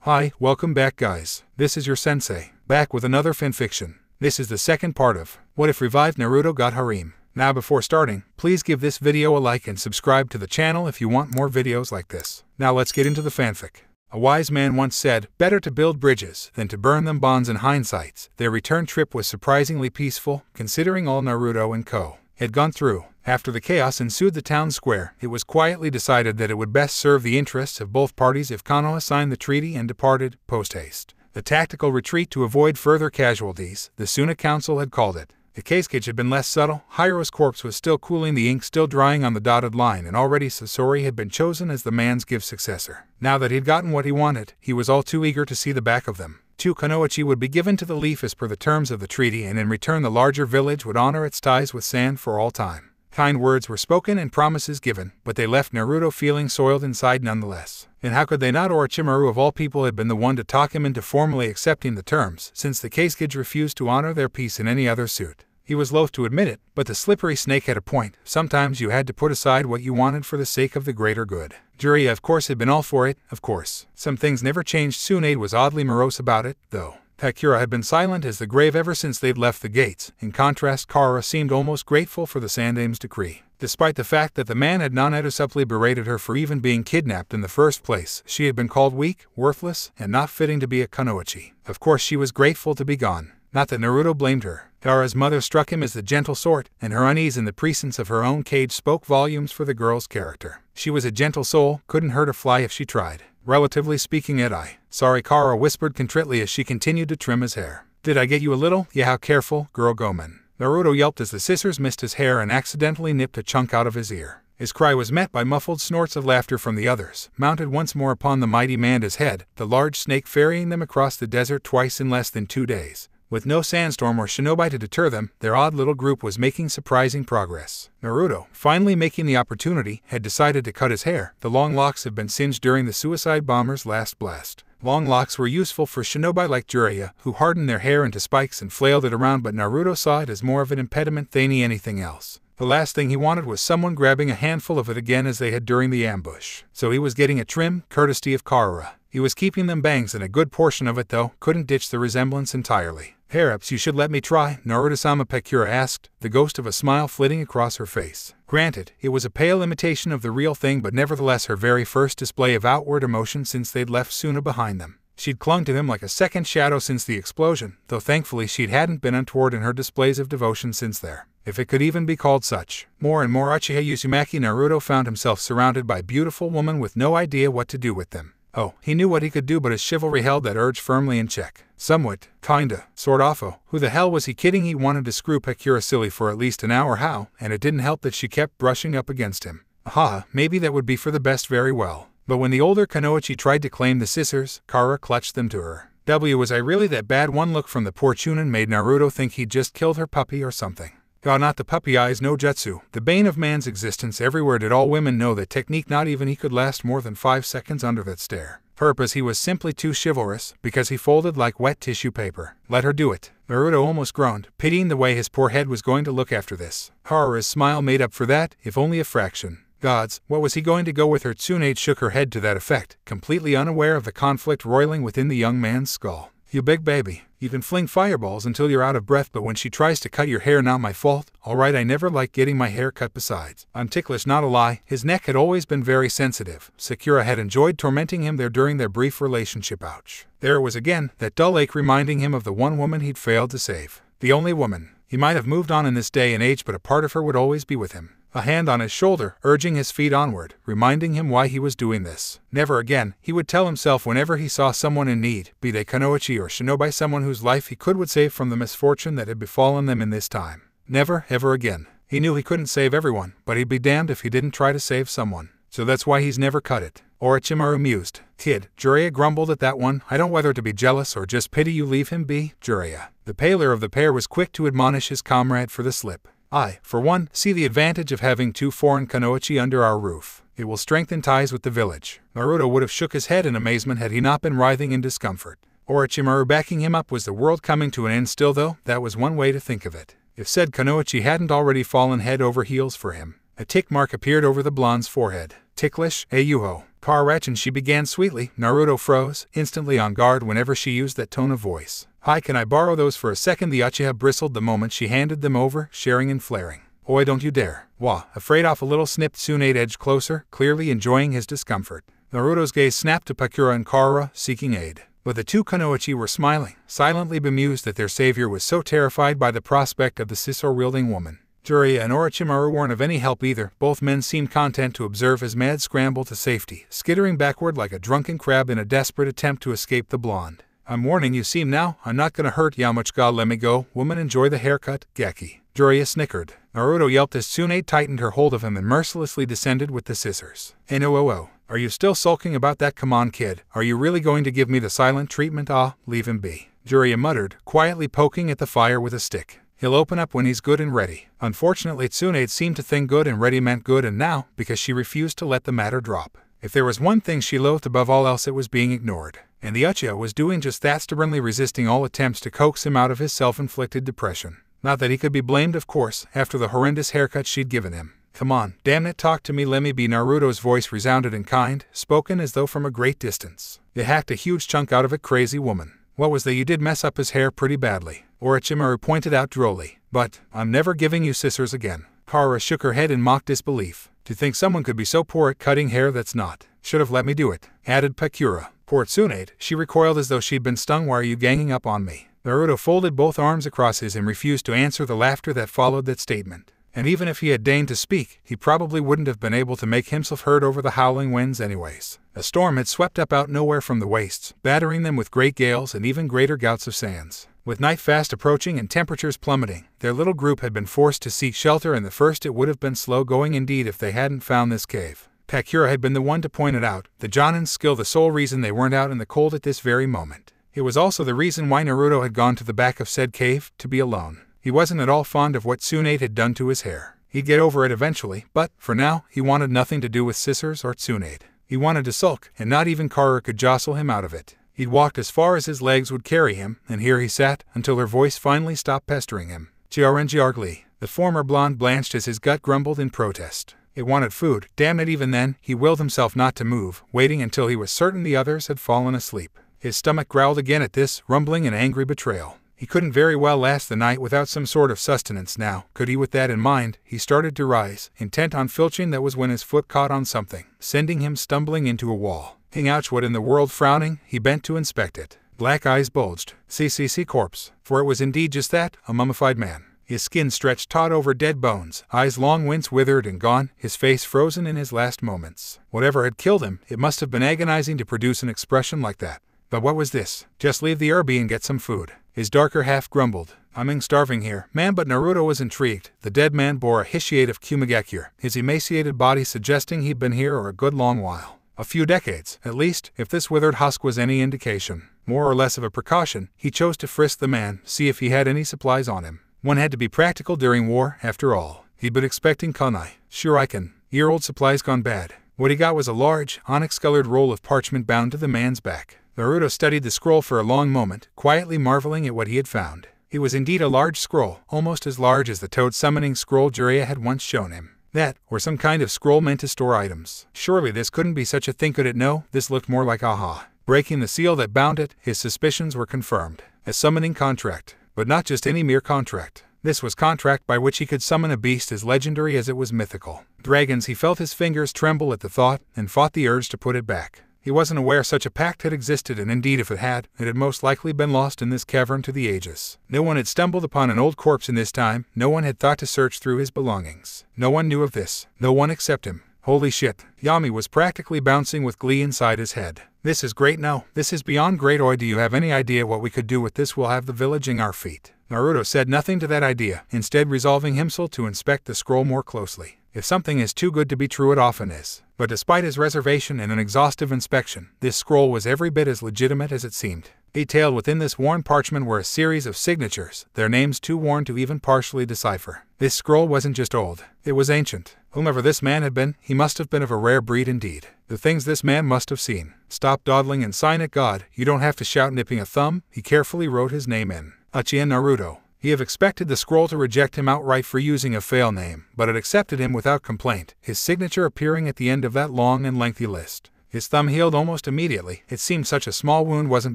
Hi, welcome back guys. This is your sensei, back with another fanfiction. This is the second part of What If Revived Naruto Got Harem. Now before starting, please give this video a like and subscribe to the channel if you want more videos like this. Now let's get into the fanfic. A wise man once said, better to build bridges than to burn them. Bonds. In hindsight, their return trip was surprisingly peaceful, considering all Naruto and Co. had gone through. After the chaos ensued the town square, it was quietly decided that it would best serve the interests of both parties if Konoha signed the treaty and departed, post-haste. The tactical retreat to avoid further casualties, the Suna Council had called it. The cascade had been less subtle. Hiro's corpse was still cooling, the ink still drying on the dotted line, and already Sasori had been chosen as the man's gift successor. Now that he'd gotten what he wanted, he was all too eager to see the back of them. 2 Kunoichi would be given to the Leaf as per the terms of the treaty, and in return the larger village would honor its ties with Sand for all time. Kind words were spoken and promises given, but they left Naruto feeling soiled inside nonetheless. And how could they not? Orochimaru of all people had been the one to talk him into formally accepting the terms, since the Kasuga refused to honor their peace in any other suit. He was loath to admit it, but the slippery snake had a point. Sometimes you had to put aside what you wanted for the sake of the greater good. Jiraiya of course had been all for it, of course. Some things never changed. Tsunade was oddly morose about it, though. Kakura had been silent as the grave ever since they'd left the gates. In contrast, Kara seemed almost grateful for the Sandame's decree. Despite the fact that the man had non-edusuply berated her for even being kidnapped in the first place, she had been called weak, worthless, and not fitting to be a Kunoichi. Of course she was grateful to be gone. Not that Naruto blamed her. Kara's mother struck him as the gentle sort, and her unease in the presence of her own cage spoke volumes for the girl's character. She was a gentle soul, couldn't hurt a fly if she tried. Relatively speaking, sorry, Kara whispered contritely as she continued to trim his hair. Did I get you a little? Yeah, how careful, girl Gomen. Naruto yelped as the scissors missed his hair and accidentally nipped a chunk out of his ear. His cry was met by muffled snorts of laughter from the others. Mounted once more upon the mighty Manda's head, the large snake ferrying them across the desert twice in less than 2 days. With no sandstorm or shinobi to deter them, their odd little group was making surprising progress. Naruto, finally making the opportunity, had decided to cut his hair. The long locks had been singed during the suicide bomber's last blast. Long locks were useful for shinobi like Jiraiya, who hardened their hair into spikes and flailed it around, but Naruto saw it as more of an impediment than anything else. The last thing he wanted was someone grabbing a handful of it again as they had during the ambush. So he was getting a trim, courtesy of Kara. He was keeping them bangs, and a good portion of it, though, couldn't ditch the resemblance entirely. Perhaps you should let me try, Naruto-sama, Kakura asked, the ghost of a smile flitting across her face. Granted, it was a pale imitation of the real thing, but nevertheless her very first display of outward emotion since they'd left Suna behind them. She'd clung to him like a second shadow since the explosion, though thankfully she hadn't been untoward in her displays of devotion since there, if it could even be called such. More and more Uchiha Uzumaki Naruto found himself surrounded by beautiful women with no idea what to do with them. Oh, he knew what he could do, but his chivalry held that urge firmly in check. Somewhat, kinda, sort of. Who the hell was he kidding? He wanted to screw Kakura silly for at least an hour. How? And it didn't help that she kept brushing up against him. Aha, maybe that would be for the best, very well. But when the older Kunoichi tried to claim the scissors, Kara clutched them to her. Was I really that bad? One look from the poor Chunin made Naruto think he'd just killed her puppy or something. God, not the puppy eyes, no jutsu. The bane of man's existence. Everywhere did all women know that technique. Not even he could last more than 5 seconds under that stare. Purpose, he was simply too chivalrous, because he folded like wet tissue paper. Let her do it. Naruto almost groaned, pitying the way his poor head was going to look after this. Kara's smile made up for that, if only a fraction. Gods, what was he going to go with her? Tsunade shook her head to that effect, completely unaware of the conflict roiling within the young man's skull. You big baby. You can fling fireballs until you're out of breath, but when she tries to cut your hair, not my fault. Alright, I never liked getting my hair cut besides. I'm ticklish, not a lie. His neck had always been very sensitive. Sakura had enjoyed tormenting him there during their brief relationship. Ouch. There it was again, that dull ache reminding him of the one woman he'd failed to save. The only woman. He might have moved on in this day and age, but a part of her would always be with him. A hand on his shoulder, urging his feet onward, reminding him why he was doing this. Never again, he would tell himself whenever he saw someone in need, be they Kunoichi or shinobi, someone whose life he would save from the misfortune that had befallen them in this time. Never, ever again. He knew he couldn't save everyone, but he'd be damned if he didn't try to save someone. So that's why he's never cut it. Orochimaru mused. Kid, Jiraiya grumbled at that one. I don't know whether to be jealous or just pity you. Leave him be, Jiraiya. The paler of the pair was quick to admonish his comrade for the slip. I, for one, see the advantage of having 2 foreign Kunoichi under our roof. It will strengthen ties with the village. Naruto would have shook his head in amazement had he not been writhing in discomfort. Orochimaru backing him up. Was the world coming to an end still, though? That was one way to think of it. If said Kunoichi hadn't already fallen head over heels for him. A tick mark appeared over the blonde's forehead. Ticklish, Yuho. Karach, and she began sweetly. Naruto froze, instantly on guard whenever she used that tone of voice. Hi, can I borrow those for a second? The Uchiha bristled the moment she handed them over, sharing and flaring. Oi, don't you dare. Wah, afraid off a little snipped. Tsunade edged closer, clearly enjoying his discomfort. Naruto's gaze snapped to Pakura and Kara, seeking aid. But the two Kunoichi were smiling, silently bemused that their savior was so terrified by the prospect of the scissor-wielding woman. Jiraiya and Orochimaru weren't of any help either. Both men seemed content to observe his mad scramble to safety, skittering backward like a drunken crab in a desperate attempt to escape the blonde. I'm warning you, seem now, I'm not gonna hurt Yamuchika, let me go. Woman, enjoy the haircut, Gaki. Jiraiya snickered. Naruto yelped as Tsunade tightened her hold of him and mercilessly descended with the scissors. NOOO. Are you still sulking about that? Come on, kid. Are you really going to give me the silent treatment? Ah, leave him be. Jiraiya muttered, quietly poking at the fire with a stick. He'll open up when he's good and ready. Unfortunately, Tsunade seemed to think good and ready meant good, and now, because she refused to let the matter drop. If there was one thing she loathed above all else, it was being ignored. And the Uchiha was doing just that, stubbornly resisting all attempts to coax him out of his self-inflicted depression. Not that he could be blamed, of course, after the horrendous haircut she'd given him. Come on, damn it, talk to me, let me be. Naruto's voice resounded in kind, spoken as though from a great distance. You hacked a huge chunk out of it, crazy woman. What was that? You did mess up his hair pretty badly, Orochimaru pointed out drolly. But, I'm never giving you scissors again. Kara shook her head in mock disbelief. To think someone could be so poor at cutting hair, that's not. Should have let me do it, added Pakura. Poor Tsunade, she recoiled as though she'd been stung. Why are you ganging up on me? Naruto folded both arms across his and refused to answer the laughter that followed that statement. And even if he had deigned to speak, he probably wouldn't have been able to make himself heard over the howling winds anyways. A storm had swept up out nowhere from the wastes, battering them with great gales and even greater gouts of sands. With night fast approaching and temperatures plummeting, their little group had been forced to seek shelter, and at first it would have been slow going indeed if they hadn't found this cave. Pakura had been the one to point it out, the Jonin's skill the sole reason they weren't out in the cold at this very moment. It was also the reason why Naruto had gone to the back of said cave, to be alone. He wasn't at all fond of what Tsunade had done to his hair. He'd get over it eventually, but, for now, he wanted nothing to do with scissors or Tsunade. He wanted to sulk, and not even Kara could jostle him out of it. He'd walked as far as his legs would carry him, and here he sat, until her voice finally stopped pestering him. Jiarenjiargli. The former blonde blanched as his gut grumbled in protest. It wanted food. Damn it, even then, he willed himself not to move, waiting until he was certain the others had fallen asleep. His stomach growled again at this, rumbling in angry betrayal. He couldn't very well last the night without some sort of sustenance now, could he? With that in mind, he started to rise, intent on filching. That was when his foot caught on something, sending him stumbling into a wall. Ouch, what in the world? Frowning, he bent to inspect it. Black eyes bulged. CCC corpse. For it was indeed just that, a mummified man. His skin stretched taut over dead bones, eyes long once withered and gone, his face frozen in his last moments. Whatever had killed him, it must have been agonizing to produce an expression like that. But what was this? Just leave the herby and get some food. His darker half grumbled. I'm starving here, man. But Naruto was intrigued. The dead man bore a hiatus of Kumagakure, his emaciated body suggesting he'd been here a good long while. A few decades, at least, if this withered husk was any indication. More or less of a precaution, he chose to frisk the man, see if he had any supplies on him. One had to be practical during war, after all. He'd been expecting kunai, shuriken, year-old supplies gone bad. What he got was a large, onyx-colored roll of parchment bound to the man's back. Naruto studied the scroll for a long moment, quietly marveling at what he had found. It was indeed a large scroll, almost as large as the toad summoning scroll Jiraiya had once shown him. That, or some kind of scroll meant to store items. Surely this couldn't be such a thing, could it? No, this looked more like aha. Breaking the seal that bound it, his suspicions were confirmed. A summoning contract. But not just any mere contract. This was contract by which he could summon a beast as legendary as it was mythical. Dragons. He felt his fingers tremble at the thought, and fought the urge to put it back. He wasn't aware such a pact had existed, and indeed if it had most likely been lost in this cavern to the ages. No one had stumbled upon an old corpse in this time, no one had thought to search through his belongings. No one knew of this, no one except him. Holy shit, Yami was practically bouncing with glee inside his head. This is great. No, this is beyond great. Oi, do you have any idea what we could do with this? We'll have the villaging our feet. Naruto said nothing to that idea, instead resolving himself to inspect the scroll more closely. If something is too good to be true, it often is. But despite his reservation and an exhaustive inspection, this scroll was every bit as legitimate as it seemed. Detailed within this worn parchment were a series of signatures, their names too worn to even partially decipher. This scroll wasn't just old, it was ancient. Whomever this man had been, he must have been of a rare breed indeed. The things this man must have seen. Stop dawdling and sign it, God. You don't have to shout, nipping a thumb. He carefully wrote his name in. Uchiha Naruto. He had expected the scroll to reject him outright for using a fail name, but it accepted him without complaint, his signature appearing at the end of that long and lengthy list. His thumb healed almost immediately. It seemed such a small wound wasn't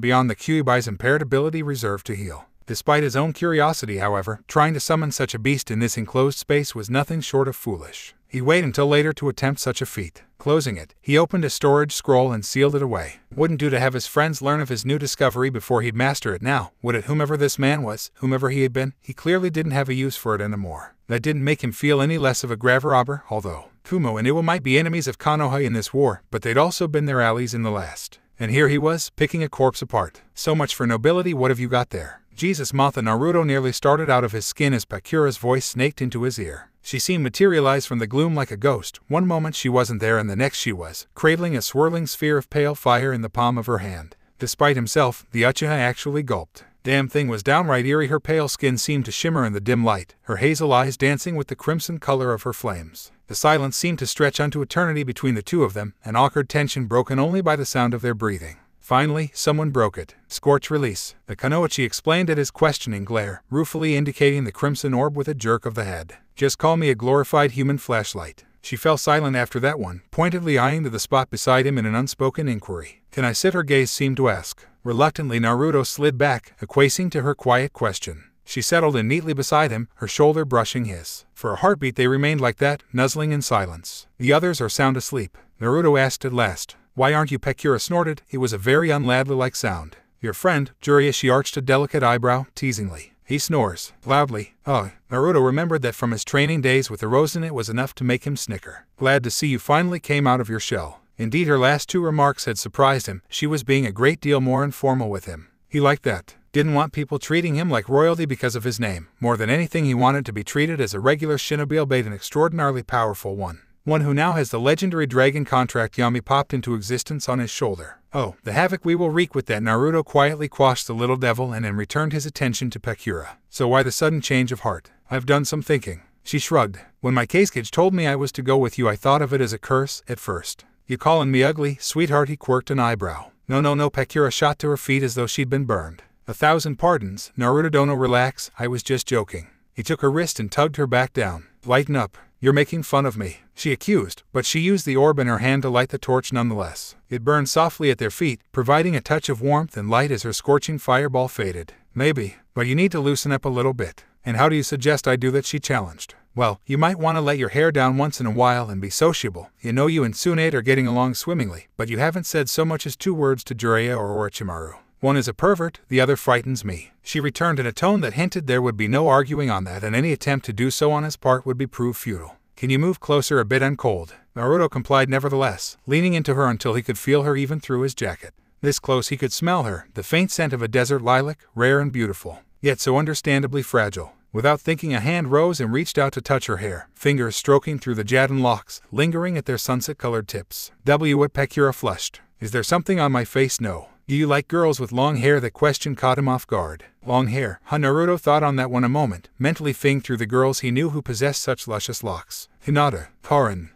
beyond the Kyubai's impaired ability reserved to heal. Despite his own curiosity, however, trying to summon such a beast in this enclosed space was nothing short of foolish. He waited until later to attempt such a feat. Closing it, he opened a storage scroll and sealed it away. Wouldn't do to have his friends learn of his new discovery before he'd master it now, would it? Whomever this man was, whomever he had been, he clearly didn't have a use for it anymore. That didn't make him feel any less of a gravrobber, although Kumo and Iwa might be enemies of Konoha in this war, but they'd also been their allies in the last. And here he was, picking a corpse apart. So much for nobility. What have you got there? Jesus, Matha! Naruto nearly started out of his skin as Pakura's voice snaked into his ear. She seemed materialized from the gloom like a ghost. One moment she wasn't there and the next she was, cradling a swirling sphere of pale fire in the palm of her hand. Despite himself, the Uchiha actually gulped. Damn thing was downright eerie. Her pale skin seemed to shimmer in the dim light, her hazel eyes dancing with the crimson color of her flames. The silence seemed to stretch unto eternity between the two of them, an awkward tension broken only by the sound of their breathing. Finally, someone broke it. Scorch release. The Kunoichi explained at his questioning glare, ruefully indicating the crimson orb with a jerk of the head. Just call me a glorified human flashlight. She fell silent after that one, pointedly eyeing the spot beside him in an unspoken inquiry. Can I sit? Her gaze seemed to ask. Reluctantly, Naruto slid back, acquiescing to her quiet question. She settled in neatly beside him, her shoulder brushing his. For a heartbeat they remained like that, nuzzling in silence. The others are sound asleep, Naruto asked at last. Why aren't you? Pakura snorted. It was a very unladly-like sound. Your friend, Jiraiya. She arched a delicate eyebrow, teasingly. He snores. Loudly. Oh. Naruto remembered that from his training days with the Rosen it was enough to make him snicker. Glad to see you finally came out of your shell. Indeed, her last two remarks had surprised him. She was being a great deal more informal with him. He liked that. Didn't want people treating him like royalty because of his name. More than anything, he wanted to be treated as a regular shinobi, albeit an extraordinarily powerful one. One who now has the legendary dragon contract. Yami popped into existence on his shoulder. Oh, the havoc we will wreak with that. Naruto quietly quashed the little devil and then returned his attention to Pakura. So why the sudden change of heart? I've done some thinking. She shrugged. When my Keisuke told me I was to go with you, I thought of it as a curse at first. You calling me ugly, sweetheart? He quirked an eyebrow. No. Pakura shot to her feet as though she'd been burned. 1,000 pardons, Naruto. Dono, relax, I was just joking. He took her wrist and tugged her back down. Lighten up. You're making fun of me, she accused, but she used the orb in her hand to light the torch nonetheless. It burned softly at their feet, providing a touch of warmth and light as her scorching fireball faded. Maybe, but you need to loosen up a little bit. And how do you suggest I do that? She challenged. Well, you might want to let your hair down once in a while and be sociable. You know you and Tsunade are getting along swimmingly, but you haven't said so much as 2 words to Jiraiya or Orochimaru. One is a pervert, the other frightens me. She returned in a tone that hinted there would be no arguing on that, and any attempt to do so on his part would be proved futile. Can you move closer a bit? I'm cold. Naruto complied nevertheless, leaning into her until he could feel her even through his jacket. This close he could smell her, the faint scent of a desert lilac, rare and beautiful, yet so understandably fragile. Without thinking, a hand rose and reached out to touch her hair, fingers stroking through the Jadon locks, lingering at their sunset-colored tips. What? Pakura flushed. Is there something on my face? No. Do you like girls with long hair? The question caught him off guard. Long hair? Naruto thought on that one a moment, mentally fingering through the girls he knew who possessed such luscious locks. Hinata, Karin,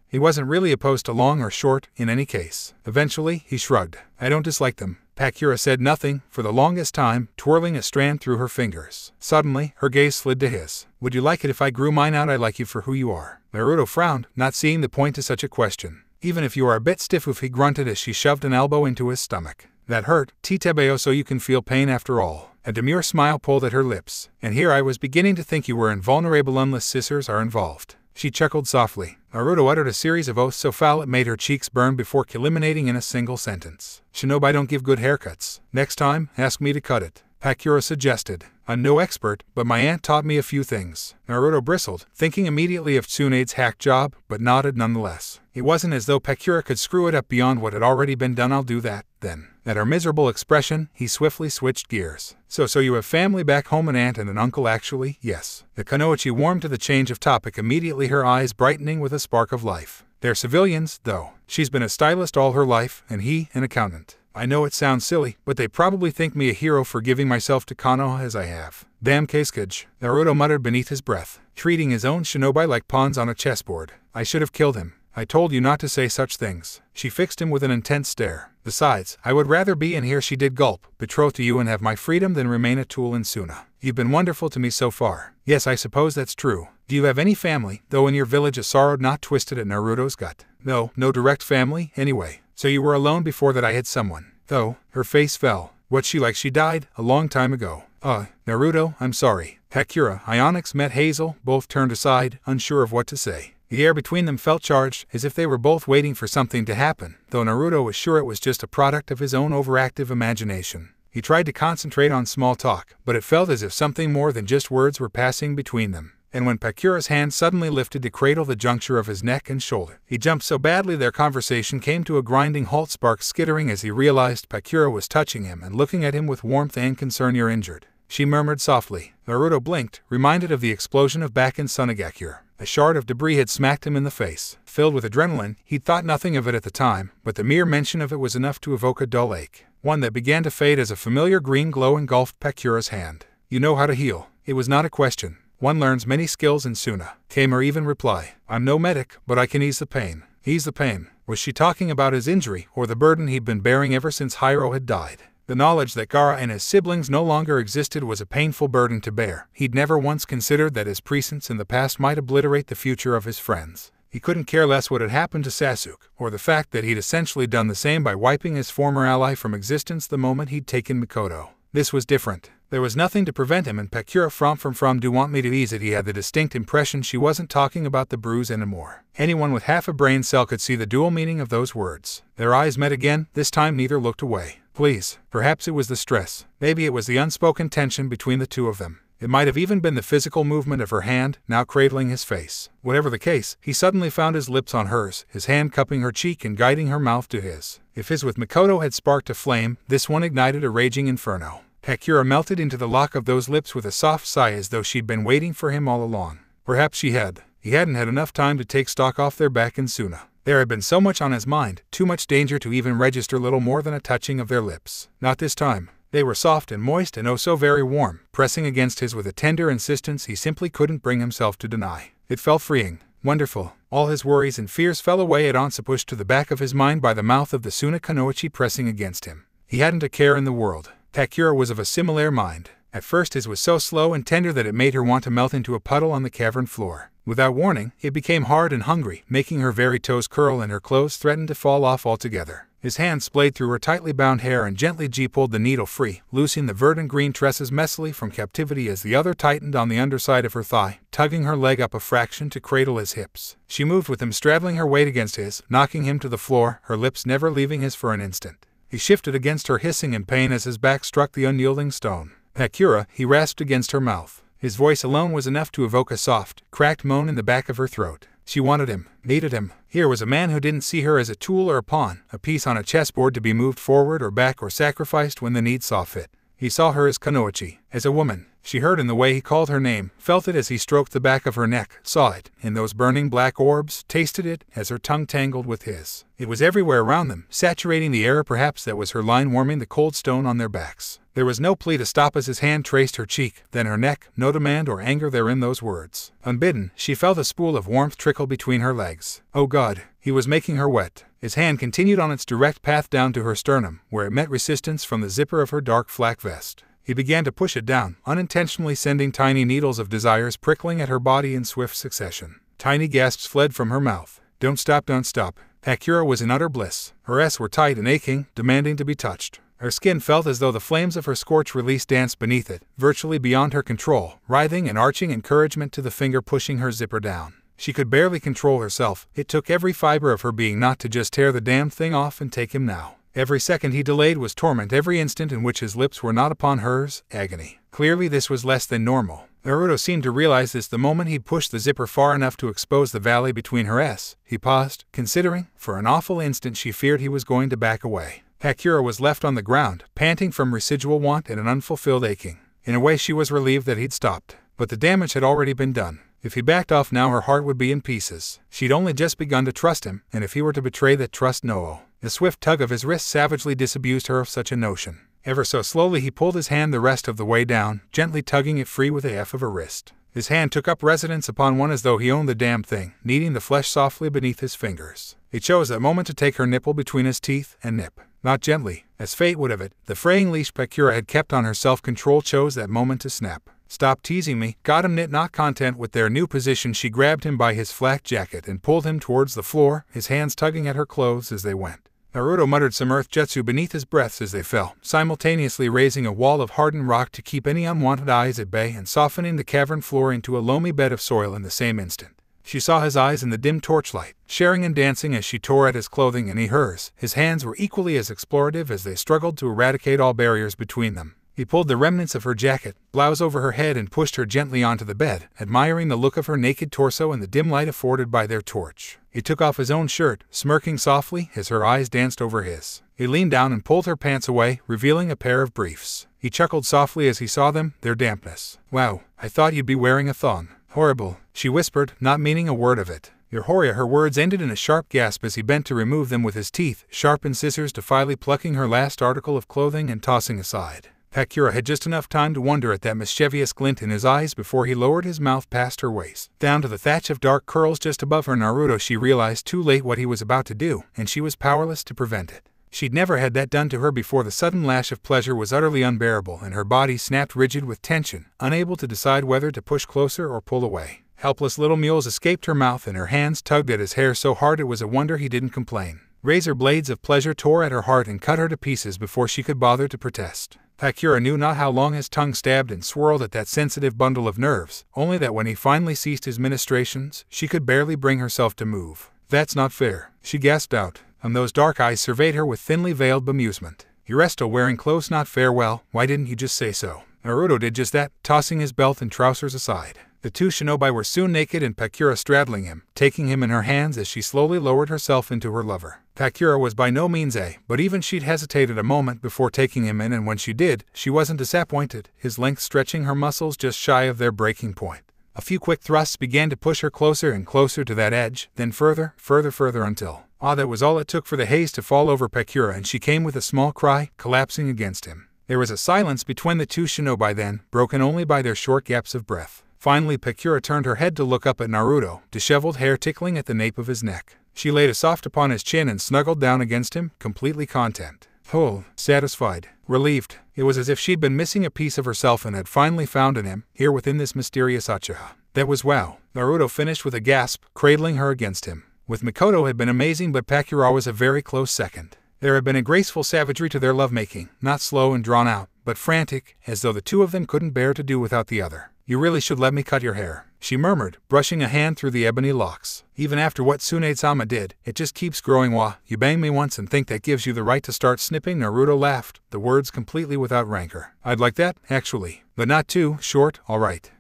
He wasn't really opposed to long or short, in any case. Eventually, he shrugged. I don't dislike them. Pakura said nothing, for the longest time, twirling a strand through her fingers. Suddenly, her gaze slid to his. Would you like it if I grew mine out? I like you for who you are. Naruto frowned, not seeing the point to such a question. Even if you are a bit stiff, he grunted as she shoved an elbow into his stomach. That hurt, Titebeo, so you can feel pain after all. A demure smile pulled at her lips. And here I was beginning to think you were invulnerable unless scissors are involved. She chuckled softly. Naruto uttered a series of oaths so foul it made her cheeks burn before eliminating in a single sentence. Shinobi don't give good haircuts. Next time, ask me to cut it. Pakura suggested. I'm no expert, but my aunt taught me a few things. Naruto bristled, thinking immediately of Tsunade's hack job, but nodded nonetheless. It wasn't as though Pakura could screw it up beyond what had already been done. I'll do that, then. At her miserable expression, he swiftly switched gears. So you have family back home, an aunt and an uncle actually? Yes. The Kunoichi warmed to the change of topic immediately, her eyes brightening with a spark of life. They're civilians, though. She's been a stylist all her life, and he, an accountant. I know it sounds silly, but they probably think me a hero for giving myself to Konoha as I have. Damn Keisuke, Naruto muttered beneath his breath, treating his own shinobi like pawns on a chessboard. I should have killed him. I told you not to say such things. She fixed him with an intense stare. Besides, I would rather be in here, she did gulp, betrothed to you and have my freedom than remain a tool in Suna. You've been wonderful to me so far. Yes, I suppose that's true. Do you have any family, though in your village? A sorrow knot twisted at Naruto's gut. No direct family, anyway. So you were alone before that I hit someone. Though, her face fell. What's she like? She died a long time ago. Naruto, I'm sorry. Kakura, Onyx met Hazel, both turned aside, unsure of what to say. The air between them felt charged, as if they were both waiting for something to happen, though Naruto was sure it was just a product of his own overactive imagination. He tried to concentrate on small talk, but it felt as if something more than just words were passing between them. And when Kakura's hand suddenly lifted to cradle the juncture of his neck and shoulder, he jumped so badly their conversation came to a grinding halt, sparks skittering as he realized Kakura was touching him and looking at him with warmth and concern. You're injured, she murmured softly. Naruto blinked, reminded of the explosion of back in Sunagakure. A shard of debris had smacked him in the face. Filled with adrenaline, he'd thought nothing of it at the time, but the mere mention of it was enough to evoke a dull ache, one that began to fade as a familiar green glow engulfed Kakura's hand. You know how to heal. It was not a question. One learns many skills in Suna, came her even reply. I'm no medic, but I can ease the pain. Ease the pain. Was she talking about his injury, or the burden he'd been bearing ever since Hiro had died? The knowledge that Gaara and his siblings no longer existed was a painful burden to bear. He'd never once considered that his presence in the past might obliterate the future of his friends. He couldn't care less what had happened to Sasuke, or the fact that he'd essentially done the same by wiping his former ally from existence the moment he'd taken Mikoto. This was different. There was nothing to prevent him, and Kakura from do want me to ease it. He had the distinct impression she wasn't talking about the bruise anymore. Anyone with half a brain cell could see the dual meaning of those words. Their eyes met again. This time neither looked away. Please. Perhaps it was the stress. Maybe it was the unspoken tension between the two of them. It might have even been the physical movement of her hand, now cradling his face. Whatever the case, he suddenly found his lips on hers, his hand cupping her cheek and guiding her mouth to his. If his with Mikoto had sparked a flame, this one ignited a raging inferno. Kakura melted into the lock of those lips with a soft sigh, as though she'd been waiting for him all along. Perhaps she had. He hadn't had enough time to take stock off their back in Suna. There had been so much on his mind, too much danger to even register little more than a touching of their lips. Not this time. They were soft and moist and oh so very warm, pressing against his with a tender insistence he simply couldn't bring himself to deny. It felt freeing. Wonderful. All his worries and fears fell away at once, pushed to the back of his mind by the mouth of the Suna Kunoichi pressing against him. He hadn't a care in the world. Kakura was of a similar mind. At first his was so slow and tender that it made her want to melt into a puddle on the cavern floor. Without warning, it became hard and hungry, making her very toes curl and her clothes threatened to fall off altogether. His hand splayed through her tightly bound hair and gently pulled the needle free, loosing the verdant green tresses messily from captivity as the other tightened on the underside of her thigh, tugging her leg up a fraction to cradle his hips. She moved with him, straddling her weight against his, knocking him to the floor, her lips never leaving his for an instant. He shifted against her, hissing in pain as his back struck the unyielding stone. Kakura, he rasped against her mouth. His voice alone was enough to evoke a soft, cracked moan in the back of her throat. She wanted him, needed him. Here was a man who didn't see her as a tool or a pawn, a piece on a chessboard to be moved forward or back or sacrificed when the need saw fit. He saw her as Kunoichi, as a woman. She heard in the way he called her name, felt it as he stroked the back of her neck, saw it in those burning black orbs, tasted it as her tongue tangled with his. It was everywhere around them, saturating the air. Perhaps that was her line, warming the cold stone on their backs. There was no plea to stop as his hand traced her cheek, then her neck, no demand or anger there in those words. Unbidden, she felt a spool of warmth trickle between her legs. Oh God, he was making her wet. His hand continued on its direct path down to her sternum, where it met resistance from the zipper of her dark flak vest. He began to push it down, unintentionally sending tiny needles of desires prickling at her body in swift succession. Tiny gasps fled from her mouth. Don't stop, don't stop. Kakura was in utter bliss. Her s were tight and aching, demanding to be touched. Her skin felt as though the flames of her scorch release danced beneath it, virtually beyond her control, writhing and arching encouragement to the finger pushing her zipper down. She could barely control herself. It took every fiber of her being not to just tear the damn thing off and take him now. Every second he delayed was torment, every instant in which his lips were not upon hers, agony. Clearly this was less than normal. Naruto seemed to realize this the moment he'd pushed the zipper far enough to expose the valley between her s. He paused, considering. For an awful instant she feared he was going to back away. Kakura was left on the ground, panting from residual want and an unfulfilled aching. In a way she was relieved that he'd stopped. But the damage had already been done. If he backed off now her heart would be in pieces. She'd only just begun to trust him, and if he were to betray that trust, no. The swift tug of his wrist savagely disabused her of such a notion. Ever so slowly he pulled his hand the rest of the way down, gently tugging it free with a F of her wrist. His hand took up residence upon one as though he owned the damn thing, kneading the flesh softly beneath his fingers. He chose that moment to take her nipple between his teeth and nip. Not gently, as fate would have it, the fraying leash Kakura had kept on her self-control chose that moment to snap. Stop teasing me. Got him. Not content with their new position, she grabbed him by his flak jacket and pulled him towards the floor, his hands tugging at her clothes as they went. Naruto muttered some earth jutsu beneath his breaths as they fell, simultaneously raising a wall of hardened rock to keep any unwanted eyes at bay and softening the cavern floor into a loamy bed of soil in the same instant. She saw his eyes in the dim torchlight, sharing and dancing as she tore at his clothing and he hers. His hands were equally as explorative as they struggled to eradicate all barriers between them. He pulled the remnants of her jacket, blouse over her head and pushed her gently onto the bed, admiring the look of her naked torso in the dim light afforded by their torch. He took off his own shirt, smirking softly as her eyes danced over his. He leaned down and pulled her pants away, revealing a pair of briefs. He chuckled softly as he saw them, their dampness. "Wow, I thought you'd be wearing a thong." "Horrible," she whispered, not meaning a word of it. "Your Horia." Her words ended in a sharp gasp as he bent to remove them with his teeth, sharpened scissors defiantly plucking her last article of clothing and tossing aside. Pakura had just enough time to wonder at that mischievous glint in his eyes before he lowered his mouth past her waist, down to the thatch of dark curls just above her. Naruto, she realized too late what he was about to do, and she was powerless to prevent it. She'd never had that done to her before. The sudden lash of pleasure was utterly unbearable, and her body snapped rigid with tension, unable to decide whether to push closer or pull away. Helpless little mewls escaped her mouth, and her hands tugged at his hair so hard it was a wonder he didn't complain. Razor blades of pleasure tore at her heart and cut her to pieces before she could bother to protest. Pakura knew not how long his tongue stabbed and swirled at that sensitive bundle of nerves, only that when he finally ceased his ministrations, she could barely bring herself to move. "That's not fair," she gasped out, and those dark eyes surveyed her with thinly veiled bemusement. "You're still wearing clothes not fair. Well, why didn't you just say so?" Naruto did just that, tossing his belt and trousers aside. The two shinobi were soon naked and Pakura straddling him, taking him in her hands as she slowly lowered herself into her lover. Pakura was by no means but even she'd hesitated a moment before taking him in, and when she did, she wasn't disappointed, his length stretching her muscles just shy of their breaking point. A few quick thrusts began to push her closer and closer to that edge, then further until... that was all it took for the haze to fall over Pakura, and she came with a small cry, collapsing against him. There was a silence between the two shinobi then, broken only by their short gaps of breath. Finally, Pakura turned her head to look up at Naruto, disheveled hair tickling at the nape of his neck. She laid a soft upon his chin and snuggled down against him, completely content. Whole, satisfied, relieved. It was as if she'd been missing a piece of herself and had finally found in him, here within this mysterious Uchiha. That was wow. Naruto finished with a gasp, cradling her against him. With Mikoto had been amazing, but Pakura was a very close second. There had been a graceful savagery to their lovemaking, not slow and drawn out, but frantic, as though the two of them couldn't bear to do without the other. "You really should let me cut your hair," she murmured, brushing a hand through the ebony locks. "Even after what Tsunade-sama did, it just keeps growing. You bang me once and think that gives you the right to start snipping?" Naruto laughed, the words completely without rancor. "I'd like that, actually. But not too short, all right."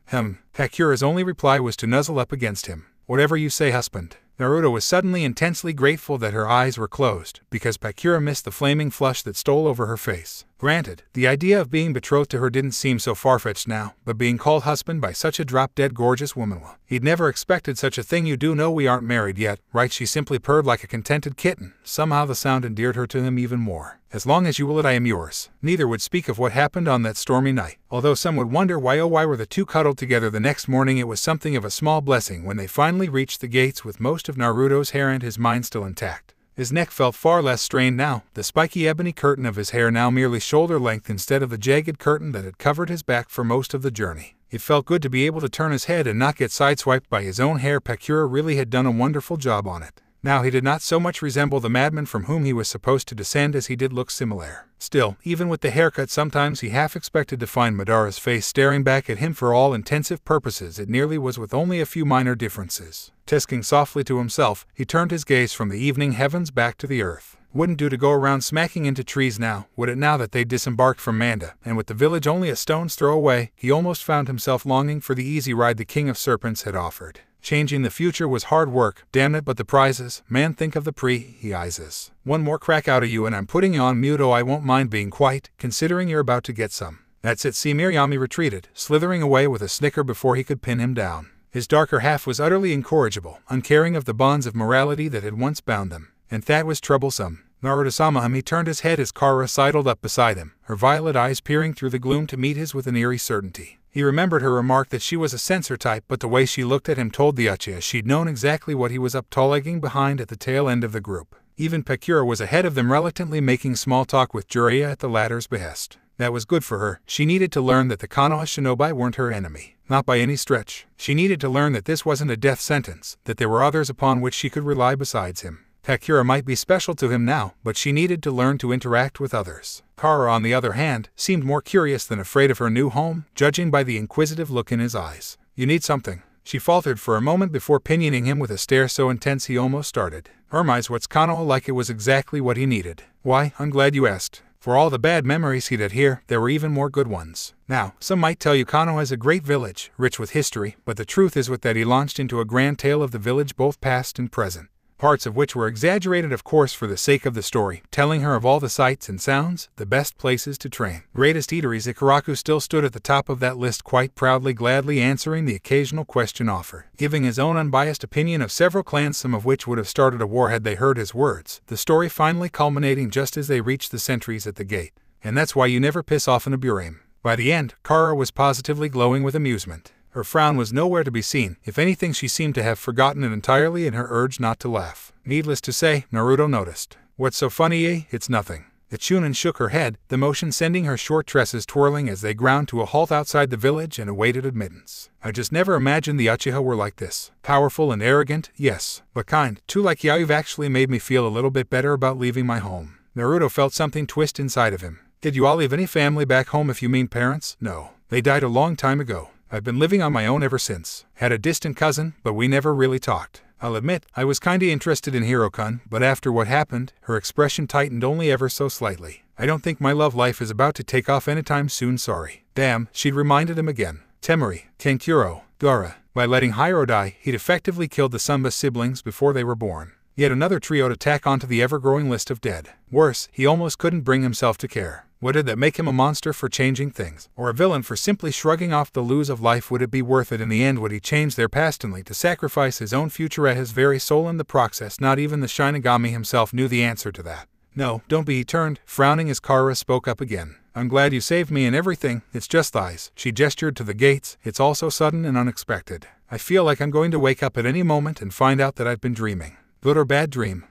Pakura's only reply was to nuzzle up against him. "Whatever you say, husband." Naruto was suddenly intensely grateful that her eyes were closed, because Pakura missed the flaming flush that stole over her face. Granted, the idea of being betrothed to her didn't seem so far-fetched now, but being called husband by such a drop-dead gorgeous woman, he'd never expected such a thing. "You do know we aren't married yet, right?" She simply purred like a contented kitten. Somehow the sound endeared her to him even more. "As long as you will it, I am yours." Neither would speak of what happened on that stormy night. Although some would wonder why were the two cuddled together the next morning, it was something of a small blessing when they finally reached the gates with most of Naruto's hair and his mind still intact. His neck felt far less strained now, the spiky ebony curtain of his hair now merely shoulder length instead of the jagged curtain that had covered his back for most of the journey. It felt good to be able to turn his head and not get sideswiped by his own hair. Pakura really had done a wonderful job on it. Now he did not so much resemble the madman from whom he was supposed to descend as he did look similar. Still, even with the haircut, sometimes he half expected to find Madara's face staring back at him. For all intensive purposes it nearly was, with only a few minor differences. Tisking softly to himself, he turned his gaze from the evening heavens back to the earth. Wouldn't do to go around smacking into trees now, would it, now that they'd disembarked from Manda, and with the village only a stone's throw away? He almost found himself longing for the easy ride the King of Serpents had offered. Changing the future was hard work, damn it, but the prizes, man, think of the prizes. One more crack out of you and I'm putting you on mute. Oh, I won't mind being quiet, considering you're about to get some. That's it. See, Miryami retreated, slithering away with a snicker before he could pin him down. His darker half was utterly incorrigible, uncaring of the bonds of morality that had once bound them. And that was troublesome. Naruto-sama, he turned his head as Kara sidled up beside him, her violet eyes peering through the gloom to meet his with an eerie certainty. He remembered her remark that she was a censor type, but the way she looked at him told the Uchiha she'd known exactly what he was up to, lagging behind at the tail end of the group. Even Pakura was ahead of them, reluctantly making small talk with Jiraiya at the latter's behest. That was good for her. She needed to learn that the Konoha shinobi weren't her enemy. Not by any stretch. She needed to learn that this wasn't a death sentence, that there were others upon which she could rely besides him. Sakura might be special to him now, but she needed to learn to interact with others. Kara, on the other hand, seemed more curious than afraid of her new home, judging by the inquisitive look in his eyes. "You need something?" She faltered for a moment before pinioning him with a stare so intense he almost started. Hermi's what's Kanoa like it was exactly what he needed. "Why, I'm glad you asked." For all the bad memories he'd had here, there were even more good ones. Now, some might tell you Kanoa is a great village, rich with history, but the truth is that he launched into a grand tale of the village both past and present. Parts of which were exaggerated of course for the sake of the story, telling her of all the sights and sounds, the best places to train. Greatest eateries. Ikaraku still stood at the top of that list quite proudly, gladly answering the occasional question offered, giving his own unbiased opinion of several clans, some of which would have started a war had they heard his words, the story finally culminating just as they reached the sentries at the gate. And that's why you never piss off an Aburame. By the end, Kara was positively glowing with amusement. Her frown was nowhere to be seen. If anything, she seemed to have forgotten it entirely in her urge not to laugh. Needless to say, Naruto noticed. "What's so funny, eh? It's nothing." The Chunin shook her head, the motion sending her short tresses twirling as they ground to a halt outside the village and awaited admittance. "I just never imagined the Uchiha were like this. Powerful and arrogant, yes, but kind, too. Like you. You've actually made me feel a little bit better about leaving my home." Naruto felt something twist inside of him. "Did you all leave any family back home? If you mean parents?" "No. They died a long time ago. I've been living on my own ever since. Had a distant cousin, but we never really talked. I'll admit, I was kinda interested in Hiro-kun, but after what happened," her expression tightened only ever so slightly. "I don't think my love life is about to take off anytime soon, sorry." Damn, she'd reminded him again. Temari, Kenkuro, Gaara. By letting Hiro die, he'd effectively killed the Samba siblings before they were born. Yet another trio to tack onto the ever-growing list of dead. Worse, he almost couldn't bring himself to care. What did that make him? A monster for changing things? Or a villain for simply shrugging off the lose of life? Would it be worth it in the end? Would he change their past only to sacrifice his own future at his very soul in the process? Not even the Shinigami himself knew the answer to that. "No, don't be," he turned, frowning as Kara spoke up again. "I'm glad you saved me and everything, it's just lies." She gestured to the gates. "It's all so sudden and unexpected. I feel like I'm going to wake up at any moment and find out that I've been dreaming." "Good or bad dream?"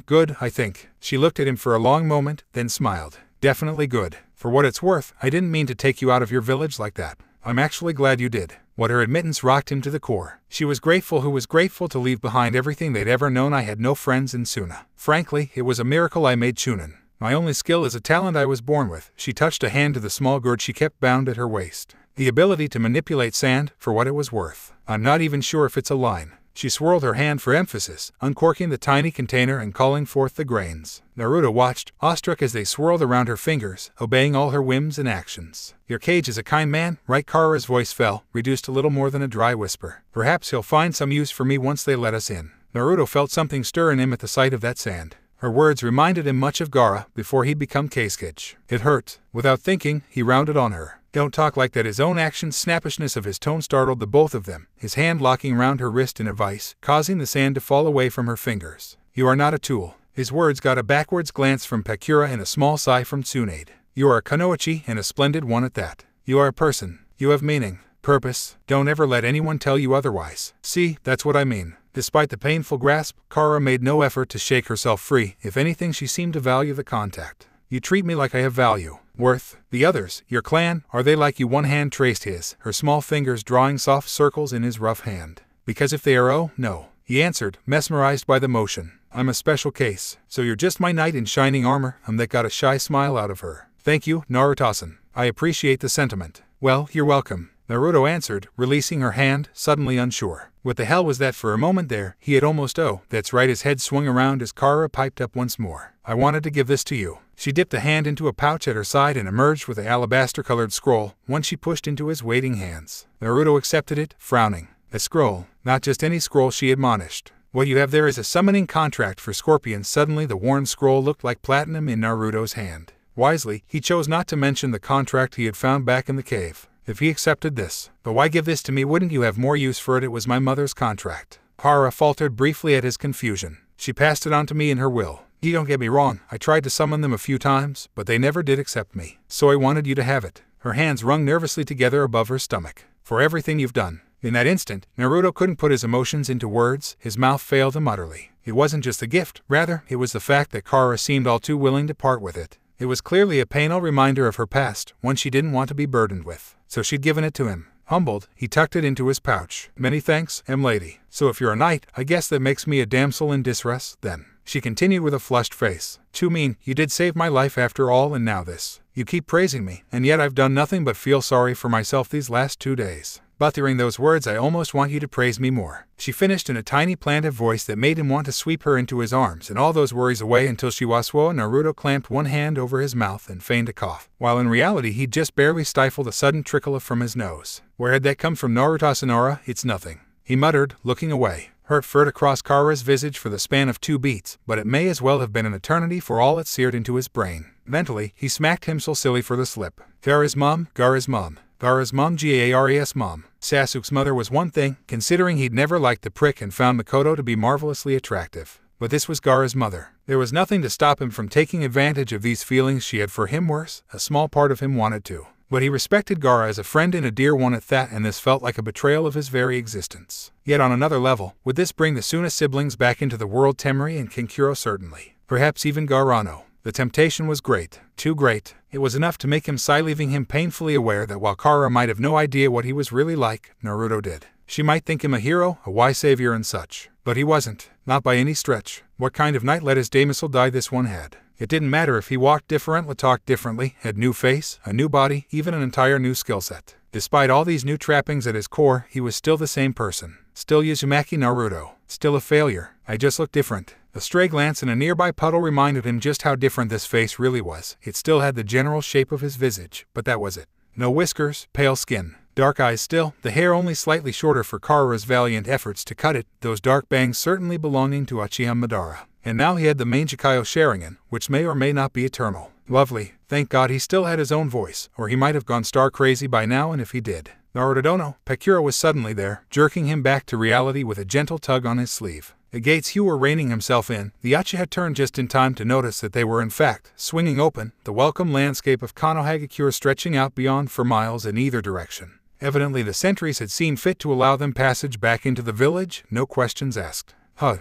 Good, I think." She looked at him for a long moment, then smiled. "Definitely good. For what it's worth, I didn't mean to take you out of your village like that. I'm actually glad you did." What her admittance rocked him to the core. She was grateful. Who was grateful to leave behind everything they'd ever known. "I had no friends in Suna. Frankly, it was a miracle I made Chunin. My only skill is a talent I was born with." She touched a hand to the small gourd she kept bound at her waist. "The ability to manipulate sand, for what it was worth. I'm not even sure if it's a line." She swirled her hand for emphasis, uncorking the tiny container and calling forth the grains. Naruto watched, awestruck as they swirled around her fingers, obeying all her whims and actions. "Your Kage is a kind man, right?" Kara's voice fell, reduced a little more than a dry whisper. "Perhaps he'll find some use for me once they let us in." Naruto felt something stir in him at the sight of that sand. Her words reminded him much of Gaara before he'd become Kage. It hurt. Without thinking, he rounded on her. "Don't talk like that." His own action's snappishness of his tone startled the both of them, his hand locking round her wrist in a vice, causing the sand to fall away from her fingers. "You are not a tool." His words got a backwards glance from Pakura and a small sigh from Tsunade. "You are a Kunoichi, and a splendid one at that. You are a person. You have meaning, purpose. Don't ever let anyone tell you otherwise." "See, that's what I mean." Despite the painful grasp, Kara made no effort to shake herself free. If anything, she seemed to value the contact. "You treat me like I have value. Worth. The others, your clan, are they like you?" One hand traced his, her small fingers drawing soft circles in his rough hand. "Because if they are, oh, no," he answered, mesmerized by the motion. "I'm a special case. So you're just my knight in shining armor." That got a shy smile out of her. "Thank you, Naruto-san. I appreciate the sentiment." "Well, you're welcome," Naruto answered, releasing her hand, suddenly unsure. What the hell was that? For a moment there, he had almost that's right. His head swung around as Kara piped up once more. "I wanted to give this to you." She dipped a hand into a pouch at her side and emerged with an alabaster-colored scroll, one she pushed into his waiting hands. Naruto accepted it, frowning. "A scroll, not just any scroll," she admonished. "What you have there is a summoning contract for scorpions." Suddenly the worn scroll looked like platinum in Naruto's hand. Wisely, he chose not to mention the contract he had found back in the cave. If he accepted this, "But why give this to me? Wouldn't you have more use for it?" "It was my mother's contract." Kara faltered briefly at his confusion. "She passed it on to me in her will. You don't get me wrong, I tried to summon them a few times, but they never did accept me. So I wanted you to have it." Her hands wrung nervously together above her stomach. "For everything you've done." In that instant, Naruto couldn't put his emotions into words, his mouth failed him utterly. It wasn't just the gift, rather, it was the fact that Kara seemed all too willing to part with it. It was clearly a painful reminder of her past, one she didn't want to be burdened with. So she'd given it to him. Humbled, he tucked it into his pouch. "Many thanks, lady. So if you're a knight, I guess that makes me a damsel in distress, then." She continued with a flushed face. "Too mean, you did save my life after all, and now this. You keep praising me, and yet I've done nothing but feel sorry for myself these last 2 days. But during those words I almost want you to praise me more," she finished in a tiny plaintive voice that made him want to sweep her into his arms and all those worries away until Naruto clamped one hand over his mouth and feigned a cough, while in reality he'd just barely stifled a sudden trickle from his nose. "Where had that come from, Naruto-sanara? It's nothing," he muttered, looking away. Hurt furred across Kara's visage for the span of 2 beats, but it may as well have been an eternity for all it seared into his brain. Mentally, he smacked himself silly for the slip. Gaara's mom, Gaara's mom. Gaara's mom, Gaara's mom. Sasuke's mother was one thing, considering he'd never liked the prick and found Makoto to be marvelously attractive. But this was Gaara's mother. There was nothing to stop him from taking advantage of these feelings she had for him. Worse, a small part of him wanted to. But he respected Gaara as a friend and a dear one at that, and this felt like a betrayal of his very existence. Yet on another level, would this bring the Suna siblings back into the world? Temari and Kankuro certainly. Perhaps even Garano. The temptation was great. Too great. It was enough to make him sigh, leaving him painfully aware that while Kara might have no idea what he was really like, Naruto did. She might think him a hero, a wise savior and such. But he wasn't. Not by any stretch. What kind of night let his demisal die this one had? It didn't matter if he walked differently, talked differently, had new face, a new body, even an entire new skill set. Despite all these new trappings at his core, he was still the same person. Still Uzumaki Naruto. Still a failure. I just looked different. A stray glance in a nearby puddle reminded him just how different this face really was. It still had the general shape of his visage, but that was it. No whiskers, pale skin. Dark eyes still, the hair only slightly shorter for Kara's valiant efforts to cut it, those dark bangs certainly belonging to Uchiha Madara. And now he had the Mangekyou Sharingan, which may or may not be eternal. Lovely. Thank God he still had his own voice, or he might have gone star crazy by now, and if he did. Naruto, Pakura was suddenly there, jerking him back to reality with a gentle tug on his sleeve. The gates Hugh were reining himself in, the Uchiha turned just in time to notice that they were in fact swinging open, the welcome landscape of Konohagakure stretching out beyond for miles in either direction. Evidently the sentries had seen fit to allow them passage back into the village, no questions asked.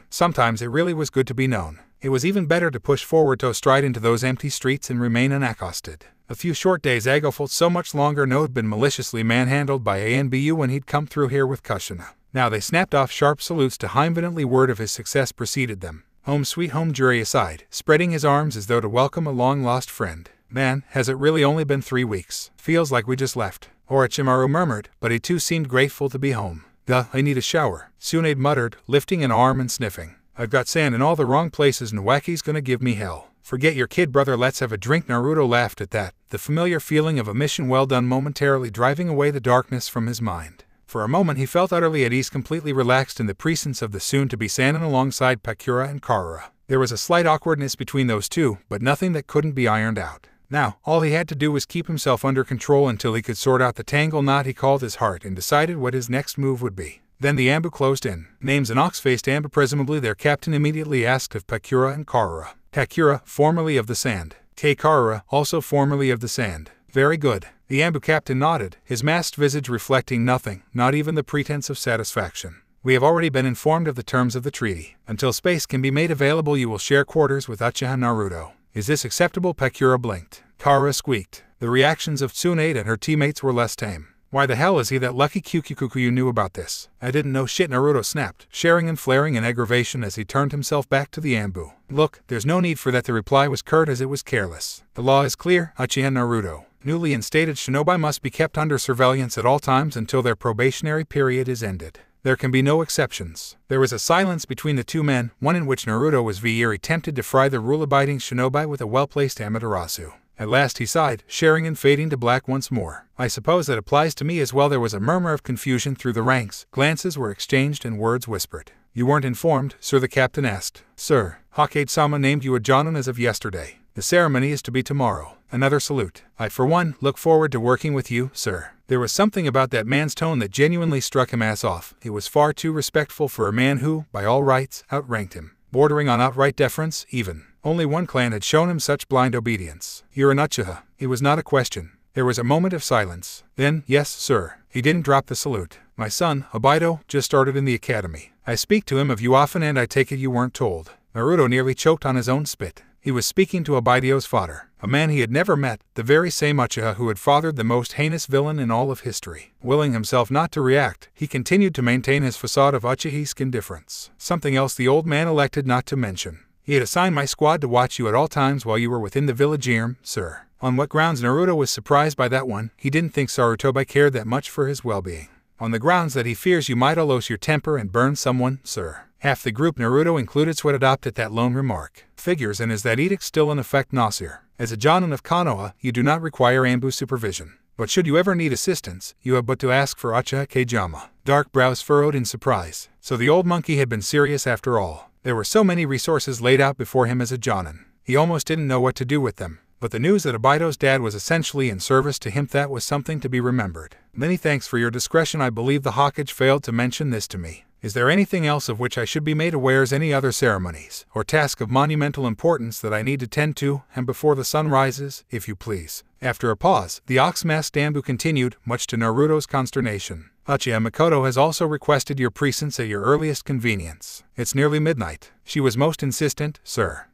Sometimes it really was good to be known. It was even better to push forward to stride into those empty streets and remain unaccosted. A few short days ago felt so much longer no had been maliciously manhandled by ANBU when he'd come through here with Kushina. Now they snapped off sharp salutes to him. Evidently word of his success preceded them. Home sweet home, jury aside, spreading his arms as though to welcome a long-lost friend. Man, has it really only been 3 weeks? Feels like we just left. Orochimaru murmured, but he too seemed grateful to be home. I need a shower, Tsunade muttered, lifting an arm and sniffing. I've got sand in all the wrong places and Waki's gonna give me hell. Forget your kid, brother, let's have a drink. Naruto laughed at that, the familiar feeling of a mission well done momentarily driving away the darkness from his mind. For a moment he felt utterly at ease, completely relaxed in the presence of the soon-to-be Sannin alongside Pakura and Karura. There was a slight awkwardness between those two, but nothing that couldn't be ironed out. Now, all he had to do was keep himself under control until he could sort out the tangle knot he called his heart and decided what his next move would be. Then the Ambu closed in. Names an ox-faced Ambu, presumably their captain, immediately asked of Pakura and Karura. Takura, formerly of the Sand. Karura, also formerly of the Sand. Very good. The Ambu captain nodded, his masked visage reflecting nothing, not even the pretense of satisfaction. We have already been informed of the terms of the treaty. Until space can be made available, you will share quarters with Uchiha Naruto. Is this acceptable? Pakura blinked. Karura squeaked. The reactions of Tsunade and her teammates were less tame. Why the hell is he that lucky Kyukyukuku you knew about this? I didn't know shit, Naruto snapped, sharing and flaring in aggravation as he turned himself back to the Ambu. Look, there's no need for that. The reply was curt as it was careless. The law is clear, Uchiha Naruto. Newly instated shinobi must be kept under surveillance at all times until their probationary period is ended. There can be no exceptions. There was a silence between the two men, one in which Naruto was very tempted to fry the rule-abiding shinobi with a well-placed Amaterasu. At last he sighed, sharing and fading to black once more. I suppose that applies to me as well. There was a murmur of confusion through the ranks, glances were exchanged and words whispered. You weren't informed, sir, the captain asked. Sir, Hokage-sama named you a Jonin as of yesterday. The ceremony is to be tomorrow. Another salute. I, for one, look forward to working with you, sir. There was something about that man's tone that genuinely struck him ass off. It was far too respectful for a man who, by all rights, outranked him. Bordering on outright deference, even. Only one clan had shown him such blind obedience. You're an Uchiha. It was not a question. There was a moment of silence. Then, yes, sir. He didn't drop the salute. My son, Obaido, just started in the academy. I speak to him of you often, and I take it you weren't told. Naruto nearly choked on his own spit. He was speaking to Obaido's father, a man he had never met, the very same Uchiha who had fathered the most heinous villain in all of history. Willing himself not to react, he continued to maintain his facade of Uchihisk indifference. Something else the old man elected not to mention. He had assigned my squad to watch you at all times while you were within the village Harem, sir. On what grounds Naruto was surprised by that one, he didn't think Sarutobi cared that much for his well-being. On the grounds that he fears you might lose your temper and burn someone, sir. Half the group Naruto included would adopt at that lone remark. Figures, and is that edict still in effect, Nasir? As a Jonin of Konoha, you do not require ambush supervision. But should you ever need assistance, you have but to ask for Uchiha Kageyama. Dark brows furrowed in surprise. So the old monkey had been serious after all. There were so many resources laid out before him as a Jonin. He almost didn't know what to do with them. But the news that Obito's dad was essentially in service to him, that was something to be remembered. Many thanks for your discretion. I believe the Hokage failed to mention this to me. Is there anything else of which I should be made aware, as any other ceremonies or task of monumental importance that I need to tend to, and before the sun rises, if you please? After a pause, the ox-masked Ambu continued, much to Naruto's consternation. Uchiha Mikoto has also requested your presence at your earliest convenience. It's nearly midnight. She was most insistent, sir.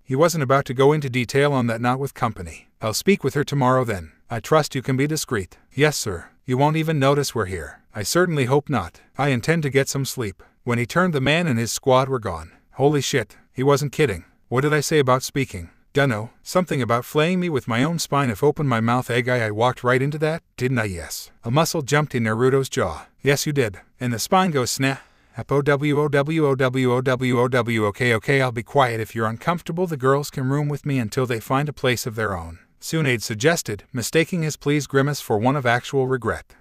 He wasn't about to go into detail on that, not with company. I'll speak with her tomorrow then. I trust you can be discreet. Yes, sir. You won't even notice we're here. I certainly hope not. I intend to get some sleep. When he turned, the man and his squad were gone. Holy shit, he wasn't kidding. What did I say about speaking? Dunno, something about flaying me with my own spine if open my mouth. Egg I walked right into that, didn't I? Yes. A muscle jumped in Naruto's jaw. Yes, you did. And the spine goes snap. Okay, I'll be quiet if you're uncomfortable. The girls can room with me until they find a place of their own, Tsunade suggested, mistaking his pleased grimace for one of actual regret.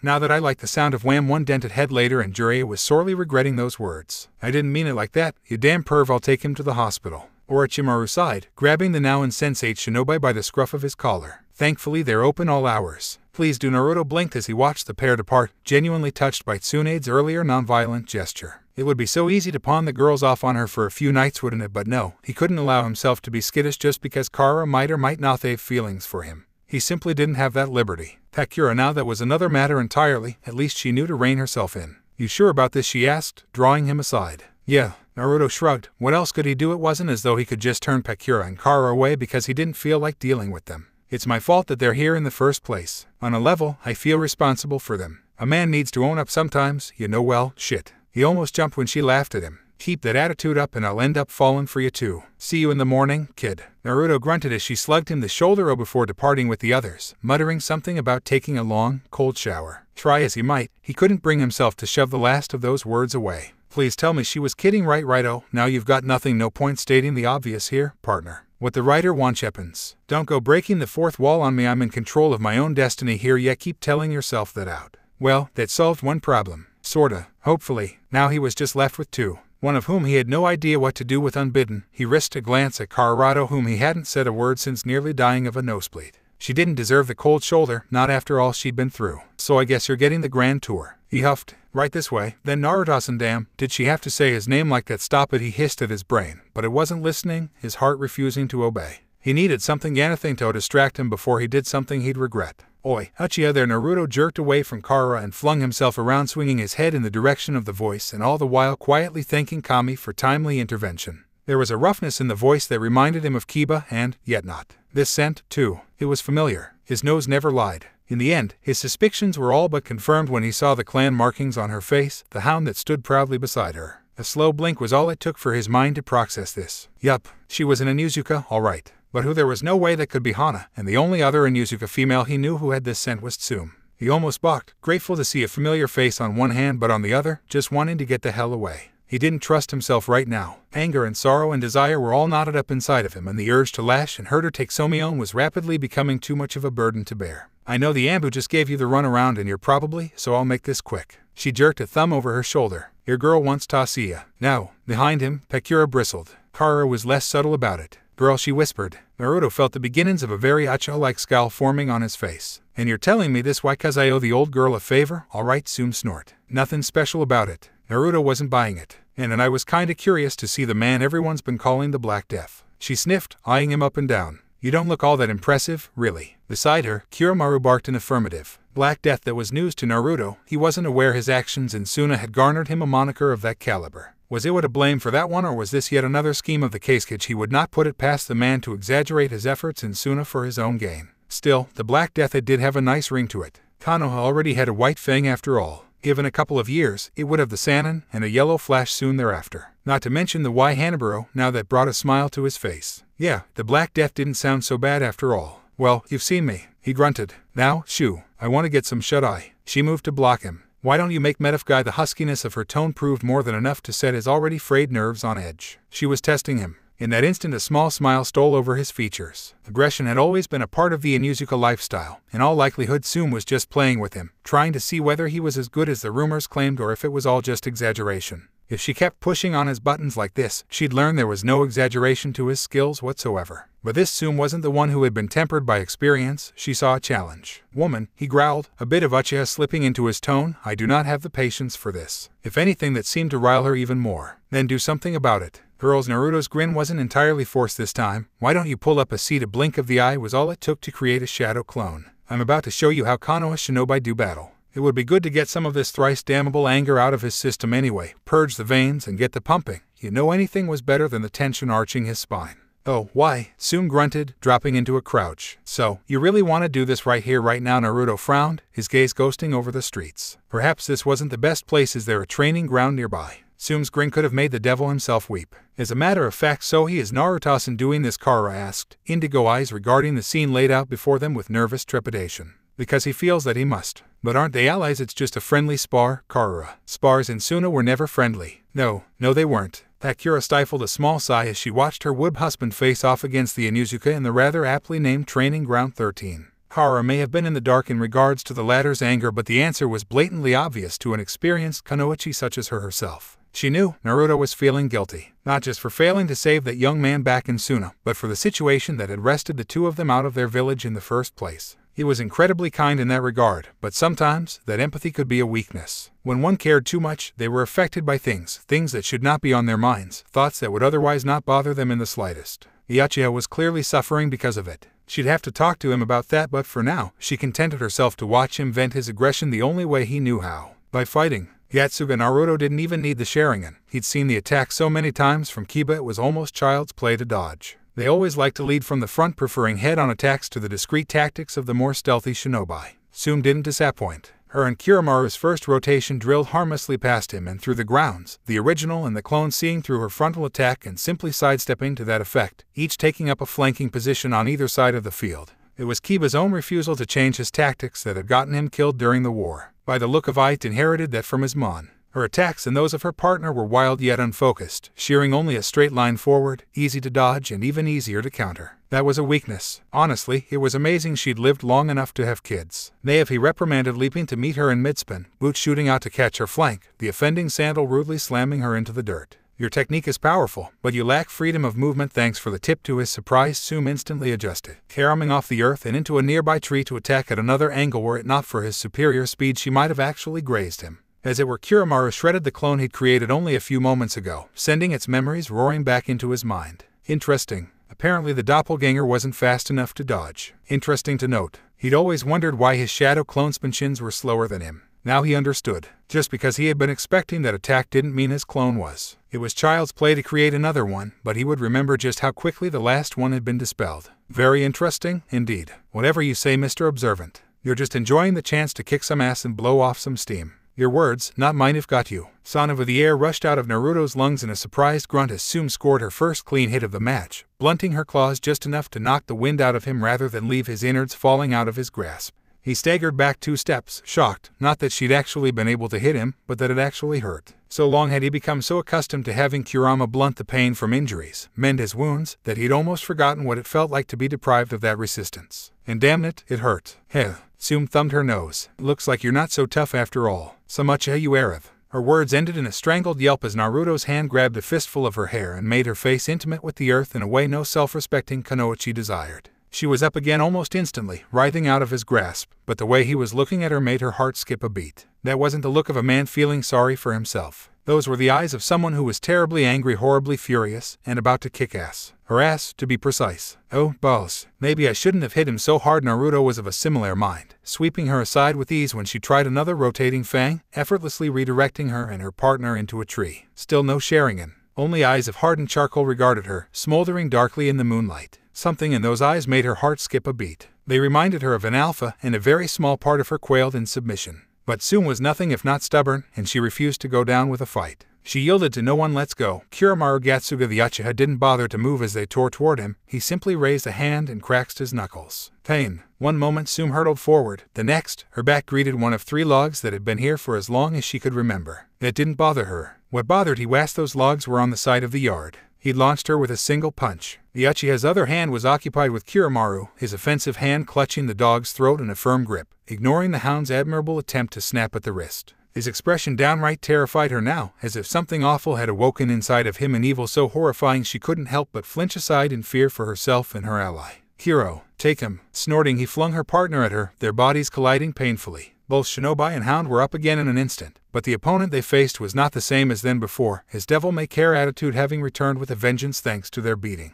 Now that I like the sound of wham. One dented head later, and Jiraiya was sorely regretting those words. I didn't mean it like that, you damn perv. I'll take him to the hospital. Orochimaru sighed, grabbing the now insensate shinobi by the scruff of his collar. Thankfully they're open all hours. Please do. Naruto blinked as he watched the pair depart, genuinely touched by Tsunade's earlier nonviolent gesture. It would be so easy to pawn the girls off on her for a few nights, wouldn't it? But no, he couldn't allow himself to be skittish just because Kara might or might not have feelings for him. He simply didn't have that liberty. Pakura, now that was another matter entirely. At least she knew to rein herself in. You sure about this? She asked, drawing him aside. Yeah. Naruto shrugged. What else could he do? It wasn't as though he could just turn Pakura and Kara away because he didn't feel like dealing with them. It's my fault that they're here in the first place. On a level, I feel responsible for them. A man needs to own up sometimes, you know. Well, shit. He almost jumped when she laughed at him. Keep that attitude up and I'll end up falling for you too. See you in the morning, kid. Naruto grunted as she slugged him the shoulder before departing with the others, muttering something about taking a long, cold shower. Try as he might, he couldn't bring himself to shove the last of those words away. Please tell me she was kidding, right? Righto, now you've got nothing. No point stating the obvious here, partner. What the writer wants happens. Don't go breaking the fourth wall on me. I'm in control of my own destiny here. Yet keep telling yourself that out. Well, that solved one problem. Sorta, hopefully. Now he was just left with two, one of whom he had no idea what to do with. Unbidden, he risked a glance at Karato, whom he hadn't said a word since nearly dying of a nosebleed. She didn't deserve the cold shoulder, not after all she'd been through. So I guess you're getting the grand tour. He huffed. Right this way. Then Naruto-san, damn, did she have to say his name like that? Stop it, he hissed at his brain, but it wasn't listening, his heart refusing to obey. He needed something, anything to distract him before he did something he'd regret. Oi, Uchiha there. Naruto jerked away from Kara and flung himself around, swinging his head in the direction of the voice, and all the while quietly thanking Kami for timely intervention. There was a roughness in the voice that reminded him of Kiba, and yet not. This scent, too. It was familiar. His nose never lied. In the end, his suspicions were all but confirmed when he saw the clan markings on her face, the hound that stood proudly beside her. A slow blink was all it took for his mind to process this. Yup, she was an Inuzuka, all right. But who? There was no way that could be Hana, and the only other Inuzuka female he knew who had this scent was Tsume. He almost balked, grateful to see a familiar face on one hand but on the other, just wanting to get the hell away. He didn't trust himself right now. Anger and sorrow and desire were all knotted up inside of him, and the urge to lash and hurt or take Somion was rapidly becoming too much of a burden to bear. I know the Ambu just gave you the runaround and you're probably, so I'll make this quick. She jerked a thumb over her shoulder. Your girl wants Tasia. Now, behind him, Pakura bristled. Kara was less subtle about it. Girl, she whispered. Naruto felt the beginnings of a very Uchiha-like scowl forming on his face. And you're telling me this why? 'Cause I owe the old girl a favor? Alright, Tsume snort. Nothing special about it. Naruto wasn't buying it. And I was kinda curious to see the man everyone's been calling the Black Death. She sniffed, eyeing him up and down. You don't look all that impressive, really. Beside her, Kiromaru barked an affirmative. Black Death, that was news to Naruto. He wasn't aware his actions in Suna had garnered him a moniker of that caliber. Was Iwa to blame for that one, or was this yet another scheme of the Kasuke? He would not put it past the man to exaggerate his efforts in Suna for his own gain. Still, the Black Death did have a nice ring to it. Konoha already had a white fang after all. Given a couple of years, it would have the Sannin, and a yellow flash soon thereafter. Not to mention the Y Hanaburo now that brought a smile to his face. Yeah, the Black Death didn't sound so bad after all. Well, you've seen me, he grunted. Now, shoo, I want to get some shut-eye. She moved to block him. Why don't you make Medif guy? The huskiness of her tone proved more than enough to set his already frayed nerves on edge. She was testing him. In that instant a small smile stole over his features. Aggression had always been a part of the Inuzuka lifestyle. In all likelihood Sume was just playing with him, trying to see whether he was as good as the rumors claimed or if it was all just exaggeration. If she kept pushing on his buttons like this, she'd learn there was no exaggeration to his skills whatsoever. But this Sume wasn't the one who had been tempered by experience. She saw a challenge. Woman, he growled, a bit of Uchiha slipping into his tone. I do not have the patience for this. If anything, that seemed to rile her even more. Then do something about it. Girls, Naruto's grin wasn't entirely forced this time. Why don't you pull up a seat? A blink of the eye was all it took to create a shadow clone. I'm about to show you how Konoha shinobi do battle. It would be good to get some of this thrice damnable anger out of his system anyway. Purge the veins and get the pumping. You know, anything was better than the tension arching his spine. Oh, why? Sume grunted, dropping into a crouch. So, you really want to do this right here, right now? Naruto frowned, his gaze ghosting over the streets. Perhaps this wasn't the best place. Is there a training ground nearby? Sume's grin could have made the devil himself weep. As a matter of fact, so he is Naruto-san doing this? Kara asked, indigo eyes regarding the scene laid out before them with nervous trepidation. Because he feels that he must. But aren't they allies? It's just a friendly spar, Karura. Spars in Suna were never friendly. No, they weren't. Akira stifled a small sigh as she watched her woob husband face off against the Inuzuka in the rather aptly named Training Ground 13. Kara may have been in the dark in regards to the latter's anger, but the answer was blatantly obvious to an experienced kunoichi such as her herself. She knew Naruto was feeling guilty, not just for failing to save that young man back in Suna, but for the situation that had wrested the two of them out of their village in the first place. He was incredibly kind in that regard, but sometimes that empathy could be a weakness. When one cared too much, they were affected by things that should not be on their minds, thoughts that would otherwise not bother them in the slightest. Uchiha was clearly suffering because of it. She'd have to talk to him about that, but for now, she contented herself to watch him vent his aggression the only way he knew how, by fighting. Yatsuga Naruto didn't even need the Sharingan. He'd seen the attack so many times from Kiba it was almost child's play to dodge. They always liked to lead from the front, preferring head-on attacks to the discreet tactics of the more stealthy shinobi. Sume didn't disappoint. Her and Kiramaru's first rotation drilled harmlessly past him and through the grounds, the original and the clone seeing through her frontal attack and simply sidestepping to that effect, each taking up a flanking position on either side of the field. It was Kiba's own refusal to change his tactics that had gotten him killed during the war. By the look of it, inherited that from his mon. Her attacks and those of her partner were wild yet unfocused, shearing only a straight line forward, easy to dodge and even easier to counter. That was a weakness. Honestly, it was amazing she'd lived long enough to have kids. He reprimanded, leaping to meet her in midspin, boots shooting out to catch her flank, the offending sandal rudely slamming her into the dirt. Your technique is powerful, but you lack freedom of movement. Thanks for the tip. To his surprise, Sume instantly adjusted, caroming off the earth and into a nearby tree to attack at another angle. Were it not for his superior speed, she might have actually grazed him. As it were, Kiramaru shredded the clone he'd created only a few moments ago, sending its memories roaring back into his mind. Interesting. Apparently the doppelganger wasn't fast enough to dodge. Interesting to note. He'd always wondered why his shadow clone's shins were slower than him. Now he understood. Just because he had been expecting that attack didn't mean his clone was. It was child's play to create another one, but he would remember just how quickly the last one had been dispelled. Very interesting, indeed. Whatever you say, Mr. Observant. You're just enjoying the chance to kick some ass and blow off some steam. Your words, not mine, have got you. Son of the air rushed out of Naruto's lungs in a surprised grunt as Sume scored her first clean hit of the match, blunting her claws just enough to knock the wind out of him rather than leave his innards falling out of his grasp. He staggered back 2 steps, shocked, not that she'd actually been able to hit him, but that it actually hurt. So long had he become so accustomed to having Kurama blunt the pain from injuries, mend his wounds, that he'd almost forgotten what it felt like to be deprived of that resistance. And damn it hurt. Heh. Sume thumbed her nose. Looks like you're not so tough after all. So much you Arab. Her words ended in a strangled yelp as Naruto's hand grabbed a fistful of her hair and made her face intimate with the earth in a way no self-respecting kunoichi desired. She was up again almost instantly, writhing out of his grasp, but the way he was looking at her made her heart skip a beat. That wasn't the look of a man feeling sorry for himself. Those were the eyes of someone who was terribly angry, horribly furious, and about to kick ass. Her ass, to be precise. Oh, balls. Maybe I shouldn't have hit him so hard. Naruto was of a similar mind, sweeping her aside with ease when she tried another rotating fang, effortlessly redirecting her and her partner into a tree. Still no Sharingan. Only eyes of hardened charcoal regarded her, smoldering darkly in the moonlight. Something in those eyes made her heart skip a beat. They reminded her of an alpha, and a very small part of her quailed in submission. But Sume was nothing if not stubborn, and she refused to go down with a fight. She yielded to no one. Let's go. Kiramaru Gatsuga the Uchiha didn't bother to move as they tore toward him. He simply raised a hand and cracked his knuckles. Pain. One moment Sume hurtled forward. The next, her back greeted one of 3 logs that had been here for as long as she could remember. It didn't bother her. What bothered her was those logs were on the side of the yard. He launched her with a single punch. The Uchiha's other hand was occupied with Kiramaru, his offensive hand clutching the dog's throat in a firm grip, ignoring the hound's admirable attempt to snap at the wrist. His expression downright terrified her now, as if something awful had awoken inside of him, an evil so horrifying she couldn't help but flinch aside in fear for herself and her ally. Hero, take him. Snorting, he flung her partner at her, their bodies colliding painfully. Both shinobi and hound were up again in an instant, but the opponent they faced was not the same as then before, his devil-may-care attitude having returned with a vengeance thanks to their beating.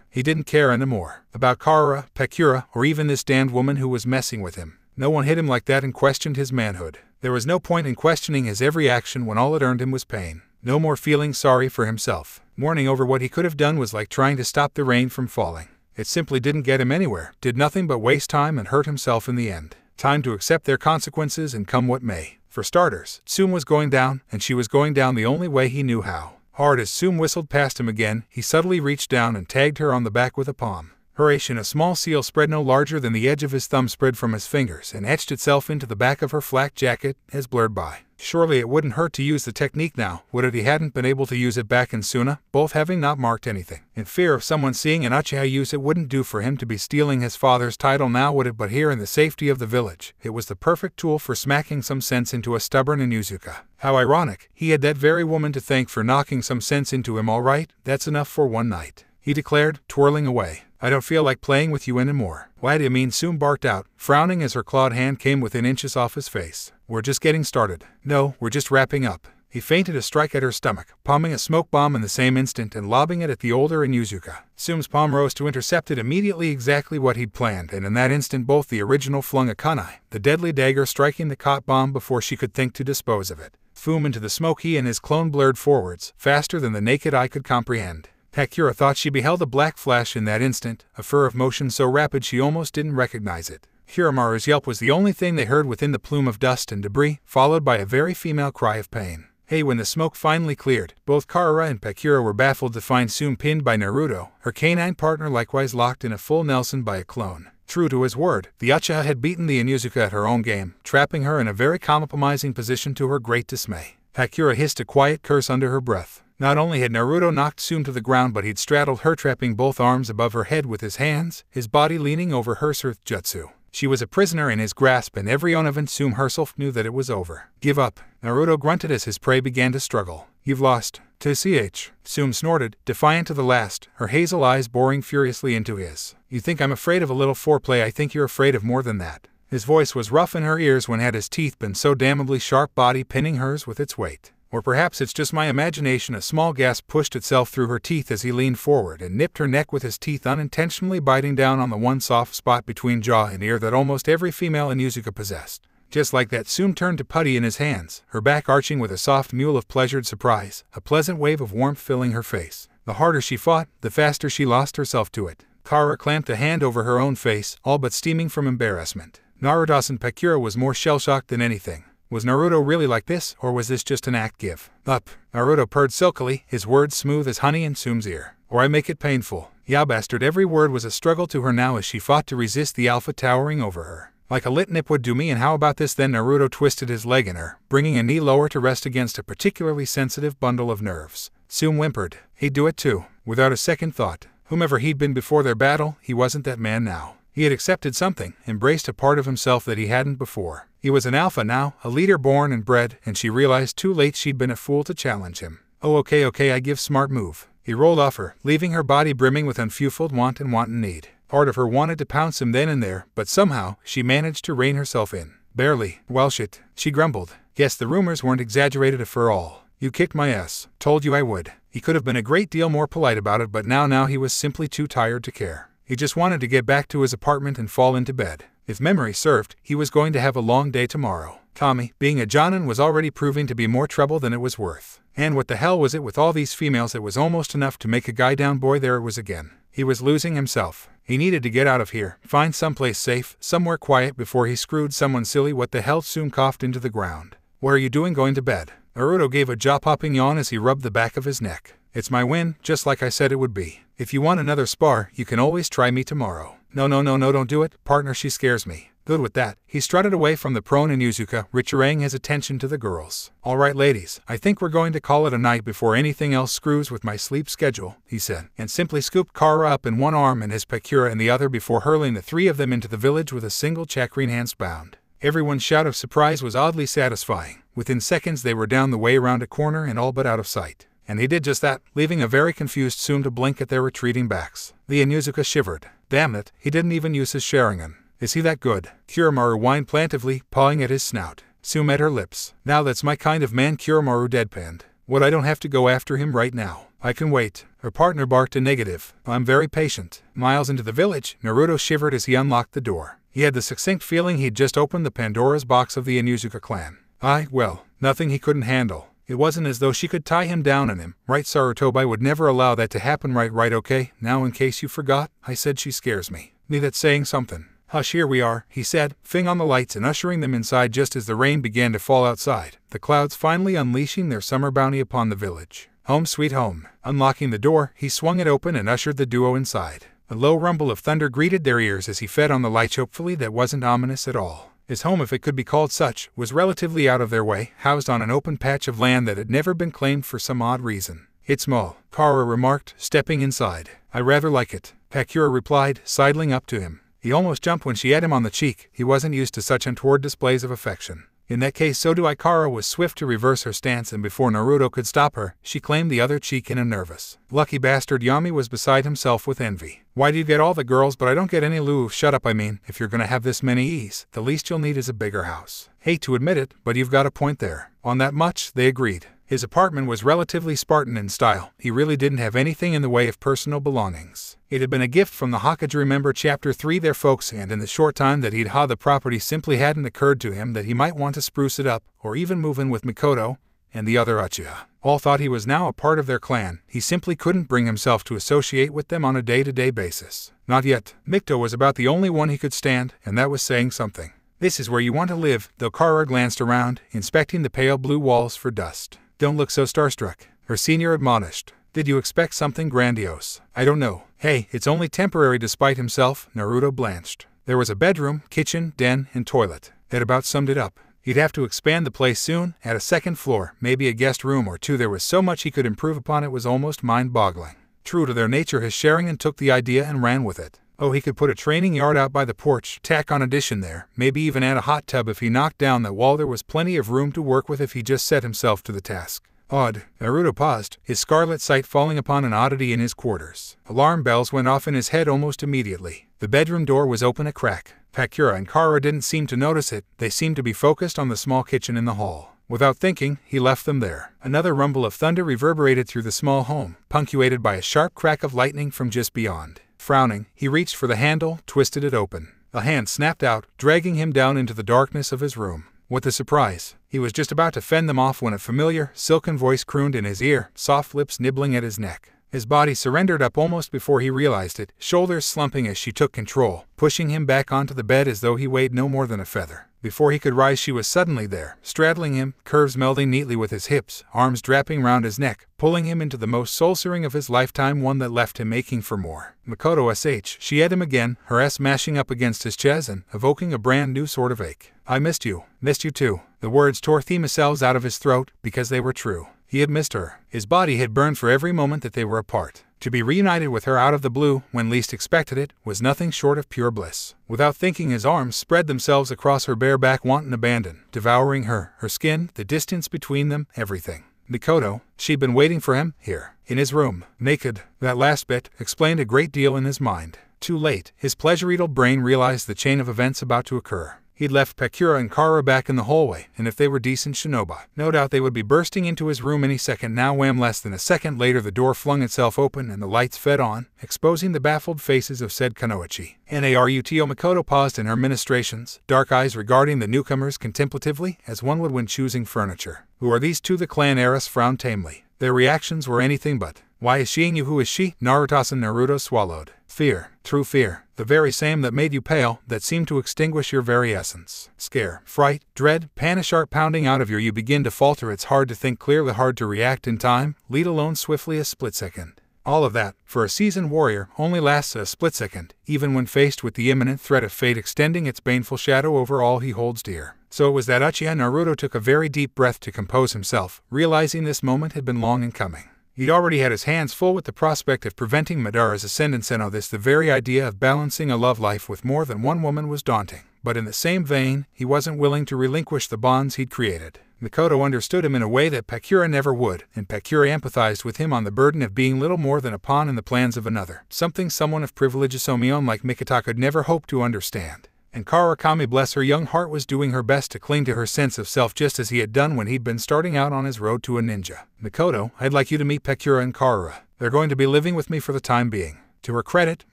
He didn't care anymore about Karara, Pekura, or even this damned woman who was messing with him. No one hit him like that and questioned his manhood. There was no point in questioning his every action when all it earned him was pain. No more feeling sorry for himself. Mourning over what he could have done was like trying to stop the rain from falling. It simply didn't get him anywhere, did nothing but waste time and hurt himself in the end. Time to accept their consequences and come what may. For starters, Sume was going down, and she was going down the only way he knew how. Hard as Sume whistled past him again, he subtly reached down and tagged her on the back with a palm. Her a small seal spread no larger than the edge of his thumb spread from his fingers and etched itself into the back of her flak jacket as blurred by. Surely it wouldn't hurt to use the technique now, would it? He hadn't been able to use it back in Suna, both having not marked anything. In fear of someone seeing an Uchiha use it wouldn't do for him to be stealing his father's title now, would it? But here in the safety of the village, it was the perfect tool for smacking some sense into a stubborn Inuzuka. How ironic, he had that very woman to thank for knocking some sense into him. All right, that's enough for one night, he declared, twirling away. I don't feel like playing with you anymore. Why do you mean? Sume barked out, frowning as her clawed hand came within inches off his face. We're just getting started. No, we're just wrapping up. He feinted a strike at her stomach, palming a smoke bomb in the same instant and lobbing it at the older Inuzuka. Sume's palm rose to intercept it immediately, exactly what he'd planned, and in that instant both the original flung a kunai, the deadly dagger striking the cot bomb before she could think to dispose of it. Foom into the smoke he and his clone blurred forwards, faster than the naked eye could comprehend. Pekura thought she beheld a black flash in that instant, a fur of motion so rapid she almost didn't recognize it. Hiramaru's yelp was the only thing they heard within the plume of dust and debris, followed by a very female cry of pain. When the smoke finally cleared, both Karara and Pekura were baffled to find Sume pinned by Naruto, her canine partner likewise locked in a full Nelson by a clone. True to his word, the Uchiha had beaten the Inuzuka at her own game, trapping her in a very compromising position to her great dismay. Pekura hissed a quiet curse under her breath. Not only had Naruto knocked Sume to the ground, but he'd straddled her, trapping both arms above her head with his hands, his body leaning over her Surth Jutsu. She was a prisoner in his grasp, and every one of Sume herself knew that it was over. Give up. Naruto grunted as his prey began to struggle. You've lost. TCH. Sume snorted, defiant to the last, her hazel eyes boring furiously into his. You think I'm afraid of a little foreplay? I think you're afraid of more than that. His voice was rough in her ears when had his teeth been so damnably sharp, body pinning hers with its weight. Or perhaps it's just my imagination. A small gasp pushed itself through her teeth as he leaned forward and nipped her neck with his teeth, unintentionally biting down on the one soft spot between jaw and ear that almost every female Inuzuka possessed. Just like that, Sume turned to putty in his hands, her back arching with a soft mewl of pleasured surprise, a pleasant wave of warmth filling her face. The harder she fought, the faster she lost herself to it. Kara clamped a hand over her own face, all but steaming from embarrassment. Naruto-san Pekura was more shell-shocked than anything. Was Naruto really like this, or was this just an act? Give up. Naruto purred silkily, his words smooth as honey in Sume's ear. Or I make it painful. Yeah, bastard. Every word was a struggle to her now as she fought to resist the alpha towering over her. Like a lit nip would do me. And how about this then? Naruto twisted his leg in her, bringing a knee lower to rest against a particularly sensitive bundle of nerves. Sume whimpered. He'd do it too, without a second thought. Whomever he'd been before their battle, he wasn't that man now. He had accepted something, embraced a part of himself that he hadn't before. He was an alpha now, a leader born and bred, and she realized too late she'd been a fool to challenge him. Oh okay, I give smart move. He rolled off her, leaving her body brimming with unfulfilled want and wanton need. Part of her wanted to pounce him then and there, but somehow, she managed to rein herself in. Barely. Well shit, she grumbled. Guess the rumors weren't exaggerated after all. You kicked my ass. Told you I would. He could have been a great deal more polite about it, but now he was simply too tired to care. He just wanted to get back to his apartment and fall into bed. If memory served, he was going to have a long day tomorrow. Tommy, being a Jonin, was already proving to be more trouble than it was worth. And what the hell was it with all these females? It was almost enough to make a guy down. Boy, there it was again. He was losing himself. He needed to get out of here, find someplace safe, somewhere quiet before he screwed someone silly. What the hell? Sume coughed into the ground. What are you doing? Going to bed? Naruto gave a jaw-popping yawn as he rubbed the back of his neck. It's my win, just like I said it would be. If you want another spar, you can always try me tomorrow. No, don't do it, partner, she scares me. Good with that, he strutted away from the prone and Inuzuka, returning his attention to the girls. Alright ladies, I think we're going to call it a night before anything else screws with my sleep schedule, he said, and simply scooped Kara up in one arm and his Pakura in the other before hurling the three of them into the village with a single chakreen handspbound. Everyone's shout of surprise was oddly satisfying. Within seconds they were down the way around a corner and all but out of sight. And he did just that, leaving a very confused Tsume to blink at their retreating backs. The Inuzuka shivered. Damn it, he didn't even use his Sharingan. Is he that good? Kiromaru whined plaintively, pawing at his snout. Tsume at her lips. Now that's my kind of man, Kiromaru deadpanned. What, I don't have to go after him right now? I can wait. Her partner barked a negative. I'm very patient. Miles into the village, Naruto shivered as he unlocked the door. He had the succinct feeling he'd just opened the Pandora's box of the Inuzuka clan. Well, nothing he couldn't handle. It wasn't as though she could tie him down on him, right? Sarutobi would never allow that to happen, right? Okay, now in case you forgot, I said she scares me. Me, that's saying something. Hush, here we are, he said, fing on the lights and ushering them inside just as the rain began to fall outside, the clouds finally unleashing their summer bounty upon the village. Home sweet home. Unlocking the door, he swung it open and ushered the duo inside. A low rumble of thunder greeted their ears as he fed on the light. Hopefully that wasn't ominous at all. His home, if it could be called such, was relatively out of their way, housed on an open patch of land that had never been claimed for some odd reason. It's small, Kara remarked, stepping inside. I rather like it, Pakura replied, sidling up to him. He almost jumped when she had him on the cheek. He wasn't used to such untoward displays of affection. In that case, so do I. Kara was swift to reverse her stance, and before Naruto could stop her, she claimed the other cheek in a nervous. Lucky bastard. Yami was beside himself with envy. Why do you get all the girls but I don't get any? Lou, shut up. I mean, if you're gonna have this many E's, the least you'll need is a bigger house. Hate to admit it, but you've got a point there. On that much, they agreed. His apartment was relatively Spartan in style. He really didn't have anything in the way of personal belongings. It had been a gift from the Hokage. Remember Chapter 3, their folks, and in the short time that he'd had the property, simply hadn't occurred to him that he might want to spruce it up, or even move in with Mikoto and the other Uchiha. All thought he was now a part of their clan. He simply couldn't bring himself to associate with them on a day-to-day basis. Not yet. Mikoto was about the only one he could stand, and that was saying something. This is where you want to live, though. Kara glanced around, inspecting the pale blue walls for dust. Don't look so starstruck, her senior admonished. Did you expect something grandiose? I don't know. Hey, it's only temporary. Despite himself, Naruto blanched. There was a bedroom, kitchen, den, and toilet. That about summed it up. He'd have to expand the place soon, add a second floor, maybe a guest room or two. There was so much he could improve upon, it was almost mind-boggling. True to their nature, his Sharingan took the idea and ran with it. Oh, he could put a training yard out by the porch, tack on addition there, maybe even add a hot tub if he knocked down that wall. There was plenty of room to work with if he just set himself to the task. Odd. Naruto paused, his scarlet sight falling upon an oddity in his quarters. Alarm bells went off in his head almost immediately. The bedroom door was open a crack. Pakura and Kara didn't seem to notice it. They seemed to be focused on the small kitchen in the hall. Without thinking, he left them there. Another rumble of thunder reverberated through the small home, punctuated by a sharp crack of lightning from just beyond. Frowning, he reached for the handle, twisted it open. A hand snapped out, dragging him down into the darkness of his room. What a surprise! He was just about to fend them off when a familiar, silken voice crooned in his ear, soft lips nibbling at his neck. His body surrendered up almost before he realized it, shoulders slumping as she took control, pushing him back onto the bed as though he weighed no more than a feather. Before he could rise, she was suddenly there, straddling him, curves melding neatly with his hips, arms draping round his neck, pulling him into the most soul-searing of his lifetime, one that left him aching for more. Mikoto sh. She had him again, her S mashing up against his chest and evoking a brand new sort of ache. I missed you too. The words tore themselves out of his throat, because they were true. He had missed her. His body had burned for every moment that they were apart. To be reunited with her out of the blue, when least expected it, was nothing short of pure bliss. Without thinking, his arms spread themselves across her bare back, wanton abandon, devouring her skin, the distance between them, everything. Mikoto, she'd been waiting for him, here, in his room, naked. That last bit explained a great deal in his mind. Too late, his pleasure-eaten brain realized the chain of events about to occur. He'd left Pakura and Kara back in the hallway, and if they were decent shinobi, no doubt they would be bursting into his room any second now. Wham! Less than a second later, the door flung itself open and the lights fed on, exposing the baffled faces of said Kunoichi. Naruto. Mikoto paused in her ministrations, dark eyes regarding the newcomers contemplatively, as one would when choosing furniture. Who are these two? The clan heiress frowned tamely. Their reactions were anything but. Why is she you? Who is she? Naruto swallowed. Fear, true fear, the very same that made you pale, that seemed to extinguish your very essence. Scare, fright, dread, panic sharp pounding out of you begin to falter. It's hard to think clearly, hard to react in time, let alone swiftly a split second. All of that, for a seasoned warrior, only lasts a split second, even when faced with the imminent threat of fate extending its baneful shadow over all he holds dear. So it was that Uchiha Naruto took a very deep breath to compose himself, realizing this moment had been long in coming. He'd already had his hands full with the prospect of preventing Madara's ascendance, and the very idea of balancing a love life with more than one woman was daunting. But in the same vein, he wasn't willing to relinquish the bonds he'd created. Mikoto understood him in a way that Pakura never would, and Pakura empathized with him on the burden of being little more than a pawn in the plans of another, something someone of privileged Somion like Mikita could never hope to understand. And Karakami, bless her young heart, was doing her best to cling to her sense of self just as he had done when he'd been starting out on his road to a ninja. Mikoto, I'd like you to meet Pakura and Karura. They're going to be living with me for the time being. To her credit,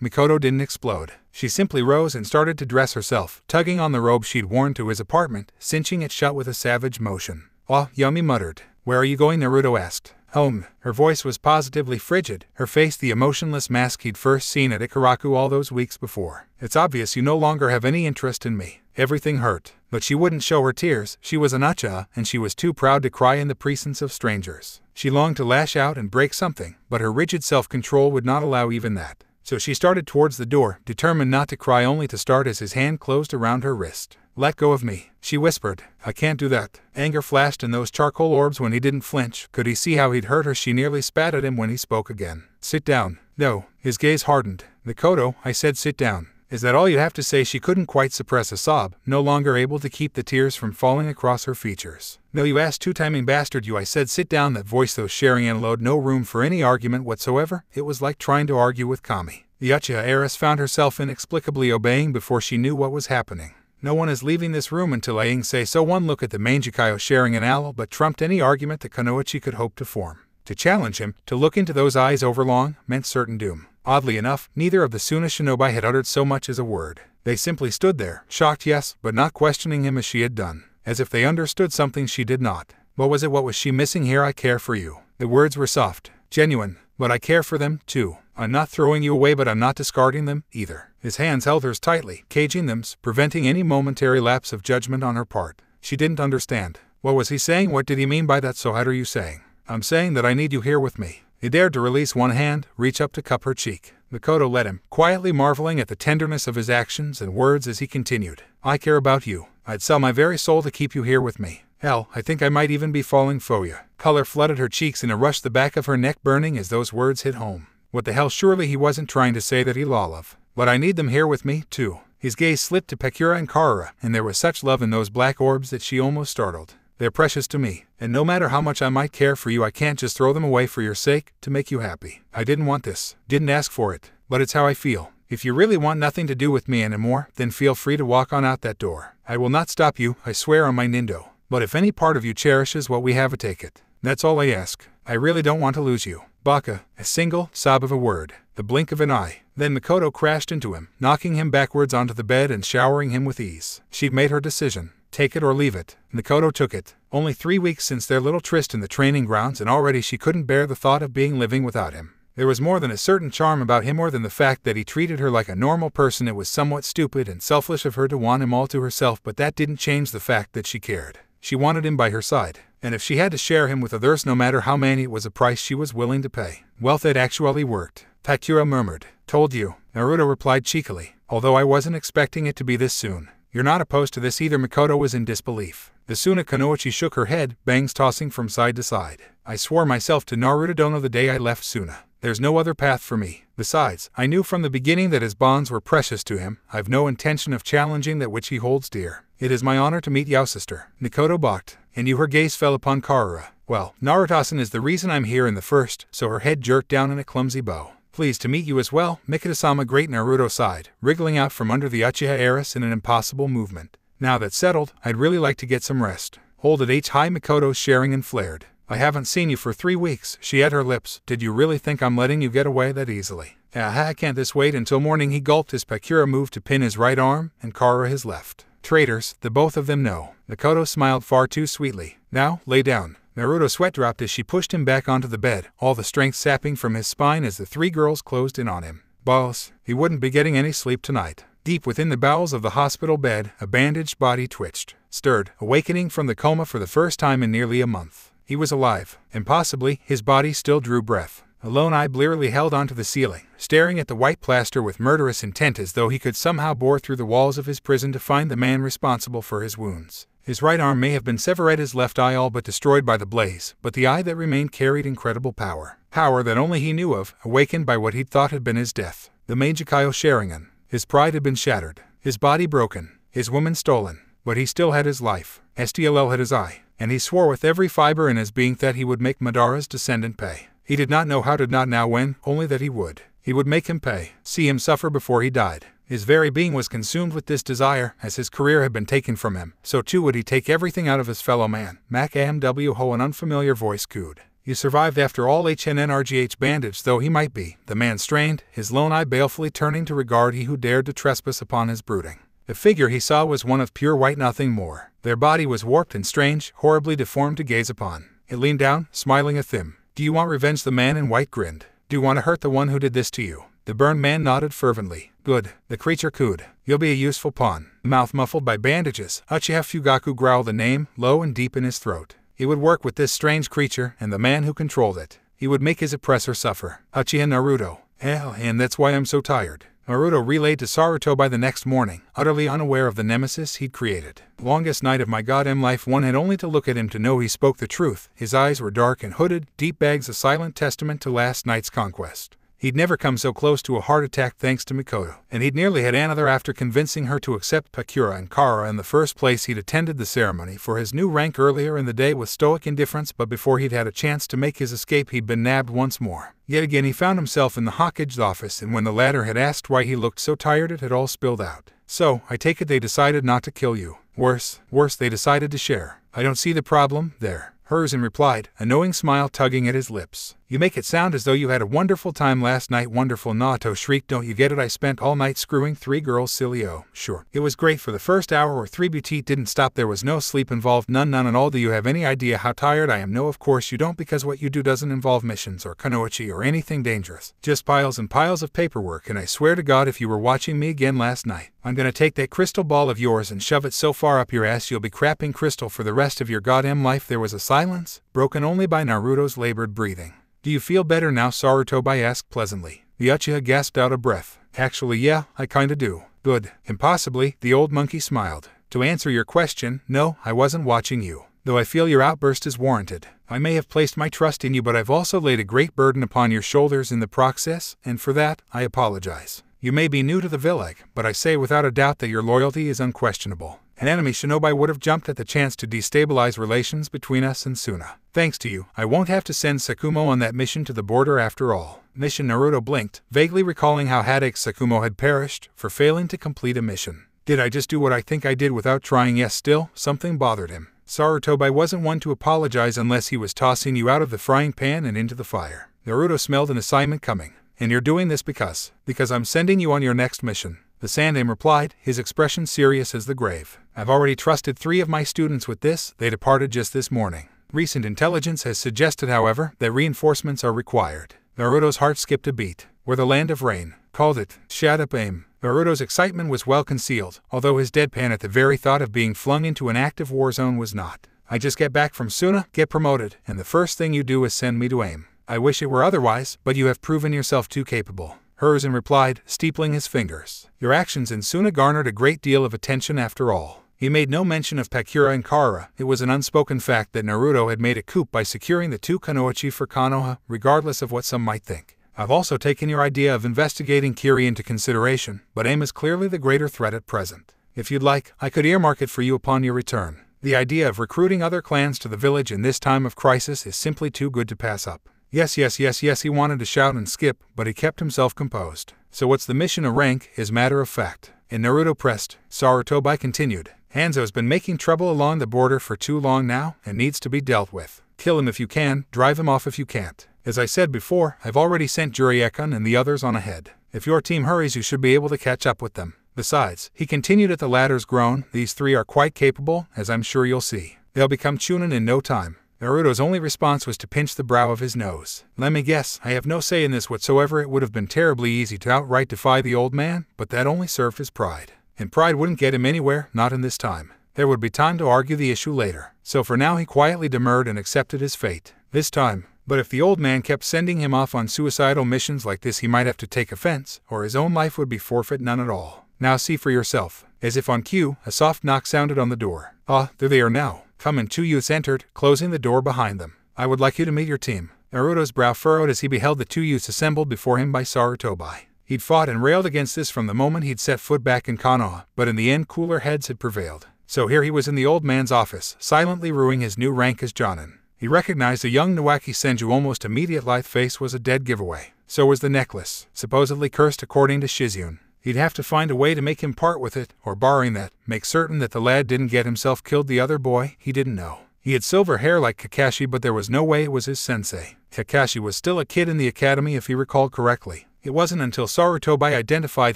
Mikoto didn't explode. She simply rose and started to dress herself, tugging on the robe she'd worn to his apartment, cinching it shut with a savage motion. "Ah," Yumi muttered. "Where are you going?" Naruto asked. "Home." Her voice was positively frigid, her face the emotionless mask he'd first seen at Ikaraku all those weeks before. "It's obvious you no longer have any interest in me." Everything hurt. But she wouldn't show her tears. She was an Uchiha, and she was too proud to cry in the presence of strangers. She longed to lash out and break something, but her rigid self-control would not allow even that. So she started towards the door, determined not to cry, only to start as his hand closed around her wrist. "Let go of me," she whispered. "I can't do that." Anger flashed in those charcoal orbs when he didn't flinch. Could he see how he'd hurt her? She nearly spat at him when he spoke again. "Sit down." "No." His gaze hardened. "Mikoto, I said sit down." "Is that all you have to say?" She couldn't quite suppress a sob, no longer able to keep the tears from falling across her features. "No, you ass two-timing bastard, you. I said sit down." That voice, though sharing, allowed no room for any argument whatsoever. It was like trying to argue with Kami. The Uchiha heiress found herself inexplicably obeying before she knew what was happening. "No one is leaving this room until I say so." One look at the Mangekyo sharing an owl but trumped any argument that Kunoichi could hope to form. To challenge him, to look into those eyes overlong, meant certain doom. Oddly enough, neither of the Suna shinobi had uttered so much as a word. They simply stood there, shocked yes, but not questioning him as she had done, as if they understood something she did not. What was it? What was she missing here? "I care for you." The words were soft, genuine, but I care for them, too. I'm not throwing you away, but I'm not discarding them, either. His hands held hers tightly, caging them, preventing any momentary lapse of judgment on her part. She didn't understand. What was he saying? What did he mean by that? "So what are you saying?" "I'm saying that I need you here with me." He dared to release one hand, reach up to cup her cheek. Mikoto let him, quietly marveling at the tenderness of his actions and words as he continued. "I care about you. I'd sell my very soul to keep you here with me. Hell, I think I might even be falling for you." Color flooded her cheeks in a rush, the back of her neck burning as those words hit home. What the hell? Surely he wasn't trying to say that he love. "But I need them here with me, too." His gaze slipped to Pakura and Karura, and there was such love in those black orbs that she almost startled. "They're precious to me, and no matter how much I might care for you, I can't just throw them away for your sake, to make you happy. I didn't want this, didn't ask for it, but it's how I feel. If you really want nothing to do with me anymore, then feel free to walk on out that door. I will not stop you, I swear on my Nindo. But if any part of you cherishes what we have, take it. That's all I ask. I really don't want to lose you." Baka, a single sob of a word, the blink of an eye. Then Mikoto crashed into him, knocking him backwards onto the bed and showering him with ease. She'd made her decision. Take it or leave it. Mikoto took it. Only 3 weeks since their little tryst in the training grounds, and already she couldn't bear the thought of living without him. There was more than a certain charm about him, more than the fact that he treated her like a normal person. It was somewhat stupid and selfish of her to want him all to herself, but that didn't change the fact that she cared. She wanted him by her side, and if she had to share him with others, no matter how many, it was a price she was willing to pay. Wealth had actually worked. Pakura murmured. "Told you," Naruto replied cheekily, "although I wasn't expecting it to be this soon." "You're not opposed to this either?" Mikoto was in disbelief. The Suna Kunoichi shook her head, bangs tossing from side to side. "I swore myself to Naruto Dono the day I left Suna. There's no other path for me. Besides, I knew from the beginning that his bonds were precious to him. I've no intention of challenging that which he holds dear. It is my honor to meet your sister." Mikoto balked, and her gaze fell upon Karura. "Well, Naruto-san is the reason I'm here in the first," so her head jerked down in a clumsy bow. "Pleased to meet you as well." Mikita-sama, great. Naruto sighed, wriggling out from under the Uchiha heiress in an impossible movement. "Now that's settled, I'd really like to get some rest." "Hold it H high." Mikoto's sharing and flared. "I haven't seen you for 3 weeks. She had her lips. "Did you really think I'm letting you get away that easily?" "I can't this wait until morning." He gulped as Pakura moved to pin his right arm and Karura his left. Traitors, the both of them know. Mikoto smiled far too sweetly. "Now, lay down." Naruto sweat dropped as she pushed him back onto the bed, all the strength sapping from his spine as the 3 girls closed in on him. Boss, he wouldn't be getting any sleep tonight. Deep within the bowels of the hospital bed, a bandaged body twitched, stirred, awakening from the coma for the first time in nearly a month. He was alive, and possibly his body still drew breath. A lone eye blearily held onto the ceiling, staring at the white plaster with murderous intent as though he could somehow bore through the walls of his prison to find the man responsible for his wounds. His right arm may have been severed, his left eye all but destroyed by the blaze, but the eye that remained carried incredible power. Power that only he knew of, awakened by what he'd thought had been his death. The Mangekyo Sharingan. His pride had been shattered, his body broken, his woman stolen, but he still had his life. STLL had his eye, and he swore with every fiber in his being that he would make Madara's descendant pay. He did not know how, did not know when, only that he would. He would make him pay, see him suffer before he died. His very being was consumed with this desire. As his career had been taken from him, so too would he take everything out of his fellow man. Mac AMW Ho, an unfamiliar voice cooed. You survived after all. HNNRGH bandaged though he might be, the man strained, his lone eye balefully turning to regard he who dared to trespass upon his brooding. The figure he saw was one of pure white, nothing more. Their body was warped and strange, horribly deformed to gaze upon. It leaned down, smiling at them. Do you want revenge? The man in white grinned. Do you want to hurt the one who did this to you? The burned man nodded fervently. Good, the creature cooed. You'll be a useful pawn. Mouth muffled by bandages, Uchiha Fugaku growled the name, low and deep in his throat. He would work with this strange creature and the man who controlled it. He would make his oppressor suffer. Uchiha Naruto. Hell, and that's why I'm so tired. Naruto relayed to Saruto by the next morning, utterly unaware of the nemesis he'd created. Longest night of my goddamn life. One had only to look at him to know he spoke the truth. His eyes were dark and hooded, deep bags a silent testament to last night's conquest. He'd never come so close to a heart attack thanks to Mikoto, and he'd nearly had another after convincing her to accept Pakura and Kara in the first place. He'd attended the ceremony for his new rank earlier in the day with stoic indifference, but before he'd had a chance to make his escape he'd been nabbed once more. Yet again he found himself in the Hokage's office, and when the latter had asked why he looked so tired it had all spilled out. So, I take it they decided not to kill you. Worse, they decided to share. I don't see the problem there. Hiruzen replied, a knowing smile tugging at his lips. You make it sound as though you had a wonderful time last night. Wonderful, Naruto shrieked. Don't you get it? I spent all night screwing 3 girls. Silly. Oh, sure. It was great for the first hour or 3, but it didn't stop. There was no sleep involved, none at all. Do you have any idea how tired I am? No, of course you don't, because what you do doesn't involve missions or kunoichi or anything dangerous. Just piles and piles of paperwork, and I swear to God if you were watching me again last night, I'm gonna take that crystal ball of yours and shove it so far up your ass you'll be crapping crystal for the rest of your goddamn life. There was a silence, broken only by Naruto's labored breathing. Do you feel better now? Sarutobi asked pleasantly. The Uchiha gasped out a breath. Actually, yeah, I kinda do. Good. Impossibly, the old monkey smiled. To answer your question, no, I wasn't watching you. Though I feel your outburst is warranted. I may have placed my trust in you, but I've also laid a great burden upon your shoulders in the process, and for that, I apologize. You may be new to the village, but I say without a doubt that your loyalty is unquestionable. An enemy shinobi would have jumped at the chance to destabilize relations between us and Suna. Thanks to you, I won't have to send Sakumo on that mission to the border after all. Mission? Naruto blinked, vaguely recalling how Haddock Sakumo had perished for failing to complete a mission. Did I just do what I think I did without trying? Yes, still, something bothered him. Sarutobi wasn't one to apologize unless he was tossing you out of the frying pan and into the fire. Naruto smelled an assignment coming. And you're doing this because I'm sending you on your next mission. The Sandaime replied, his expression serious as the grave. I've already trusted 3 of my students with this. They departed just this morning. Recent intelligence has suggested, however, that reinforcements are required. Naruto's heart skipped a beat. We're the land of rain. Called it. Shut up, aim. Naruto's excitement was well concealed, although his deadpan at the very thought of being flung into an active war zone was not. I just get back from Suna, get promoted, and the first thing you do is send me to aim. I wish it were otherwise, but you have proven yourself too capable. Hiruzen replied, steepling his fingers. Your actions in Suna garnered a great deal of attention after all. He made no mention of Pakura and Kara. It was an unspoken fact that Naruto had made a coup by securing the 2 kunoichi for Konoha, regardless of what some might think. I've also taken your idea of investigating Kiri into consideration, but aim is clearly the greater threat at present. If you'd like, I could earmark it for you upon your return. The idea of recruiting other clans to the village in this time of crisis is simply too good to pass up. Yes, he wanted to shout and skip, but he kept himself composed. So what's the mission? A rank is matter of fact. And Naruto pressed. Sarutobi continued. Hanzo's been making trouble along the border for too long now, and needs to be dealt with. Kill him if you can, drive him off if you can't. As I said before, I've already sent Juriekon and the others on ahead. If your team hurries, you should be able to catch up with them. Besides, he continued at the latter's groan, these 3 are quite capable, as I'm sure you'll see. They'll become Chunin in no time. Naruto's only response was to pinch the brow of his nose. Let me guess, I have no say in this whatsoever. It would have been terribly easy to outright defy the old man, but that only served his pride. And pride wouldn't get him anywhere, not in this time. There would be time to argue the issue later. So for now he quietly demurred and accepted his fate. This time. But if the old man kept sending him off on suicidal missions like this, he might have to take offense, or his own life would be forfeit none at all. Now see for yourself. As if on cue, a soft knock sounded on the door. Ah, there they are now. Come in. 2 youths entered, closing the door behind them. I would like you to meet your team. Naruto's brow furrowed as he beheld the 2 youths assembled before him by Sarutobi. He'd fought and railed against this from the moment he'd set foot back in Konoha, but in the end cooler heads had prevailed. So here he was in the old man's office, silently ruining his new rank as Jonin. He recognized the young Nawaki Senju almost immediate. Lithe face was a dead giveaway. So was the necklace, supposedly cursed according to Shizune. He'd have to find a way to make him part with it, or barring that, make certain that the lad didn't get himself killed. The other boy, he didn't know. He had silver hair like Kakashi, but there was no way it was his sensei. Kakashi was still a kid in the academy if he recalled correctly. It wasn't until Sarutobi identified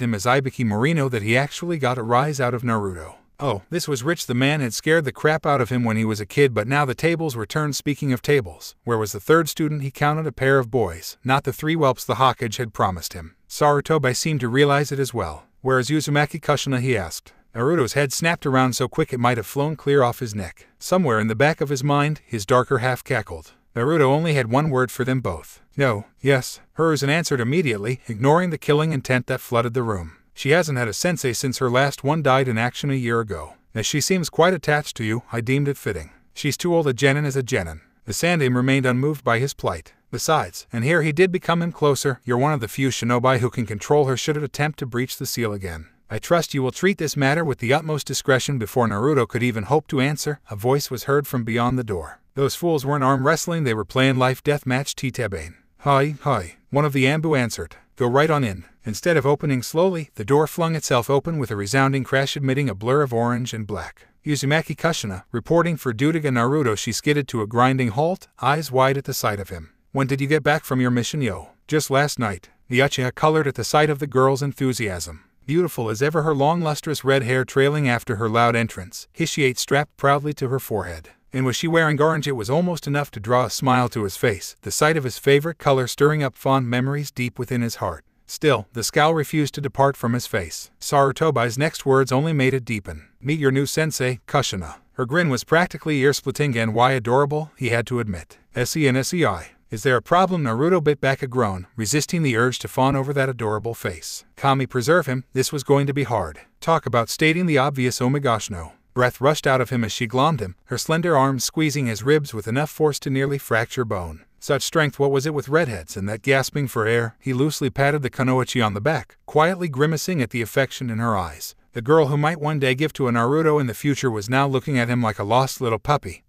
him as Ibiki Morino that he actually got a rise out of Naruto. Oh, this was rich. The man had scared the crap out of him when he was a kid, but now the tables were turned. Speaking of tables, where was the third student? He counted a pair of boys, not the 3 whelps the Hokage had promised him. Sarutobi seemed to realize it as well. Where is Uzumaki Kushina? He asked. Naruto's head snapped around so quick it might have flown clear off his neck. Somewhere in the back of his mind, his darker half cackled. Naruto only had one word for them both. No, yes, Hiruzen answered immediately, ignoring the killing intent that flooded the room. She hasn't had a sensei since her last one died in action a year ago. As she seems quite attached to you, I deemed it fitting. She's too old a genin as a genin. The Sandaime remained unmoved by his plight. Besides, and here he did become him closer, you're one of the few shinobi who can control her should it attempt to breach the seal again. I trust you will treat this matter with the utmost discretion. Before Naruto could even hope to answer, a voice was heard from beyond the door. Those fools weren't arm wrestling, they were playing life death match Titabane. Hi, one of the Ambu answered. Go right on in. Instead of opening slowly, the door flung itself open with a resounding crash, emitting a blur of orange and black. Uzumaki Kushina, reporting for duty to Naruto, she skidded to a grinding halt, eyes wide at the sight of him. When did you get back from your mission, yo? Just last night. The Uchiha colored at the sight of the girl's enthusiasm. Beautiful as ever, her long lustrous red hair trailing after her loud entrance, Hishiate strapped proudly to her forehead. And was she wearing orange? It was almost enough to draw a smile to his face, the sight of his favorite color stirring up fond memories deep within his heart. Still, the scowl refused to depart from his face. Sarutobi's next words only made it deepen. Meet your new sensei, Kushina. Her grin was practically ear-splitting, and why adorable, he had to admit. SENSEI. Is there a problem? Naruto bit back a groan, resisting the urge to fawn over that adorable face. Kami preserve him, this was going to be hard. Talk about stating the obvious, oh my gosh no. Breath rushed out of him as she glommed him, her slender arms squeezing his ribs with enough force to nearly fracture bone. Such strength, what was it with redheads and that gasping for air? He loosely patted the Kunoichi on the back, quietly grimacing at the affection in her eyes. The girl who might one day give to a Naruto in the future was now looking at him like a lost little puppy.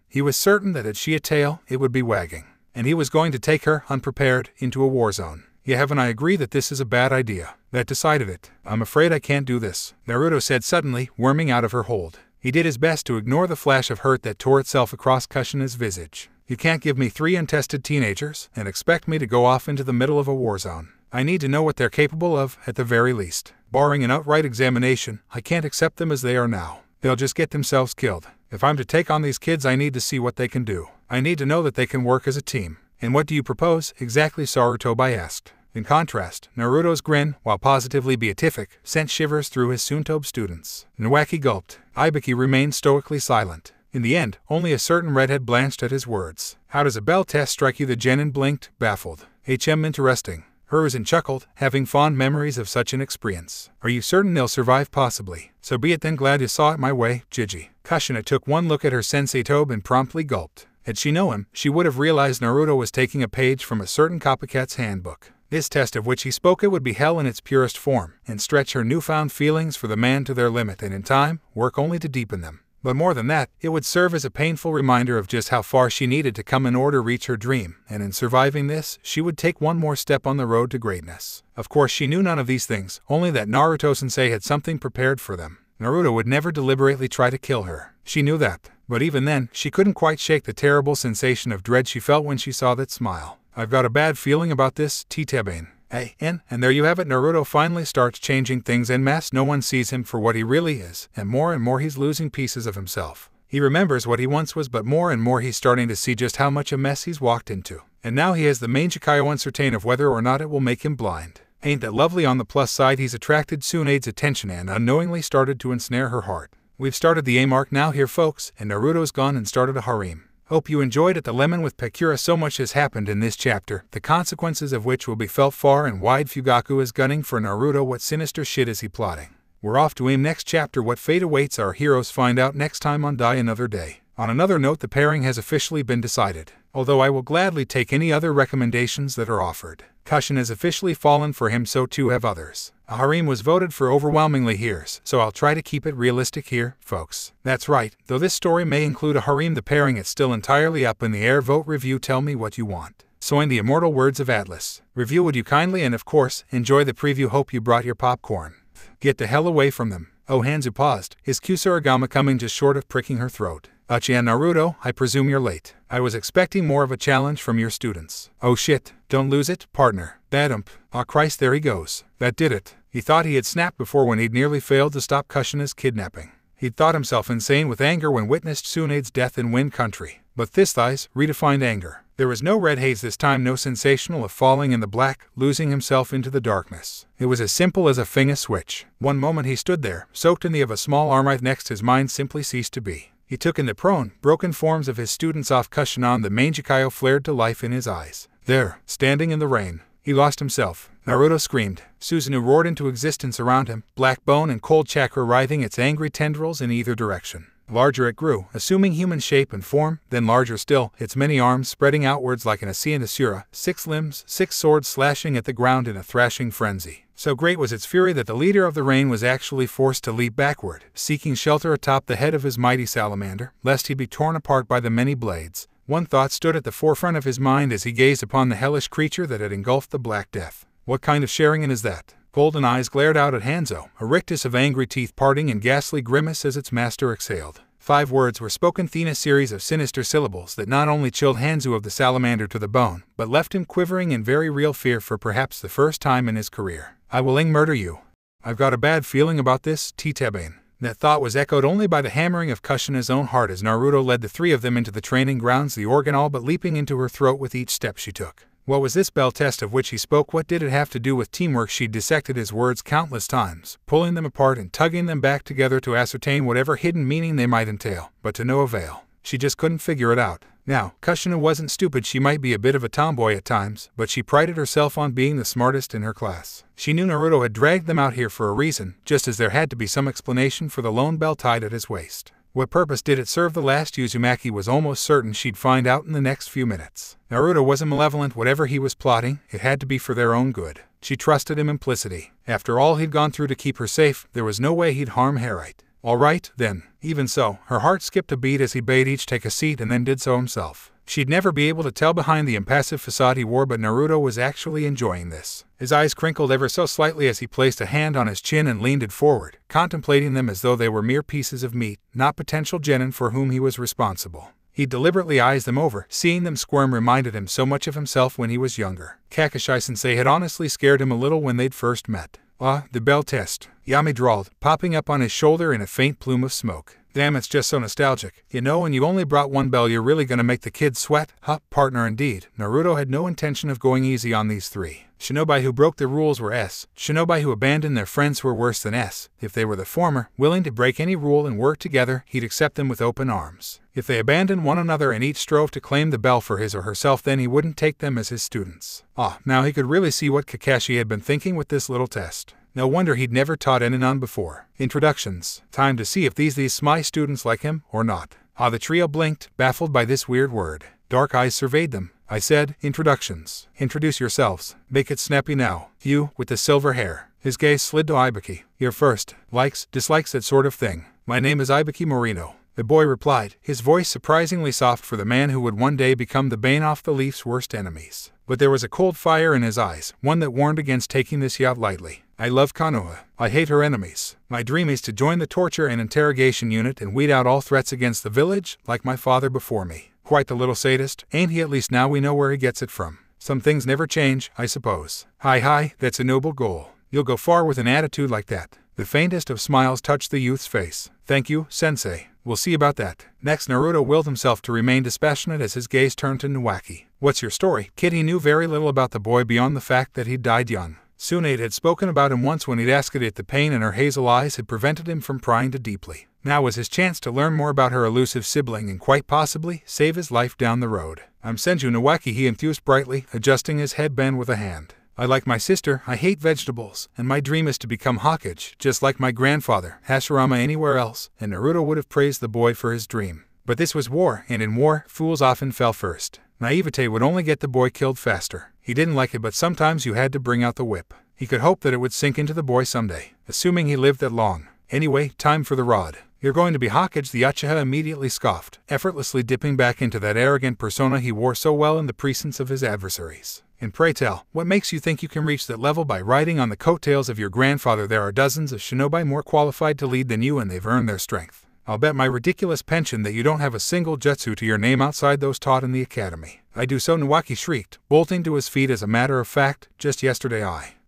He was certain that had she a tail, it would be wagging. And he was going to take her, unprepared, into a war zone. Yeah, haven't I agree that this is a bad idea? That decided it. I'm afraid I can't do this, Naruto said suddenly, worming out of her hold. He did his best to ignore the flash of hurt that tore itself across Kushina's visage. You can't give me 3 untested teenagers and expect me to go off into the middle of a war zone. I need to know what they're capable of, at the very least. Barring an outright examination, I can't accept them as they are now. They'll just get themselves killed. If I'm to take on these kids, I need to see what they can do. I need to know that they can work as a team. And what do you propose, exactly? Sarutobi asked. In contrast, Naruto's grin, while positively beatific, sent shivers through his Suntobe students. Nawaki gulped. Ibiki remained stoically silent. In the end, only a certain redhead blanched at his words. How does a bell test strike you? The genin blinked, baffled. Interesting. Hiruzen chuckled, having fond memories of such an experience. Are you certain they'll survive? Possibly. So be it then, glad you saw it my way, Jiji. Kushina took one look at her sensei Tobe and promptly gulped. Had she known him, she would have realized Naruto was taking a page from a certain copycat's handbook. This test of which he spoke, it would be hell in its purest form, and stretch her newfound feelings for the man to their limit, and in time, work only to deepen them. But more than that, it would serve as a painful reminder of just how far she needed to come in order to reach her dream, and in surviving this, she would take one more step on the road to greatness. Of course, she knew none of these things, only that Naruto-sensei had something prepared for them. Naruto would never deliberately try to kill her. She knew that. But even then, she couldn't quite shake the terrible sensation of dread she felt when she saw that smile. I've got a bad feeling about this, Titabane. And there you have it. Naruto finally starts changing things en masse. No one sees him for what he really is, and more he's losing pieces of himself. He remembers what he once was, but more and more he's starting to see just how much a mess he's walked into. And now he has the Mangekyo uncertain of whether or not it will make him blind. Ain't that lovely? On the plus side, he's attracted Tsunade's attention and unknowingly started to ensnare her heart. We've started the A arc now here, folks, and Naruto's gone and started a harem. Hope you enjoyed it. The lemon with Pekura. So much has happened in this chapter, the consequences of which will be felt far and wide. Fugaku is gunning for Naruto. What sinister shit is he plotting? We're off to aim. Next chapter. What fate awaits our heroes? Find out next time on Die Another Day. On another note, the pairing has officially been decided, although I will gladly take any other recommendations that are offered. Cushion has officially fallen for him, so too have others. A harem was voted for overwhelmingly here, so I'll try to keep it realistic here, folks. That's right, though this story may include a harem, the pairing it's still entirely up in the air. Vote, review, tell me what you want. So in the immortal words of Atlas, review would you kindly, and of course, enjoy the preview. Hope you brought your popcorn. Get the hell away from them. Oh, Hanzo paused, his Kusarigama coming just short of pricking her throat. Uchiha Naruto, I presume you're late. I was expecting more of a challenge from your students. Oh shit, don't lose it, partner. That Aw Christ, there he goes. That did it. He thought he had snapped before when he'd nearly failed to stop Kushina's kidnapping. He'd thought himself insane with anger when witnessed Tsunade's death in Wind Country. But this thighs redefined anger. There was no red haze this time, no sensational of falling in the black, losing himself into the darkness. It was as simple as a finger switch. One moment he stood there, soaked in the of a small arm. Next his mind simply ceased to be. He took in the prone, broken forms of his students off Kushina. The Mangekyo flared to life in his eyes. There, standing in the rain, he lost himself. Naruto screamed. Susanoo roared into existence around him, black bone and cold chakra writhing its angry tendrils in either direction. Larger it grew, assuming human shape and form, then larger still, its many arms spreading outwards like an Asian Asura, 6 limbs, 6 swords slashing at the ground in a thrashing frenzy. So great was its fury that the leader of the rain was actually forced to leap backward, seeking shelter atop the head of his mighty salamander, lest he be torn apart by the many blades. One thought stood at the forefront of his mind as he gazed upon the hellish creature that had engulfed the Black Death. What kind of Sharingan is that? Golden eyes glared out at Hanzo, a rictus of angry teeth parting in ghastly grimace as its master exhaled. 5 words were spoken, a series of sinister syllables that not only chilled Hanzo of the salamander to the bone, but left him quivering in very real fear for perhaps the first time in his career. I will murder you. I've got a bad feeling about this, Titebane. That thought was echoed only by the hammering of Kushina's own heart as Naruto led the 3 of them into the training grounds, the organ all but leaping into her throat with each step she took. What was this bell test of which he spoke? What did it have to do with teamwork? She'd dissected his words countless times, pulling them apart and tugging them back together to ascertain whatever hidden meaning they might entail, but to no avail. She just couldn't figure it out. Now, Kushina wasn't stupid. She might be a bit of a tomboy at times, but she prided herself on being the smartest in her class. She knew Naruto had dragged them out here for a reason, just as there had to be some explanation for the lone bell tied at his waist. What purpose did it serve? The last Uzumaki was almost certain she'd find out in the next few minutes. Naruto wasn't malevolent. Whatever he was plotting, it had to be for their own good. She trusted him implicitly. After all he'd gone through to keep her safe, there was no way he'd harm Harite. All right, then. Even so, her heart skipped a beat as he bade each take a seat and then did so himself. She'd never be able to tell behind the impassive facade he wore, but Naruto was actually enjoying this. His eyes crinkled ever so slightly as he placed a hand on his chin and leaned it forward, contemplating them as though they were mere pieces of meat, not potential genin for whom he was responsible. He deliberately eyes them over. Seeing them squirm reminded him so much of himself when he was younger. Kakashi-sensei had honestly scared him a little when they'd first met. Ah, the bell test, Yami drawled, popping up on his shoulder in a faint plume of smoke. Damn, it's just so nostalgic. You know, when you only brought one bell, you're really gonna make the kids sweat? Huh, partner, indeed. Naruto had no intention of going easy on these 3. Shinobi who broke the rules were S. Shinobi who abandoned their friends were worse than S. If they were the former, willing to break any rule and work together, he'd accept them with open arms. If they abandoned one another and each strove to claim the bell for his or herself, then he wouldn't take them as his students. Ah, now he could really see what Kakashi had been thinking with this little test. No wonder he'd never taught Enanon before. Introductions. Time to see if these SMI students like him or not. Ah, the trio blinked, baffled by this weird word. Dark eyes surveyed them. I said, introductions. Introduce yourselves. Make it snappy now. You, with the silver hair. His gaze slid to Ibiki. You're first. Likes, dislikes, that sort of thing. My name is Ibiki Morino. The boy replied, his voice surprisingly soft for the man who would one day become the bane off the Leaf's worst enemies. But there was a cold fire in his eyes, one that warned against taking this yacht lightly. I love Konoha. I hate her enemies. My dream is to join the torture and interrogation unit and weed out all threats against the village, like my father before me. Quite the little sadist, ain't he? At least now we know where he gets it from. Some things never change, I suppose. Hi, that's a noble goal. You'll go far with an attitude like that. The faintest of smiles touched the youth's face. "Thank you, sensei. We'll see about that." Next, Naruto willed himself to remain dispassionate as his gaze turned to Nuwaki. "What's your story?" Kid he knew very little about the boy beyond the fact that he'd died young. Tsunade had spoken about him once when he'd asked it if the pain in her hazel eyes had prevented him from prying too deeply. Now was his chance to learn more about her elusive sibling and quite possibly save his life down the road. "I'm Senju Nuwaki," he enthused brightly, adjusting his headband with a hand. "I like my sister, I hate vegetables, and my dream is to become Hokage, just like my grandfather, Hashirama anywhere else," and Naruto would have praised the boy for his dream. But this was war, and in war, fools often fell first. Naivete would only get the boy killed faster. He didn't like it, but sometimes you had to bring out the whip. He could hope that it would sink into the boy someday, assuming he lived that long. "Anyway, time for the rod. You're going to be Hokage," the Uchiha immediately scoffed, effortlessly dipping back into that arrogant persona he wore so well in the presence of his adversaries. "And pray tell, what makes you think you can reach that level by riding on the coattails of your grandfather? There are dozens of shinobi more qualified to lead than you, and they've earned their strength. I'll bet my ridiculous pension that you don't have a single jutsu to your name outside those taught in the academy." "I do so," Nuwaki shrieked, bolting to his feet. "As a matter of fact, just yesterday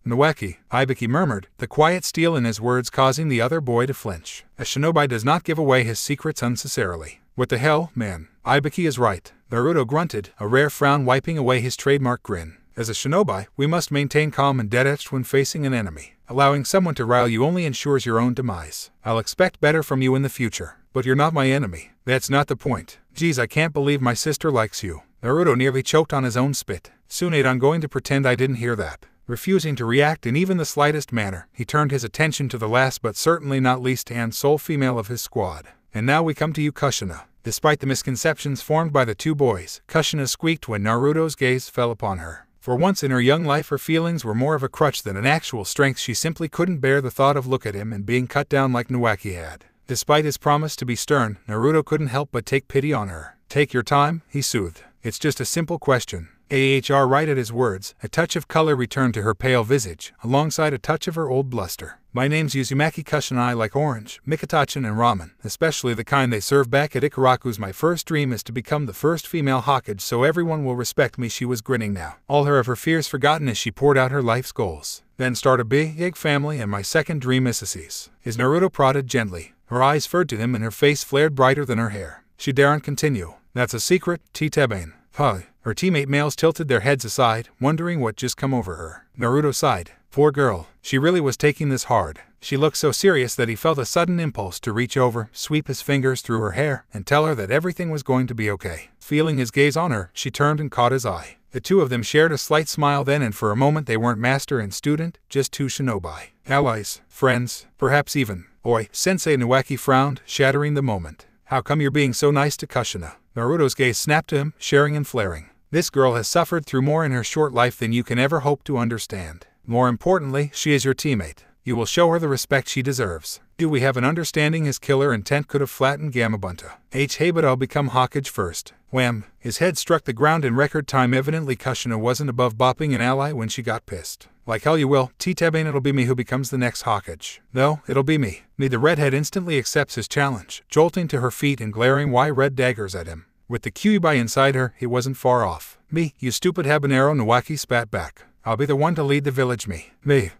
Nuwaki," Ibiki murmured, the quiet steel in his words causing the other boy to flinch. A shinobi does not give away his secrets unnecessarily. "What the hell, man? Ibiki is right," Naruto grunted, a rare frown wiping away his trademark grin. "As a shinobi, we must maintain calm and dead-etched when facing an enemy. Allowing someone to rile you only ensures your own demise. I'll expect better from you in the future. But you're not my enemy. That's not the point. Geez, I can't believe my sister likes you." Naruto nearly choked on his own spit. "Tsunade, I'm going to pretend I didn't hear that." Refusing to react in even the slightest manner, he turned his attention to the last but certainly not least and sole female of his squad. "And now we come to you, Kushina." Despite the misconceptions formed by the two boys, Kushina squeaked when Naruto's gaze fell upon her. For once in her young life, her feelings were more of a crutch than an actual strength. She simply couldn't bear the thought of look at him and being cut down like Nuwaki had. Despite his promise to be stern, Naruto couldn't help but take pity on her. "Take your time," he soothed. "It's just a simple question." Right at his words, a touch of color returned to her pale visage, alongside a touch of her old bluster. "My name's Uzumaki Kushina. I like orange, mikitachin, and ramen, especially the kind they serve back at Ikaraku's. My first dream is to become the first female Hokage, so everyone will respect me." She was grinning now, all of her fears forgotten as she poured out her life's goals. "Then start a big family, and my second dream is As Naruto prodded gently, her eyes furred to him and her face flared brighter than her hair. "She daren't continue. That's a secret, Titebane." "Huh." Her teammate males tilted their heads aside, wondering what just come over her. Naruto sighed. Poor girl. She really was taking this hard. She looked so serious that he felt a sudden impulse to reach over, sweep his fingers through her hair, and tell her that everything was going to be okay. Feeling his gaze on her, she turned and caught his eye. The two of them shared a slight smile then, and for a moment they weren't master and student, just two shinobi. Allies, friends, perhaps even. "Oi, Sensei," Nuwaki frowned, shattering the moment. "How come you're being so nice to Kushina?" Naruto's gaze snapped to him, sharing and flaring. "This girl has suffered through more in her short life than you can ever hope to understand. More importantly, she is your teammate. You will show her the respect she deserves. Do we have an understanding?" His killer intent could have flattened Gamabunta. "Hey, but I'll become Hokage first." Wham! His head struck the ground in record time. Evidently Kushina wasn't above bopping an ally when she got pissed. "Like hell you will, Titebane. It'll be me who becomes the next Hokage." "No, it'll be me." The redhead instantly accepts his challenge, jolting to her feet and glaring red daggers at him. With the Kyuubi inside her, he wasn't far off. "Me, you stupid habanero," Nuwaki spat back. "I'll be the one to lead the village." "Me,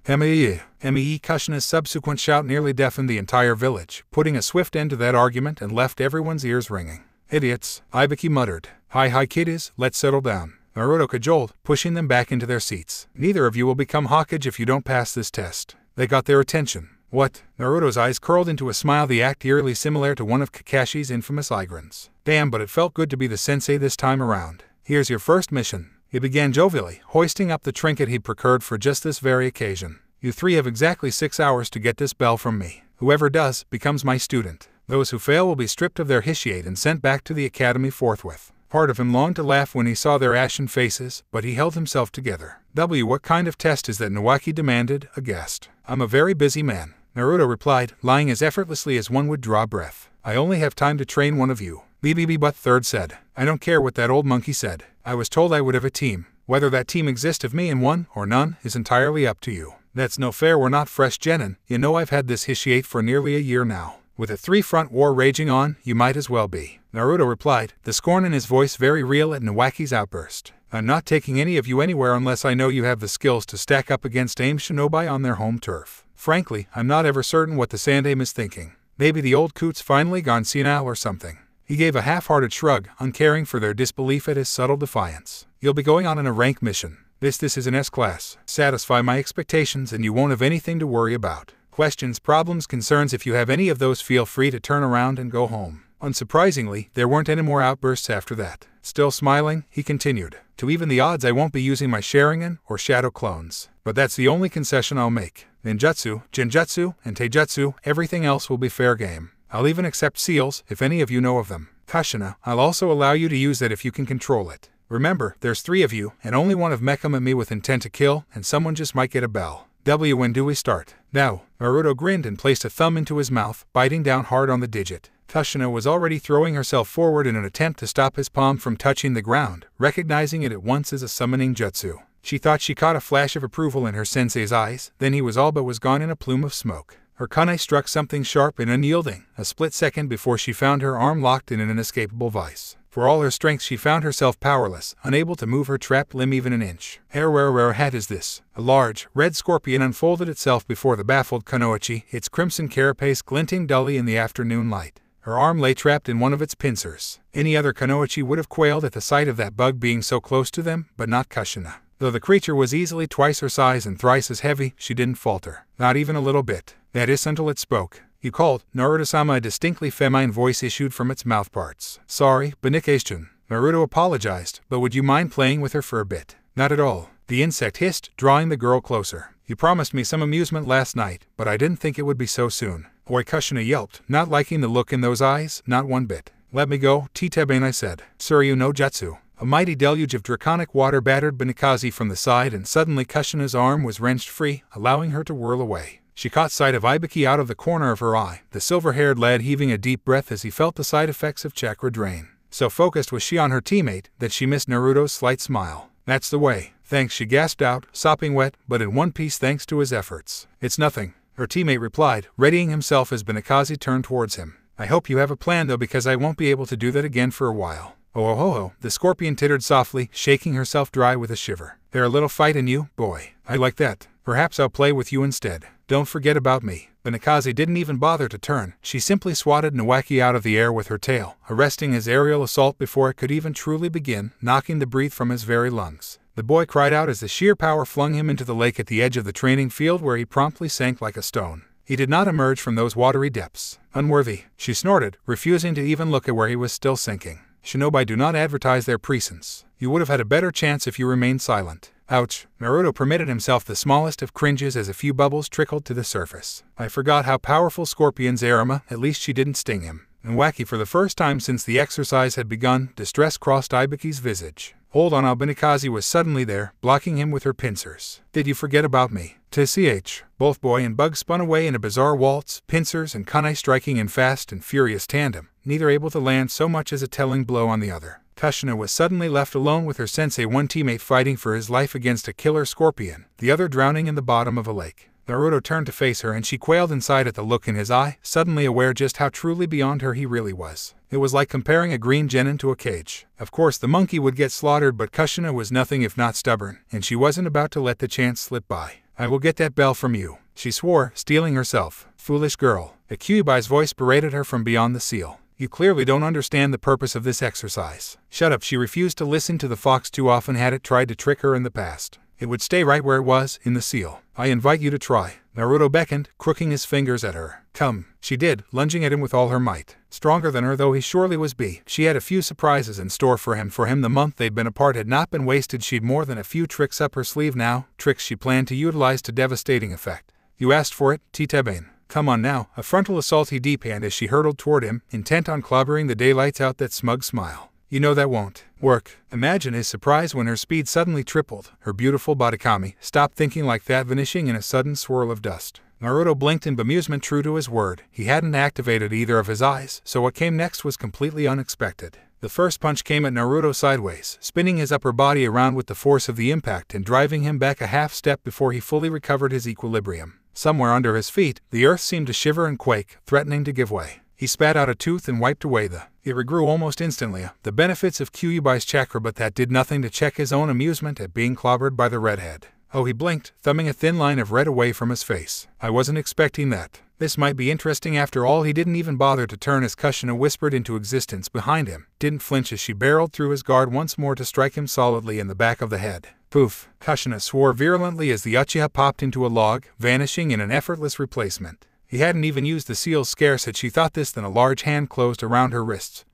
M.E.E. Kushina's subsequent shout nearly deafened the entire village, putting a swift end to that argument and left everyone's ears ringing. "Idiots," Ibiki muttered. Hi kiddies, let's settle down." Naruto cajoled, pushing them back into their seats. "Neither of you will become Hokage if you don't pass this test." They got their attention. "What?" Naruto's eyes curled into a smile, the act eerily similar to one of Kakashi's infamous eye grins. "Damn, but it felt good to be the sensei this time around. Here's your first mission." He began jovially, hoisting up the trinket he'd procured for just this very occasion. "You three have exactly 6 hours to get this bell from me. Whoever does, becomes my student. Those who fail will be stripped of their hitiate and sent back to the academy forthwith." Part of him longed to laugh when he saw their ashen faces, but he held himself together. What kind of test is that?" Nuwaki demanded, aghast. "I'm a very busy man," Naruto replied, lying as effortlessly as one would draw breath. "I only have time to train one of you." But third said. "I don't care what that old monkey said. I was told I would have a team. Whether that team exists of me and one, or none, is entirely up to you." "That's no fair. We're not fresh genin. You know I've had this hitiate for nearly a year now. With a 3-front war raging on, you might as well be," Naruto replied, the scorn in his voice very real at Nuwaki's outburst. "I'm not taking any of you anywhere unless I know you have the skills to stack up against AIM shinobi on their home turf." Frankly, I'm not ever certain what the Sandame is thinking. Maybe the old coot's finally gone senile or something. He gave a half-hearted shrug, uncaring for their disbelief at his subtle defiance. You'll be going on a rank mission. This is an S-class. Satisfy my expectations and you won't have anything to worry about. Questions, problems, concerns, if you have any of those, feel free to turn around and go home. Unsurprisingly, there weren't any more outbursts after that. Still smiling, he continued. To even the odds, I won't be using my Sharingan or Shadow clones. But that's the only concession I'll make. Ninjutsu, Genjutsu, and Taijutsu, everything else will be fair game. I'll even accept seals, if any of you know of them. Kushina, I'll also allow you to use that if you can control it. Remember, there's 3 of you, and only one of mech come at me with intent to kill, and someone just might get a bell. When do we start? Now. Naruto grinned and placed a thumb into his mouth, biting down hard on the digit. Kushina was already throwing herself forward in an attempt to stop his palm from touching the ground, recognizing it at once as a summoning jutsu. She thought she caught a flash of approval in her sensei's eyes, then he was all but gone in a plume of smoke. Her kunai struck something sharp and unyielding, a split second before she found her arm locked in an inescapable vice. For all her strength, she found herself powerless, unable to move her trapped limb even an inch. Where hat is this? A large, red scorpion unfolded itself before the baffled Kunoichi, its crimson carapace glinting dully in the afternoon light. Her arm lay trapped in one of its pincers. Any other Kunoichi would have quailed at the sight of that bug being so close to them, but not Kushina. Though the creature was easily twice her size and thrice as heavy, she didn't falter. Not even a little bit. That is until it spoke. You called, Naruto-sama. A distinctly feminine voice issued from its mouthparts. Sorry, Benikage-jun. Naruto apologized, but would you mind playing with her for a bit? Not at all. The insect hissed, drawing the girl closer. You promised me some amusement last night, but I didn't think it would be so soon. Oi, Kushina yelped, not liking the look in those eyes, not one bit. Let me go, Titebane, I said. Suryu no Jutsu. A mighty deluge of draconic water battered Benikaze from the side, and suddenly Kushina's arm was wrenched free, allowing her to whirl away. She caught sight of Ibiki out of the corner of her eye, the silver-haired lad heaving a deep breath as he felt the side effects of chakra drain. So focused was she on her teammate that she missed Naruto's slight smile. That's the way. Thanks, she gasped out, sopping wet, but in one piece thanks to his efforts. It's nothing, her teammate replied, readying himself as Benikaze turned towards him. I hope you have a plan though, because I won't be able to do that again for a while. Oh ho ho, the scorpion tittered softly, shaking herself dry with a shiver. There a little fight in you, boy. I like that. Perhaps I'll play with you instead. Don't forget about me. Benikaze didn't even bother to turn. She simply swatted Nawaki out of the air with her tail, arresting his aerial assault before it could even truly begin, knocking the breath from his very lungs. The boy cried out as the sheer power flung him into the lake at the edge of the training field, where he promptly sank like a stone. He did not emerge from those watery depths. Unworthy, she snorted, refusing to even look at where he was still sinking. Shinobi do not advertise their presence. You would have had a better chance if you remained silent. Ouch. Naruto permitted himself the smallest of cringes as a few bubbles trickled to the surface. I forgot how powerful Scorpion's Arima, at least she didn't sting him. And wacky, for the first time since the exercise had begun, distress crossed Ibuki's visage. Hold on, Benikaze was suddenly there, blocking him with her pincers. Did you forget about me? TCH. Both boy and bug spun away in a bizarre waltz, pincers and kunai striking in fast and furious tandem, neither able to land so much as a telling blow on the other. Kushina was suddenly left alone with her sensei, one teammate fighting for his life against a killer scorpion, the other drowning in the bottom of a lake. Naruto turned to face her and she quailed inside at the look in his eye, suddenly aware just how truly beyond her he really was. It was like comparing a green genin to a cage. Of course the monkey would get slaughtered, but Kushina was nothing if not stubborn, and she wasn't about to let the chance slip by. I will get that bell from you, she swore, steeling herself. Foolish girl. A Kyubai's voice berated her from beyond the seal. You clearly don't understand the purpose of this exercise. Shut up. She refused to listen to the fox. Too often had it tried to trick her in the past. It would stay right where it was, in the seal. I invite you to try. Naruto beckoned, crooking his fingers at her. Come. She did, lunging at him with all her might. Stronger than her though he surely was, she had a few surprises in store for him. The month they'd been apart had not been wasted. She'd more than a few tricks up her sleeve now, tricks she planned to utilize to devastating effect. You asked for it, Titebane. Come on now. A frontal assault he deep-handed as she hurtled toward him, intent on clobbering the daylights out that smug smile. You know that won't work. Imagine his surprise when her speed suddenly tripled. Her beautiful Bodikami stopped thinking like that, vanishing in a sudden swirl of dust. Naruto blinked in bemusement. True to his word, he hadn't activated either of his eyes, so what came next was completely unexpected. The first punch came at Naruto sideways, spinning his upper body around with the force of the impact and driving him back a half step before he fully recovered his equilibrium. Somewhere under his feet, the earth seemed to shiver and quake, threatening to give way. He spat out a tooth and wiped away it regrew almost instantly, the benefits of Kyubai's chakra, but that did nothing to check his own amusement at being clobbered by the redhead. Oh, he blinked, thumbing a thin line of red away from his face. I wasn't expecting that. This might be interesting after all. He didn't even bother to turn as Kushina whispered into existence behind him, didn't flinch as she barreled through his guard once more to strike him solidly in the back of the head. Poof! Kushina swore virulently as the Uchiha popped into a log, vanishing in an effortless replacement. He hadn't even used the seal's scarce had she thought this than a large hand closed around her wrists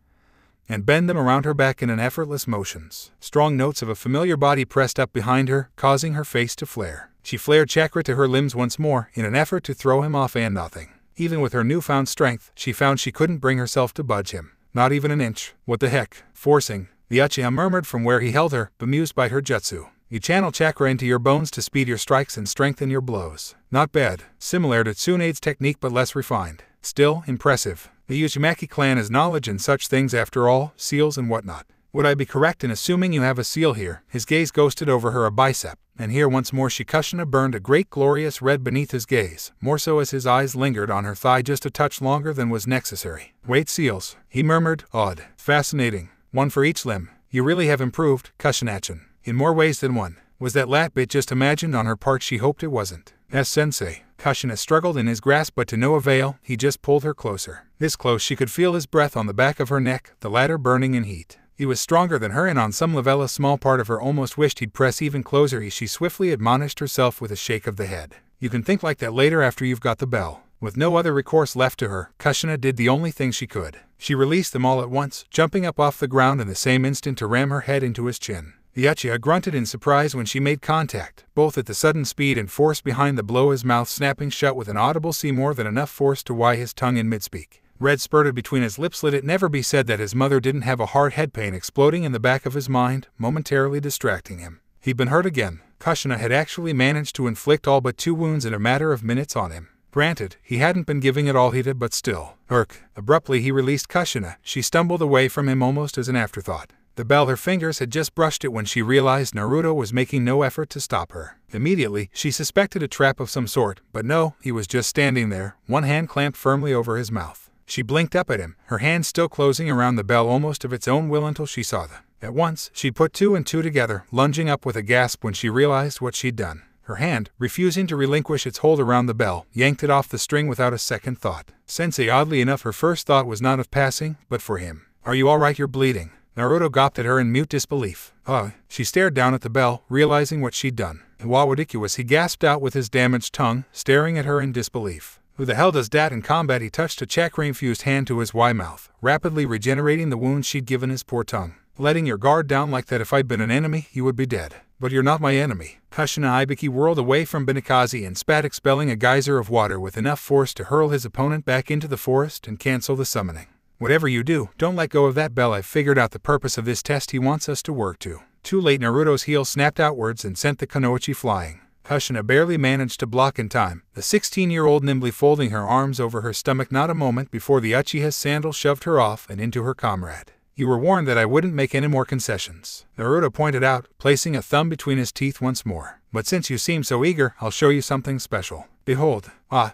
and bend them around her back in an effortless motions. Strong notes of a familiar body pressed up behind her, causing her face to flare. She flared chakra to her limbs once more, in an effort to throw him off and nothing. Even with her newfound strength, she found she couldn't bring herself to budge him. Not even an inch. What the heck? Forcing? The Uchiha murmured from where he held her, bemused by her jutsu. You channel chakra into your bones to speed your strikes and strengthen your blows. Not bad. Similar to Tsunade's technique but less refined. Still, impressive. The Uzumaki clan has knowledge in such things after all, seals and whatnot. Would I be correct in assuming you have a seal here? His gaze ghosted over her a bicep, and here once more Kushina burned a great glorious red beneath his gaze, more so as his eyes lingered on her thigh just a touch longer than was necessary. Wait, seals, he murmured, awed. Fascinating. One for each limb. You really have improved, Kushina-chan. In more ways than one. Was that lat bit just imagined on her part? She hoped it wasn't. Yes, sensei. Kushina struggled in his grasp but to no avail. He just pulled her closer. This close she could feel his breath on the back of her neck, the latter burning in heat. He was stronger than her and on some level a small part of her almost wished he'd press even closer. She swiftly admonished herself with a shake of the head. You can think like that later after you've got the bell. With no other recourse left to her, Kushina did the only thing she could. She released them all at once, jumping up off the ground in the same instant to ram her head into his chin. The Uchiha grunted in surprise when she made contact, both at the sudden speed and force behind the blow, his mouth snapping shut with an audible "see" more than enough force to why his tongue in mid-speak. Red spurted between his lips. Let it never be said that his mother didn't have a hard head pain exploding in the back of his mind, momentarily distracting him. He'd been hurt again. Kushina had actually managed to inflict all but 2 wounds in a matter of minutes on him. Granted, he hadn't been giving it all he did, but still. Abruptly he released Kushina. She stumbled away from him almost as an afterthought. The bell, her fingers had just brushed it when she realized Naruto was making no effort to stop her. Immediately, she suspected a trap of some sort, but no, he was just standing there, one hand clamped firmly over his mouth. She blinked up at him, her hand still closing around the bell almost of its own will until she saw the. At once, she put 2 and 2 together, lunging up with a gasp when she realized what she'd done. Her hand, refusing to relinquish its hold around the bell, yanked it off the string without a second thought. Sensei, oddly enough, her first thought was not of passing, but for him. Are you alright? You're bleeding. Naruto gawped at her in mute disbelief. She stared down at the bell, realizing what she'd done. Wow, ridiculous, he gasped out with his damaged tongue, staring at her in disbelief. Who the hell does that in combat? He touched a chakra-infused hand to his Y-mouth, rapidly regenerating the wound she'd given his poor tongue. Letting your guard down like that? If I'd been an enemy, you would be dead. But you're not my enemy. Kushina Ibiki whirled away from Benikaze and spat, expelling a geyser of water with enough force to hurl his opponent back into the forest and cancel the summoning. Whatever you do, don't let go of that bell. I've figured out the purpose of this test he wants us to work to. Too late. Naruto's heel snapped outwards and sent the kunoichi flying. Kushina barely managed to block in time, the 16-year-old nimbly folding her arms over her stomach not a moment before the Uchiha's sandal shoved her off and into her comrade. You were warned that I wouldn't make any more concessions, Naruto pointed out, placing a thumb between his teeth once more. But since you seem so eager, I'll show you something special. Behold.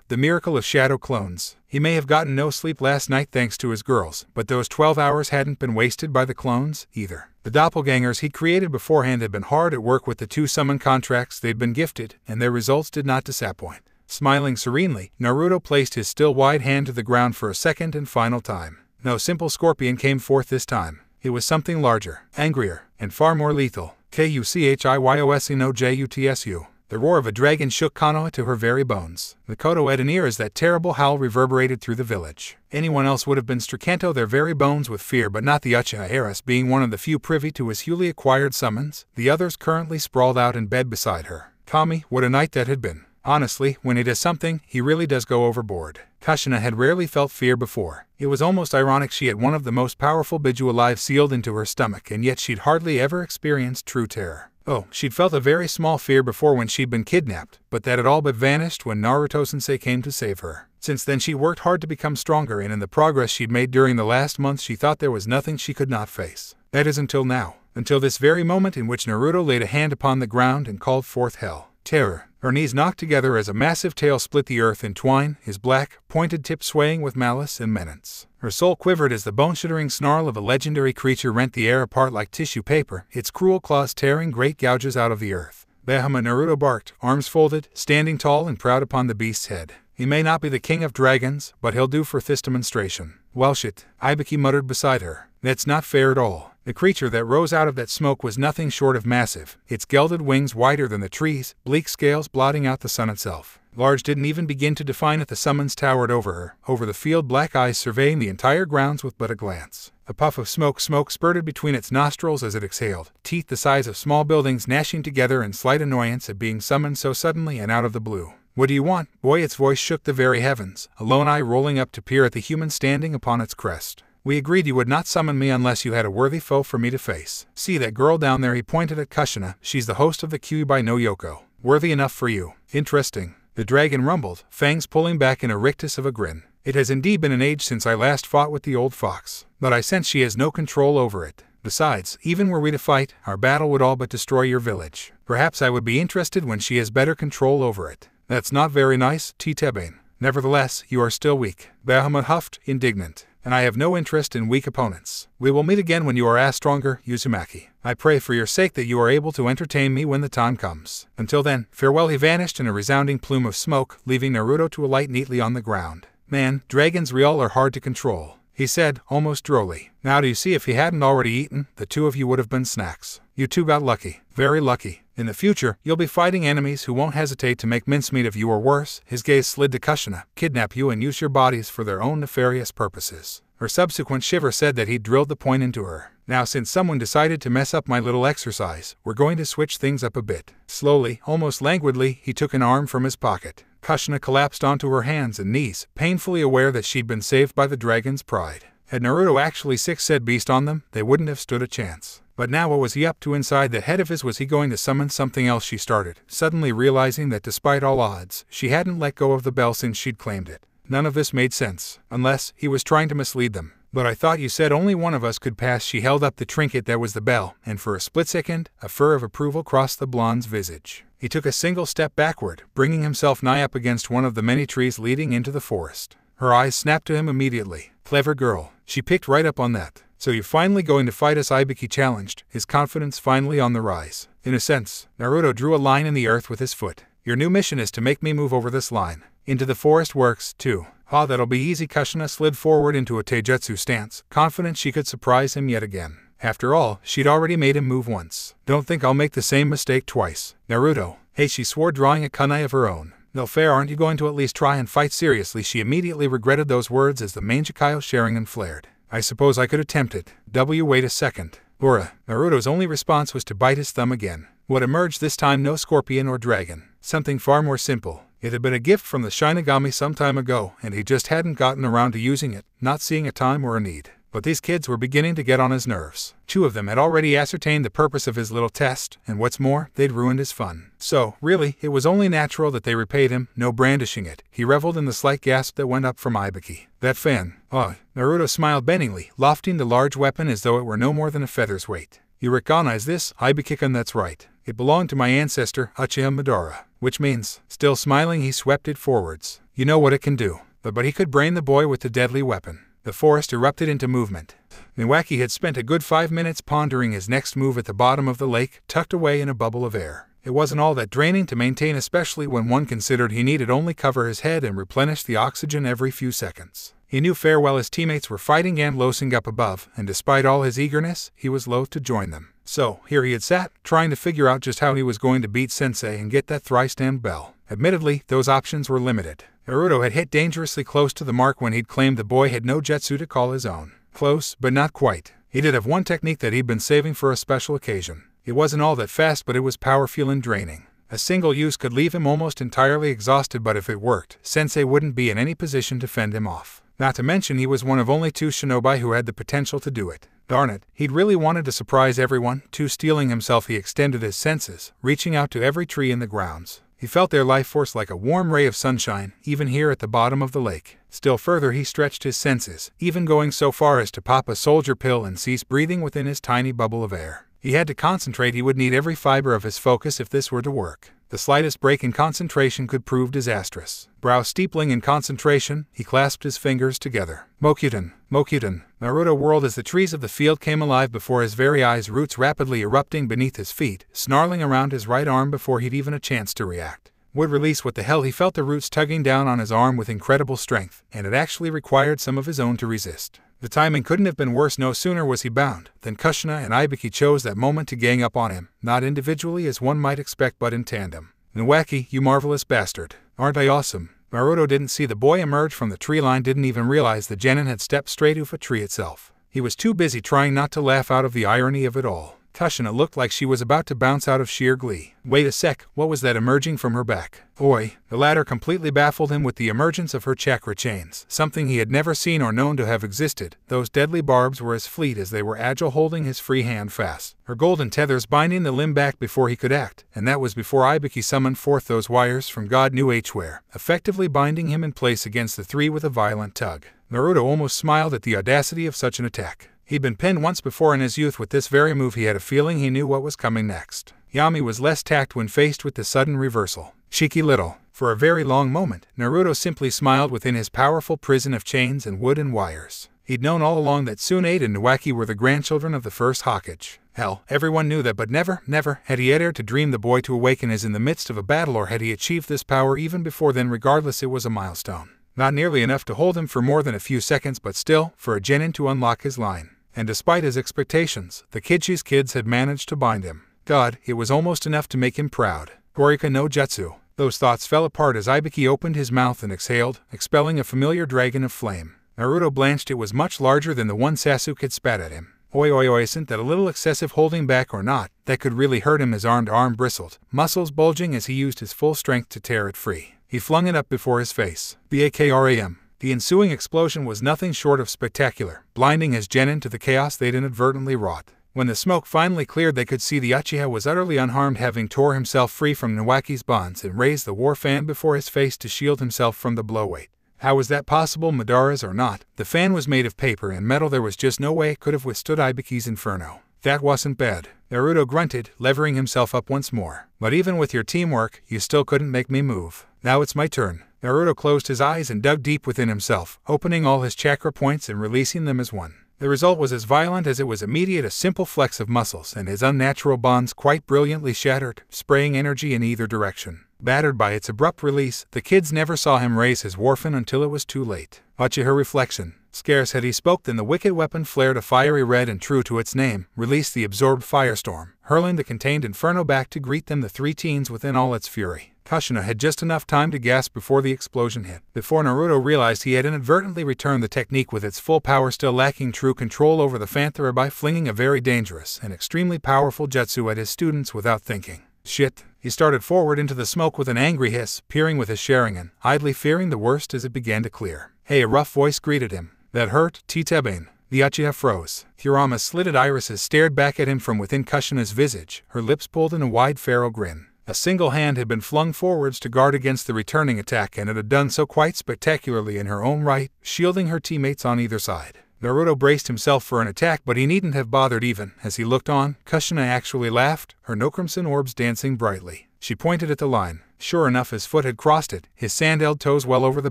The miracle of shadow clones. He may have gotten no sleep last night thanks to his girls, but those 12 hours hadn't been wasted by the clones, either. The doppelgangers he'd created beforehand had been hard at work with the 2 summon contracts they'd been gifted, and their results did not disappoint. Smiling serenely, Naruto placed his still wide hand to the ground for a second and final time. No simple scorpion came forth this time. It was something larger, angrier, and far more lethal. Kuchiyosu no Jutsu. The roar of a dragon shook Konoha to her very bones. The Kodo at an ear as that terrible howl reverberated through the village. Anyone else would have been stricken their very bones with fear, but not the Uchiha heiress, being one of the few privy to his newly acquired summons. The others currently sprawled out in bed beside her. Kami, what a night that had been. Honestly, when he does something, he really does go overboard. Kushina had rarely felt fear before. It was almost ironic she had one of the most powerful Biju alive sealed into her stomach, and yet she'd hardly ever experienced true terror. She'd felt a very small fear before when she'd been kidnapped, but that had all but vanished when Naruto-sensei came to save her. Since then she worked hard to become stronger, and in the progress she'd made during the last months she thought there was nothing she could not face. That is until now. Until this very moment in which Naruto laid a hand upon the ground and called forth hell. Terror. Her knees knocked together as a massive tail split the earth in twine, his black, pointed tip swaying with malice and menace. Her soul quivered as the bone-shattering snarl of a legendary creature rent the air apart like tissue paper, its cruel claws tearing great gouges out of the earth. Bahama Naruto barked, arms folded, standing tall and proud upon the beast's head. He may not be the king of dragons, but he'll do for this demonstration. Well shit, Ibiki muttered beside her. That's not fair at all. The creature that rose out of that smoke was nothing short of massive, its gelded wings wider than the trees, bleak scales blotting out the sun itself. Large didn't even begin to define it. The summons towered over her, over the field, black eyes surveying the entire grounds with but a glance. A puff of smoke spurted between its nostrils as it exhaled, teeth the size of small buildings gnashing together in slight annoyance at being summoned so suddenly and out of the blue. What do you want, boy? Its voice shook the very heavens, a lone eye rolling up to peer at the human standing upon its crest. We agreed you would not summon me unless you had a worthy foe for me to face. See that girl down there? He pointed at Kushina. She's the host of the Kyuubi no Yoko. Worthy enough for you. Interesting. The dragon rumbled, fangs pulling back in a rictus of a grin. It has indeed been an age since I last fought with the old fox, but I sense she has no control over it. Besides, even were we to fight, our battle would all but destroy your village. Perhaps I would be interested when she has better control over it. That's not very nice, Titebane. Nevertheless, you are still weak. Bahamut huffed, indignant. And I have no interest in weak opponents. We will meet again when you are stronger, Uzumaki. I pray for your sake that you are able to entertain me when the time comes. Until then, farewell. He vanished in a resounding plume of smoke, leaving Naruto to alight neatly on the ground. Man, dragons real are hard to control, he said, almost drolly. Now do you see, if he hadn't already eaten, the two of you would have been snacks. You two got lucky. Very lucky. In the future, you'll be fighting enemies who won't hesitate to make mincemeat of you, or worse, his gaze slid to Kushina, kidnap you and use your bodies for their own nefarious purposes. Her subsequent shiver said that he'd drilled the point into her. Now since someone decided to mess up my little exercise, we're going to switch things up a bit. Slowly, almost languidly, he took an arm from his pocket. Kushina collapsed onto her hands and knees, painfully aware that she'd been saved by the dragon's pride. Had Naruto actually sick said beast on them, they wouldn't have stood a chance. But now what was he up to inside the head of his? Was he going to summon something else? She started, suddenly realizing that despite all odds, she hadn't let go of the bell since she'd claimed it. None of this made sense, unless he was trying to mislead them. But I thought you said only one of us could pass. She held up the trinket that was the bell, and for a split second, a fur of approval crossed the blonde's visage. He took a single step backward, bringing himself nigh up against one of the many trees leading into the forest. Her eyes snapped to him immediately. Clever girl. She picked right up on that. So you're finally going to fight us? Ibiki challenged, his confidence finally on the rise. In a sense, Naruto drew a line in the earth with his foot. Your new mission is to make me move over this line. Into the forest works, too. Ah, that'll be easy. Kushina slid forward into a taijutsu stance, confident she could surprise him yet again. After all, she'd already made him move once. Don't think I'll make the same mistake twice. Naruto. Hey, she swore, drawing a kunai of her own. No fair, aren't you going to at least try and fight seriously? She immediately regretted those words as the Manjikayo Sharingan flared. I suppose I could attempt it. Wait a second. Ura. Naruto's only response was to bite his thumb again. What emerged this time? No scorpion or dragon. Something far more simple. It had been a gift from the Shinigami some time ago, and he just hadn't gotten around to using it, not seeing a time or a need. But these kids were beginning to get on his nerves. Two of them had already ascertained the purpose of his little test, and what's more, they'd ruined his fun. So, really, it was only natural that they repaid him, no brandishing it. He reveled in the slight gasp that went up from Ibiki. That fan. Oh, Naruto smiled benignly, lofting the large weapon as though it were no more than a feather's weight. You recognize this, Ibiki-kun? That's right. It belonged to my ancestor, Uchiha Madara. Which means, still smiling, he swept it forwards. You know what it can do. But he could brain the boy with the deadly weapon. The forest erupted into movement. Miwaki had spent a good 5 minutes pondering his next move at the bottom of the lake, tucked away in a bubble of air. It wasn't all that draining to maintain, especially when one considered he needed only cover his head and replenish the oxygen every few seconds. He knew fair well his teammates were fighting and losing up above, and despite all his eagerness, he was loath to join them. So, here he had sat, trying to figure out just how he was going to beat Sensei and get that thrice-damned bell. Admittedly, those options were limited. Naruto had hit dangerously close to the mark when he'd claimed the boy had no jutsu to call his own. Close, but not quite. He did have one technique that he'd been saving for a special occasion. It wasn't all that fast, but it was powerful and draining. A single use could leave him almost entirely exhausted, but if it worked, Sensei wouldn't be in any position to fend him off. Not to mention he was one of only 2 shinobi who had the potential to do it. Darn it, he'd really wanted to surprise everyone. Too steeling himself, he extended his senses, reaching out to every tree in the grounds. He felt their life force like a warm ray of sunshine, even here at the bottom of the lake. Still further he stretched his senses, even going so far as to pop a soldier pill and cease breathing within his tiny bubble of air. He had to concentrate. He would need every fiber of his focus if this were to work. The slightest break in concentration could prove disastrous. Brow steepling in concentration, he clasped his fingers together. Mokuten, Mokuten. Naruto whirled as the trees of the field came alive before his very eyes, roots rapidly erupting beneath his feet, snarling around his right arm before he'd even a chance to react. Would release what the hell, he felt the roots tugging down on his arm with incredible strength, and it actually required some of his own to resist. The timing couldn't have been worse. No sooner was he bound than Kushina and Ibiki chose that moment to gang up on him, not individually as one might expect but in tandem. Nawaki, you marvelous bastard. Aren't I awesome? Naruto didn't see the boy emerge from the tree line, didn't even realize the genin had stepped straight off a tree itself. He was too busy trying not to laugh out of the irony of it all. Kushina looked like she was about to bounce out of sheer glee. Wait a sec, what was that emerging from her back? Oi! The latter completely baffled him with the emergence of her chakra chains, something he had never seen or known to have existed. Those deadly barbs were as fleet as they were agile, holding his free hand fast, her golden tethers binding the limb back before he could act, and that was before Ibiki summoned forth those wires from God knew where, effectively binding him in place against the three with a violent tug. Naruto almost smiled at the audacity of such an attack. He'd been pinned once before in his youth with this very move. He had a feeling he knew what was coming next. Yami was less tact when faced with the sudden reversal. Cheeky little. For a very long moment, Naruto simply smiled within his powerful prison of chains and wood and wires. He'd known all along that Tsunade and Nawaki were the grandchildren of the first Hokage. Hell, everyone knew that, but never had he dared to dream the boy to awaken as in the midst of a battle, or had he achieved this power even before then. Regardless, it was a milestone. Not nearly enough to hold him for more than a few seconds, but still, for a genin to unlock his line. And despite his expectations, the Kichi's kids had managed to bind him. God, it was almost enough to make him proud. Gorika no Jutsu. Those thoughts fell apart as Ibiki opened his mouth and exhaled, expelling a familiar dragon of flame. Naruto blanched. It was much larger than the one Sasuke had spat at him. Oi, isn't that a little excessive holding back or not? That could really hurt him. His armed arm bristled, muscles bulging as he used his full strength to tear it free. He flung it up before his face. BAKRAM. The ensuing explosion was nothing short of spectacular, blinding his genin to the chaos they'd inadvertently wrought. When the smoke finally cleared, they could see the Uchiha was utterly unharmed, having tore himself free from Nawaki's bonds and raised the war fan before his face to shield himself from the blow weight. How was that possible? Madara's or not, the fan was made of paper and metal. There was just no way it could have withstood Ibiki's inferno. That wasn't bad. Naruto grunted, levering himself up once more. But even with your teamwork, you still couldn't make me move. Now it's my turn. Naruto closed his eyes and dug deep within himself, opening all his chakra points and releasing them as one. The result was as violent as it was immediate, a simple flex of muscles, and his unnatural bonds quite brilliantly shattered, spraying energy in either direction. Battered by its abrupt release, the kids never saw him raise his warfan until it was too late. Uchiha reflection. Scarce had he spoke than the wicked weapon flared a fiery red and, true to its name, released the absorbed firestorm, hurling the contained inferno back to greet them, the three teens, within all its fury. Kushina had just enough time to gasp before the explosion hit. Before Naruto realized he had inadvertently returned the technique with its full power, still lacking true control over the Phanthera, by flinging a very dangerous and extremely powerful jutsu at his students without thinking. Shit. He started forward into the smoke with an angry hiss, peering with his Sharingan, idly fearing the worst as it began to clear. Hey, a rough voice greeted him. That hurt, Titebane. The Uchiha froze. Kurama's slitted irises stared back at him from within Kushina's visage, her lips pulled in a wide feral grin. A single hand had been flung forwards to guard against the returning attack, and it had done so quite spectacularly in her own right, shielding her teammates on either side. Naruto braced himself for an attack, but he needn't have bothered. Even as he looked on, Kushina actually laughed, her no-crimson orbs dancing brightly. She pointed at the line. Sure enough, his foot had crossed it, his sandaled toes well over the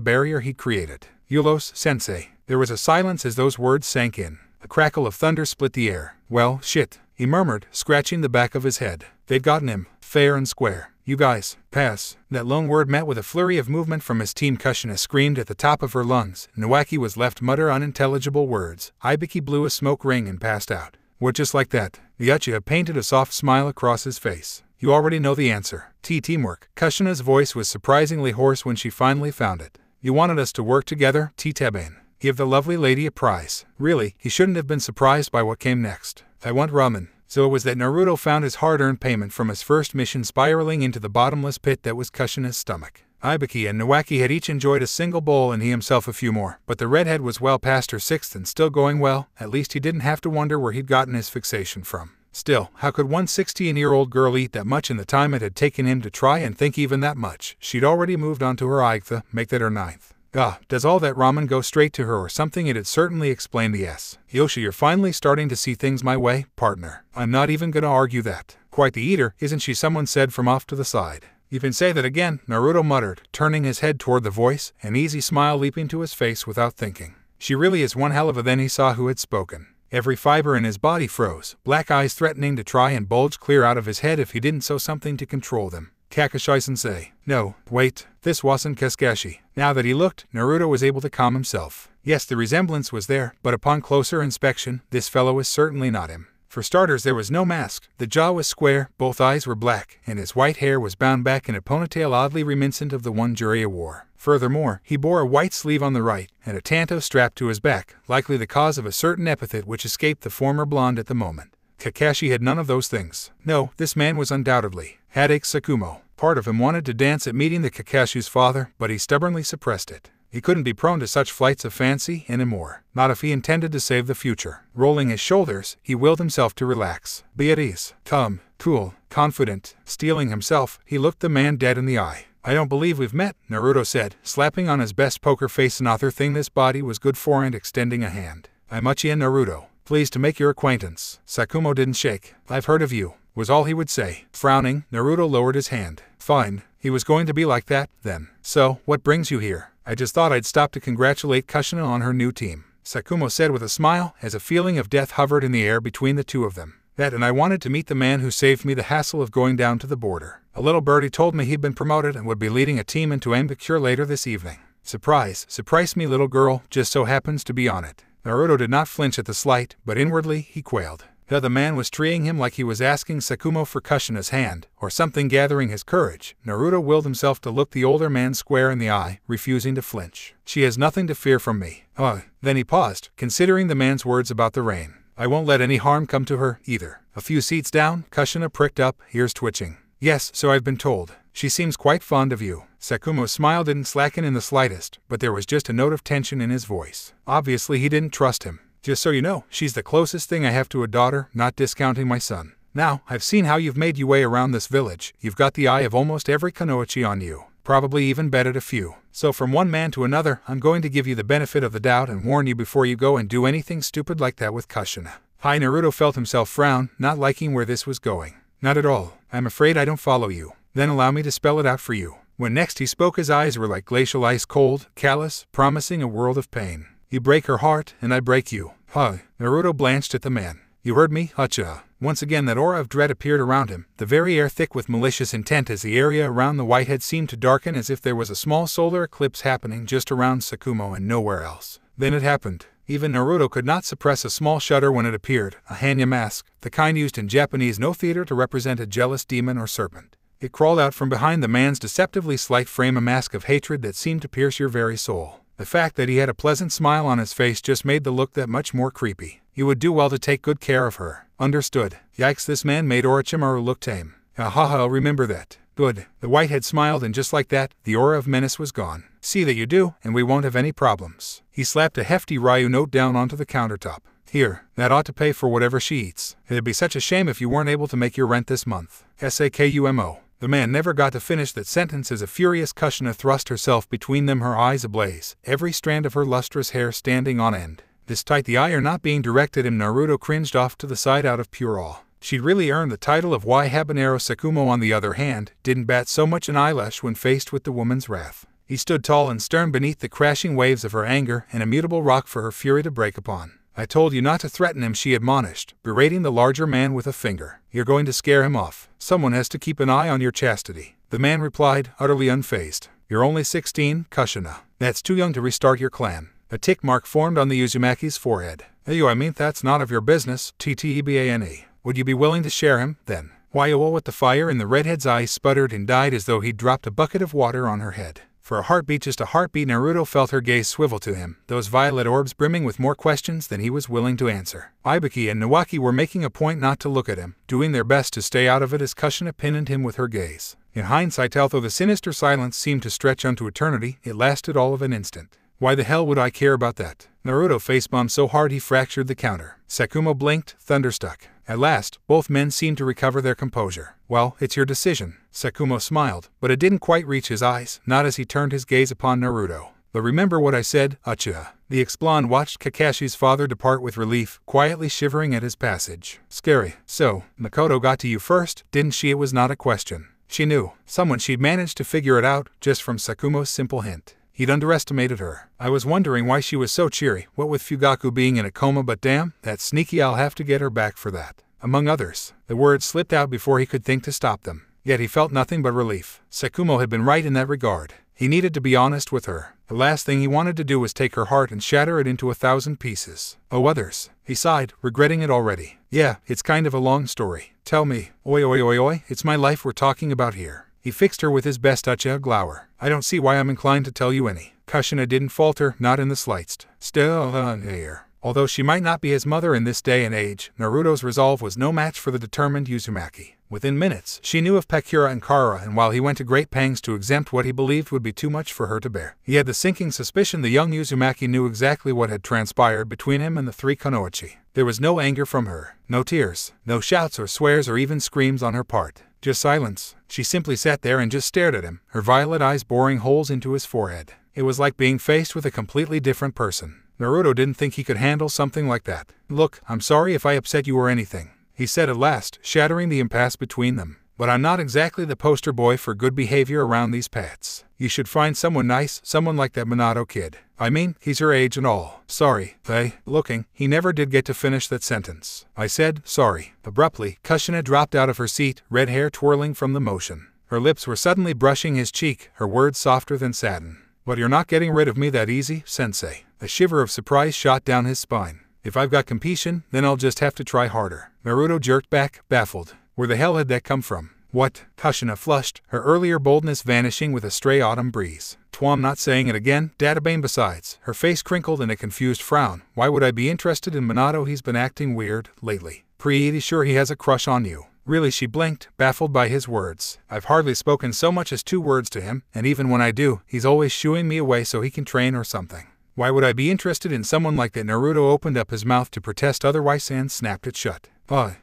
barrier he'd created. Yulos, sensei. There was a silence as those words sank in. A crackle of thunder split the air. Well, shit, he murmured, scratching the back of his head. They'd gotten him, fair and square. You guys, pass. That lone word met with a flurry of movement from his team. Kushina screamed at the top of her lungs. Nawaki was left mutter unintelligible words. Ibiki blew a smoke ring and passed out. We're just like that. The Uchiha painted a soft smile across his face. You already know the answer. Teamwork. Kushina's voice was surprisingly hoarse when she finally found it. You wanted us to work together, Titebane. Give the lovely lady a prize. Really, he shouldn't have been surprised by what came next. I want ramen. So it was that Naruto found his hard-earned payment from his first mission spiraling into the bottomless pit that was Kushina's stomach. Ibiki and Nawaki had each enjoyed a single bowl and he himself a few more, but the redhead was well past her sixth and still going well. At least he didn't have to wonder where he'd gotten his fixation from. Still, how could one 16-year-old girl eat that much in the time it had taken him to try and think even that much? She'd already moved on to her eighth, make that her ninth. Does all that ramen go straight to her or something? It'd certainly explain the S. Yoshi, you're finally starting to see things my way, partner. I'm not even gonna argue that. Quite the eater, isn't she? Someone said from off to the side. You can say that again, Naruto muttered, turning his head toward the voice, an easy smile leaping to his face without thinking. She really is one hell of a. Then he saw who had spoken. Every fiber in his body froze, black eyes threatening to try and bulge clear out of his head if he didn't so something to control them. Kakashi-sensei. No, wait, this wasn't Kakashi. Now that he looked, Naruto was able to calm himself. Yes, the resemblance was there, but upon closer inspection, this fellow was certainly not him. For starters, there was no mask, the jaw was square, both eyes were black, and his white hair was bound back in a ponytail oddly reminiscent of the one Jiraiya wore. Furthermore, he bore a white sleeve on the right, and a tanto strapped to his back, likely the cause of a certain epithet which escaped the former blonde at the moment. Kakashi had none of those things. No, this man was undoubtedly Hadake Sakumo. Part of him wanted to dance at meeting the Kakashi's father, but he stubbornly suppressed it. He couldn't be prone to such flights of fancy anymore, not if he intended to save the future. Rolling his shoulders, he willed himself to relax. Be at ease, calm, cool, confident. Steeling himself, he looked the man dead in the eye. I don't believe we've met, Naruto said, slapping on his best poker face another thing this body was good for and extending a hand. I'm Uchiha Naruto. Pleased to make your acquaintance. Sakumo didn't shake. I've heard of you, was all he would say. Frowning, Naruto lowered his hand. Fine, he was going to be like that, then. So, what brings you here? I just thought I'd stop to congratulate Kushina on her new team, Sakumo said with a smile, as a feeling of death hovered in the air between the two of them. That and I wanted to meet the man who saved me the hassle of going down to the border. A little birdie told me he'd been promoted and would be leading a team into Ambicure later this evening. Surprise me little girl, just so happens to be on it. Naruto did not flinch at the slight, but inwardly he quailed. The other man was treating him like he was asking Sakumo for Kushina's hand, or something. Gathering his courage, Naruto willed himself to look the older man square in the eye, refusing to flinch. She has nothing to fear from me. Then he paused, considering the man's words about the rain. I won't let any harm come to her, either. A few seats down, Kushina pricked up, ears twitching. Yes, so I've been told. She seems quite fond of you. Sakumo's smile didn't slacken in the slightest, but there was just a note of tension in his voice. Obviously he didn't trust him. Just so you know, she's the closest thing I have to a daughter, not discounting my son. Now, I've seen how you've made your way around this village. You've got the eye of almost every kunoichi on you. Probably even betted a few. So from one man to another, I'm going to give you the benefit of the doubt and warn you before you go and do anything stupid like that with Kushina. Naruto felt himself frown, not liking where this was going. Not at all. I'm afraid I don't follow you. Then allow me to spell it out for you. When next he spoke, his eyes were like glacial ice cold, callous, promising a world of pain. You break her heart, and I break you. Naruto blanched at the man. You heard me, Uchiha. Once again that aura of dread appeared around him, the very air thick with malicious intent as the area around the whitehead seemed to darken as if there was a small solar eclipse happening just around Sakumo and nowhere else. Then it happened. Even Naruto could not suppress a small shudder when it appeared, a Hanya mask, the kind used in Japanese no theater to represent a jealous demon or serpent. It crawled out from behind the man's deceptively slight frame, a mask of hatred that seemed to pierce your very soul. The fact that he had a pleasant smile on his face just made the look that much more creepy. You would do well to take good care of her. Understood. Yikes, this man made Orochimaru look tame. I'll remember that. Good. The whitehead smiled, and just like that, the aura of menace was gone. See that you do, and we won't have any problems. He slapped a hefty Ryu note down onto the countertop. Here, that ought to pay for whatever she eats. It'd be such a shame if you weren't able to make your rent this month. Sakumo. The man never got to finish that sentence as a furious Kushina thrust herself between them, her eyes ablaze, every strand of her lustrous hair standing on end. This tight the eye not being directed him, Naruto cringed off to the side out of pure awe. She'd really earned the title of Y Habanero. Sakumo, on the other hand, didn't bat so much an eyelash when faced with the woman's wrath. He stood tall and stern beneath the crashing waves of her anger, an immutable rock for her fury to break upon. I told you not to threaten him, she admonished, berating the larger man with a finger. You're going to scare him off. Someone has to keep an eye on your chastity. The man replied, utterly unfazed. You're only 16, Kushina. That's too young to restart your clan. A tick mark formed on the Uzumaki's forehead. I mean that's not of your business, Ttebane. Would you be willing to share him, then? Why, what the fire in the redhead's eyes sputtered and died as though he'd dropped a bucket of water on her head. For a heartbeat, just a heartbeat, Naruto felt her gaze swivel to him, those violet orbs brimming with more questions than he was willing to answer. Ibiki and Nawaki were making a point not to look at him, doing their best to stay out of it as Kushina pinned him with her gaze. In hindsight, although the sinister silence seemed to stretch unto eternity, it lasted all of an instant. Why the hell would I care about that? Naruto facepalmed so hard he fractured the counter. Sakumo blinked, thunderstruck. At last, both men seemed to recover their composure. Well, it's your decision. Sakumo smiled, but it didn't quite reach his eyes, not as he turned his gaze upon Naruto. But remember what I said, Uchiha. The ex-blonde watched Kakashi's father depart with relief, quietly shivering at his passage. Scary. So, Makoto got to you first, didn't she? It was not a question. She knew. Someone she'd managed to figure it out just from Sakumo's simple hint. He'd underestimated her. I was wondering why she was so cheery, what with Fugaku being in a coma, but damn, that's sneaky, I'll have to get her back for that. Among others. The words slipped out before he could think to stop them. Yet he felt nothing but relief. Sakumo had been right in that regard. He needed to be honest with her. The last thing he wanted to do was take her heart and shatter it into 1,000 pieces. Oh, others. He sighed, regretting it already. Yeah, it's kind of a long story. Tell me. Oi, it's my life we're talking about here. He fixed her with his best glower. I don't see why I'm inclined to tell you any. Kushina didn't falter, not in the slightest. Still, here. Although she might not be his mother in this day and age, Naruto's resolve was no match for the determined Uzumaki. Within minutes, she knew of Pakura and Kara, and while he went to great pangs to exempt what he believed would be too much for her to bear, he had the sinking suspicion the young Uzumaki knew exactly what had transpired between him and the three Kunoichi. There was no anger from her, no tears, no shouts or swears or even screams on her part. Just silence. She simply sat there and just stared at him, her violet eyes boring holes into his forehead. It was like being faced with a completely different person. Naruto didn't think he could handle something like that. Look, I'm sorry if I upset you or anything, he said at last, shattering the impasse between them. But I'm not exactly the poster boy for good behavior around these parts. You should find someone nice, someone like that Minato kid. I mean, he's her age and all. Sorry, looking, he never did get to finish that sentence. I said, sorry. Abruptly, Kushina dropped out of her seat, red hair twirling from the motion. Her lips were suddenly brushing his cheek, her words softer than satin. But you're not getting rid of me that easy, sensei. A shiver of surprise shot down his spine. If I've got competition, then I'll just have to try harder. Naruto jerked back, baffled. Where the hell had that come from? What? Kushina flushed, her earlier boldness vanishing with a stray autumn breeze. Twam not saying it again, Databane besides. Her face crinkled in a confused frown. Why would I be interested in Minato? He's been acting weird, lately. Pretty sure he has a crush on you. Really, she blinked, baffled by his words. I've hardly spoken so much as 2 words to him, and even when I do, he's always shooing me away so he can train or something. Why would I be interested in someone like that? Naruto opened up his mouth to protest otherwise and snapped it shut.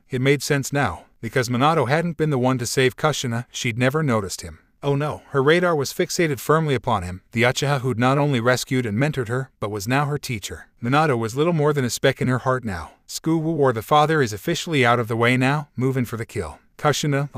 It made sense now. Because Minato hadn't been the one to save Kushina, she'd never noticed him. Oh no, her radar was fixated firmly upon him, the Uchiha who'd not only rescued and mentored her, but was now her teacher. Minato was little more than a speck in her heart now. Skuwu or the father is officially out of the way now, moving for the kill. Kushina,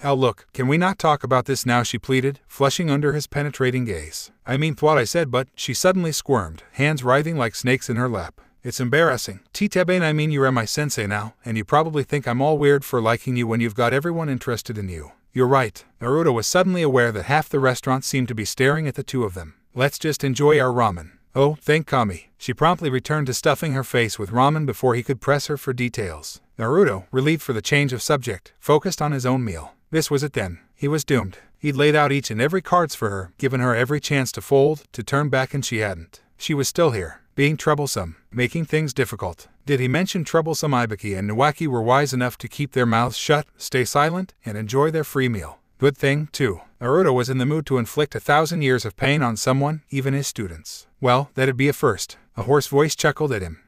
Al look, can we not talk about this now, she pleaded, flushing under his penetrating gaze. I mean what I said, but, she suddenly squirmed, hands writhing like snakes in her lap. It's embarrassing. Titebane, I mean you're my sensei now, and you probably think I'm all weird for liking you when you've got everyone interested in you. You're right. Naruto was suddenly aware that half the restaurant seemed to be staring at the two of them. Let's just enjoy our ramen. Oh, thank Kami. She promptly returned to stuffing her face with ramen before he could press her for details. Naruto, relieved for the change of subject, focused on his own meal. This was it then. He was doomed. He'd laid out each and every cards for her, given her every chance to fold, to turn back, and she hadn't. She was still here, being troublesome, making things difficult. Did he mention troublesome? Ibiki and Nuwaki were wise enough to keep their mouths shut, stay silent, and enjoy their free meal. Good thing, too. Naruto was in the mood to inflict 1,000 years of pain on someone, even his students. Well, that'd be a first. A hoarse voice chuckled at him.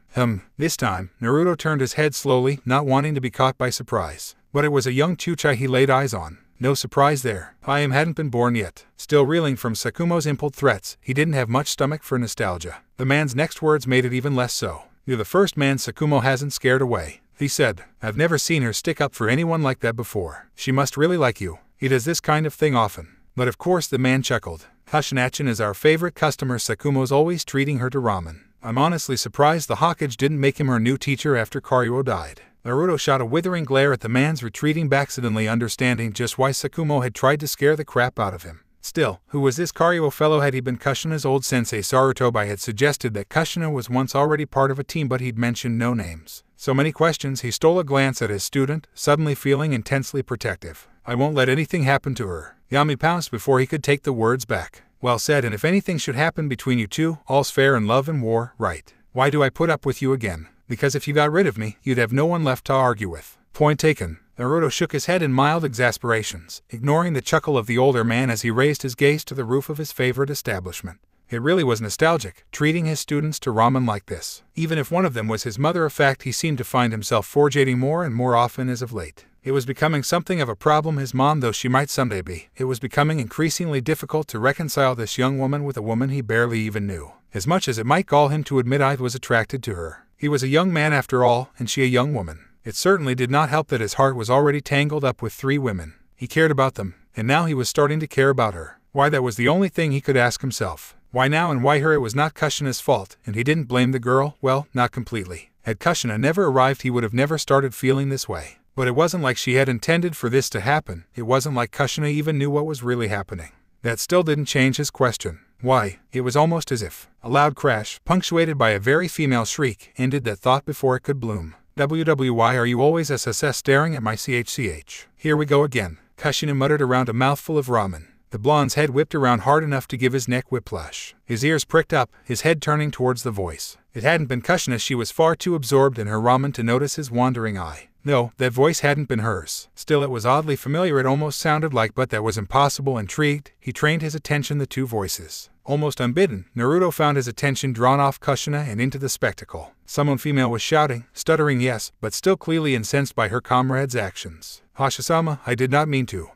This time, Naruto turned his head slowly, not wanting to be caught by surprise. But it was a young Chuchai he laid eyes on. No surprise there. Hayam hadn't been born yet. Still reeling from Sakumo's impulse threats, he didn't have much stomach for nostalgia. The man's next words made it even less so. You're the first man Sakumo hasn't scared away, he said. I've never seen her stick up for anyone like that before. She must really like you. He does this kind of thing often. But of course, the man chuckled. Hushinachin is our favorite customer. Sakumo's always treating her to ramen. I'm honestly surprised the Hokage didn't make him her new teacher after Karuo died. Naruto shot a withering glare at the man's retreating back, suddenly understanding just why Sakumo had tried to scare the crap out of him. Still, who was this Karuo fellow? Had he been Kushina's old sensei? Sarutobi had suggested that Kushina was once already part of a team, but he'd mentioned no names. So many questions. He stole a glance at his student, suddenly feeling intensely protective. I won't let anything happen to her. Yami pounced before he could take the words back. Well said, and if anything should happen between you two, all's fair in love and war, right? Why do I put up with you again? Because if you got rid of me, you'd have no one left to argue with. Point taken. Naruto shook his head in mild exasperations, ignoring the chuckle of the older man as he raised his gaze to the roof of his favorite establishment. It really was nostalgic, treating his students to ramen like this. Even if one of them was his mother, a fact he seemed to find himself forgetting more and more often as of late. It was becoming something of a problem. His mom, though she might someday be, it was becoming increasingly difficult to reconcile this young woman with a woman he barely even knew. As much as it might gall him to admit, I was attracted to her. He was a young man after all, and she a young woman. It certainly did not help that his heart was already tangled up with 3 women. He cared about them, And now he was starting to care about her. Why, that was the only thing he could ask himself. Why now and why her? It was not Kushina's fault, and he didn't blame the girl, well, not completely. Had Kushina never arrived, he would have never started feeling this way. But it wasn't like she had intended for this to happen. It wasn't like Kushina even knew what was really happening. That still didn't change his question. Why? It was almost as if a loud crash, punctuated by a very female shriek, ended that thought before it could bloom. Why are you always SSS staring at my CHCH? Here we go again, Kushina muttered around a mouthful of ramen. The blonde's head whipped around hard enough to give his neck whiplash. His ears pricked up, his head turning towards the voice. It hadn't been Kushina. She was far too absorbed in her ramen to notice his wandering eye. No, that voice hadn't been hers. Still, it was oddly familiar. It almost sounded like, but that was impossible. Intrigued, he trained his attention the two voices. Almost unbidden, Naruto found his attention drawn off Kushina and into the spectacle. Someone female was shouting, stuttering yes, but still clearly incensed by her comrade's actions. Hashirama, I did not mean to.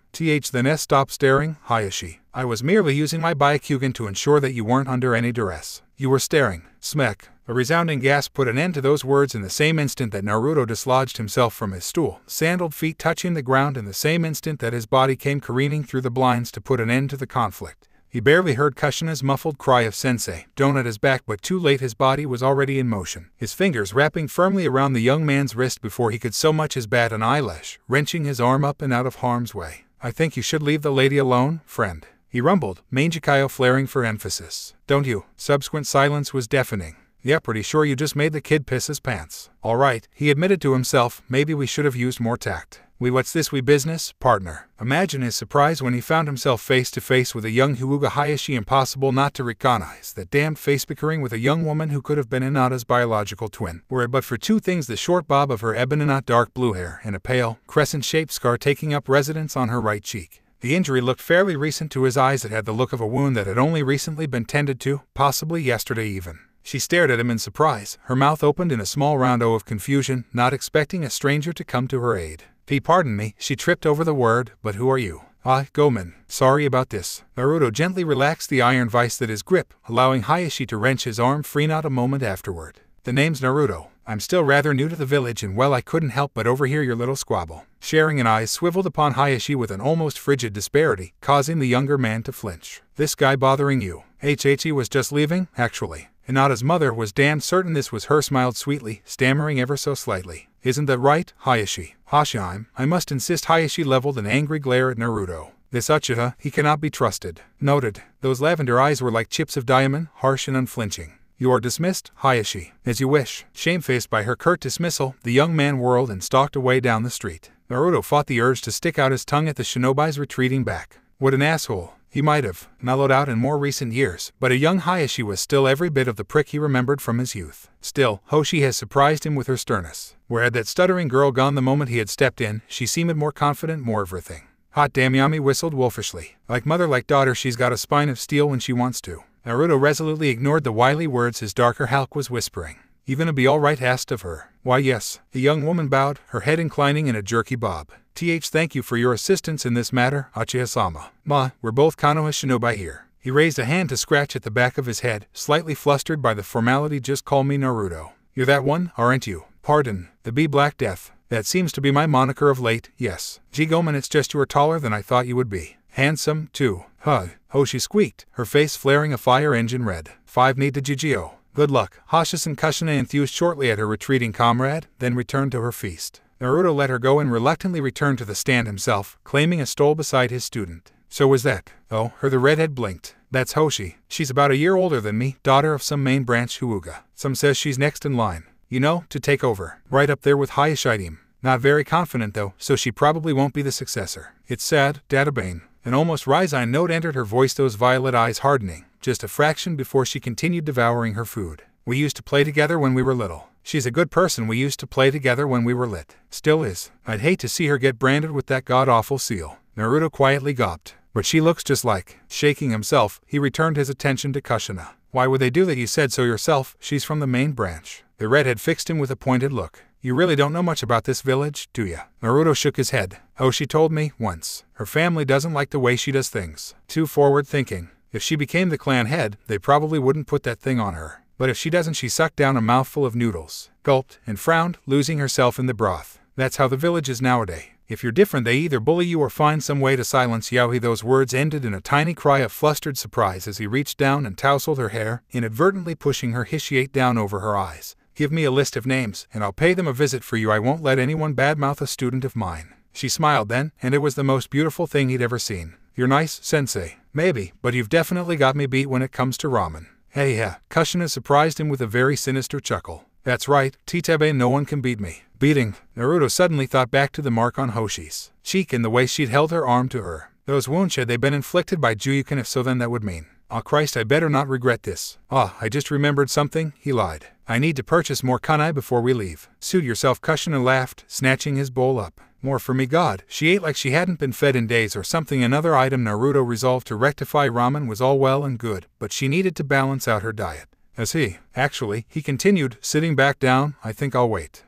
Then S stopped staring, Hayashi. I was merely using my Byakugan to ensure that you weren't under any duress. You were staring. Smack. A resounding gasp put an end to those words in the same instant that Naruto dislodged himself from his stool, sandaled feet touching the ground in the same instant that his body came careening through the blinds to put an end to the conflict. He barely heard Kushina's muffled cry of sensei, don't at his back, but too late his body was already in motion, his fingers wrapping firmly around the young man's wrist before he could so much as bat an eyelash, wrenching his arm up and out of harm's way. I think you should leave the lady alone, friend, he rumbled, Manjikayo flaring for emphasis. Don't you? Subsequent silence was deafening. Yeah, pretty sure you just made the kid piss his pants. All right, he admitted to himself, maybe we should have used more tact. What's this, we business, partner? Imagine his surprise when he found himself face to face with a young Hyuga Hayashi. Impossible not to recognize that damned face bickering with a young woman who could have been Hinata's biological twin, were it but for two things: the short bob of her ebony not dark blue hair and a pale, crescent-shaped scar taking up residence on her right cheek. The injury looked fairly recent to his eyes. It had the look of a wound that had only recently been tended to, possibly yesterday even. She stared at him in surprise, her mouth opened in a small round O of confusion, not expecting a stranger to come to her aid. Pardon me, she tripped over the word, but who are you? Gomen. Sorry about this. Naruto gently relaxed the iron vice that his grip, allowing Hayashi to wrench his arm free not a moment afterward. The name's Naruto. I'm still rather new to the village and well, I couldn't help but overhear your little squabble. Sharing an eye swiveled upon Hayashi with an almost frigid disparity, causing the younger man to flinch. This guy bothering you? He was just leaving, actually. Hinata's mother was damned certain this was her. Smiled sweetly, stammering ever so slightly. Isn't that right, Hayashi? Hashime, I must insist. Hayashi leveled an angry glare at Naruto. This Uchiha, he cannot be trusted. Noted. Those lavender eyes were like chips of diamond, harsh and unflinching. You are dismissed, Hayashi. As you wish. Shamefaced by her curt dismissal, the young man whirled and stalked away down the street. Naruto fought the urge to stick out his tongue at the shinobi's retreating back. What an asshole. He might have mellowed out in more recent years, but a young Hayashi was still every bit of the prick he remembered from his youth. Still, Hoshi has surprised him with her sternness. Where had that stuttering girl gone the moment he had stepped in? She seemed more confident, more everything. Hot damn, Yami whistled wolfishly. Like mother like daughter, she's got a spine of steel when she wants to. Naruto resolutely ignored the wily words his darker Hulk was whispering. You gonna be all right? Asked of her. Why yes. The young woman bowed, her head inclining in a jerky bob. Thank you for your assistance in this matter, Uchiha-sama. We're both Konoha shinobi here. He raised a hand to scratch at the back of his head, slightly flustered by the formality. Just call me Naruto. You're that one, aren't you? Pardon, the Black Death. That seems to be my moniker of late, yes. Gomen, it's just you are taller than I thought you would be. Handsome, too. Hoshi squeaked, her face flaring a fire engine red. 5 need to Jujio. Good luck. Hashis and Kushina enthused shortly at her retreating comrade, then returned to her feast. Naruto let her go and reluctantly returned to the stand himself, claiming a stole beside his student. So was that? Oh, her the redhead blinked. That's Hoshi. She's about a year older than me, daughter of some main branch Hyuga. Some says she's next in line. You know, to take over. Right up there with Hayashidime. Not very confident though, so she probably won't be the successor. It's sad, Databane. An almost resigned note entered her voice, those violet eyes hardening, just a fraction before she continued devouring her food. We used to play together when we were little. She's a good person. We used to play together when we were lit. Still is. I'd hate to see her get branded with that god-awful seal. Naruto quietly gawped. But she looks just like. Shaking himself, he returned his attention to Kushina. Why would they do that? You said so yourself. She's from the main branch. The redhead fixed him with a pointed look. You really don't know much about this village, do ya? Naruto shook his head. Oh, she told me, once. Her family doesn't like the way she does things. Too forward-thinking. If she became the clan head, they probably wouldn't put that thing on her. But if she doesn't, she sucked down a mouthful of noodles, gulped, and frowned, losing herself in the broth. That's how the village is nowadays. If you're different, they either bully you or find some way to silence you. Those words ended in a tiny cry of flustered surprise as he reached down and tousled her hair, inadvertently pushing her hishiyate down over her eyes. Give me a list of names, and I'll pay them a visit for you. I won't let anyone badmouth a student of mine. She smiled then, and it was the most beautiful thing he'd ever seen. You're nice, sensei. Maybe, but you've definitely got me beat when it comes to ramen. Hey yeah, Kushina surprised him with a very sinister chuckle. That's right, Titebe, no one can beat me. Beating. Naruto suddenly thought back to the mark on Hoshi's cheek and the way she'd held her arm to her. Those wounds, had they been inflicted by Juyukin? If so, then that would mean. Oh Christ, I better not regret this. I just remembered something, he lied. I need to purchase more kunai before we leave. Suit yourself, Kushina laughed, snatching his bowl up. More for me, God. She ate like she hadn't been fed in days or something. Another item. Naruto resolved to rectify. Ramen was all well and good, but she needed to balance out her diet. Actually, he continued, sitting back down, I think I'll wait.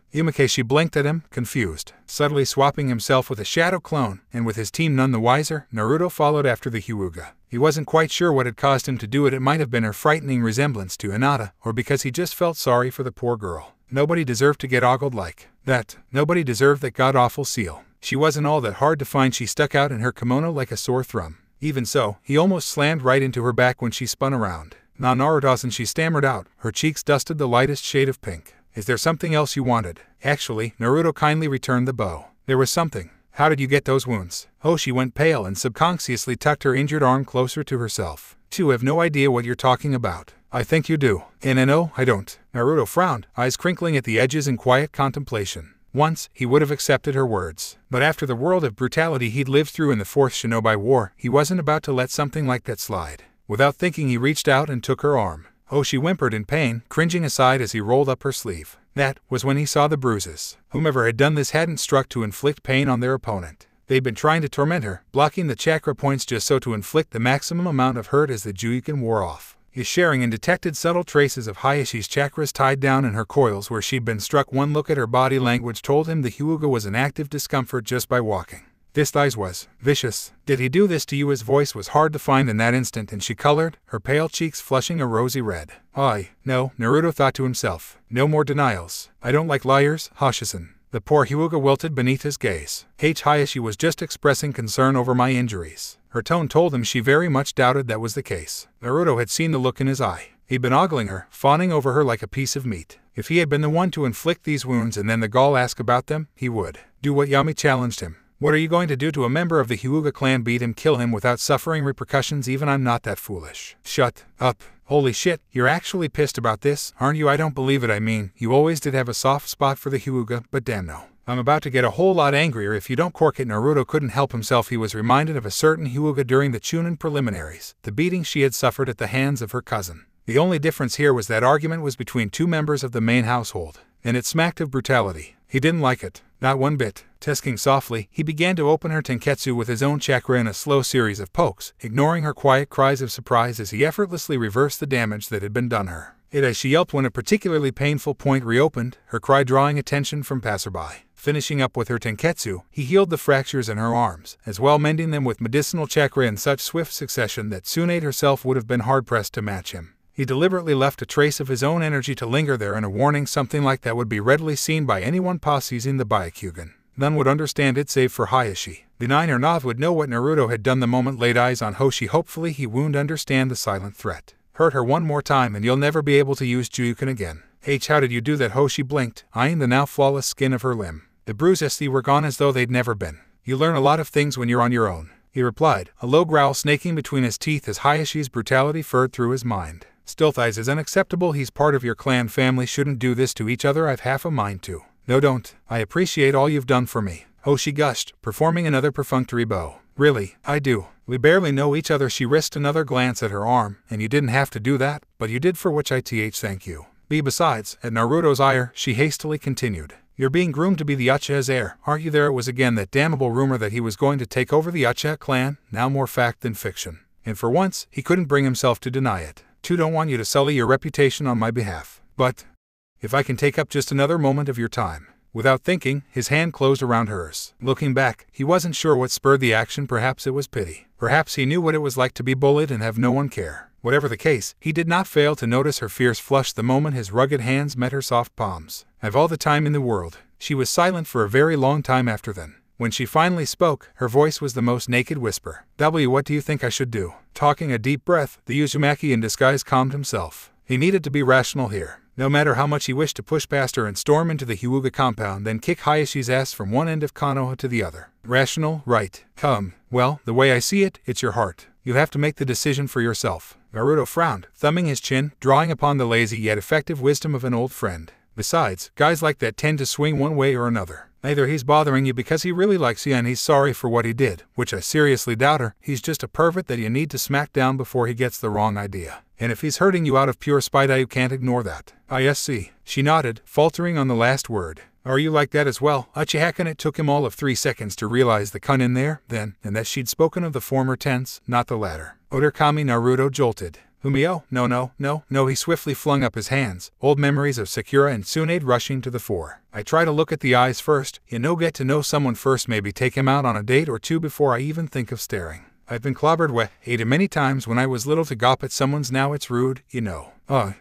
She blinked at him, confused. Subtly swapping himself with a shadow clone, and with his team none the wiser, Naruto followed after the Hyuga. He wasn't quite sure what had caused him to do it. It might have been her frightening resemblance to Hinata, or because he just felt sorry for the poor girl. Nobody deserved to get ogled like that. Nobody deserved that god-awful seal. She wasn't all that hard to find. She stuck out in her kimono like a sore thumb. Even so, he almost slammed right into her back when she spun around. Now Naruto-san, she stammered out, her cheeks dusted the lightest shade of pink. Is there something else you wanted? Actually, Naruto kindly returned the bow. There was something. How did you get those wounds? Hoshi went pale and subconsciously tucked her injured arm closer to herself. You have no idea what you're talking about. I think you do. No, I don't. Naruto frowned, eyes crinkling at the edges in quiet contemplation. Once, he would have accepted her words. But after the world of brutality he'd lived through in the Fourth Shinobi War, he wasn't about to let something like that slide. Without thinking, he reached out and took her arm. She whimpered in pain, cringing aside as he rolled up her sleeve. That was when he saw the bruises. Whomever had done this hadn't struck to inflict pain on their opponent. They'd been trying to torment her, blocking the chakra points just so to inflict the maximum amount of hurt as the Juyukin wore off. His sharing and detected subtle traces of Hayashi's chakras tied down in her coils where she'd been struck. One look at her body language told him the Hyuga was in active discomfort just by walking. This thighs was vicious. Did he do this to you? His voice was hard to find in that instant, and she colored, her pale cheeks flushing a rosy red. No, Naruto thought to himself. No more denials. I don't like liars, Hashi-san. The poor Hyuga wilted beneath his gaze. Hayashi was just expressing concern over my injuries. Her tone told him she very much doubted that was the case. Naruto had seen the look in his eye. He'd been ogling her, fawning over her like a piece of meat. If he had been the one to inflict these wounds and then the Gaul ask about them, he would do what Yami challenged him. What are you going to do to a member of the Hyuga clan? Beat him, kill him without suffering repercussions? Even I'm not that foolish. Shut up. Holy shit, you're actually pissed about this, aren't you? I don't believe it. I mean, you always did have a soft spot for the Hyuga, but damn no. I'm about to get a whole lot angrier if you don't cork it. Naruto couldn't help himself. He was reminded of a certain Hyuga during the Chunin preliminaries, the beating she had suffered at the hands of her cousin. The only difference here was that argument was between two members of the main household, and it smacked of brutality. He didn't like it, not one bit. Tisking softly, he began to open her tenketsu with his own chakra in a slow series of pokes, ignoring her quiet cries of surprise as he effortlessly reversed the damage that had been done her. As she yelped when a particularly painful point reopened, her cry drawing attention from passerby. Finishing up with her tenketsu, he healed the fractures in her arms, as well mending them with medicinal chakra in such swift succession that Tsunade herself would have been hard-pressed to match him. He deliberately left a trace of his own energy to linger there in a warning. Something like that would be readily seen by anyone possessing the Byakugan. None would understand it save for Hayashi. The nine or Nav would know what Naruto had done the moment laid eyes on Hoshi. Hopefully he won't understand the silent threat. Hurt her one more time and you'll never be able to use Juyukin again. How did you do that? Hoshi blinked, eyeing the now flawless skin of her limb. The bruises were gone as though they'd never been. You learn a lot of things when you're on your own, he replied, a low growl snaking between his teeth as Hayashi's brutality furred through his mind. Still, thighs is unacceptable. He's part of your clan family. Shouldn't do this to each other. I've half a mind to. No, don't. I appreciate all you've done for me. Hoshi gushed, performing another perfunctory bow. Really, I do. We barely know each other. She risked another glance at her arm, and you didn't have to do that, but you did, for which I thank you. Besides, at Naruto's ire, she hastily continued. You're being groomed to be the Uchiha's heir, aren't you? There it was again, that damnable rumor that he was going to take over the Uchiha clan, now more fact than fiction. And for once, he couldn't bring himself to deny it. Don't want you to sully your reputation on my behalf. But if I can take up just another moment of your time. Without thinking, his hand closed around hers. Looking back, he wasn't sure what spurred the action. Perhaps it was pity. Perhaps he knew what it was like to be bullied and have no one care. Whatever the case, he did not fail to notice her fierce flush the moment his rugged hands met her soft palms. I've all the time in the world. She was silent for a very long time after then. When she finally spoke, her voice was the most naked whisper. What do you think I should do? Taking a deep breath, the Uzumaki in disguise calmed himself. He needed to be rational here. No matter how much he wished to push past her and storm into the Hyuga compound, then kick Hayashi's ass from one end of Konoha to the other. Rational, right. Well, the way I see it, it's your heart. You have to make the decision for yourself. Naruto frowned, thumbing his chin, drawing upon the lazy yet effective wisdom of an old friend. Besides, guys like that tend to swing one way or another. Either he's bothering you because he really likes you and he's sorry for what he did, which I seriously doubt, or he's just a pervert that you need to smack down before he gets the wrong idea. And if he's hurting you out of pure spite, you can't ignore that. I see. She nodded, faltering on the last word. Are you like that as well? Uchihakan. It took him all of 3 seconds to realize the kun in there, then, and that she'd spoken of the former tense, not the latter. Otakami Naruto jolted. Humio, no, he swiftly flung up his hands, old memories of Sakura and Tsunade rushing to the fore. I try to look at the eyes first, get to know someone first, maybe take him out on a date or two before I even think of staring. I've been clobbered hated many times when I was little to gawp at someone's, now it's rude,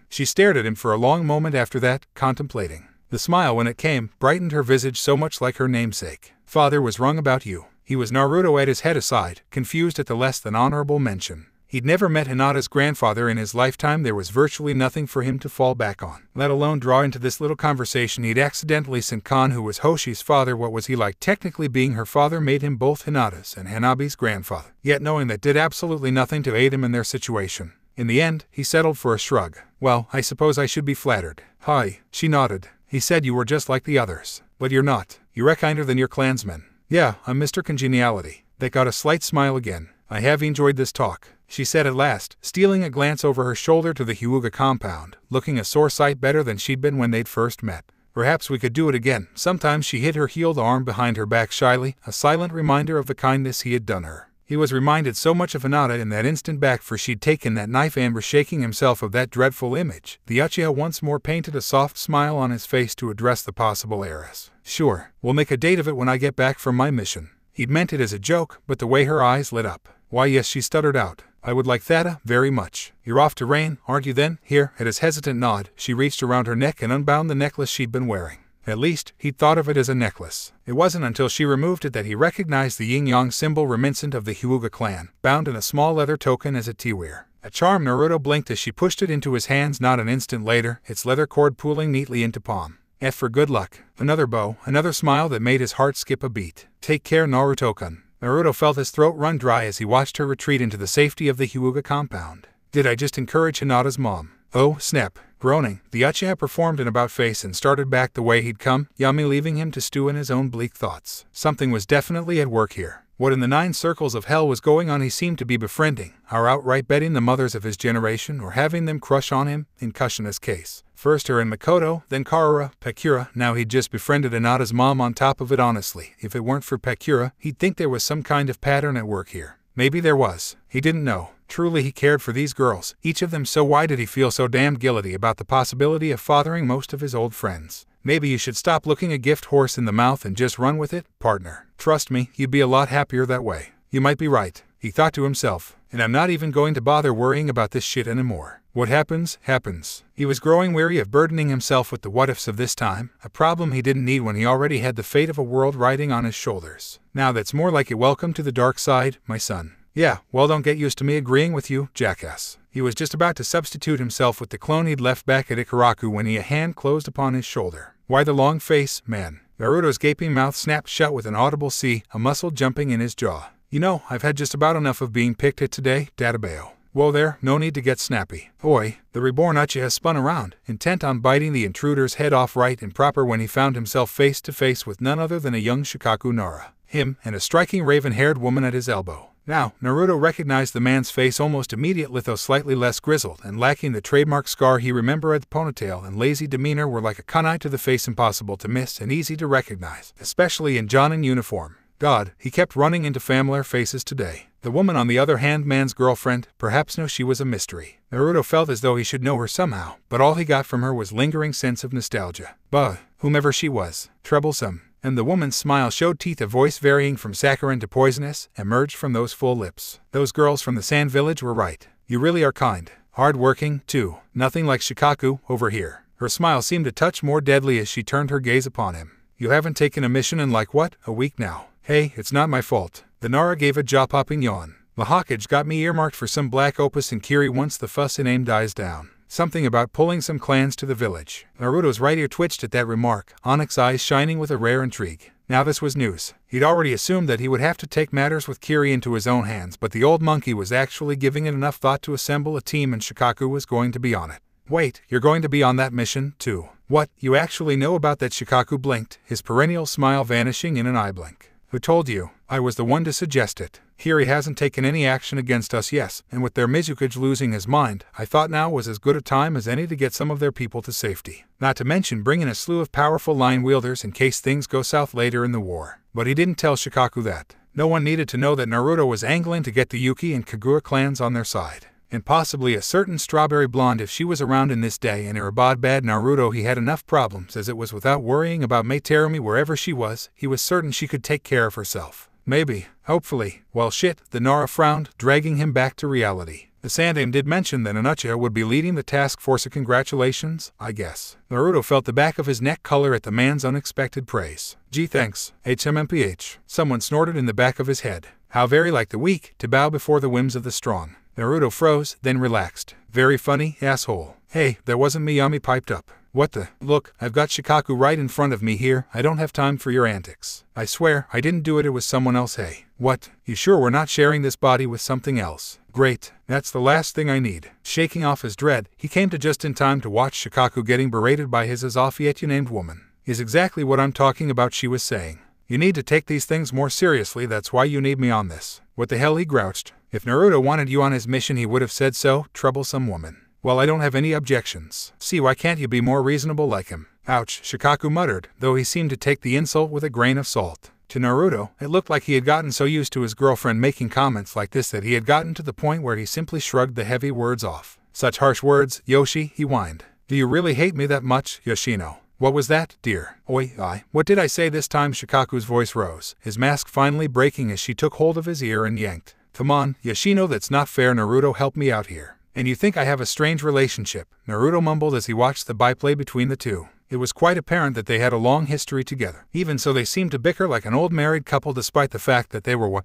She stared at him for a long moment after that, contemplating. The smile, when it came, brightened her visage so much like her namesake. Father was wrong about you. He was. Naruto had his head aside, confused at the less than honorable mention. He'd never met Hinata's grandfather in his lifetime. There was virtually nothing for him to fall back on, let alone draw into this little conversation. He'd accidentally sent Khan, who was Hoshi's father. What was he like? Technically being her father made him both Hinata's and Hanabi's grandfather, yet knowing that did absolutely nothing to aid him in their situation. In the end, he settled for a shrug. Well, I suppose I should be flattered. Hi, she nodded. He said you were just like the others. But you're not. You're kinder than your clansmen. Yeah, I'm Mr. Congeniality. They got a slight smile again. I have enjoyed this talk, she said at last, stealing a glance over her shoulder to the Hyuga compound, looking a sore sight better than she'd been when they'd first met. Perhaps we could do it again. Sometimes she hid her healed arm behind her back shyly, a silent reminder of the kindness he had done her. He was reminded so much of Hinata in that instant back, for she'd taken that knife and was shaking himself of that dreadful image. The Uchiha once more painted a soft smile on his face to address the possible heiress. Sure, we'll make a date of it when I get back from my mission. He'd meant it as a joke, but the way her eyes lit up. Why yes, she stuttered out. I would like that very much. You're off to Rain, aren't you then? Here, at his hesitant nod, she reached around her neck and unbound the necklace she'd been wearing. At least, he'd thought of it as a necklace. It wasn't until she removed it that he recognized the yin-yang symbol reminiscent of the Hyuga clan, bound in a small leather token as a tiwir. A charm. Naruto blinked as she pushed it into his hands. Not an instant later, its leather cord pooling neatly into palm. F for good luck. Another bow, another smile that made his heart skip a beat. Take care, Naruto-kun. Naruto felt his throat run dry as he watched her retreat into the safety of the Hyuga compound. Did I just encourage Hinata's mom? Oh, snap. Groaning, the Uchiha performed an about-face and started back the way he'd come, Yami leaving him to stew in his own bleak thoughts. Something was definitely at work here. What in the 9 circles of hell was going on? He seemed to be befriending, or outright betting the mothers of his generation, or having them crush on him, in Kushina's case. First her and Makoto, then Karura, Pakura. Now he'd just befriended Hinata's mom on top of it. Honestly, if it weren't for Pakura, he'd think there was some kind of pattern at work here. Maybe there was. He didn't know. Truly he cared for these girls, each of them, so why did he feel so damned guilty about the possibility of fathering most of his old friends? Maybe you should stop looking a gift horse in the mouth and just run with it, partner. Trust me, you'd be a lot happier that way. You might be right, he thought to himself, and I'm not even going to bother worrying about this shit anymore. What happens, happens. He was growing weary of burdening himself with the what-ifs of this time, a problem he didn't need when he already had the fate of a world riding on his shoulders. Now that's more like it. Welcome to the dark side, my son. Yeah, well, don't get used to me agreeing with you, jackass. He was just about to substitute himself with the clone he'd left back at Ikaraku when a hand closed upon his shoulder. Why the long face, man? Naruto's gaping mouth snapped shut with an audible C, a muscle jumping in his jaw. You know, I've had just about enough of being picked at today, Databeo. Whoa there, no need to get snappy. Oi, the reborn Uchiha spun around, intent on biting the intruder's head off right and proper when he found himself face to face with none other than a young Shikaku Nara. Him, and a striking raven-haired woman at his elbow. Now, Naruto recognized the man's face almost immediately, though slightly less grizzled and lacking the trademark scar he remembered. The ponytail and lazy demeanor were like a kunai to the face, impossible to miss and easy to recognize, especially in Jonin uniform. God, he kept running into familiar faces today. The woman, on the other hand, man's girlfriend, perhaps no, she was a mystery. Naruto felt as though he should know her somehow, but all he got from her was lingering sense of nostalgia. Bah, whomever she was, troublesome. And the woman's smile showed teeth, a voice varying from saccharine to poisonous, emerged from those full lips. Those girls from the Sand Village were right. You really are kind. Hard-working, too. Nothing like Shikaku, over here. Her smile seemed a touch more deadly as she turned her gaze upon him. You haven't taken a mission in like what, a week now? Hey, it's not my fault. The Nara gave a jaw-popping yawn. The Hawkage got me earmarked for some black opus in Kiri once the fuss and aim dies down. Something about pulling some clans to the village. Naruto's right ear twitched at that remark, Onyx eyes shining with a rare intrigue. Now this was news. He'd already assumed that he would have to take matters with Kiri into his own hands, but the old monkey was actually giving it enough thought to assemble a team and Shikaku was going to be on it. Wait, you're going to be on that mission, too? What, you actually know about that? Shikaku blinked, his perennial smile vanishing in an eye blink. Who told you? I was the one to suggest it. Kiri hasn't taken any action against us, yes, and with their Mizukage losing his mind, I thought now was as good a time as any to get some of their people to safety. Not to mention bring in a slew of powerful line wielders in case things go south later in the war. But he didn't tell Shikaku that. No one needed to know that Naruto was angling to get the Yuki and Kagura clans on their side. And possibly a certain Strawberry Blonde if she was around in this day, and Irabad bad Naruto he had enough problems as it was without worrying about Meiterumi wherever she was, he was certain she could take care of herself. Maybe, hopefully, well shit, the Nara frowned, dragging him back to reality. The Sandaime did mention that Anucha would be leading the task force. Congratulations, I guess. Naruto felt the back of his neck color at the man's unexpected praise. Gee thanks, HMMPH. Someone snorted in the back of his head. How very like the weak, to bow before the whims of the strong. Naruto froze, then relaxed. Very funny, asshole. Hey, that wasn't me, Yami piped up. What the? Look, I've got Shikaku right in front of me here, I don't have time for your antics. I swear, I didn't do it, it was someone else. Hey. What? You sure we're not sharing this body with something else? Great, that's the last thing I need. Shaking off his dread, he came to just in time to watch Shikaku getting berated by his Azafietyu-named woman. Is exactly what I'm talking about, she was saying. You need to take these things more seriously, that's why you need me on this. What the hell, he grouched. If Naruto wanted you on his mission he would have said so, troublesome woman. Well, I don't have any objections. See, why can't you be more reasonable like him? Ouch, Shikaku muttered, though he seemed to take the insult with a grain of salt. To Naruto, it looked like he had gotten so used to his girlfriend making comments like this that he had gotten to the point where he simply shrugged the heavy words off. Such harsh words, Yoshi, he whined. Do you really hate me that much, Yoshino? What was that, dear? Oi, what did I say this time? Shikaku's voice rose, his mask finally breaking as she took hold of his ear and yanked. Come on, Yoshino, that's not fair. Naruto, help me out here. And you think I have a strange relationship? Naruto mumbled as he watched the byplay between the two. It was quite apparent that they had a long history together. Even so, they seemed to bicker like an old married couple despite the fact that they were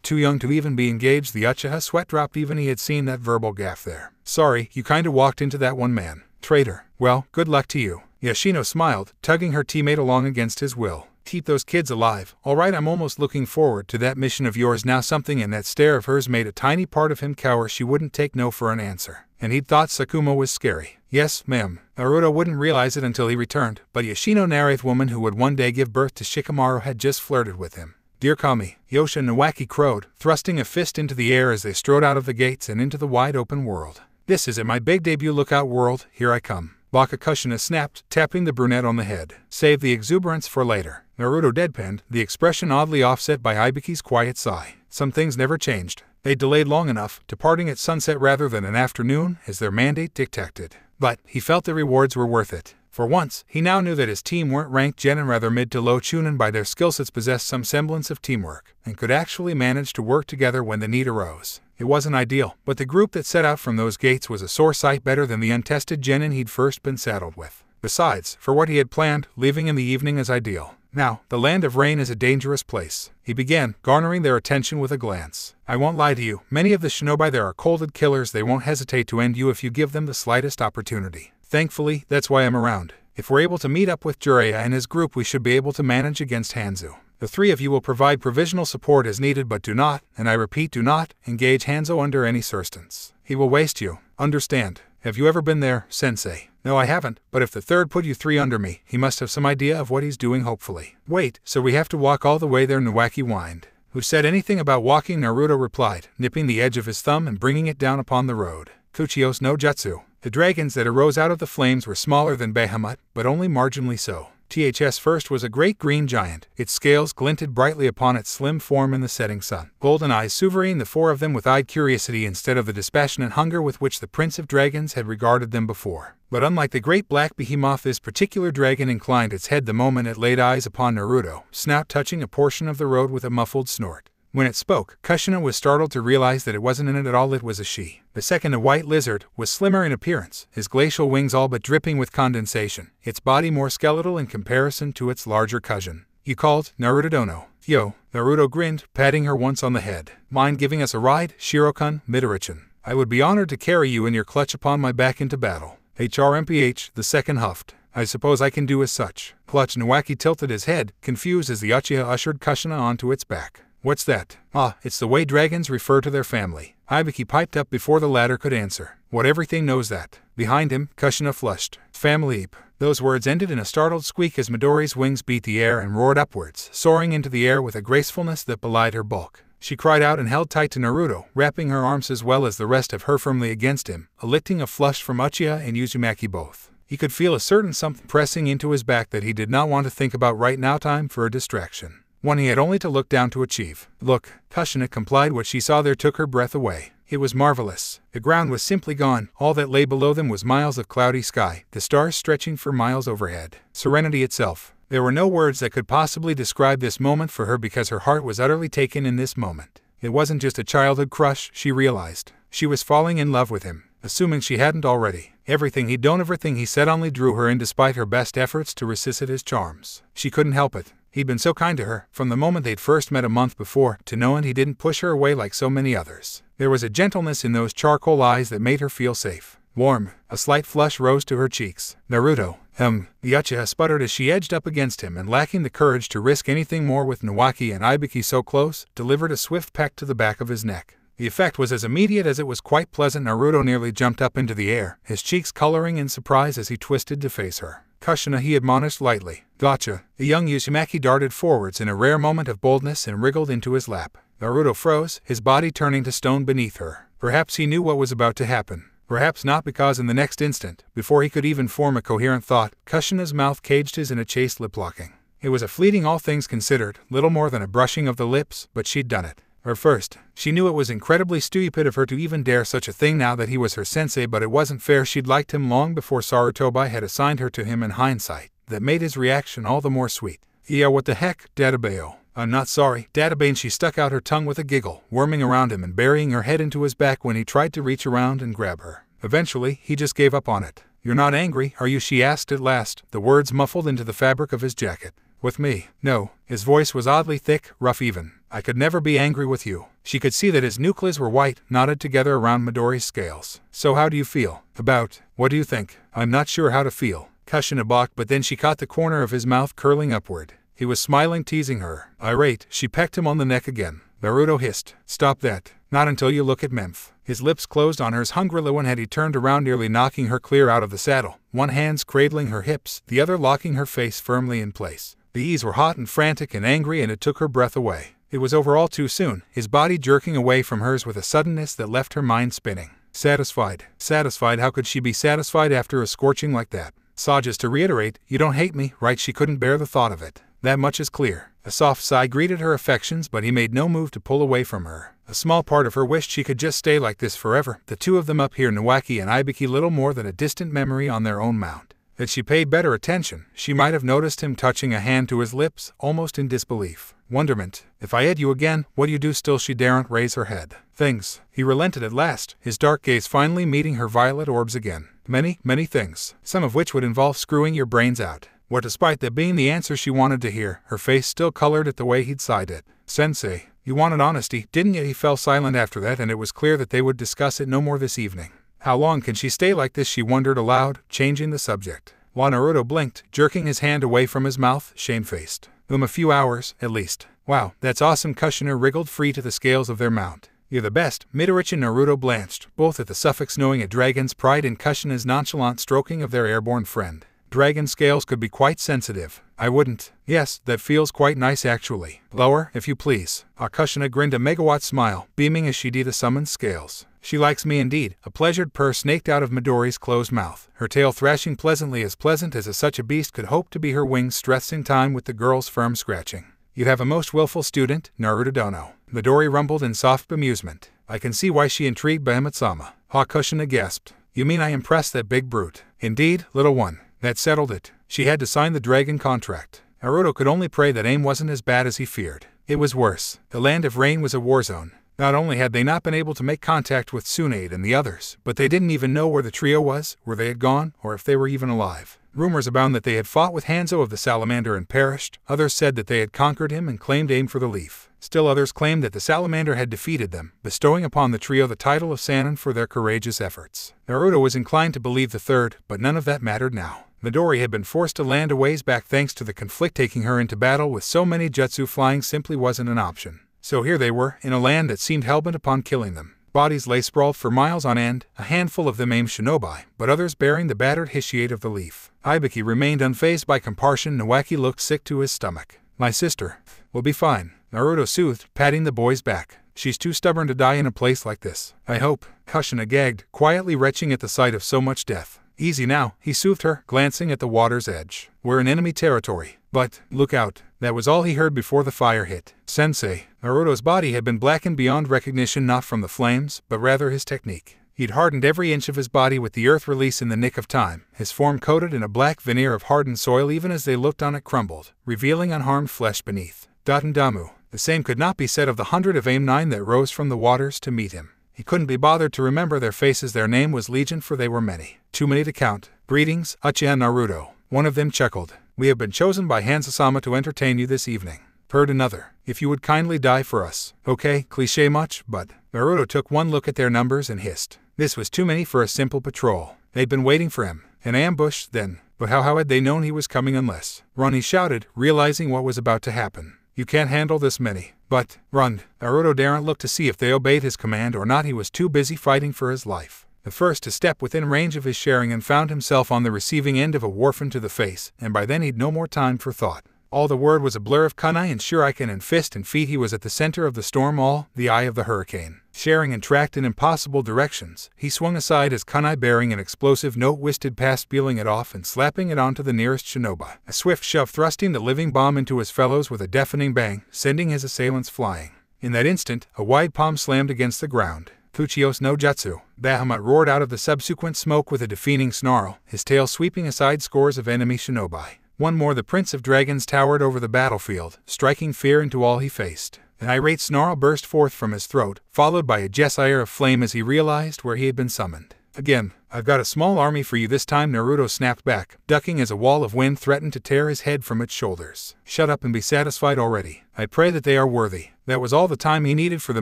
too young to even be engaged. The Uchiha sweat dropped even he had seen that verbal gaffe there. Sorry, you kinda walked into that one, man. Traitor. Well, good luck to you. Yoshino smiled, tugging her teammate along against his will. Keep those kids alive. Alright, I'm almost looking forward to that mission of yours now. Something in that stare of hers made a tiny part of him cower. She wouldn't take no for an answer. And he'd thought Sakuma was scary. Yes, ma'am. Naruto wouldn't realize it until he returned, but Yoshino Narrath woman who would one day give birth to Shikamaru had just flirted with him. Dear Kami, Yosha Nawaki crowed, thrusting a fist into the air as they strode out of the gates and into the wide open world. This is it, my big debut. Look out, world, here I come. Bakakushina snapped, tapping the brunette on the head. Save the exuberance for later. Naruto deadpanned, the expression oddly offset by Ibuki's quiet sigh. Some things never changed. They delayed long enough, departing at sunset rather than an afternoon, as their mandate dictated. But he felt the rewards were worth it. For once, he now knew that his team weren't ranked gen and rather mid to low chunin by their skillsets, possessed some semblance of teamwork, and could actually manage to work together when the need arose. It wasn't ideal, but the group that set out from those gates was a sore sight better than the untested genin he'd first been saddled with. Besides, for what he had planned, leaving in the evening is ideal. Now, the land of rain is a dangerous place. He began, garnering their attention with a glance. I won't lie to you, many of the shinobi there are cold-blooded killers. They won't hesitate to end you if you give them the slightest opportunity. Thankfully, that's why I'm around. If we're able to meet up with Jiraiya and his group, we should be able to manage against Hanzo. The three of you will provide provisional support as needed, but do not, and I repeat do not, engage Hanzo under any circumstance. He will waste you. Understand? Have you ever been there, sensei? No, I haven't, but if the third put you three under me, he must have some idea of what he's doing, hopefully. Wait, so we have to walk all the way there? Nawaki whined. Who said anything about walking? Naruto replied, nipping the edge of his thumb and bringing it down upon the road. Kuchios no Jutsu. The dragons that arose out of the flames were smaller than Bahamut, but only marginally so. THS first was a great green giant. Its scales glinted brightly upon its slim form in the setting sun. Golden eyes sovereign the four of them with eyed curiosity instead of the dispassionate hunger with which the Prince of Dragons had regarded them before. But unlike the great black behemoth, this particular dragon inclined its head the moment it laid eyes upon Naruto, snout touching a portion of the road with a muffled snort. When it spoke, Kushina was startled to realize that it wasn't in it at all, it was a she. The second, a white lizard, was slimmer in appearance, his glacial wings all but dripping with condensation, its body more skeletal in comparison to its larger cousin. You called, Naruto Dono. Yo, Naruto grinned, patting her once on the head. Mind giving us a ride, Shirokun, Midorichan? I would be honored to carry you in your clutch upon my back into battle. HRMPH, the second huffed. I suppose I can do as such. Clutch Nawaki tilted his head, confused as the Uchiha ushered Kushina onto its back. What's that? Ah, it's the way dragons refer to their family. Hibiki piped up before the latter could answer. What, everything knows that? Behind him, Kushina flushed. Family ape. Those words ended in a startled squeak as Midori's wings beat the air and roared upwards, soaring into the air with a gracefulness that belied her bulk. She cried out and held tight to Naruto, wrapping her arms as well as the rest of her firmly against him, eliciting a flush from Uchiha and Uzumaki both. He could feel a certain something pressing into his back that he did not want to think about right now. Time for a distraction. One he had only to look down to achieve. Look, Kushina complied. What she saw there took her breath away. It was marvelous. The ground was simply gone. All that lay below them was miles of cloudy sky, the stars stretching for miles overhead. Serenity itself. There were no words that could possibly describe this moment for her because her heart was utterly taken in this moment. It wasn't just a childhood crush, she realized. She was falling in love with him, assuming she hadn't already. Everything he'd done, everything he said only drew her in despite her best efforts to resist his charms. She couldn't help it. He'd been so kind to her, from the moment they'd first met a month before, to knowing he didn't push her away like so many others. There was a gentleness in those charcoal eyes that made her feel safe. Warm. A slight flush rose to her cheeks. Naruto. The Uchiha sputtered as she edged up against him and, lacking the courage to risk anything more with Nawaki and Ibiki so close, delivered a swift peck to the back of his neck. The effect was as immediate as it was quite pleasant. Naruto nearly jumped up into the air, his cheeks coloring in surprise as he twisted to face her. Kushina, he admonished lightly. Gotcha. The young Uzumaki darted forwards in a rare moment of boldness and wriggled into his lap. Naruto froze, his body turning to stone beneath her. Perhaps he knew what was about to happen. Perhaps not, because in the next instant, before he could even form a coherent thought, Kushina's mouth caged his in a chaste lip-locking. It was a fleeting, all things considered, little more than a brushing of the lips, but she'd done it. Or first, she knew it was incredibly stupid of her to even dare such a thing now that he was her sensei, but it wasn't fair. She'd liked him long before Sarutobi had assigned her to him. In hindsight, that made his reaction all the more sweet. Yeah, what the heck, Databeo? I'm not sorry, Databane. She stuck out her tongue with a giggle, worming around him and burying her head into his back when he tried to reach around and grab her. Eventually, he just gave up on it. You're not angry, are you? She asked at last, the words muffled into the fabric of his jacket. With me? No. His voice was oddly thick, rough even. I could never be angry with you. She could see that his nucleus were white, knotted together around Midori's scales. So how do you feel? About? What do you think? I'm not sure how to feel. Kushina balked, but then she caught the corner of his mouth curling upward. He was smiling, teasing her. Irate, she pecked him on the neck again. Naruto hissed. Stop that. Not until you look at Memph. His lips closed on hers hungrily when he turned around, nearly knocking her clear out of the saddle, one hand cradling her hips, the other locking her face firmly in place. The eyes were hot and frantic and angry, and it took her breath away. It was over all too soon, his body jerking away from hers with a suddenness that left her mind spinning. Satisfied. Satisfied? How could she be satisfied after a scorching like that? Saw, just to reiterate, you don't hate me, right? She couldn't bear the thought of it. That much is clear. A soft sigh greeted her affections, but he made no move to pull away from her. A small part of her wished she could just stay like this forever, the two of them up here, Nawaki and Ibiki, little more than a distant memory on their own mount. That she paid better attention, she might have noticed him touching a hand to his lips, almost in disbelief. Wonderment. If I had you again, what do you do? Still she daren't raise her head. Things. He relented at last, his dark gaze finally meeting her violet orbs again. Many, many things, some of which would involve screwing your brains out. What, despite that being the answer she wanted to hear, her face still colored at the way he'd sighed it. Sensei, you wanted honesty, didn't you? He fell silent after that, and it was clear that they would discuss it no more this evening. How long can she stay like this? She wondered aloud, changing the subject. While Naruto blinked, jerking his hand away from his mouth, shamefaced. A few hours, at least. Wow, that's awesome. Kushina wriggled free to the scales of their mount. You're the best. Midoriya and Naruto blanched, both at the suffix, knowing a dragon's pride in Kushina's nonchalant stroking of their airborne friend. Dragon scales could be quite sensitive. I wouldn't. Yes, that feels quite nice actually. Lower, if you please. Kushina grinned a megawatt smile, beaming as she did the summoned scales. She likes me indeed. A pleasured purr snaked out of Midori's closed mouth, her tail thrashing pleasantly, as pleasant as such a beast could hope to be, her wings stressing time with the girl's firm scratching. You'd have a most willful student, Naruto Dono. Midori rumbled in soft bemusement. I can see why she intrigued Behemoth-sama. Kushina gasped. You mean I impressed that big brute? Indeed, little one. That settled it. She had to sign the dragon contract. Naruto could only pray that aim wasn't as bad as he feared. It was worse. The land of rain was a war zone. Not only had they not been able to make contact with Tsunade and the others, but they didn't even know where the trio was, where they had gone, or if they were even alive. Rumors abound that they had fought with Hanzo of the Salamander and perished. Others said that they had conquered him and claimed aim for the leaf. Still others claimed that the Salamander had defeated them, bestowing upon the trio the title of Sannin for their courageous efforts. Naruto was inclined to believe the third, but none of that mattered now. Midori had been forced to land a ways back thanks to the conflict. Taking her into battle with so many jutsu flying simply wasn't an option. So here they were, in a land that seemed hellbent upon killing them. Bodies lay sprawled for miles on end, a handful of them aimed shinobi, but others bearing the battered Hishiate of the leaf. Ibiki remained unfazed by compassion. Nawaki looked sick to his stomach. "My sister will be fine," Naruto soothed, patting the boy's back. "She's too stubborn to die in a place like this. I hope." Kushina gagged, quietly retching at the sight of so much death. "Easy now," he soothed her, glancing at the water's edge. "We're in enemy territory. But, look out." That was all he heard before the fire hit. "Sensei." Naruto's body had been blackened beyond recognition, not from the flames, but rather his technique. He'd hardened every inch of his body with the earth release in the nick of time, his form coated in a black veneer of hardened soil. Even as they looked on it crumbled, revealing unharmed flesh beneath. Datendamu. The same could not be said of the 100 of AIM-9 that rose from the waters to meet him. He couldn't be bothered to remember their faces. Their name was Legion, for they were many. Too many to count. "Greetings, Uchiha Naruto." One of them chuckled. "We have been chosen by Hanzo-sama to entertain you this evening." Purred another. "If you would kindly die for us." "Okay, cliché much, but..." Naruto took one look at their numbers and hissed. This was too many for a simple patrol. They'd been waiting for him. An ambush, then. But how had they known he was coming unless... "Run," he shouted, realizing what was about to happen. "You can't handle this many." "But..." "Run." Naruto daren't look to see if they obeyed his command or not. He was too busy fighting for his life. The first to step within range of his Sharingan found himself on the receiving end of a warfin to the face, and by then he'd no more time for thought. All the word was a blur of kunai and shuriken and fist and feet. He was at the center of the storm, the eye of the hurricane. Sharingan tracked in impossible directions. He swung aside as kunai bearing an explosive note whistled past, peeling it off and slapping it onto the nearest shinobi. A swift shove thrusting the living bomb into his fellows with a deafening bang, sending his assailants flying. In that instant, a wide palm slammed against the ground. "Fuchios no Jutsu." Bahamut roared out of the subsequent smoke with a defeating snarl, his tail sweeping aside scores of enemy shinobi. One more, the Prince of Dragons towered over the battlefield, striking fear into all he faced. An irate snarl burst forth from his throat, followed by a gesture of flame as he realized where he had been summoned. "Again, I've got a small army for you this time," Naruto snapped back, ducking as a wall of wind threatened to tear his head from its shoulders. "Shut up and be satisfied already. I pray that they are worthy." That was all the time he needed for the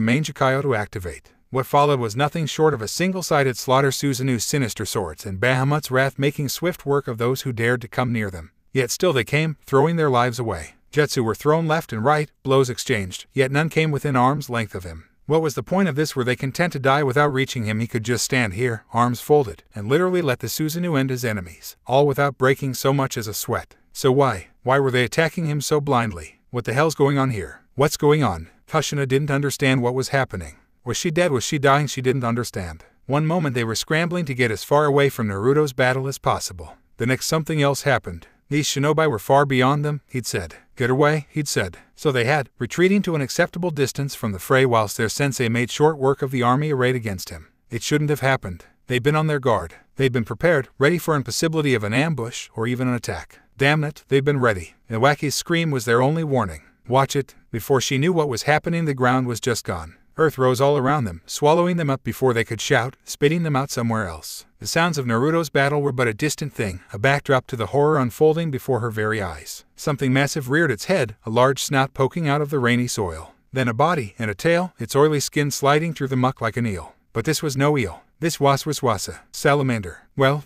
Mangekyo to activate. What followed was nothing short of a single-sided slaughter, Susanu's sinister swords and Bahamut's wrath making swift work of those who dared to come near them. Yet still they came, throwing their lives away. Jutsu were thrown left and right, blows exchanged, yet none came within arm's length of him. What was the point of this? Were they content to die without reaching him? He could just stand here, arms folded, and literally let the Susanoo end his enemies, all without breaking so much as a sweat. So why were they attacking him so blindly? What the hell's going on here? What's going on? Kushina didn't understand what was happening. Was she dead? Was she dying? She didn't understand. One moment they were scrambling to get as far away from Naruto's battle as possible. The next something else happened. These shinobi were far beyond them, he'd said. "Get away," he'd said. So they had, retreating to an acceptable distance from the fray whilst their sensei made short work of the army arrayed against him. It shouldn't have happened. They'd been on their guard. They'd been prepared, ready for an possibility of an ambush or even an attack. Damn it, they'd been ready. Iwaki's scream was their only warning. Watch it. Before she knew what was happening, the ground was just gone. Earth rose all around them, swallowing them up before they could shout, spitting them out somewhere else. The sounds of Naruto's battle were but a distant thing, a backdrop to the horror unfolding before her very eyes. Something massive reared its head, a large snout poking out of the rainy soil. Then a body and a tail, its oily skin sliding through the muck like an eel. But this was no eel. This was salamander. Well.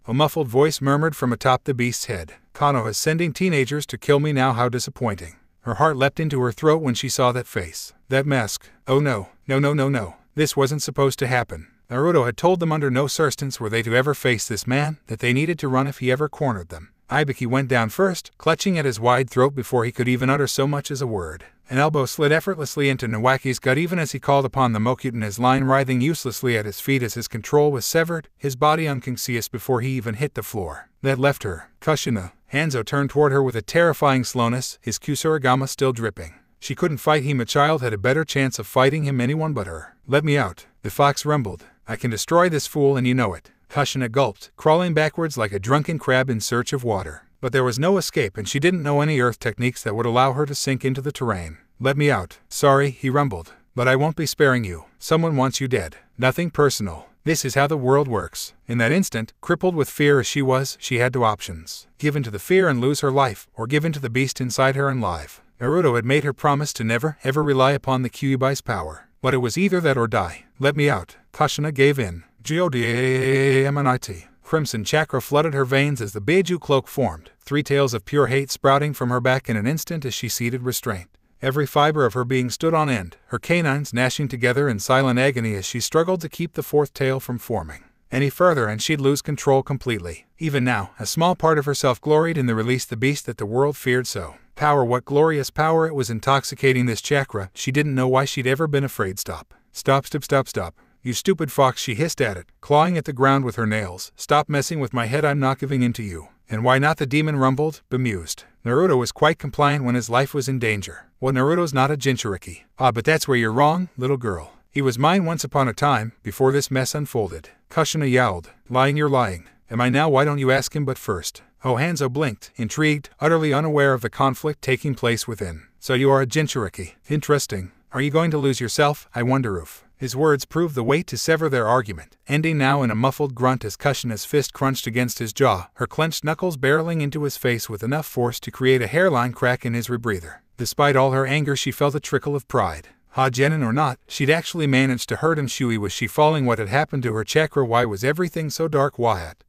A muffled voice murmured from atop the beast's head. "Kano is sending teenagers to kill me now. How disappointing." Her heart leapt into her throat when she saw that face. That mask. Oh no. No. This wasn't supposed to happen. Naruto had told them under no circumstance were they to ever face this man, that they needed to run if he ever cornered them. Ibiki went down first, clutching at his wide throat before he could even utter so much as a word. An elbow slid effortlessly into Nawaki's gut even as he called upon the Mokyutan, his line writhing uselessly at his feet as his control was severed, his body unconscious before he even hit the floor. That left her. Kushina. Hanzo turned toward her with a terrifying slowness, his Kusurigama still dripping. She couldn't fight him. A child had a better chance of fighting him, anyone but her. "Let me out," the fox rumbled. "I can destroy this fool and you know it." Kushina gulped, crawling backwards like a drunken crab in search of water. But there was no escape and she didn't know any earth techniques that would allow her to sink into the terrain. Let me out. Sorry, he rumbled. But I won't be sparing you. Someone wants you dead. Nothing personal. This is how the world works. In that instant, crippled with fear as she was, she had two options. Give in to the fear and lose her life, or give in to the beast inside her and live. Naruto had made her promise to never, ever rely upon the Kyuubi's power. But it was either that or die. Let me out. Kushina gave in. Godamnite. Crimson chakra flooded her veins as the Beiju cloak formed, three tails of pure hate sprouting from her back in an instant as she ceded restraint. Every fiber of her being stood on end, her canines gnashing together in silent agony as she struggled to keep the fourth tail from forming. Any further and she'd lose control completely. Even now, a small part of herself gloried in the release the beast that the world feared so. Power, what glorious power it was intoxicating this chakra, she didn't know why she'd ever been afraid. Stop. Stop. You stupid fox, she hissed at it, clawing at the ground with her nails. Stop messing with my head, I'm not giving in to you. And why not, the demon rumbled, bemused. Naruto was quite compliant when his life was in danger. Well, Naruto's not a Jinchuriki. Ah, but that's where you're wrong, little girl. He was mine once upon a time, before this mess unfolded. Kushina yowled. Lying, you're lying. Am I now? Why don't you ask him but first? Oh, Hanzo blinked, intrigued, utterly unaware of the conflict taking place within. So you are a Jinchuriki. Interesting. Are you going to lose yourself? I wonder if. His words proved the weight to sever their argument, ending now in a muffled grunt as Kushina's fist crunched against his jaw, her clenched knuckles barreling into his face with enough force to create a hairline crack in his rebreather. Despite all her anger, she felt a trickle of pride. Genin or not, she'd actually managed to hurt him. Shui, was she falling? What had happened to her chakra? Why was everything so dark? What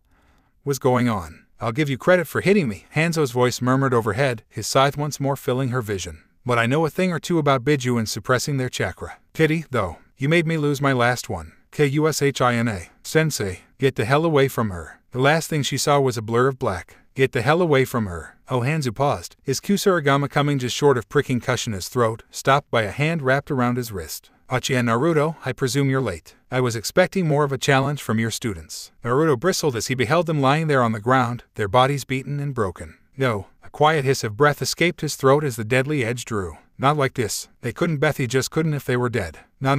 was going on? I'll give you credit for hitting me, Hanzo's voice murmured overhead, his scythe once more filling her vision. But I know a thing or two about Beiju and suppressing their chakra. Pity, though. You made me lose my last one. Kushina. Sensei, get the hell away from her. The last thing she saw was a blur of black. Get the hell away from her. Oh, Hanzo paused, his Kusurigama coming just short of pricking Kushina's throat, stopped by a hand wrapped around his wrist. Uchiha Naruto, I presume you're late. I was expecting more of a challenge from your students. Naruto bristled as he beheld them lying there on the ground, their bodies beaten and broken. No. A quiet hiss of breath escaped his throat as the deadly edge drew. Not like this. They couldn't. Bethy just couldn't if they were dead. No.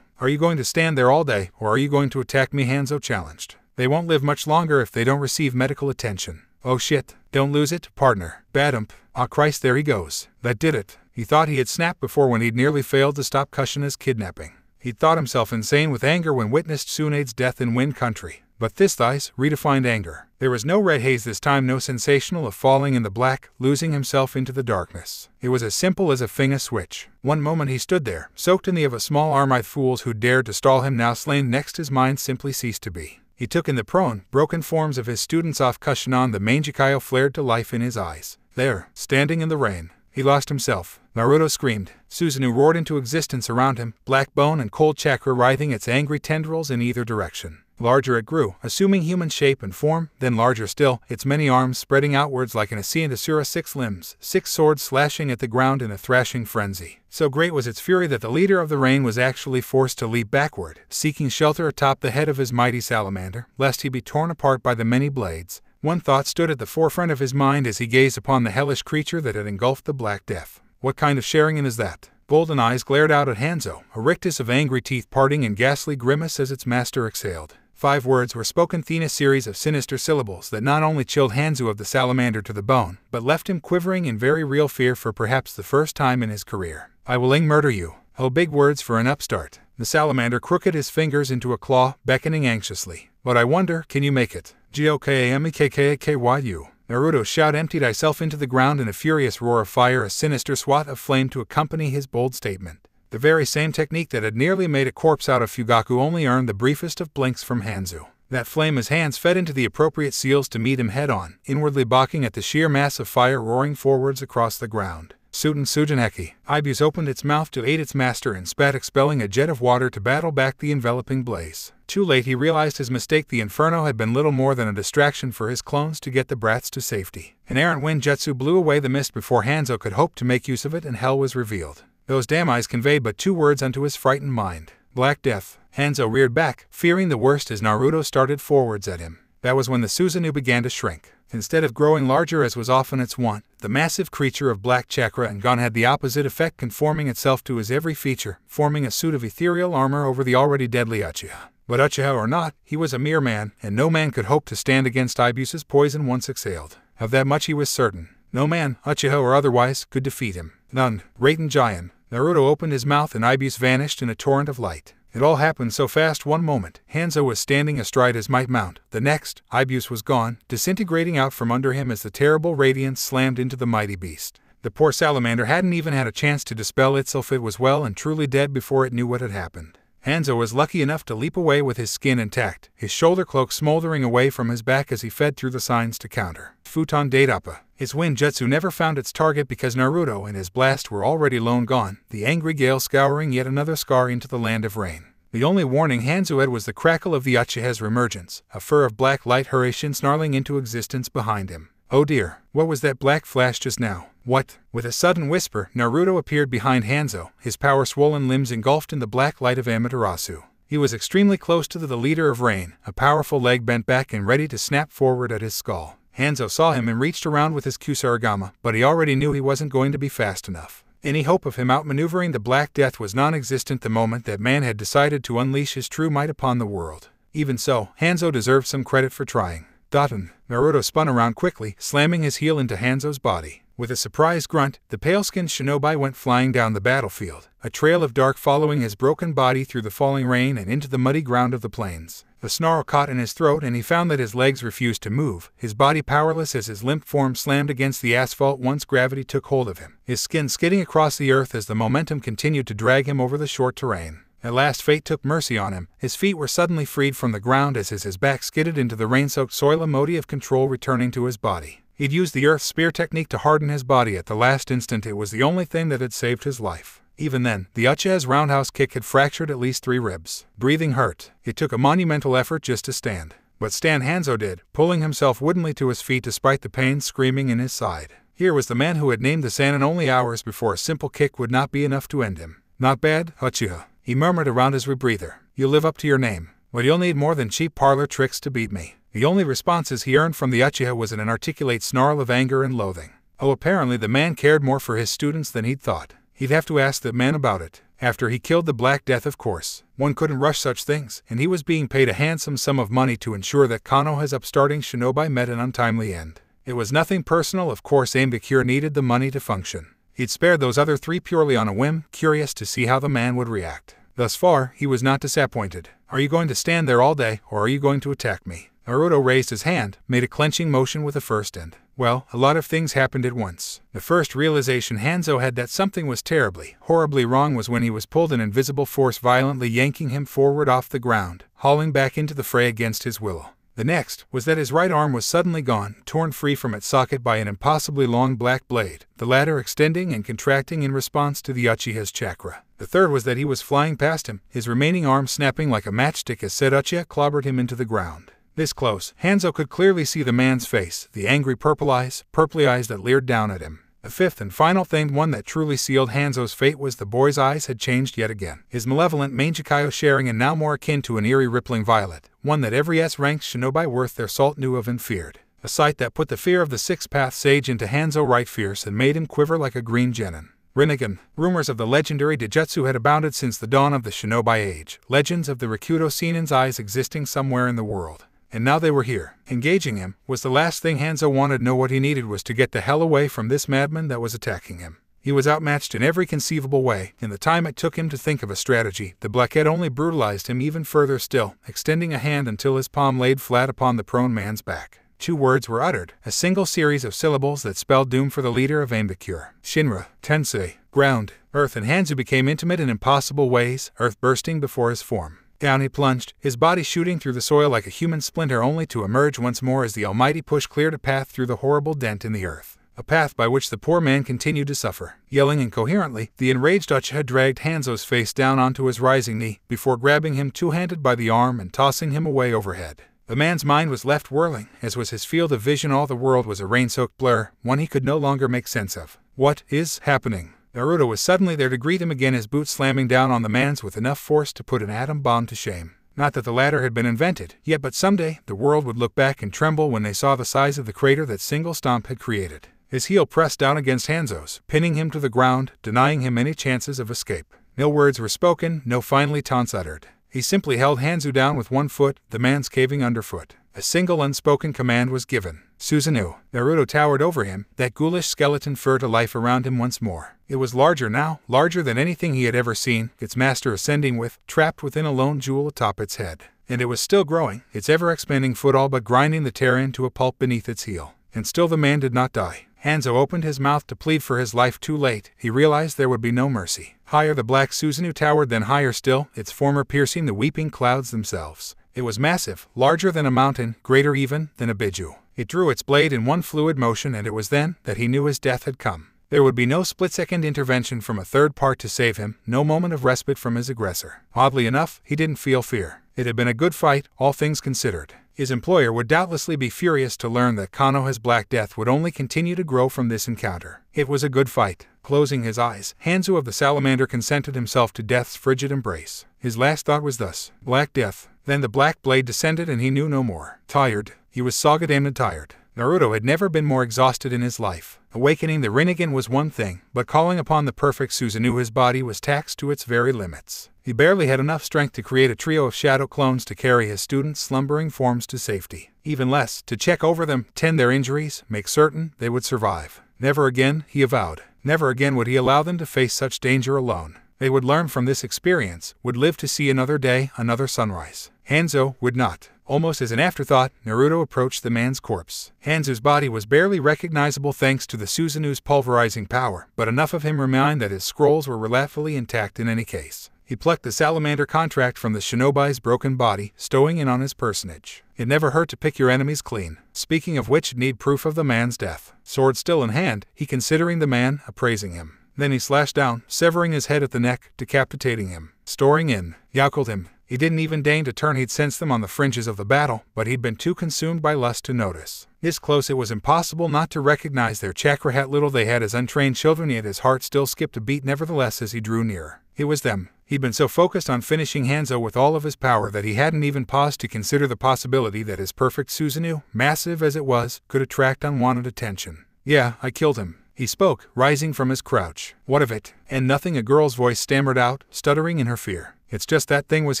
Are you going to stand there all day, or are you going to attack me? Hanzo challenged. They won't live much longer if they don't receive medical attention. Oh shit. Don't lose it, partner. Badump. Ah, Christ, there he goes. That did it. He thought he had snapped before when he'd nearly failed to stop Kushina's kidnapping. He'd thought himself insane with anger when witnessed Tsunade's death in Wind Country. But this thighs redefined anger. There was no red haze this time, no sensational of falling in the black, losing himself into the darkness. It was as simple as a finger switch. One moment he stood there, soaked in the of a small army of fools who dared to stall him, now slain. Next his mind simply ceased to be. He took in the prone, broken forms of his students off Kushinan. The Mangekyo flared to life in his eyes. There, standing in the rain. He lost himself. Naruto screamed. Susanoo roared into existence around him, black bone and cold chakra writhing its angry tendrils in either direction. Larger it grew, assuming human shape and form, then larger still, its many arms spreading outwards like an Asian Asura, 6 limbs, 6 swords slashing at the ground in a thrashing frenzy. So great was its fury that the leader of the rain was actually forced to leap backward, seeking shelter atop the head of his mighty salamander, lest he be torn apart by the many blades. One thought stood at the forefront of his mind as he gazed upon the hellish creature that had engulfed the Black Death. What kind of sharing is that? Golden eyes glared out at Hanzo, a rictus of angry teeth parting in ghastly grimace as its master exhaled. 5 words were spoken, a series of sinister syllables that not only chilled Hanzo of the salamander to the bone, but left him quivering in very real fear for perhaps the first time in his career. I will murder you. Oh, big words for an upstart. The salamander crooked his fingers into a claw, beckoning anxiously. But I wonder, can you make it? Gokamekkkyu. Naruto's shout emptied itself into the ground in a furious roar of fire, a sinister swat of flame to accompany his bold statement. The very same technique that had nearly made a corpse out of Fugaku only earned the briefest of blinks from Hanzo. That flame his hands fed into the appropriate seals to meet him head-on, inwardly balking at the sheer mass of fire roaring forwards across the ground. Suten Sujaneki. Ibus opened its mouth to aid its master and spat, expelling a jet of water to battle back the enveloping blaze. Too late he realized his mistake. The inferno had been little more than a distraction for his clones to get the brats to safety. An errant wind jutsu blew away the mist before Hanzo could hope to make use of it, and hell was revealed. Those damn eyes conveyed but 2 words unto his frightened mind. Black Death. Hanzo reared back, fearing the worst as Naruto started forwards at him. That was when the Susanoo began to shrink. Instead of growing larger as was often its wont, the massive creature of black chakra and gun had the opposite effect, conforming itself to his every feature, forming a suit of ethereal armor over the already deadly Uchiha. But Uchiha or not, he was a mere man, and no man could hope to stand against Ibus's poison once exhaled. Of that much he was certain. No man, Uchiha or otherwise, could defeat him. None. Raiden Giant. Naruto opened his mouth and Ibus vanished in a torrent of light. It all happened so fast. One moment, Hanzo was standing astride his might mount. The next, Ibus was gone, disintegrating out from under him as the terrible radiance slammed into the mighty beast. The poor salamander hadn't even had a chance to dispel itself. It was well and truly dead before it knew what had happened. Hanzo was lucky enough to leap away with his skin intact, his shoulder cloak smoldering away from his back as he fed through the signs to counter. Futon Daidappa. His wind jutsu never found its target because Naruto and his blast were already long gone, the angry gale scouring yet another scar into the land of rain. The only warning Hanzo had was the crackle of the Uchiha's reemergence, a fur of black light Hiraishin snarling into existence behind him. Oh dear, what was that black flash just now? What? With a sudden whisper, Naruto appeared behind Hanzo, his power-swollen limbs engulfed in the black light of Amaterasu. He was extremely close to the leader of rain, a powerful leg bent back and ready to snap forward at his skull. Hanzo saw him and reached around with his Kusarigama, but he already knew he wasn't going to be fast enough. Any hope of him outmaneuvering the Black Death was non-existent the moment that man had decided to unleash his true might upon the world. Even so, Hanzo deserved some credit for trying. Daten. Naruto spun around quickly, slamming his heel into Hanzo's body. With a surprised grunt, the pale-skinned shinobi went flying down the battlefield, a trail of dark following his broken body through the falling rain and into the muddy ground of the plains. The snarl caught in his throat and he found that his legs refused to move, his body powerless as his limp form slammed against the asphalt once gravity took hold of him, his skin skidding across the earth as the momentum continued to drag him over the short terrain. At last fate took mercy on him. His feet were suddenly freed from the ground as his back skidded into the rain-soaked soil, a mode of control returning to his body. He'd used the earth spear technique to harden his body at the last instant. It was the only thing that had saved his life. Even then, the Uchiha's roundhouse kick had fractured at least 3 ribs. Breathing hurt. It took a monumental effort just to stand. But stand Hanzo did, pulling himself woodenly to his feet despite the pain screaming in his side. Here was the man who had named the Sannin only hours before a simple kick would not be enough to end him. Not bad, Uchiha, he murmured around his rebreather. You live up to your name. But you'll need more than cheap parlor tricks to beat me. The only responses he earned from the Uchiha was an inarticulate snarl of anger and loathing. Oh, apparently the man cared more for his students than he'd thought. He'd have to ask the man about it. After he killed the Black Death, of course. One couldn't rush such things, and he was being paid a handsome sum of money to ensure that Konoha's upstarting shinobi met an untimely end. It was nothing personal, of course. Ambikure needed the money to function. He'd spared those other 3 purely on a whim, curious to see how the man would react. Thus far, he was not disappointed. Are you going to stand there all day, or are you going to attack me? Naruto raised his hand, made a clenching motion with the first end. Well, a lot of things happened at once. The first realization Hanzo had that something was terribly, horribly wrong was when he was pulled an invisible force violently yanking him forward off the ground, hauling back into the fray against his will. The next was that his right arm was suddenly gone, torn free from its socket by an impossibly long black blade, the latter extending and contracting in response to the Uchiha's chakra. The third was that he was flying past him, his remaining arm snapping like a matchstick as said Uchiha clobbered him into the ground. This close, Hanzo could clearly see the man's face, the angry purply eyes that leered down at him. The fifth and final thing, one that truly sealed Hanzo's fate, was the boy's eyes had changed yet again. His malevolent Mangekyo sharing and now more akin to an eerie rippling violet, one that every S-ranked shinobi worth their salt knew of and feared. A sight that put the fear of the six-path sage into Hanzo right fierce and made him quiver like a green genin. Rinnegan. Rumors of the legendary Dijutsu had abounded since the dawn of the shinobi age, legends of the Rikudo Senin's eyes existing somewhere in the world. And now they were here. Engaging him was the last thing Hanzo wanted. No, what he needed was to get the hell away from this madman that was attacking him. He was outmatched in every conceivable way. In the time it took him to think of a strategy, the Blackhead only brutalized him even further still, extending a hand until his palm laid flat upon the prone man's back. 2 words were uttered, a single series of syllables that spelled doom for the leader of Ambikure. Shinra, Tensei, ground, earth, and Hanzo became intimate in impossible ways, earth bursting before his form. Down he plunged, his body shooting through the soil like a human splinter, only to emerge once more as the almighty push cleared a path through the horrible dent in the earth. A path by which the poor man continued to suffer. Yelling incoherently, the enraged Uchiha dragged Hanzo's face down onto his rising knee, before grabbing him two-handed by the arm and tossing him away overhead. The man's mind was left whirling, as was his field of vision. All the world was a rain-soaked blur, one he could no longer make sense of. What is happening? Naruto was suddenly there to greet him again, his boot slamming down on the man's with enough force to put an atom bomb to shame. Not that the latter had been invented, yet but someday the world would look back and tremble when they saw the size of the crater that single stomp had created. His heel pressed down against Hanzo's, pinning him to the ground, denying him any chances of escape. No words were spoken, no finally taunts uttered. He simply held Hanzo down with one foot, the man's caving underfoot. A single unspoken command was given. Susanoo. Naruto towered over him, that ghoulish skeleton fur to life around him once more. It was larger now, larger than anything he had ever seen, its master ascending with, trapped within a lone jewel atop its head. And it was still growing, its ever-expanding foot all but grinding the terror into a pulp beneath its heel. And still the man did not die. Hanzo opened his mouth to plead for his life. Too late, he realized there would be no mercy. Higher the black Susanoo towered, then higher still, its former piercing the weeping clouds themselves. It was massive, larger than a mountain, greater even than a biju. It drew its blade in one fluid motion, and it was then that he knew his death had come. There would be no split-second intervention from a third part to save him, no moment of respite from his aggressor. Oddly enough, he didn't feel fear. It had been a good fight, all things considered. His employer would doubtlessly be furious to learn that Konoha's Black Death would only continue to grow from this encounter. It was a good fight. Closing his eyes, Hanzo of the Salamander consented himself to death's frigid embrace. His last thought was thus, Black Death. Then the black blade descended and he knew no more. Tired. He was saga-damned tired. Naruto had never been more exhausted in his life. Awakening the Rinnegan was one thing, but calling upon the perfect Susanoo, his body was taxed to its very limits. He barely had enough strength to create a trio of shadow clones to carry his students' slumbering forms to safety. Even less, to check over them, tend their injuries, make certain they would survive. Never again, he avowed. Never again would he allow them to face such danger alone. They would learn from this experience, would live to see another day, another sunrise. Hanzo would not. Almost as an afterthought, Naruto approached the man's corpse. Hanzo's body was barely recognizable thanks to the Susanoo's pulverizing power, but enough of him remained that his scrolls were relatively intact in any case. He plucked the salamander contract from the shinobi's broken body, stowing in on his personage. It never hurt to pick your enemies clean. Speaking of which, need proof of the man's death. Sword still in hand, he considering the man, appraising him. Then he slashed down, severing his head at the neck, decapitating him. Storing in, yaukled him. He didn't even deign to turn. He'd sensed them on the fringes of the battle, but he'd been too consumed by lust to notice. This close, it was impossible not to recognize their chakra. How little they had as untrained children, yet his heart still skipped a beat nevertheless as he drew nearer. It was them. He'd been so focused on finishing Hanzo with all of his power that he hadn't even paused to consider the possibility that his perfect Susanoo, massive as it was, could attract unwanted attention. Yeah, I killed him. He spoke, rising from his crouch. What of it? And nothing, a girl's voice stammered out, stuttering in her fear. It's just that thing was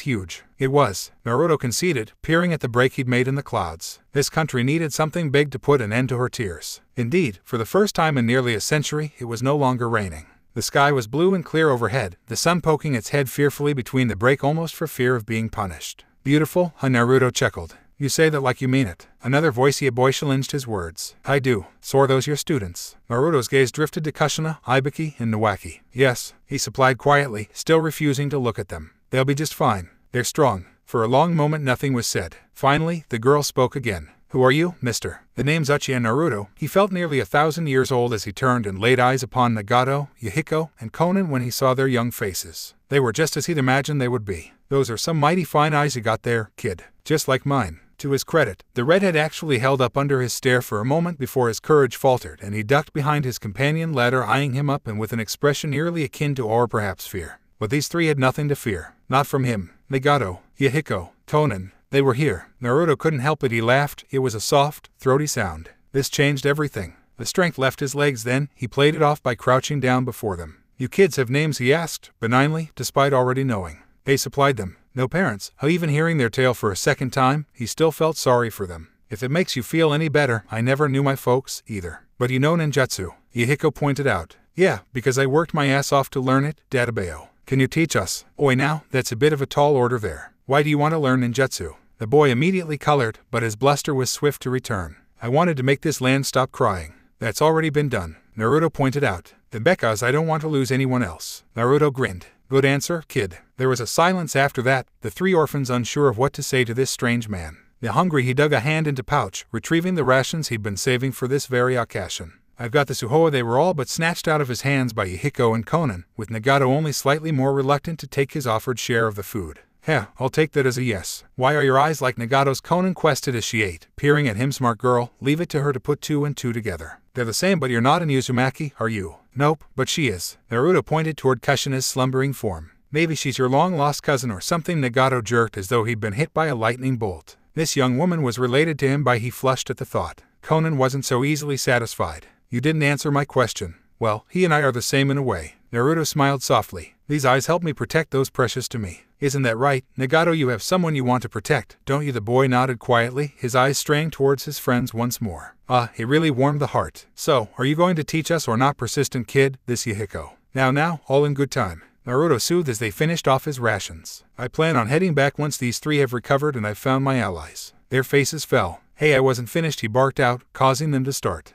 huge. It was, Naruto conceded, peering at the break he'd made in the clouds. This country needed something big to put an end to her tears. Indeed, for the first time in nearly a century, it was no longer raining. The sky was blue and clear overhead, the sun poking its head fearfully between the break almost for fear of being punished. Beautiful, Naruto chuckled. You say that like you mean it. Another voicey boy challenged his words. I do. So are those your students? Naruto's gaze drifted to Kushina, Ibiki, and Nawaki. Yes, he supplied quietly, still refusing to look at them. They'll be just fine. They're strong. For a long moment nothing was said. Finally, the girl spoke again. Who are you, mister? The name's Uchiha Naruto. He felt nearly 1,000 years old as he turned and laid eyes upon Nagato, Yahiko, and Konan when he saw their young faces. They were just as he'd imagined they would be. Those are some mighty fine eyes you got there, kid. Just like mine. To his credit, the redhead actually held up under his stare for a moment before his courage faltered and he ducked behind his companion ladder, eyeing him up and with an expression eerily akin to awe or perhaps fear. But these three had nothing to fear. Not from him. Nagato, Yahiko, Konan. They were here. Naruto couldn't help it. He laughed. It was a soft, throaty sound. This changed everything. The strength left his legs then. He played it off by crouching down before them. You kids have names, he asked, benignly, despite already knowing. They supplied them. No parents. Even hearing their tale for a second time, he still felt sorry for them. If it makes you feel any better, I never knew my folks, either. But you know ninjutsu, Yahiko pointed out. Yeah, because I worked my ass off to learn it, Databeo. Can you teach us? Oi now, that's a bit of a tall order there. Why do you want to learn ninjutsu? The boy immediately colored, but his bluster was swift to return. I wanted to make this land stop crying. That's already been done, Naruto pointed out. Then because I don't want to lose anyone else. Naruto grinned. Good answer, kid. There was a silence after that, the three orphans unsure of what to say to this strange man. The hungry, he dug a hand into pouch, retrieving the rations he'd been saving for this very occasion. I've got the suhoa. They were all but snatched out of his hands by Yahiko and Konan, with Nagato only slightly more reluctant to take his offered share of the food. Heh, I'll take that as a yes. Why are your eyes like Nagato's? Konan quested as she ate, peering at him. Smart girl, leave it to her to put two and two together. They're the same, but you're not an Uzumaki, are you? Nope, but she is. Naruto pointed toward Kushina's slumbering form. Maybe she's your long-lost cousin or something. Nagato jerked as though he'd been hit by a lightning bolt. This young woman was related to him by he flushed at the thought. Konan wasn't so easily satisfied. You didn't answer my question. Well, he and I are the same in a way. Naruto smiled softly. These eyes help me protect those precious to me. Isn't that right, Nagato? You have someone you want to protect, don't you? The boy nodded quietly, his eyes straying towards his friends once more. It really warmed the heart. So, are you going to teach us or not, persistent kid? This Yahiko. Now, all in good time. Naruto soothed as they finished off his rations. I plan on heading back once these three have recovered and I've found my allies. Their faces fell. Hey, I wasn't finished, he barked out, causing them to start.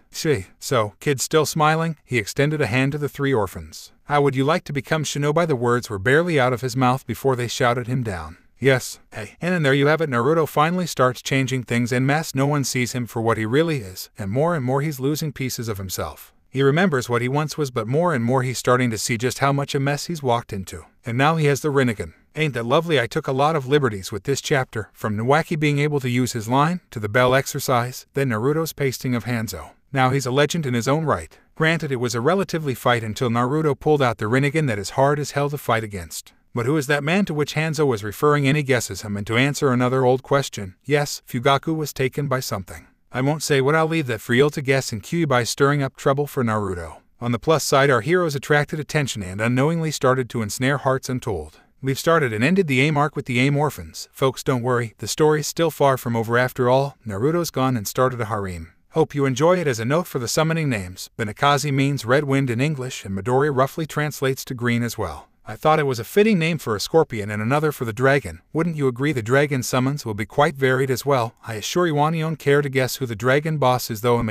So, kid still smiling, he extended a hand to the three orphans. How would you like to become shinobi? The words were barely out of his mouth before they shouted him down. Yes, hey, and then there you have it. Naruto finally starts changing things en masse. No one sees him for what he really is, and more he's losing pieces of himself. He remembers what he once was, but more and more he's starting to see just how much a mess he's walked into. And now he has the Rinnegan. Ain't that lovely? I took a lot of liberties with this chapter, from Nawaki being able to use his line, to the bell exercise, then Naruto's pasting of Hanzo. Now he's a legend in his own right. Granted, it was a relatively fight until Naruto pulled out the Rinnegan that is hard as hell to fight against. But who is that man to which Hanzo was referring? Any guesses? Him. And to answer another old question, yes, Fugaku was taken by something. I won't say what, I'll leave that for you to guess and Kyuubi stirring up trouble for Naruto. On the plus side, our heroes attracted attention and unknowingly started to ensnare hearts untold. We've started and ended the AIM arc with the AIM orphans. Folks, don't worry, the story's still far from over after all. Naruto's gone and started a harem. Hope you enjoy it. As a note for the summoning names, Benakazi means red wind in English and Midori roughly translates to green as well. I thought it was a fitting name for a scorpion and another for the dragon. Wouldn't you agree? The dragon summons will be quite varied as well. I assure you, anyone care to guess who the dragon boss is though?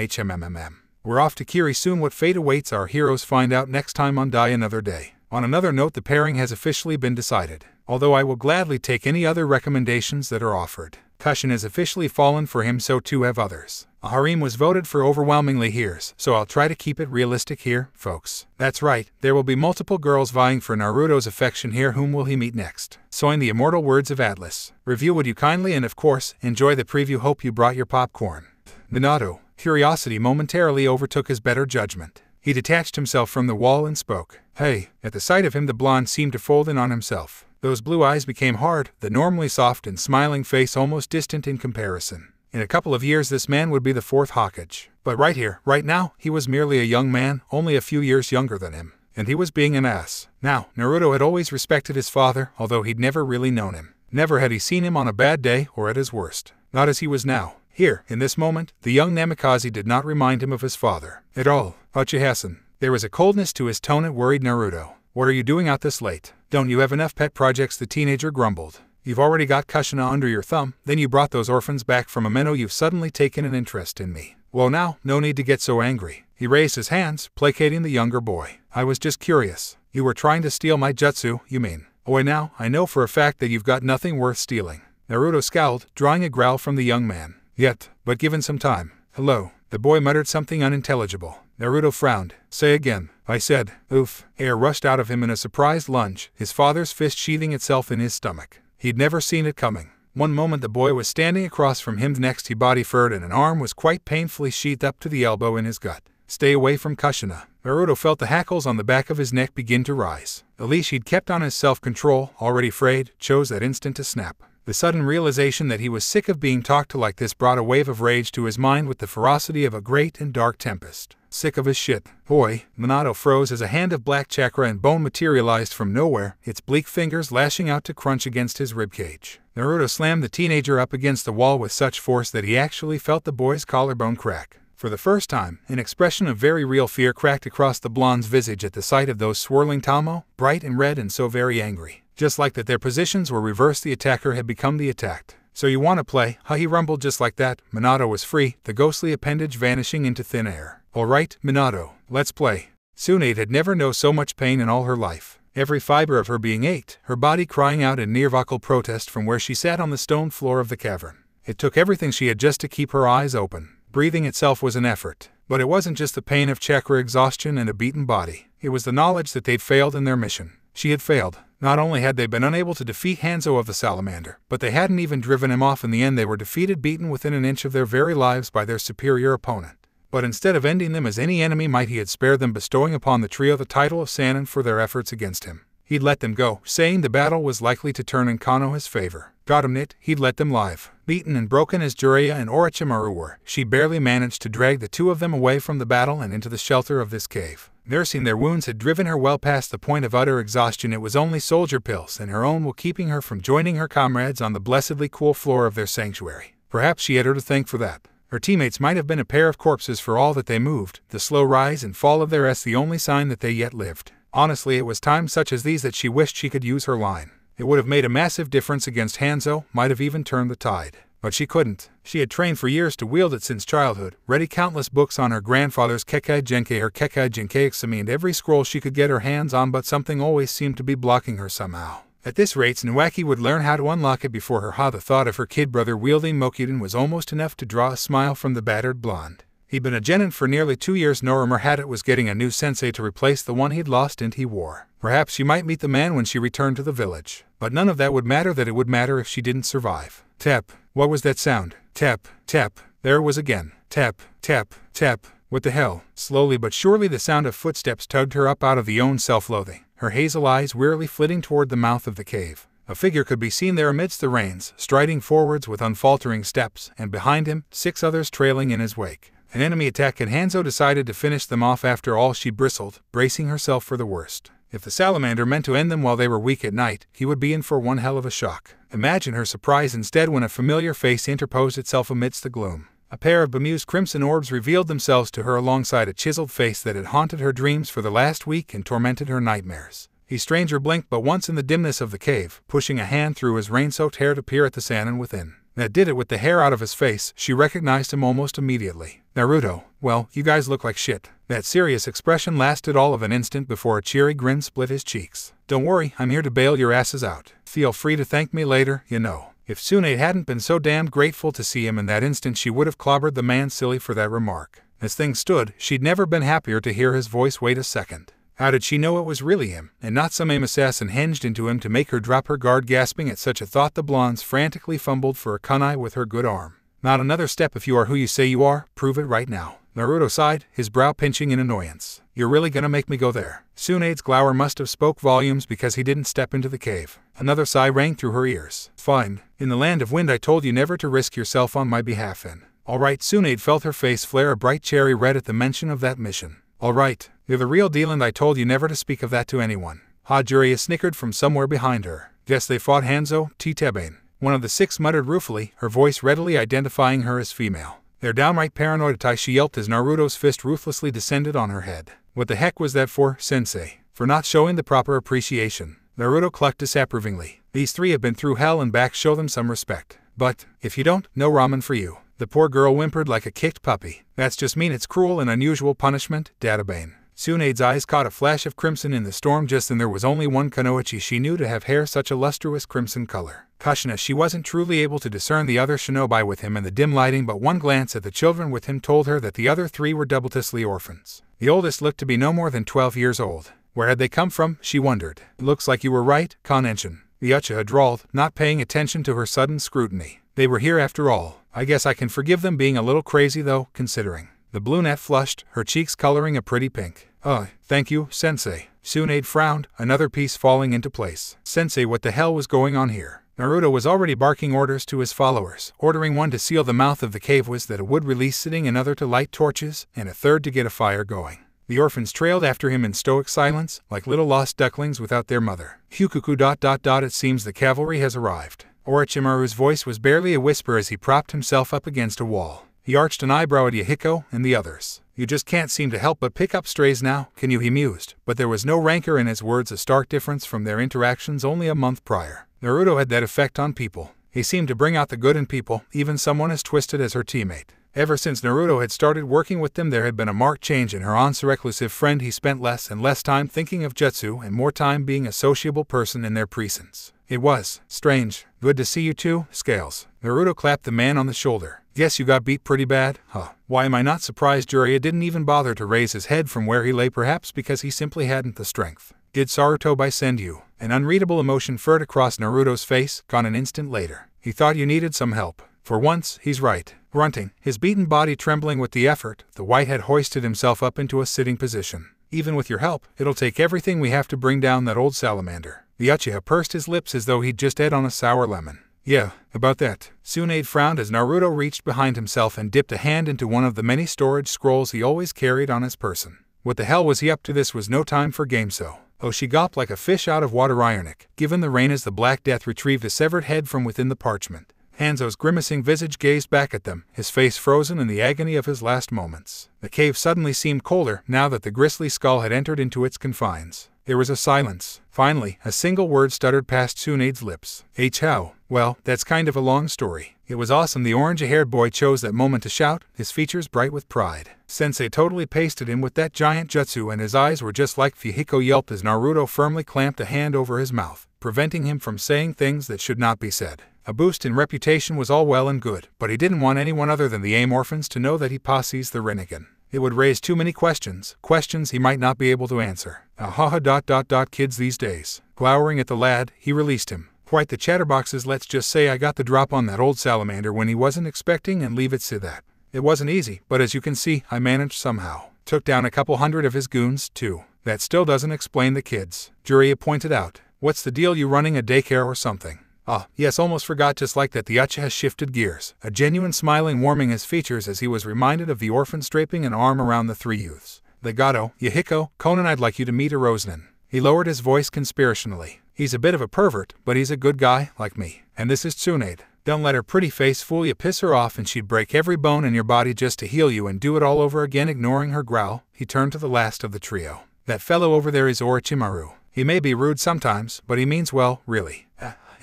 We're off to Kiri soon. What fate awaits our heroes? Find out next time on Die Another Day. On another note, the pairing has officially been decided, although I will gladly take any other recommendations that are offered. Cushion has officially fallen for him, so too have others. A harem was voted for overwhelmingly here, so I'll try to keep it realistic here, folks. That's right, there will be multiple girls vying for Naruto's affection here. Whom will he meet next? So in the immortal words of Atlas, review would you kindly, and of course, enjoy the preview. Hope you brought your popcorn. Minato. Curiosity momentarily overtook his better judgment. He detached himself from the wall and spoke. Hey. At the sight of him, the blonde seemed to fold in on himself. Those blue eyes became hard, the normally soft and smiling face almost distant in comparison. In a couple of years this man would be the fourth Hokage. But right here, right now, he was merely a young man, only a few years younger than him. And he was being an ass. Now, Naruto had always respected his father, although he'd never really known him. Never had he seen him on a bad day or at his worst. Not as he was now. Here, in this moment, the young Namikaze did not remind him of his father. At all. Uchiha-san. There was a coldness to his tone that worried Naruto. What are you doing out this late? Don't you have enough pet projects? The teenager grumbled. You've already got Kushina under your thumb, then you brought those orphans back from Ameno. You've suddenly taken an interest in me. Well now, no need to get so angry. He raised his hands, placating the younger boy. I was just curious. You were trying to steal my jutsu, you mean? Oh, now, I know for a fact that you've got nothing worth stealing. Naruto scowled, drawing a growl from the young man. Yet, but given some time. Hello. The boy muttered something unintelligible. Naruto frowned. Say again. I said. Oof. Air rushed out of him in a surprised lunge, his father's fist sheathing itself in his stomach. He'd never seen it coming. One moment the boy was standing across from him, the next he body-furred and an arm was quite painfully sheathed up to the elbow in his gut. Stay away from Kushina. Naruto felt the hackles on the back of his neck begin to rise. The leash he'd kept on his self-control, already frayed, chose that instant to snap. The sudden realization that he was sick of being talked to like this brought a wave of rage to his mind with the ferocity of a great and dark tempest. Sick of his shit. Boy. Minato froze as a hand of black chakra and bone materialized from nowhere, its bleak fingers lashing out to crunch against his ribcage. Naruto slammed the teenager up against the wall with such force that he actually felt the boy's collarbone crack. For the first time, an expression of very real fear cracked across the blonde's visage at the sight of those swirling tamo, bright and red and so very angry. Just like that their positions were reversed, the attacker had become the attacked. So you want to play? Huh, he rumbled. Just like that, Minato was free, the ghostly appendage vanishing into thin air. Alright, Minato, let's play. Tsunade had never known so much pain in all her life. Every fiber of her being ached, her body crying out in near vocal protest from where she sat on the stone floor of the cavern. It took everything she had just to keep her eyes open. Breathing itself was an effort. But it wasn't just the pain of chakra exhaustion and a beaten body. It was the knowledge that they'd failed in their mission. She had failed. Not only had they been unable to defeat Hanzo of the Salamander, but they hadn't even driven him off. In the end they were defeated, beaten within an inch of their very lives by their superior opponent. But instead of ending them as any enemy might, he had spared them, bestowing upon the trio the title of Sannin for their efforts against him. He'd let them go, saying the battle was likely to turn in Kano's favor. Got him it, he'd let them live. Beaten and broken as Jiraiya and Orochimaru were, she barely managed to drag the two of them away from the battle and into the shelter of this cave. Nursing their wounds had driven her well past the point of utter exhaustion. It was only soldier pills and her own will keeping her from joining her comrades on the blessedly cool floor of their sanctuary. Perhaps she had her to thank for that. Her teammates might have been a pair of corpses for all that they moved, the slow rise and fall of their S the only sign that they yet lived. Honestly, it was times such as these that she wished she could use her line. It would have made a massive difference against Hanzo, might have even turned the tide. But she couldn't. She had trained for years to wield it since childhood, read countless books on her grandfather's Kekkei Genkei or Kekkei Genkei Iksumi and every scroll she could get her hands on, but something always seemed to be blocking her somehow. At this rate, Nuaki would learn how to unlock it before her. The thought of her kid brother wielding Mokuden was almost enough to draw a smile from the battered blonde. He'd been a genin for nearly 2 years. Norimer had it was getting a new sensei to replace the one he'd lost and he wore. Perhaps she might meet the man when she returned to the village. But none of that would matter. That it would matter if she didn't survive. Tap. What was that sound? Tap, tap. There it was again. Tap, tap, tap. What the hell? Slowly but surely the sound of footsteps tugged her up out of the own self-loathing, her hazel eyes wearily flitting toward the mouth of the cave. A figure could be seen there amidst the rains, striding forwards with unfaltering steps, and behind him, 6 others trailing in his wake. An enemy attack, and Hanzo decided to finish them off. After all, she bristled, bracing herself for the worst. If the salamander meant to end them while they were weak at night, he would be in for one hell of a shock. Imagine her surprise instead when a familiar face interposed itself amidst the gloom. A pair of bemused crimson orbs revealed themselves to her alongside a chiseled face that had haunted her dreams for the last week and tormented her nightmares. The stranger blinked but once in the dimness of the cave, pushing a hand through his rain-soaked hair to peer at the Sannin within. That did it. With the hair out of his face, she recognized him almost immediately. Naruto. Well, you guys look like shit. That serious expression lasted all of an instant before a cheery grin split his cheeks. Don't worry, I'm here to bail your asses out. Feel free to thank me later, you know. If Tsunade hadn't been so damned grateful to see him in that instant, she would have clobbered the man silly for that remark. As things stood, she'd never been happier to hear his voice. Wait a second. How did she know it was really him, and not some aim assassin hinged into him to make her drop her guard? Gasping at such a thought, the blondes frantically fumbled for a kunai with her good arm. Not another step. If you are who you say you are, prove it right now. Naruto sighed, his brow pinching in annoyance. You're really gonna make me go there? Tsunade's glower must have spoke volumes because he didn't step into the cave. Another sigh rang through her ears. Fine. In the land of wind, I told you never to risk yourself on my behalf. And alright. Tsunade felt her face flare a bright cherry red at the mention of that mission. Alright, you're the real deal and I told you never to speak of that to anyone. Jiraiya snickered from somewhere behind her. Guess they fought Hanzo, T-Tebane. One of the 6 muttered ruefully, her voice readily identifying her as female. They're downright paranoid, she yelped as Naruto's fist ruthlessly descended on her head. What the heck was that for, sensei? For not showing the proper appreciation. Naruto clucked disapprovingly. These 3 have been through hell and back, show them some respect. But, if you don't, no ramen for you. The poor girl whimpered like a kicked puppy. That's just mean. It's cruel and unusual punishment, Databane. Tsunade's eyes caught a flash of crimson in the storm. Just then there was only one Kunoichi she knew to have hair such a lustrous crimson color. Kushina. She wasn't truly able to discern the other shinobi with him in the dim lighting, but one glance at the children with him told her that the other 3 were doubtlessly orphans. The oldest looked to be no more than 12 years old. Where had they come from, she wondered. Looks like you were right, Kanenshin. The Uchiha drawled, not paying attention to her sudden scrutiny. They were here after all. I guess I can forgive them being a little crazy though, considering. The brunette flushed, her cheeks coloring a pretty pink. Thank you, sensei. Tsunade frowned, another piece falling into place. Sensei, what the hell was going on here? Naruto was already barking orders to his followers, ordering one to seal the mouth of the cave was that it would release sitting, another to light torches, and a third to get a fire going. The orphans trailed after him in stoic silence, like little lost ducklings without their mother. Hukuku. It seems the cavalry has arrived. Orochimaru's voice was barely a whisper as he propped himself up against a wall. He arched an eyebrow at Yahiko and the others. You just can't seem to help but pick up strays now, can you? He mused, but there was no rancor in his words, a stark difference from their interactions only a month prior. Naruto had that effect on people. He seemed to bring out the good in people, even someone as twisted as her teammate. Ever since Naruto had started working with them, there had been a marked change in her once reclusive friend. He spent less and less time thinking of jutsu and more time being a sociable person in their precincts. It was strange. Good to see you too, Scales. Naruto clapped the man on the shoulder. Guess you got beat pretty bad, huh? Why am I not surprised? Jiraiya didn't even bother to raise his head from where he lay, perhaps because he simply hadn't the strength. Did Sarutobi send you? An unreadable emotion furred across Naruto's face, gone an instant later. He thought you needed some help. For once, he's right. Grunting, his beaten body trembling with the effort, the whitehead hoisted himself up into a sitting position. Even with your help, it'll take everything we have to bring down that old salamander. The Uchiha pursed his lips as though he'd just ate on a sour lemon. Yeah, about that. Tsunade frowned as Naruto reached behind himself and dipped a hand into one of the many storage scrolls he always carried on his person. What the hell was he up to? This was no time for games so. Oh, she gulped like a fish out of water ironic, given the rain as the Black Death retrieved a severed head from within the parchment. Hanzo's grimacing visage gazed back at them, his face frozen in the agony of his last moments. The cave suddenly seemed colder now that the grisly skull had entered into its confines. There was a silence. Finally, a single word stuttered past Tsunade's lips. How? Well, that's kind of a long story. It was awesome. The orange-haired boy chose that moment to shout, his features bright with pride. Sensei totally pasted him with that giant jutsu, and his eyes were just like Fuyuhiko yelped as Naruto firmly clamped a hand over his mouth, preventing him from saying things that should not be said. A boost in reputation was all well and good, but he didn't want anyone other than the AIM orphans to know that he posses the Rinnegan. It would raise too many questions he might not be able to answer. Kids these days. Glowering at the lad, he released him. Quite the chatterboxes. Let's just say I got the drop on that old salamander when he wasn't expecting, and leave it to that. It wasn't easy, but as you can see, I managed somehow. Took down a couple hundred of his goons, too. That still doesn't explain the kids. Jiraiya pointed out. What's the deal? You running a daycare or something? Yes, almost forgot. Just like that, the Uchiha shifted gears, a genuine smiling warming his features as he was reminded of the orphans draping an arm around the three youths. Legato, Yahiko, Conan, I'd like you to meet Erosnan. He lowered his voice conspirationally. He's a bit of a pervert, but he's a good guy, like me. And this is Tsunade. Don't let her pretty face fool you. Piss her off and she'd break every bone in your body just to heal you and do it all over again. Ignoring her growl, he turned to the last of the trio. That fellow over there is Orochimaru. He may be rude sometimes, but he means well, really.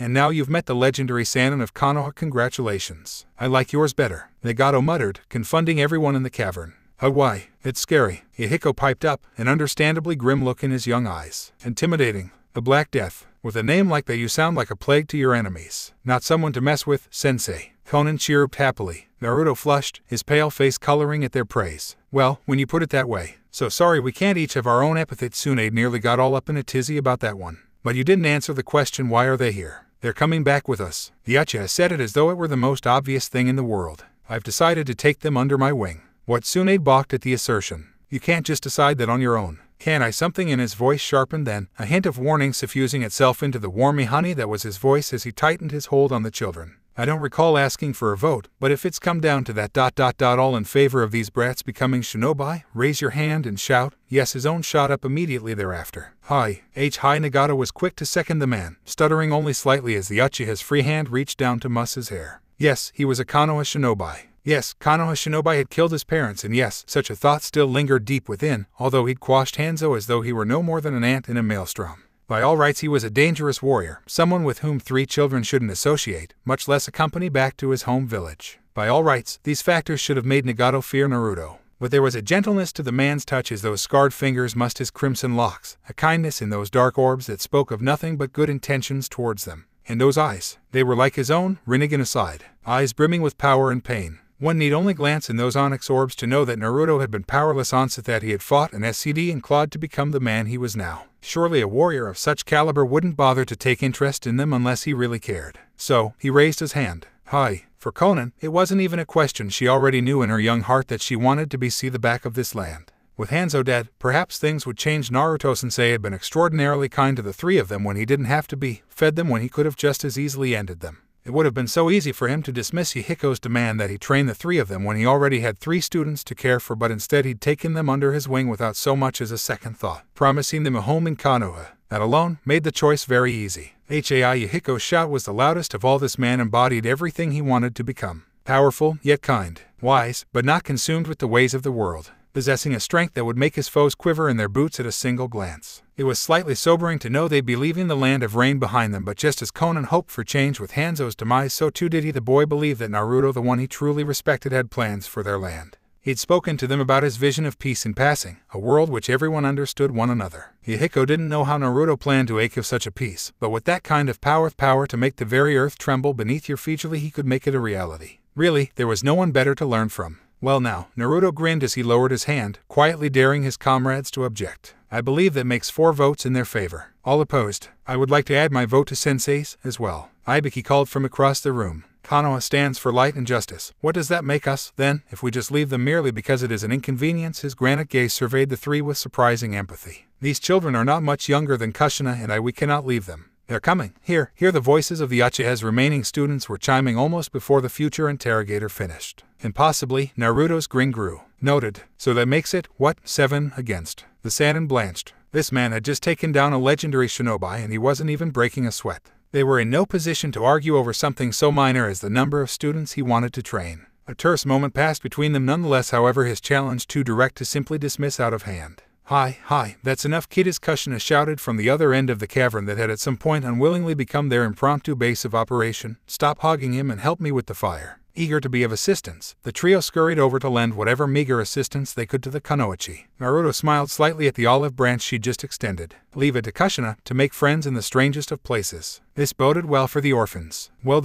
And now you've met the legendary Sannin of Konoha. Congratulations. I like yours better, Legato muttered, confronting everyone in the cavern. Oh, why? It's scary. Yahiko piped up, an understandably grim look in his young eyes. Intimidating. The Black Death. With a name like that, you sound like a plague to your enemies. Not someone to mess with, sensei. Conan chirruped happily. Naruto flushed, his pale face coloring at their praise. Well, when you put it that way. So sorry we can't each have our own epithet. Tsunade nearly got all up in a tizzy about that one. But you didn't answer the question. Why are they here? They're coming back with us. The Uchiha said it as though it were the most obvious thing in the world. I've decided to take them under my wing. What? Tsunade balked at the assertion. You can't just decide that on your own. Can I? Something in his voice sharpened then, a hint of warning suffusing itself into the warmy honey that was his voice as he tightened his hold on the children. I don't recall asking for a vote, but if it's come down to that ... all in favor of these brats becoming shinobi, raise your hand and shout. Yes, his own shot up immediately thereafter. Hi. Nagato was quick to second the man, stuttering only slightly as the Uchiha's free hand reached down to muss his hair. Yes, he was a Konoha shinobi. Yes, Konoha shinobi had killed his parents, and yes, such a thought still lingered deep within, although he'd quashed Hanzo as though he were no more than an ant in a maelstrom. By all rights he was a dangerous warrior, someone with whom 3 children shouldn't associate, much less accompany back to his home village. By all rights, these factors should have made Nagato fear Naruto. But there was a gentleness to the man's touch as those scarred fingers mussed his crimson locks, a kindness in those dark orbs that spoke of nothing but good intentions towards them. And those eyes, they were like his own, Rinnegan aside, eyes brimming with power and pain. One need only glance in those onyx orbs to know that Naruto had been powerless on Sith, that he had fought an SCD and clawed to become the man he was now. Surely a warrior of such caliber wouldn't bother to take interest in them unless he really cared. So, he raised his hand. Hi. For Conan, it wasn't even a question. She already knew in her young heart that she wanted to see the back of this land. With Hanzo dead, perhaps things would change. Naruto-sensei had been extraordinarily kind to the 3 of them when he didn't have to be, fed them when he could have just as easily ended them. It would have been so easy for him to dismiss Yahiko's demand that he train the 3 of them when he already had 3 students to care for, but instead he'd taken them under his wing without so much as a second thought, promising them a home in Konoha. That alone made the choice very easy. Yahiko's shout was the loudest of all. This man embodied everything he wanted to become. Powerful, yet kind. Wise, but not consumed with the ways of the world. Possessing a strength that would make his foes quiver in their boots at a single glance. It was slightly sobering to know they'd be leaving the land of rain behind them, but just as Conan hoped for change with Hanzo's demise, so too did he. The boy believed that Naruto, the one he truly respected, had plans for their land. He'd spoken to them about his vision of peace in passing, a world which everyone understood one another. Yahiko didn't know how Naruto planned to ache of such a peace, but with that kind of power to make the very earth tremble beneath your feet, he could make it a reality. Really, there was no one better to learn from. Well now, Naruto grinned as he lowered his hand, quietly daring his comrades to object. I believe that makes 4 votes in their favor. All opposed. I would like to add my vote to Sensei's as well. Ibiki called from across the room. Konoha stands for light and justice. What does that make us, then, if we just leave them merely because it is an inconvenience? His granite gaze surveyed the 3 with surprising empathy. These children are not much younger than Kushina and we cannot leave them. They're coming. Here the voices of the Uchiha's remaining students were chiming almost before the future interrogator finished. And possibly, Naruto's grin grew. Noted. So that makes it, what, 7 against? The Sannin blanched. This man had just taken down a legendary shinobi and he wasn't even breaking a sweat. They were in no position to argue over something so minor as the number of students he wanted to train. A terse moment passed between them nonetheless, however, his challenge too direct to simply dismiss out of hand. Hi, that's enough, kid, his Kushina shouted from the other end of the cavern that had at some point unwillingly become their impromptu base of operation. Stop hogging him and help me with the fire. Eager to be of assistance, the trio scurried over to lend whatever meager assistance they could to the kunoichi. Naruto smiled slightly at the olive branch she just extended. Leave it to Kushina to make friends in the strangest of places. This boded well for the orphans. Well,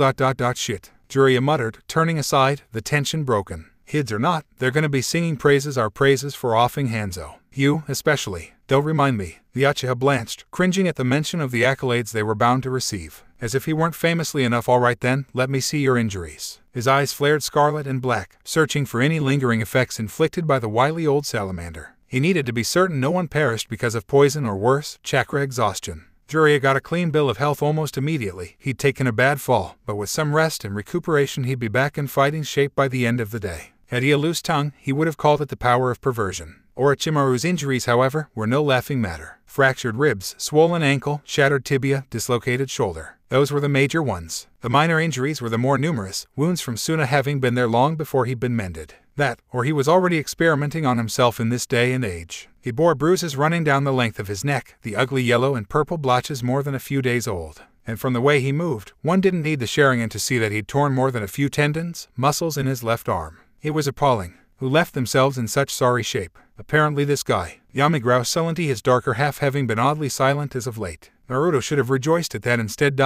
shit, Jiraiya muttered, turning aside, the tension broken. Kids or not, they're gonna be singing our praises for offing Hanzo. You, especially. Don't remind me. The Uchiha blanched, cringing at the mention of the accolades they were bound to receive. As if he weren't famously enough. All right then, let me see your injuries. His eyes flared scarlet and black, searching for any lingering effects inflicted by the wily old salamander. He needed to be certain no one perished because of poison or worse, chakra exhaustion. Jiraiya got a clean bill of health almost immediately. He'd taken a bad fall, but with some rest and recuperation he'd be back in fighting shape by the end of the day. Had he a loose tongue, he would have called it the power of perversion. Orochimaru's injuries, however, were no laughing matter. Fractured ribs, swollen ankle, shattered tibia, dislocated shoulder. Those were the major ones. The minor injuries were the more numerous, wounds from Suna having been there long before he'd been mended. That, or he was already experimenting on himself in this day and age. He bore bruises running down the length of his neck, the ugly yellow and purple blotches more than a few days old. And from the way he moved, one didn't need the Sharingan to see that he'd torn more than a few tendons, muscles in his left arm. It was appalling. Who left themselves in such sorry shape? Apparently this guy. Yami growled sullenly, his darker half having been oddly silent as of late. Naruto should have rejoiced at that. Instead,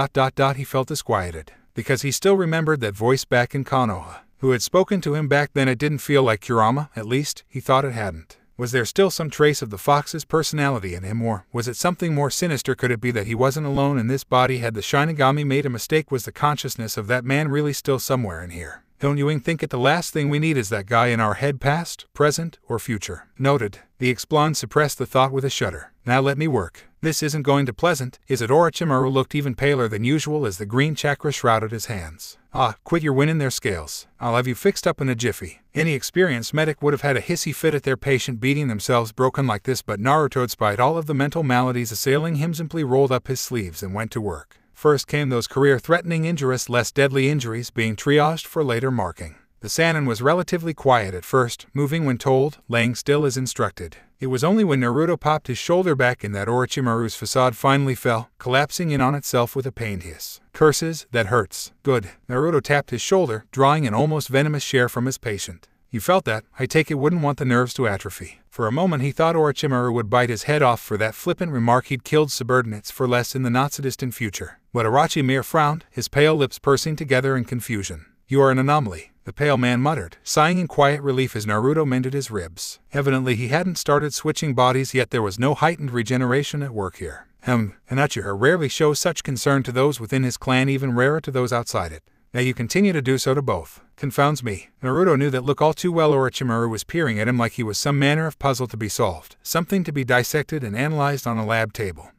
he felt disquieted. Because he still remembered that voice back in Konoha. Who had spoken to him back then? It didn't feel like Kurama, at least, he thought it hadn't. Was there still some trace of the fox's personality in him, or was it something more sinister? Could it be that he wasn't alone in this body? Had the Shinigami made a mistake? Was the consciousness of that man really still somewhere in here? Don't you think it the last thing we need is that guy in our head, past, present, or future? Noted. The ex-blonde suppressed the thought with a shudder. Now let me work. This isn't going to pleasant, is it? Orochimaru looked even paler than usual as the green chakra shrouded his hands. Quit, you're winning their scales. I'll have you fixed up in a jiffy. Any experienced medic would have had a hissy fit at their patient beating themselves broken like this, but Naruto, despite all of the mental maladies assailing him, simply rolled up his sleeves and went to work. First came those career-threatening, injurious, less deadly injuries being triaged for later marking. The Sannin was relatively quiet at first, moving when told, laying still as instructed. It was only when Naruto popped his shoulder back in that Orochimaru's facade finally fell, collapsing in on itself with a pained hiss. Curses, that hurts. Good. Naruto tapped his shoulder, drawing an almost venomous share from his patient. You felt that? I take it wouldn't want the nerves to atrophy. For a moment he thought Orochimaru would bite his head off for that flippant remark he'd killed subordinates for less in the not-so-distant future. But Orochimaru frowned, his pale lips pursing together in confusion. You are an anomaly, the pale man muttered, sighing in quiet relief as Naruto mended his ribs. Evidently he hadn't started switching bodies yet. There was no heightened regeneration at work here. And Uchiha rarely shows such concern to those within his clan, even rarer to those outside it. Now you continue to do so to both. Confounds me. Naruto knew that look all too well. Orochimaru was peering at him like he was some manner of puzzle to be solved, something to be dissected and analyzed on a lab table.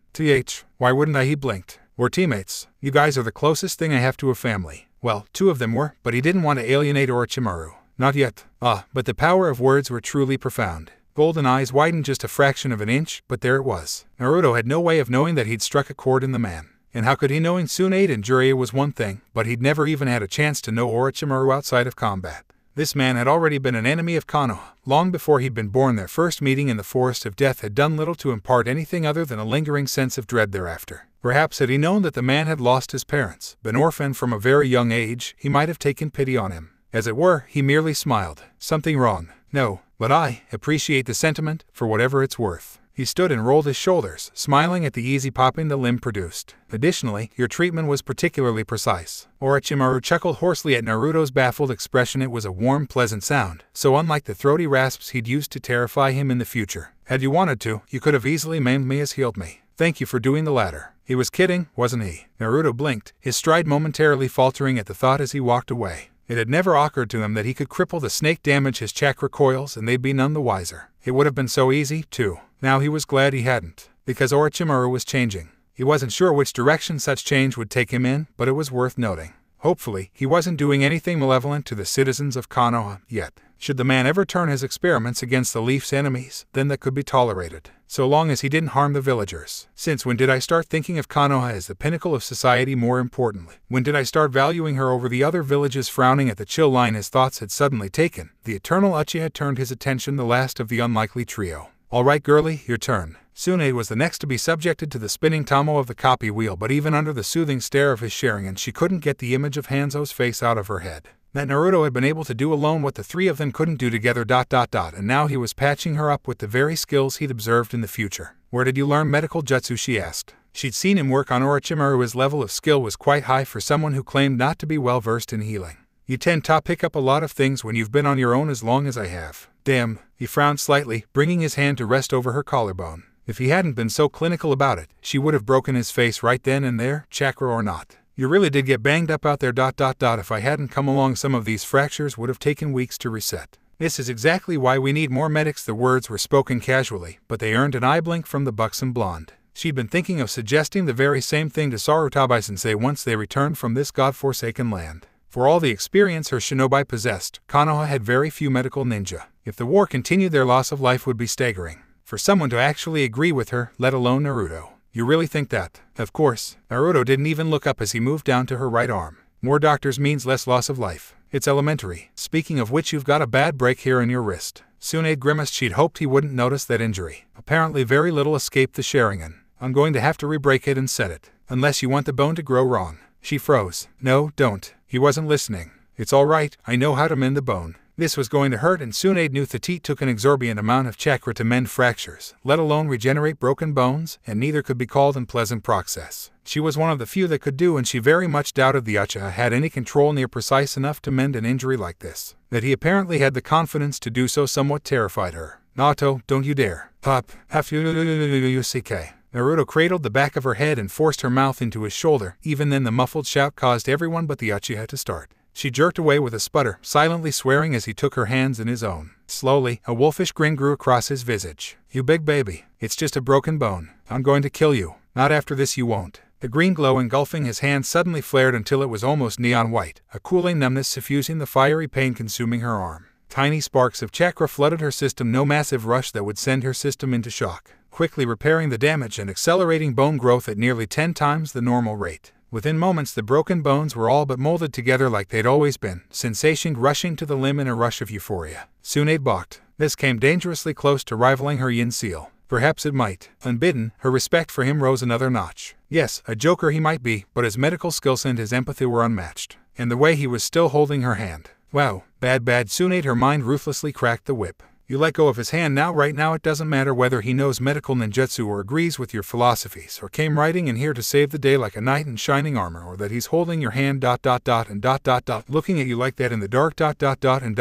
Why wouldn't I? He blinked. We're teammates. You guys are the closest thing I have to a family. Well, two of them were, but he didn't want to alienate Orochimaru. Not yet. But the power of words were truly profound. Golden eyes widened just a fraction of an inch, but there it was. Naruto had no way of knowing that he'd struck a chord in the man. And how could he? Knowing Tsunade and Jiraiya was one thing, but he'd never even had a chance to know Orochimaru outside of combat. This man had already been an enemy of Konoha, long before he'd been born. Their first meeting in the Forest of Death had done little to impart anything other than a lingering sense of dread thereafter. Perhaps had he known that the man had lost his parents, been orphaned from a very young age, he might have taken pity on him. As it were, he merely smiled. Something wrong? No, but I appreciate the sentiment, for whatever it's worth. He stood and rolled his shoulders, smiling at the easy popping the limb produced. Additionally, your treatment was particularly precise. Orochimaru chuckled hoarsely at Naruto's baffled expression. It was a warm, pleasant sound, so unlike the throaty rasps he'd used to terrify him in the future. Had you wanted to, you could have easily maimed me as healed me. Thank you for doing the latter. He was kidding, wasn't he? Naruto blinked, his stride momentarily faltering at the thought as he walked away. It had never occurred to him that he could cripple the snake, damage his chakra coils, and they'd be none the wiser. It would have been so easy, too. Now he was glad he hadn't, because Orochimaru was changing. He wasn't sure which direction such change would take him in, but it was worth noting. Hopefully, he wasn't doing anything malevolent to the citizens of Konoha yet. Should the man ever turn his experiments against the Leaf's enemies, then that could be tolerated, so long as he didn't harm the villagers. Since when did I start thinking of Konoha as the pinnacle of society? More importantly, when did I start valuing her over the other villages? Frowning at the chill line his thoughts had suddenly taken, the eternal Uchiha turned his attention, the last of the unlikely trio. Alright girlie, your turn. Tsunade was the next to be subjected to the spinning tomo of the copy wheel, but even under the soothing stare of his Sharingan she couldn't get the image of Hanzo's face out of her head. That Naruto had been able to do alone what the three of them couldn't do together ... and now he was patching her up with the very skills he'd observed in the future. Where did you learn medical jutsu? She asked. She'd seen him work on Orochimaru. His level of skill was quite high for someone who claimed not to be well versed in healing. You tend to pick up a lot of things when you've been on your own as long as I have. Damn, he frowned slightly, bringing his hand to rest over her collarbone. If he hadn't been so clinical about it, she would have broken his face right then and there, chakra or not. You really did get banged up out there ... If I hadn't come along, some of these fractures would have taken weeks to reset. This is exactly why we need more medics. The words were spoken casually, but they earned an eye blink from the buxom blonde. She'd been thinking of suggesting the very same thing to Sarutobi-sensei once they returned from this god-forsaken land. For all the experience her shinobi possessed, Konoha had very few medical ninja. If the war continued, their loss of life would be staggering. For someone to actually agree with her, let alone Naruto. You really think that? Of course. Naruto didn't even look up as he moved down to her right arm. More doctors means less loss of life. It's elementary. Speaking of which, you've got a bad break here in your wrist. Tsunade grimaced. She'd hoped he wouldn't notice that injury. Apparently very little escaped the Sharingan. I'm going to have to re-break it and set it. Unless you want the bone to grow wrong. She froze. No, don't. He wasn't listening. It's all right, I know how to mend the bone. This was going to hurt, and Tsunade knew Thatit took an exorbitant amount of chakra to mend fractures, let alone regenerate broken bones, and neither could be called an pleasant process. She was one of the few that could do, and she very much doubted the Uchiha had any control near precise enough to mend an injury like this. That he apparently had the confidence to do so somewhat terrified her. Naruto, don't you dare. Pop, F-U-C-K. Naruto cradled the back of her head and forced her mouth into his shoulder. Even then the muffled shout caused everyone but the Uchiha to start. She jerked away with a sputter, silently swearing as he took her hands in his own. Slowly, a wolfish grin grew across his visage. You big baby, it's just a broken bone. I'm going to kill you. Not after this, you won't. The green glow engulfing his hand suddenly flared until it was almost neon white, a cooling numbness suffusing the fiery pain consuming her arm. Tiny sparks of chakra flooded her system, no massive rush that would send her system into shock, quickly repairing the damage and accelerating bone growth at nearly 10 times the normal rate. Within moments the broken bones were all but molded together like they'd always been, sensation rushing to the limb in a rush of euphoria. Tsunade balked. This came dangerously close to rivaling her yin seal. Perhaps it might. Unbidden, her respect for him rose another notch. Yes, a joker he might be, but his medical skills and his empathy were unmatched. And the way he was still holding her hand. Wow, bad Tsunade, her mind ruthlessly cracked the whip. You let go of his hand now. Right now it doesn't matter whether he knows medical ninjutsu or agrees with your philosophies or came riding in here to save the day like a knight in shining armor, or that he's holding your hand ... and ... looking at you like that in the dark ... and ...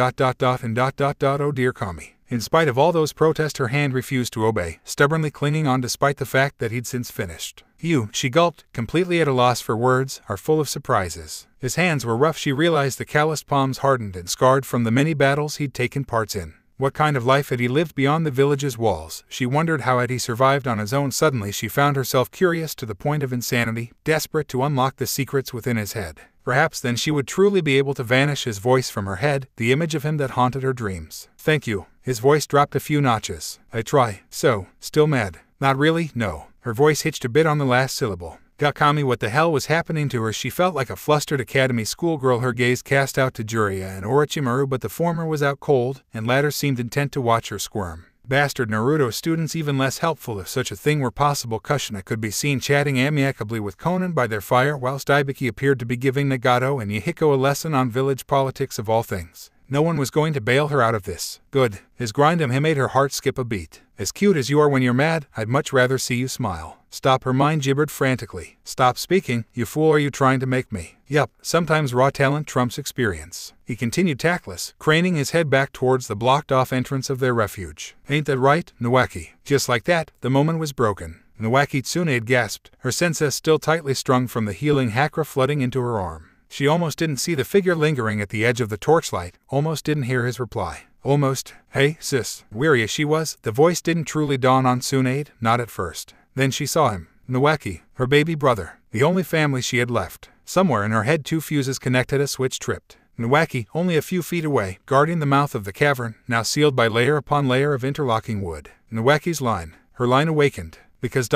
oh dear Kami. In spite of all those protests, her hand refused to obey, stubbornly clinging on despite the fact that he'd since finished. You, she gulped, completely at a loss for words, are full of surprises. His hands were rough. She realized the calloused palms hardened and scarred from the many battles he'd taken parts in. What kind of life had he lived beyond the village's walls? She wondered how had he survived on his own. Suddenly she found herself curious to the point of insanity, desperate to unlock the secrets within his head. Perhaps then she would truly be able to vanish his voice from her head, the image of him that haunted her dreams. Thank you. His voice dropped a few notches. I try. So, still mad? Not really, no. Her voice hitched a bit on the last syllable. Kami, what the hell was happening to her? She felt like a flustered academy schoolgirl, her gaze cast out to Jiraiya and Orochimaru, but the former was out cold, and latter seemed intent to watch her squirm. Bastard Naruto students, even less helpful if such a thing were possible. Kushina could be seen chatting amicably with Konan by their fire, whilst Ibiki appeared to be giving Nagato and Yahiko a lesson on village politics of all things. No one was going to bail her out of this. Good. His grind him made her heart skip a beat. As cute as you are when you're mad, I'd much rather see you smile. Stop, her mind gibbered frantically. Stop speaking, you fool, are you trying to make me? Yup, sometimes raw talent trumps experience. He continued tactless, craning his head back towards the blocked-off entrance of their refuge. Ain't that right, Nawaki? Just like that, the moment was broken. Nawaki, Tsunade gasped, her senses still tightly strung from the healing chakra flooding into her arm. She almost didn't see the figure lingering at the edge of the torchlight, almost didn't hear his reply. Almost. Hey, sis. Weary as she was, the voice didn't truly dawn on Tsunade, not at first. Then she saw him. Nawaki, her baby brother, the only family she had left. Somewhere in her head 2 fuses connected, a switch tripped. Nawaki, only a few feet away, guarding the mouth of the cavern, now sealed by layer upon layer of interlocking wood. Nawaki's line. Her line awakened. Because ...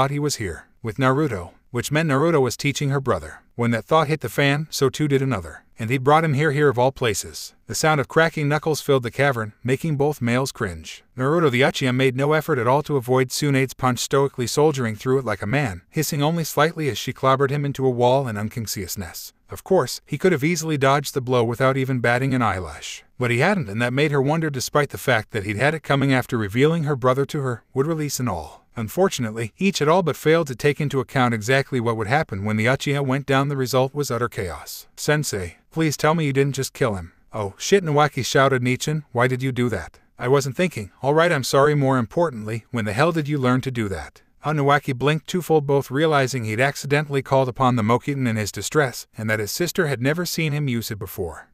he was here. With Naruto. Which meant Naruto was teaching her brother. When that thought hit the fan, so too did another. And he brought him here of all places. The sound of cracking knuckles filled the cavern, making both males cringe. Naruto the Uchiha made no effort at all to avoid Tsunade's punch, stoically soldiering through it like a man, hissing only slightly as she clobbered him into a wall in unconsciousness. Of course, he could have easily dodged the blow without even batting an eyelash. But he hadn't, and that made her wonder, despite the fact that he'd had it coming after revealing her brother to her, would release and all. Unfortunately, each had all but failed to take into account exactly what would happen when the Uchiha went down. The result was utter chaos. Sensei, please tell me you didn't just kill him. Oh, shit, Nawaki shouted. Nichin, why did you do that? I wasn't thinking. Alright, I'm sorry. More importantly, when the hell did you learn to do that? Nawaki blinked twofold, both realizing he'd accidentally called upon the Mokitan in his distress, and that his sister had never seen him use it before.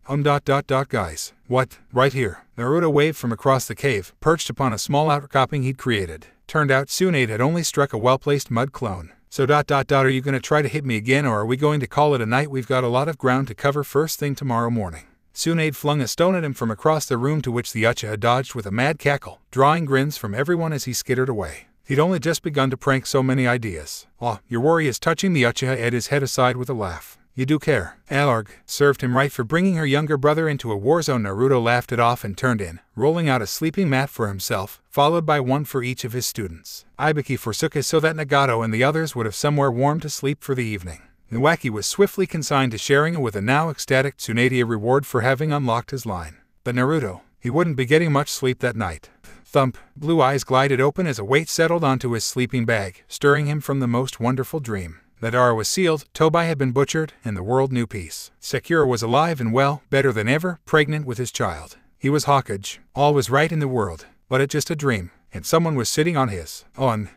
Guys. What? Right here. Naruto waved from across the cave, perched upon a small outcropping he'd created. Turned out Tsunade had only struck a well-placed mud clone. So ... are you gonna try to hit me again, or are we going to call it a night? We've got a lot of ground to cover first thing tomorrow morning. Tsunade flung a stone at him from across the room, to which the Uchiha dodged with a mad cackle, drawing grins from everyone as he skittered away. He'd only just begun to prank. So many ideas. Oh, your worry is touching. The Uchiha edged his head aside with a laugh. You do care. Alarg served him right for bringing her younger brother into a war zone. Naruto laughed it off and turned in, rolling out a sleeping mat for himself, followed by one for each of his students. Ibiki forsook his so that Nagato and the others would have somewhere warm to sleep for the evening. Nawaki was swiftly consigned to sharing it with a now ecstatic Tsunade, a reward for having unlocked his line. But Naruto, he wouldn't be getting much sleep that night. Thump. Blue eyes glided open as a weight settled onto his sleeping bag, stirring him from the most wonderful dream. The door was sealed, Tobai had been butchered, and the world knew peace. Sakura was alive and well, better than ever, pregnant with his child. He was Hokage. All was right in the world. But it's just a dream. And someone was sitting on his. But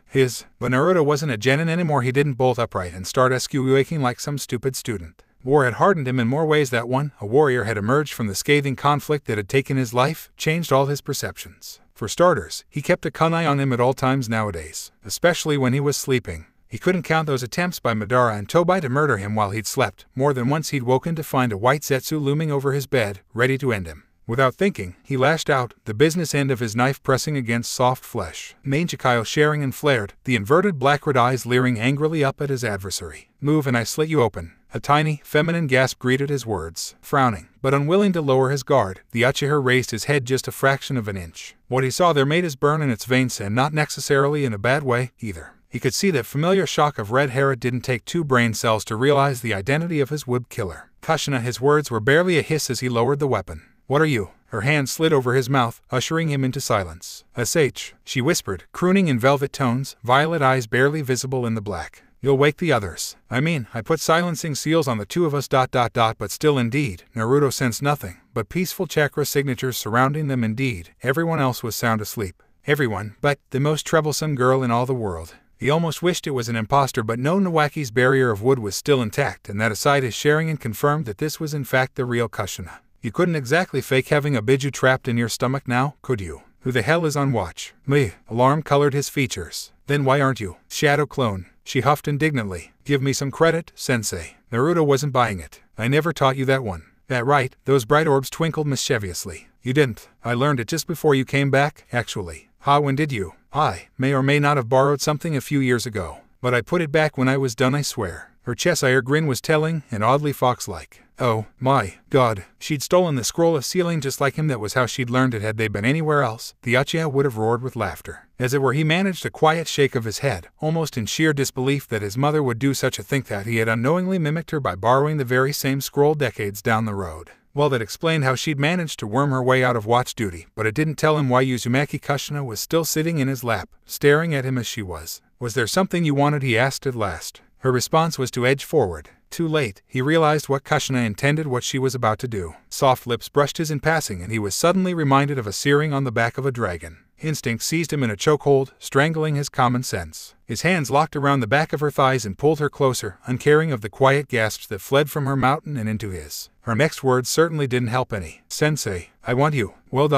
Naruto wasn't a genin anymore. He didn't bolt upright and start waking like some stupid student. War had hardened him in more ways that one, a warrior, had emerged from the scathing conflict that had taken his life, changed all his perceptions. For starters, he kept a keen eye on him at all times nowadays, especially when he was sleeping. He couldn't count those attempts by Madara and Tobai to murder him while he'd slept. More than once he'd woken to find a white Zetsu looming over his bed, ready to end him. Without thinking, he lashed out, the business end of his knife pressing against soft flesh. Mangekyou sharing and flared, the inverted black red eyes leering angrily up at his adversary. Move and I slit you open. A tiny, feminine gasp greeted his words. Frowning, but unwilling to lower his guard, the Uchiha raised his head just a fraction of an inch. What he saw there made his burn in its veins, and not necessarily in a bad way, either. He could see that familiar shock of red hair. It didn't take 2 brain cells to realize the identity of his wood killer. Kushina, his words were barely a hiss as he lowered the weapon. What are you? Her hand slid over his mouth, ushering him into silence. "SH," she whispered, crooning in velvet tones, violet eyes barely visible in the black. "You'll wake the others. I put silencing seals on the 2 of us ... But still, indeed, Naruto sensed nothing but peaceful chakra signatures surrounding them. Indeed, everyone else was sound asleep. Everyone but the most troublesome girl in all the world. He almost wished it was an imposter, but no, Nawaki's barrier of wood was still intact, and that aside his sharing and confirmed that this was in fact the real Kushina. You couldn't exactly fake having a biju trapped in your stomach now, could you? Who the hell is on watch? Me. Alarm colored his features. Then why aren't you? Shadow clone. She huffed indignantly. Give me some credit, sensei. Naruto wasn't buying it. I never taught you that one. That right? Those bright orbs twinkled mischievously. You didn't. I learned it just before you came back, actually. When did you? I may or may not have borrowed something a few years ago. But I put it back when I was done, I swear. Her Cheshire grin was telling, and oddly fox-like. Oh, my God. She'd stolen the scroll of sealing just like him. That was how she'd learned it. Had they been anywhere else, the Uchiha would have roared with laughter. As it were, he managed a quiet shake of his head, almost in sheer disbelief that his mother would do such a thing, that he had unknowingly mimicked her by borrowing the very same scroll decades down the road. Well, that explained how she'd managed to worm her way out of watch duty, but it didn't tell him why Uzumaki Kushina was still sitting in his lap, staring at him as she was. Was there something you wanted? He asked at last. Her response was to edge forward. Too late, he realized what Kushina intended, what she was about to do. Soft lips brushed his in passing, and he was suddenly reminded of a searing on the back of a dragon. Instinct seized him in a chokehold, strangling his common sense. His hands locked around the back of her thighs and pulled her closer, uncaring of the quiet gasps that fled from her mouth and into his. Her next words certainly didn't help any. Sensei, I want you. Well,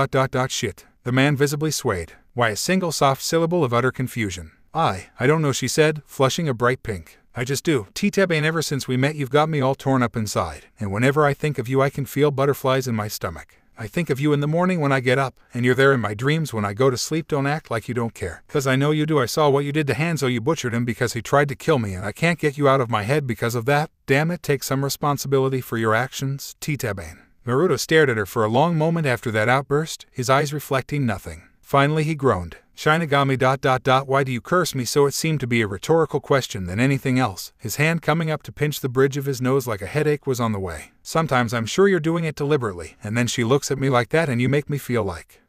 shit. The man visibly swayed. Why, a single soft syllable of utter confusion. I don't know, she said, flushing a bright pink. I just do. T-Tabane, ever since we met you've got me all torn up inside, and whenever I think of you I can feel butterflies in my stomach. I think of you in the morning when I get up, and you're there in my dreams when I go to sleep. Don't act like you don't care. 'Cause I know you do. I saw what you did to Hanzo. You butchered him because he tried to kill me, and I can't get you out of my head because of that. Damn it, take some responsibility for your actions, T-Tabane. Naruto stared at her for a long moment after that outburst, his eyes reflecting nothing. Finally he groaned. Shinigami ... Why do you curse me so? It seemed to be a rhetorical question than anything else, his hand coming up to pinch the bridge of his nose like a headache was on the way. Sometimes I'm sure you're doing it deliberately, and then she looks at me like that and you make me feel like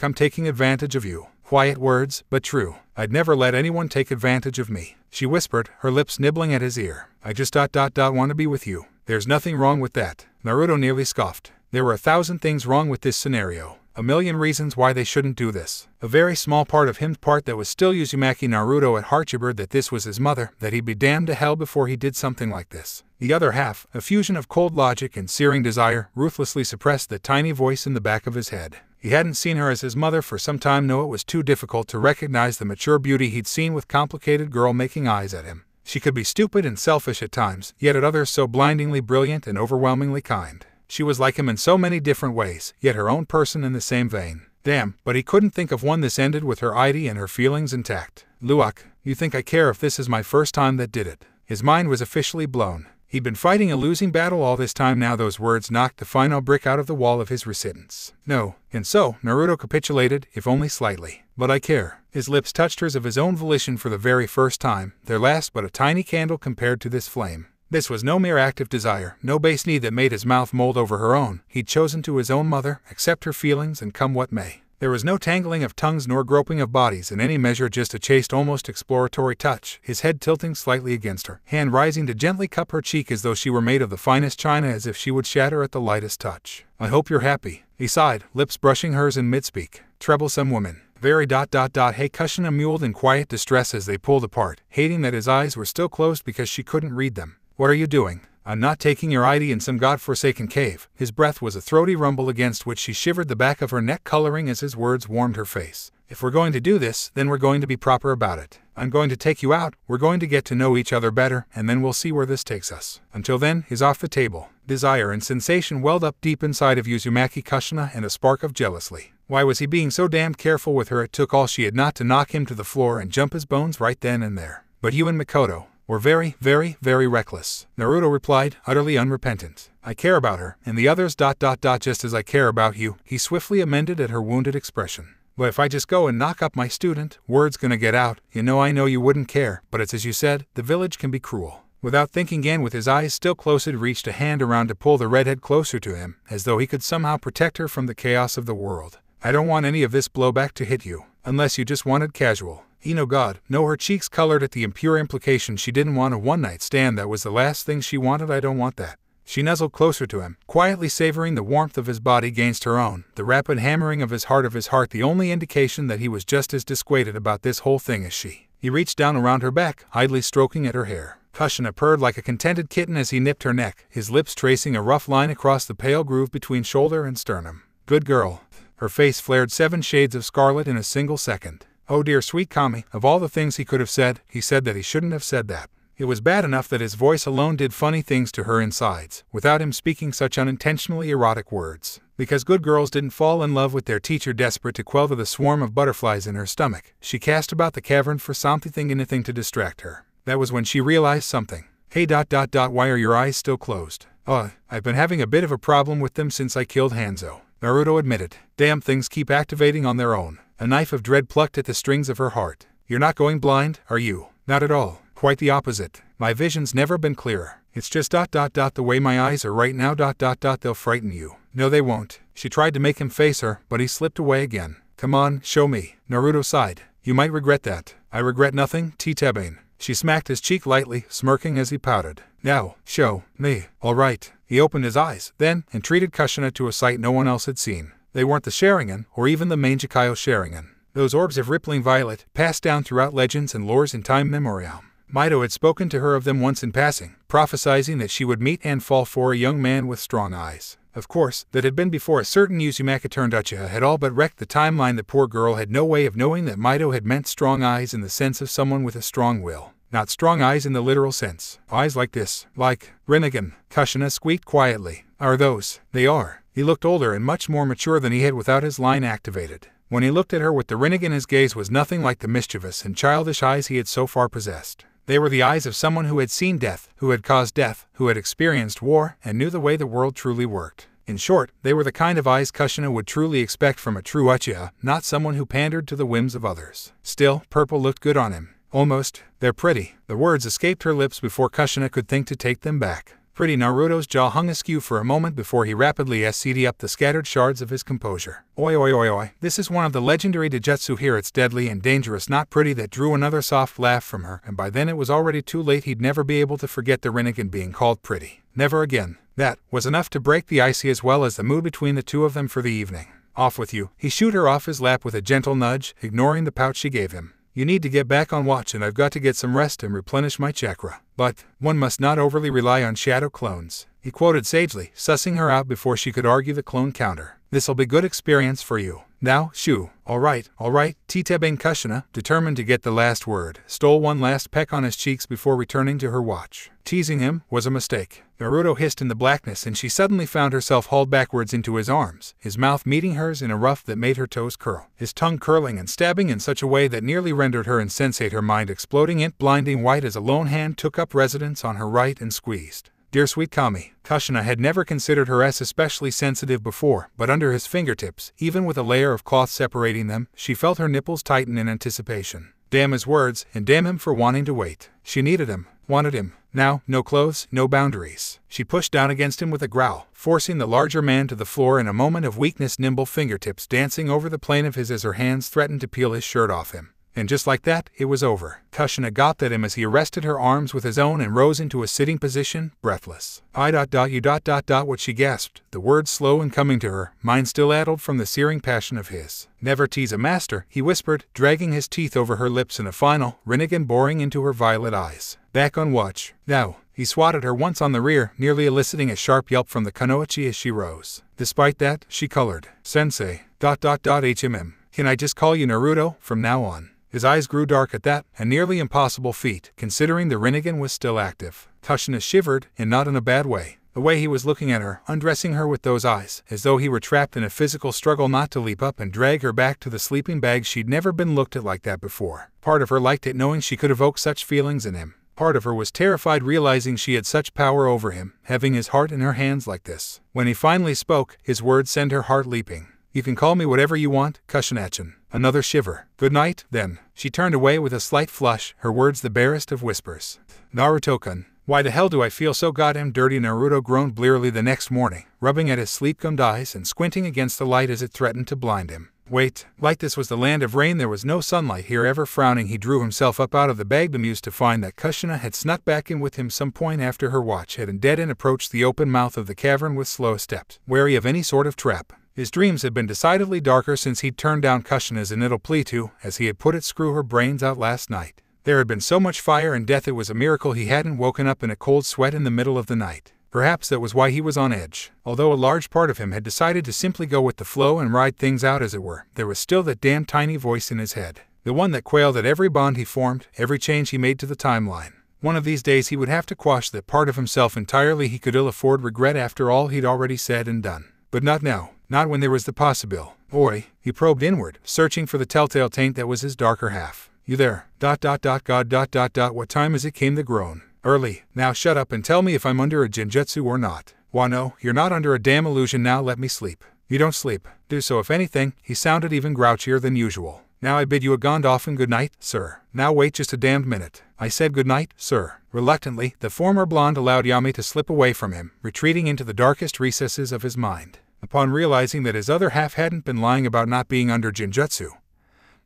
I'm taking advantage of you. Quiet words, but true. I'd never let anyone take advantage of me, she whispered, her lips nibbling at his ear. I just ... want to be with you. There's nothing wrong with that. Naruto nearly scoffed. There were 1,000 things wrong with this scenario. A million reasons why they shouldn't do this. A very small part of him's part that was still Uzumaki Naruto at heart jibbered that this was his mother, that he'd be damned to hell before he did something like this. The other half, a fusion of cold logic and searing desire, ruthlessly suppressed the tiny voice in the back of his head. He hadn't seen her as his mother for some time. No, it was too difficult to recognize the mature beauty he'd seen with complicated girl making eyes at him. She could be stupid and selfish at times, yet at others so blindingly brilliant and overwhelmingly kind. She was like him in so many different ways, yet her own person in the same vein. Damn, but he couldn't think of one. This ended with her ID and her feelings intact. Luak, you think I care if this is my first time that did it? His mind was officially blown. He'd been fighting a losing battle all this time. Now those words knocked the final brick out of the wall of his resistance. No, and so, Naruto capitulated, if only slightly. But I care. His lips touched hers of his own volition for the very first time, their last but a tiny candle compared to this flame. This was no mere act of desire, no base need that made his mouth mold over her own. He'd chosen to his own mother, accept her feelings and come what may. There was no tangling of tongues nor groping of bodies in any measure, just a chaste, almost exploratory touch, his head tilting slightly against her, hand rising to gently cup her cheek as though she were made of the finest china, as if she would shatter at the lightest touch. I hope you're happy, he sighed, lips brushing hers in mid-speak. Troublesome woman. Very ... Hey, Kushina mewled in quiet distress as they pulled apart, hating that his eyes were still closed because she couldn't read them. What are you doing? I'm not taking your ID in some godforsaken cave. His breath was a throaty rumble against which she shivered, the back of her neck coloring as his words warmed her face. If we're going to do this, then we're going to be proper about it. I'm going to take you out, we're going to get to know each other better, and then we'll see where this takes us. Until then, he's off the table. Desire and sensation welled up deep inside of Uzumaki Kushina, and a spark of jealousy. Why was he being so damned careful with her? It took all she had not to knock him to the floor and jump his bones right then and there. But you and Mikoto were very, very, very reckless, Naruto replied, utterly unrepentant. I care about her, and the others ... just as I care about you, he swiftly amended at her wounded expression. But if I just go and knock up my student, word's gonna get out. I know you wouldn't care, but it's as you said, the village can be cruel. Without thinking again, with his eyes still closed, he reached a hand around to pull the redhead closer to him, as though he could somehow protect her from the chaos of the world. I don't want any of this blowback to hit you, unless you just wanted casual. God, no, her cheeks colored at the impure implication. She didn't want a one-night stand. That was the last thing she wanted. I don't want that. She nuzzled closer to him, quietly savoring the warmth of his body against her own, the rapid hammering of his heart, the only indication that he was just as dissuaded about this whole thing as she. He reached down around her back, idly stroking at her hair. Kushina purred like a contented kitten as he nipped her neck, his lips tracing a rough line across the pale groove between shoulder and sternum. Good girl. Her face flared 7 shades of scarlet in a single second. Oh dear sweet Kami, of all the things he could have said, he said that he shouldn't have said that. It was bad enough that his voice alone did funny things to her insides, without him speaking such unintentionally erotic words. Because good girls didn't fall in love with their teacher. Desperate to quell the swarm of butterflies in her stomach, she cast about the cavern for anything to distract her. That was when she realized something. Hey ... Why are your eyes still closed? I've been having a bit of a problem with them since I killed Hanzo, Naruto admitted. Damn things keep activating on their own. A knife of dread plucked at the strings of her heart. You're not going blind, are you? Not at all. Quite the opposite. My vision's never been clearer. It's just ... The way my eyes are right now ... They'll frighten you. No they won't. She tried to make him face her, but he slipped away again. Come on, show me. Naruto sighed. You might regret that. I regret nothing, T-Tabane. She smacked his cheek lightly, smirking as he pouted. Now, show me. All right. He opened his eyes, then, and treated Kushina to a sight no one else had seen. They weren't the Sharingan, or even the Mangekyo Sharingan. Those orbs of rippling violet, passed down throughout legends and lores in time memoriam. Mito had spoken to her of them once in passing, prophesizing that she would meet and fall for a young man with strong eyes. Of course, that had been before a certain Uzumaki turned Uchiha had all but wrecked the timeline. The poor girl had no way of knowing that Mito had meant strong eyes in the sense of someone with a strong will. not strong eyes in the literal sense. Eyes like this, like Rinnegan, Kushina squeaked quietly. Are those? They are. He looked older and much more mature than he had without his line activated. When he looked at her with the Rinnegan, his gaze was nothing like the mischievous and childish eyes he had so far possessed. They were the eyes of someone who had seen death, who had caused death, who had experienced war, and knew the way the world truly worked. In short, they were the kind of eyes Kushina would truly expect from a true Uchiha, not someone who pandered to the whims of others. Still, purple looked good on him. Almost. They're pretty. The words escaped her lips before Kushina could think to take them back. Pretty. Naruto's jaw hung askew for a moment before he rapidly SC'd up the scattered shards of his composure. Oi oi oi oi, this is one of the legendary Dojutsu here. It's deadly and dangerous, not pretty. That drew another soft laugh from her, and by then it was already too late. He'd never be able to forget the Rinnegan being called pretty. Never again. That was enough to break the icy as well as the mood between the two of them for the evening. Off with you. He shooed her off his lap with a gentle nudge, ignoring the pout she gave him. You need to get back on watch, and I've got to get some rest and replenish my chakra. But one must not overly rely on shadow clones, he quoted sagely, sussing her out before she could argue the clone counter. This'll be good experience for you. Now, shoo. All right, Titebane. Kushina, determined to get the last word, stole one last peck on his cheeks before returning to her watch. Teasing him was a mistake. Naruto hissed in the blackness, and she suddenly found herself hauled backwards into his arms, his mouth meeting hers in a rough that made her toes curl, his tongue curling and stabbing in such a way that nearly rendered her insensate, her mind exploding in blinding white as a lone hand took up residence on her right and squeezed. Dear sweet Kami. Kushina had never considered her as especially sensitive before, but under his fingertips, even with a layer of cloth separating them, she felt her nipples tighten in anticipation. Damn his words, and damn him for wanting to wait. She needed him, wanted him. Now, no clothes, no boundaries. She pushed down against him with a growl, forcing the larger man to the floor in a moment of weakness, nimble fingertips dancing over the plane of his as her hands threatened to peel his shirt off him. And just like that, it was over. Kushina gawped at him as he arrested her arms with his own and rose into a sitting position, breathless. What she gasped, the words slow in coming to her, mind still addled from the searing passion of his. Never tease a master, he whispered, dragging his teeth over her lips in a final, Rinnegan boring into her violet eyes. Back on watch. Now. He swatted her once on the rear, nearly eliciting a sharp yelp from the Kunoichi as she rose. Despite that, she colored. Sensei. HMM. Can I just call you Naruto from now on? His eyes grew dark at that, a nearly impossible feat, considering the Rinnegan was still active. Kushina shivered, and not in a bad way. The way he was looking at her, undressing her with those eyes, as though he were trapped in a physical struggle not to leap up and drag her back to the sleeping bag. She'd never been looked at like that before. Part of her liked it, knowing she could evoke such feelings in him. Part of her was terrified, realizing she had such power over him, having his heart in her hands like this. When he finally spoke, his words sent her heart leaping. You can call me whatever you want, Kushina-chan. Another shiver. Good night, then. She turned away with a slight flush, her words the barest of whispers. Naruto-kun. Why the hell do I feel so goddamn dirty? Naruto groaned blearily the next morning, rubbing at his sleep-gummed eyes and squinting against the light as it threatened to blind him. Wait, like this was the land of rain, there was no sunlight here. Ever frowning, he drew himself up out of the bag, bemused to find that Kushina had snuck back in with him some point after her watch had ended and approached the open mouth of the cavern with slow steps, wary of any sort of trap. His dreams had been decidedly darker since he'd turned down Kushina's initial plea to, as he had put it, screw her brains out last night. There had been so much fire and death, it was a miracle he hadn't woken up in a cold sweat in the middle of the night. Perhaps that was why he was on edge. Although a large part of him had decided to simply go with the flow and ride things out as it were, there was still that damn tiny voice in his head. The one that quailed at every bond he formed, every change he made to the timeline. One of these days he would have to quash that part of himself entirely. He could ill afford regret after all he'd already said and done. But not now. Not when there was the possibility. Oi, he probed inward, searching for the telltale taint that was his darker half. You there? God. What time is it? Came the groan. Early. Now shut up and tell me if I'm under a genjutsu or not. Why no, you're not under a damn illusion. Now let me sleep. You don't sleep. Do so if anything. He sounded even grouchier than usual. Now I bid you a Gondoff and good night, sir. Now wait just a damned minute. I said good night, sir. Reluctantly, the former blonde allowed Yami to slip away from him, retreating into the darkest recesses of his mind. Upon realizing that his other half hadn't been lying about not being under genjutsu,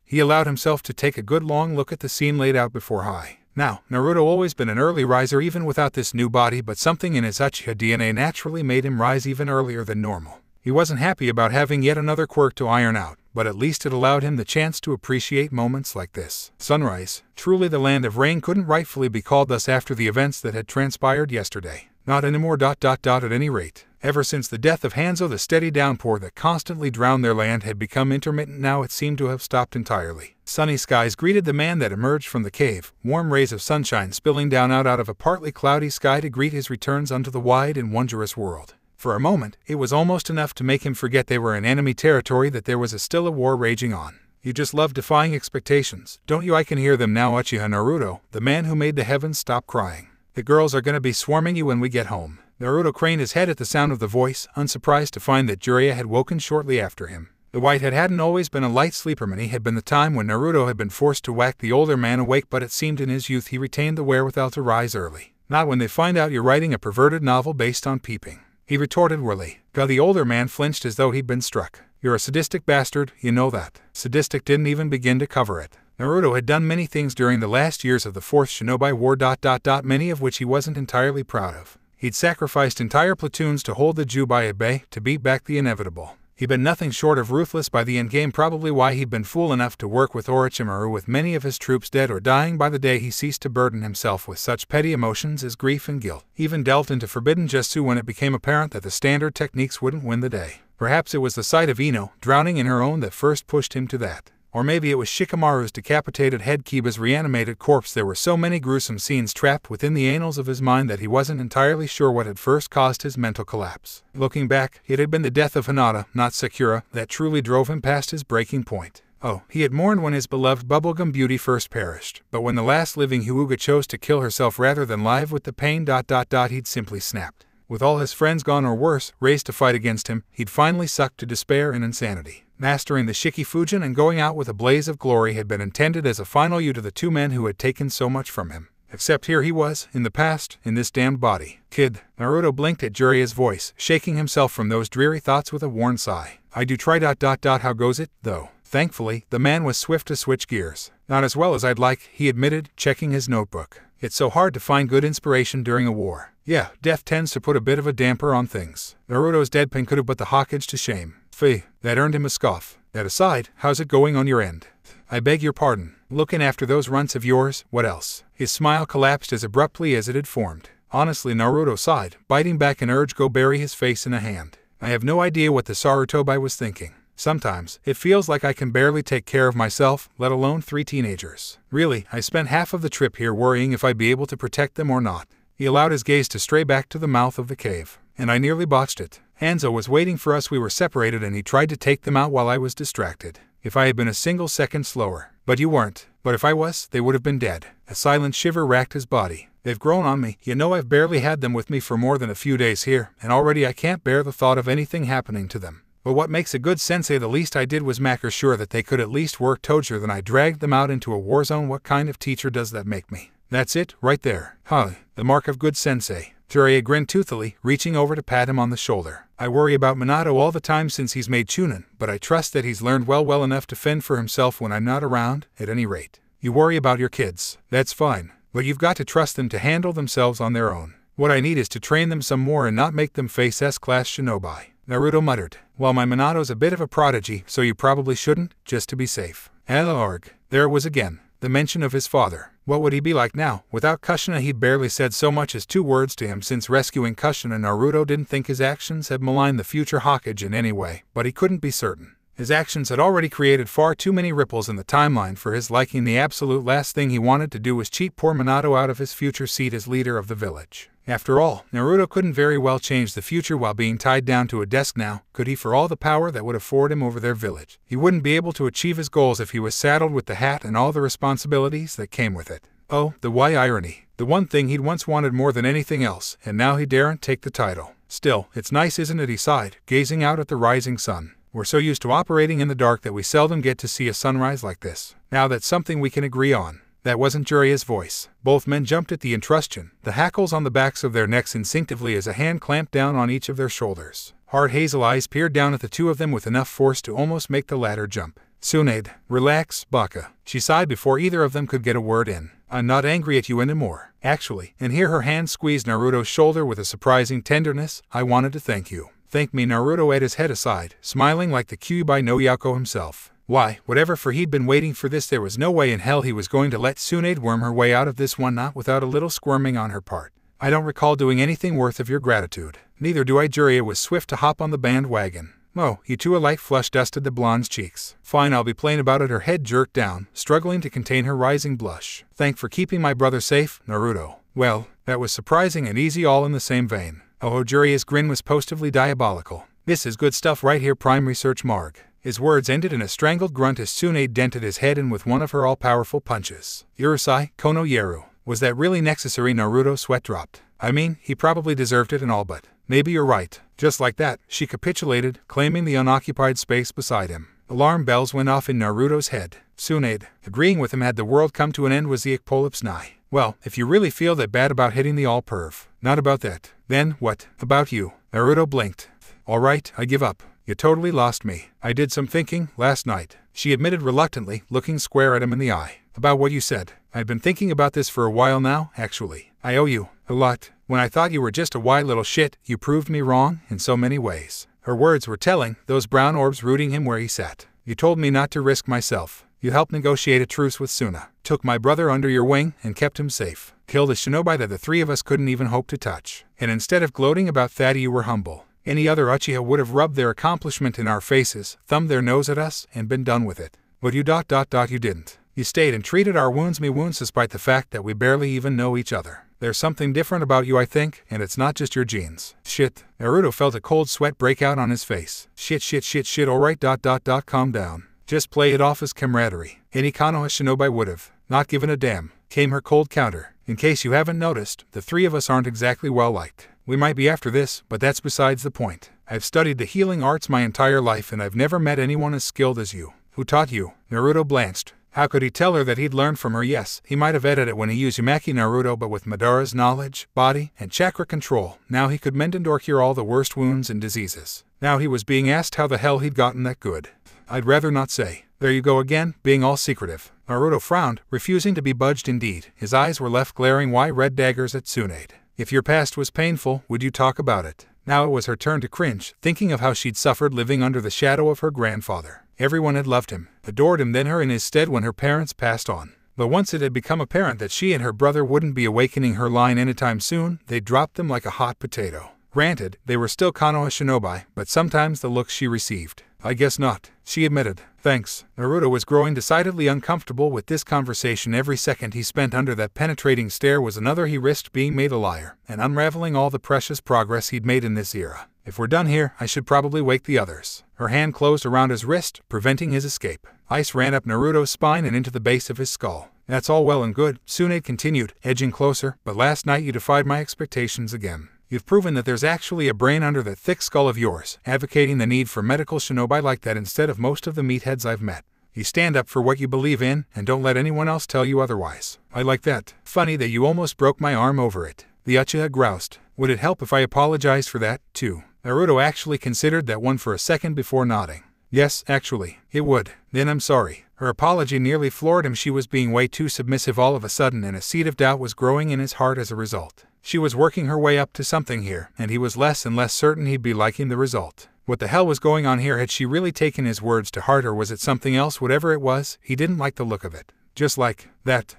he allowed himself to take a good long look at the scene laid out before high. Now, Naruto always been an early riser even without this new body, but something in his Uchiha DNA naturally made him rise even earlier than normal. He wasn't happy about having yet another quirk to iron out, but at least it allowed him the chance to appreciate moments like this. Sunrise. Truly the land of rain couldn't rightfully be called thus after the events that had transpired yesterday. Not anymore. At any rate. Ever since the death of Hanzo, the steady downpour that constantly drowned their land had become intermittent. Now it seemed to have stopped entirely. Sunny skies greeted the man that emerged from the cave, warm rays of sunshine spilling down out of a partly cloudy sky to greet his returns unto the wide and wondrous world. For a moment, it was almost enough to make him forget they were in enemy territory, that there was still a war raging on. You just love defying expectations, don't you? I can hear them now. Uchiha Naruto, the man who made the heavens stop crying. The girls are gonna be swarming you when we get home. Naruto craned his head at the sound of the voice, unsurprised to find that Jiraiya had woken shortly after him. The Whitehead hadn't always been a light sleeper. Many had been the time when Naruto had been forced to whack the older man awake, but it seemed in his youth he retained the wherewithal to rise early. Not when they find out you're writing a perverted novel based on peeping, he retorted wearily. The older man flinched as though he'd been struck. You're a sadistic bastard, you know that. Sadistic didn't even begin to cover it. Naruto had done many things during the last years of the Fourth Shinobi War, many of which he wasn't entirely proud of. He'd sacrificed entire platoons to hold the Jubai at bay, to beat back the inevitable. He'd been nothing short of ruthless by the endgame, probably why he'd been fool enough to work with Orochimaru, with many of his troops dead or dying by the day he ceased to burden himself with such petty emotions as grief and guilt. Even delved into forbidden jutsu when it became apparent that the standard techniques wouldn't win the day. Perhaps it was the sight of Ino drowning in her own that first pushed him to that. Or maybe it was Shikamaru's decapitated head, Kiba's reanimated corpse. There were so many gruesome scenes trapped within the annals of his mind that he wasn't entirely sure what had first caused his mental collapse. Looking back, it had been the death of Hinata, not Sakura, that truly drove him past his breaking point. Oh, he had mourned when his beloved bubblegum beauty first perished, but when the last living Hyuga chose to kill herself rather than live with the pain, he'd simply snapped. With all his friends gone or worse, raised to fight against him, he'd finally sucked to despair and insanity. Mastering the Shikifujin and going out with a blaze of glory had been intended as a final you to the two men who had taken so much from him. Except here he was, in the past, in this damned body. Kid. Naruto blinked at Jiraiya's voice, shaking himself from those dreary thoughts with a worn sigh. I do try. How goes it, though? Thankfully, the man was swift to switch gears. Not as well as I'd like, he admitted, checking his notebook. It's so hard to find good inspiration during a war. Yeah, death tends to put a bit of a damper on things. Naruto's deadpan could have put the Hokage to shame. Fee, that earned him a scoff. That aside, how's it going on your end? I beg your pardon. Looking after those runts of yours, what else? His smile collapsed as abruptly as it had formed. Honestly, Naruto sighed, biting back an urge go bury his face in a hand. I have no idea what the Sarutobi was thinking. Sometimes, it feels like I can barely take care of myself, let alone 3 teenagers. Really, I spent half of the trip here worrying if I'd be able to protect them or not. He allowed his gaze to stray back to the mouth of the cave. And I nearly botched it. Hanzo was waiting for us. We were separated and he tried to take them out while I was distracted. If I had been a single second slower. But you weren't. But if I was, they would have been dead. A silent shiver racked his body. They've grown on me. You know, I've barely had them with me for more than a few days here, and already I can't bear the thought of anything happening to them. But what makes a good sensei, the least I did was make sure that they could at least work together. Then I dragged them out into a war zone. What kind of teacher does that make me? That's it, right there. Huh, the mark of good sensei. Jiraiya grinned toothily, reaching over to pat him on the shoulder. I worry about Minato all the time since he's made Chunin, but I trust that he's learned well enough to fend for himself when I'm not around, at any rate. You worry about your kids. That's fine. But you've got to trust them to handle themselves on their own. What I need is to train them some more and not make them face S-class shinobi. Naruto muttered. Well, my Minato's a bit of a prodigy, so you probably shouldn't, just to be safe. Arg. There it was again. The mention of his father. What would he be like now? Without Kushina, he'd barely said so much as 2 words to him since rescuing Kushina. Naruto didn't think his actions had maligned the future Hokage in any way, but he couldn't be certain. His actions had already created far too many ripples in the timeline for his liking. The absolute last thing he wanted to do was cheat poor Minato out of his future seat as leader of the village. After all, Naruto couldn't very well change the future while being tied down to a desk now, could he? For all the power that would afford him over their village, he wouldn't be able to achieve his goals if he was saddled with the hat and all the responsibilities that came with it. Oh, the why irony. The one thing he'd once wanted more than anything else, and now he daren't take the title. Still, it's nice, isn't it, he sighed, gazing out at the rising sun. We're so used to operating in the dark that we seldom get to see a sunrise like this. Now that's something we can agree on. That wasn't Jiraiya's voice. Both men jumped at the intrustion, the hackles on the backs of their necks instinctively as a hand clamped down on each of their shoulders. Hard hazel eyes peered down at the two of them with enough force to almost make the latter jump. Tsunade, relax, Baka. She sighed before either of them could get a word in. I'm not angry at you anymore, actually. And here her hand squeezed Naruto's shoulder with a surprising tenderness. I wanted to thank you. Thank me? Naruto had his head aside, smiling like the Kyuubi no Yako himself. Why, whatever, for he'd been waiting for this. There was no way in hell he was going to let Tsunade worm her way out of this one, not without a little squirming on her part. I don't recall doing anything worth of your gratitude. Neither do I. Jiraiya was swift to hop on the bandwagon. Oh, you too. A light flush dusted the blonde's cheeks. Fine, I'll be plain about it. Her head jerked down, struggling to contain her rising blush. Thank for keeping my brother safe, Naruto. Well, that was surprising and easy all in the same vein. Oh, Jiraiya's grin was positively diabolical. This is good stuff right here, Prime Research Marg. His words ended in a strangled grunt as Tsunade dented his head in with one of her all-powerful punches. Urusei, Kono Yeru. Was that really necessary? Naruto sweat dropped. I mean, he probably deserved it and all, but maybe you're right. Just like that, she capitulated, claiming the unoccupied space beside him. Alarm bells went off in Naruto's head. Tsunade, agreeing with him had the world come to an end was the Ikpolipsnai. Well, if you really feel that bad about hitting the all-perv. Not about that. Then, what about you? Naruto blinked. Alright, I give up. You totally lost me. I did some thinking last night, she admitted reluctantly, looking square at him in the eye. About what you said. I've been thinking about this for a while now, actually. I owe you a lot. When I thought you were just a white little shit, you proved me wrong in so many ways. Her words were telling, those brown orbs rooting him where he sat. You told me not to risk myself. You helped negotiate a truce with Suna, took my brother under your wing and kept him safe. Killed a shinobi that the three of us couldn't even hope to touch. And instead of gloating about that, you were humble. Any other Uchiha would have rubbed their accomplishment in our faces, thumbed their nose at us, and been done with it. But you ... you didn't. You stayed and treated our wounds despite the fact that we barely even know each other. There's something different about you, I think, and it's not just your genes. Shit. Naruto felt a cold sweat break out on his face. Shit. Alright ... calm down. Just play it off as camaraderie. Any Konoha shinobi would've not given a damn. Came her cold counter. In case you haven't noticed, the three of us aren't exactly well liked. We might be after this, but that's besides the point. I've studied the healing arts my entire life and I've never met anyone as skilled as you. Who taught you? Naruto blanched. How could he tell her that he'd learned from her? Yes, he might have edited it when he used Uzumaki Naruto, but with Madara's knowledge, body, and chakra control, now he could mend and or cure all the worst wounds and diseases. Now he was being asked how the hell he'd gotten that good. I'd rather not say. There you go again, being all secretive. Naruto frowned, refusing to be budged. Indeed, his eyes were left glaring white red daggers at Tsunade. If your past was painful, would you talk about it? Now it was her turn to cringe, thinking of how she'd suffered living under the shadow of her grandfather. Everyone had loved him, adored him, then her in his stead when her parents passed on. But once it had become apparent that she and her brother wouldn't be awakening her line anytime soon, they dropped them like a hot potato. Granted, they were still Konoha shinobi, but sometimes the looks she received. I guess not, she admitted. Thanks. Naruto was growing decidedly uncomfortable with this conversation. Every second he spent under that penetrating stare was another he risked being made a liar, and unraveling all the precious progress he'd made in this era. If we're done here, I should probably wake the others. Her hand closed around his wrist, preventing his escape. Ice ran up Naruto's spine and into the base of his skull. That's all well and good, Tsunade continued, edging closer, but last night you defied my expectations again. You've proven that there's actually a brain under that thick skull of yours, advocating the need for medical shinobi like that instead of most of the meatheads I've met. You stand up for what you believe in, and don't let anyone else tell you otherwise. I like that. Funny that you almost broke my arm over it. The Uchiha groused. Would it help if I apologized for that, too? Naruto actually considered that one for a second before nodding. Yes, actually, it would. Then I'm sorry. Her apology nearly floored him. She was being way too submissive all of a sudden, and a seed of doubt was growing in his heart as a result. She was working her way up to something here, and he was less and less certain he'd be liking the result. What the hell was going on here? Had she really taken his words to heart, or was it something else? Whatever it was, he didn't like the look of it. Just like that.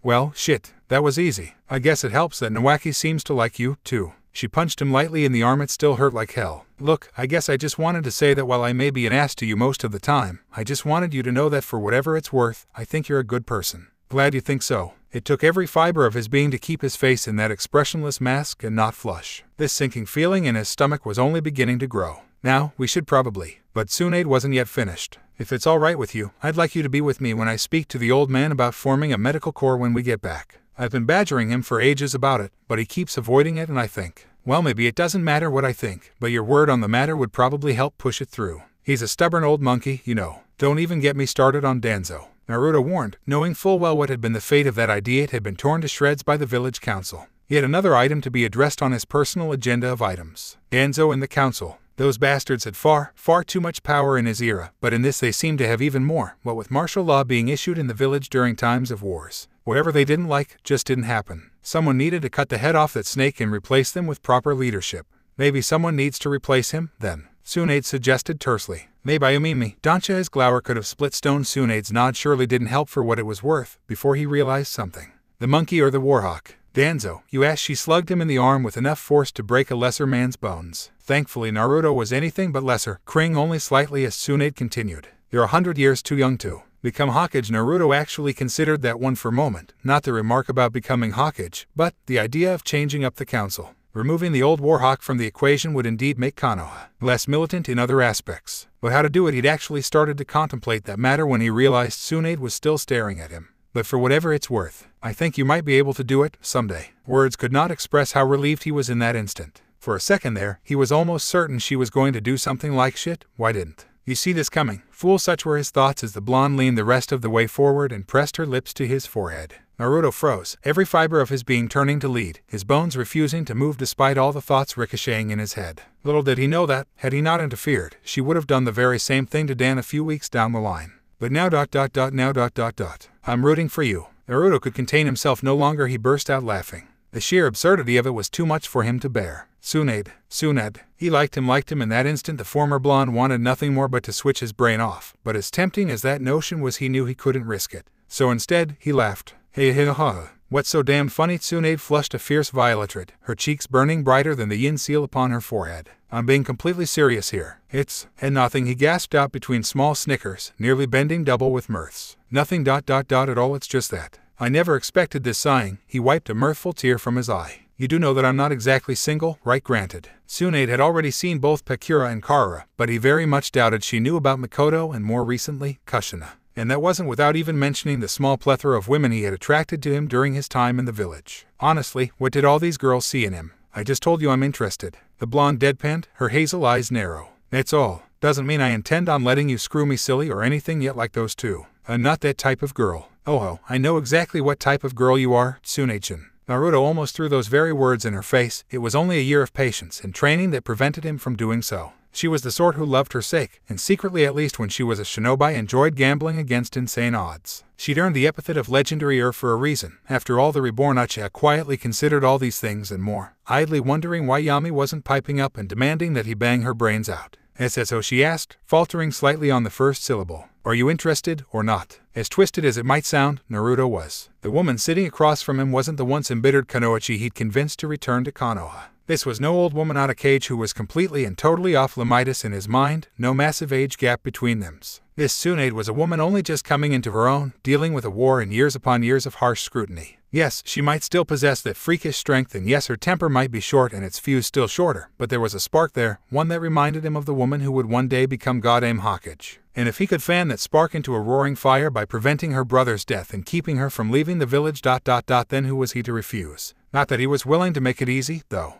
Well, shit, that was easy. I guess it helps that Nawaki seems to like you, too. She punched him lightly in the arm. It still hurt like hell. Look, I guess I just wanted to say that while I may be an ass to you most of the time, I just wanted you to know that for whatever it's worth, I think you're a good person. Glad you think so. It took every fiber of his being to keep his face in that expressionless mask and not flush. This sinking feeling in his stomach was only beginning to grow. Now, we should probably. But Tsunade wasn't yet finished. If it's all right with you, I'd like you to be with me when I speak to the old man about forming a medical corps when we get back. I've been badgering him for ages about it, but he keeps avoiding it, and I think, well, maybe it doesn't matter what I think, but your word on the matter would probably help push it through. He's a stubborn old monkey, you know. Don't even get me started on Danzo. Naruto warned, knowing full well what had been the fate of that idea. It had been torn to shreds by the village council. Yet another item to be addressed on his personal agenda of items. Danzo and the council. Those bastards had far too much power in his era, but in this they seemed to have even more, what with martial law being issued in the village during times of wars. Whatever they didn't like just didn't happen. Someone needed to cut the head off that snake and replace them with proper leadership. Maybe someone needs to replace him, then. Tsunade suggested tersely. Maybe Ayumimi. Dancha's glower could have split stone. Tsunade's nod surely didn't help for what it was worth, before he realized something. The monkey or the warhawk? Danzo, you ass. She slugged him in the arm with enough force to break a lesser man's bones. Thankfully Naruto was anything but lesser, cringing only slightly as Tsunade continued. You're 100 years too young to become Hokage. Naruto actually considered that one for a moment, not the remark about becoming Hokage, but the idea of changing up the council. Removing the old Warhawk from the equation would indeed make Konoha less militant in other aspects. But how to do it? He'd actually started to contemplate that matter when he realized Tsunade was still staring at him. But for whatever it's worth, I think you might be able to do it someday. Words could not express how relieved he was in that instant. For a second there, he was almost certain she was going to do something like shit. Why didn't you see this coming, fool? Such were his thoughts as the blonde leaned the rest of the way forward and pressed her lips to his forehead. Naruto froze, every fiber of his being turning to lead, his bones refusing to move despite all the thoughts ricocheting in his head. Little did he know that, had he not interfered, she would have done the very same thing to Dan a few weeks down the line. But now ... I'm rooting for you. Naruto could contain himself no longer. He burst out laughing. The sheer absurdity of it was too much for him to bear. Tsunade. He liked him. In that instant the former blonde wanted nothing more but to switch his brain off. But as tempting as that notion was, he knew he couldn't risk it. So instead, he laughed. Hey, what's so damn funny? Tsunade flushed a fierce violet red, her cheeks burning brighter than the yin seal upon her forehead. I'm being completely serious here. It's nothing, he gasped out between small snickers, nearly bending double with mirths. Nothing ... at all, it's just that. I never expected this. Sighing, he wiped a mirthful tear from his eye. You do know that I'm not exactly single, right? Granted. Tsunade had already seen both Pakura and Kara, but he very much doubted she knew about Mikoto and more recently, Kushina. And that wasn't without even mentioning the small plethora of women he had attracted to him during his time in the village. Honestly, what did all these girls see in him? I just told you I'm interested. The blonde deadpanned, her hazel eyes narrow. That's all. Doesn't mean I intend on letting you screw me silly or anything yet like those two. I'm not that type of girl. Oh, I know exactly what type of girl you are, Tsunade-chan. Naruto almost threw those very words in her face. It was only a year of patience and training that prevented him from doing so. She was the sort who loved her sake, and secretly, at least when she was a shinobi, enjoyed gambling against insane odds. She'd earned the epithet of legendary for a reason. After all, the reborn Uchiha quietly considered all these things and more, idly wondering why Yami wasn't piping up and demanding that he bang her brains out. So she asked, faltering slightly on the first syllable. Are you interested or not? As twisted as it might sound, Naruto was. The woman sitting across from him wasn't the once embittered Kunoichi he'd convinced to return to Konoha. This was no old woman out of cage who was completely and totally off limititis in his mind, no massive age gap between them. This Tsunade was a woman only just coming into her own, dealing with a war and years upon years of harsh scrutiny. Yes, she might still possess that freakish strength, and yes, her temper might be short and its fuse still shorter, but there was a spark there, one that reminded him of the woman who would one day become Goddamn Hokage. And if he could fan that spark into a roaring fire by preventing her brother's death and keeping her from leaving the village ... then who was he to refuse? Not that he was willing to make it easy, though. ...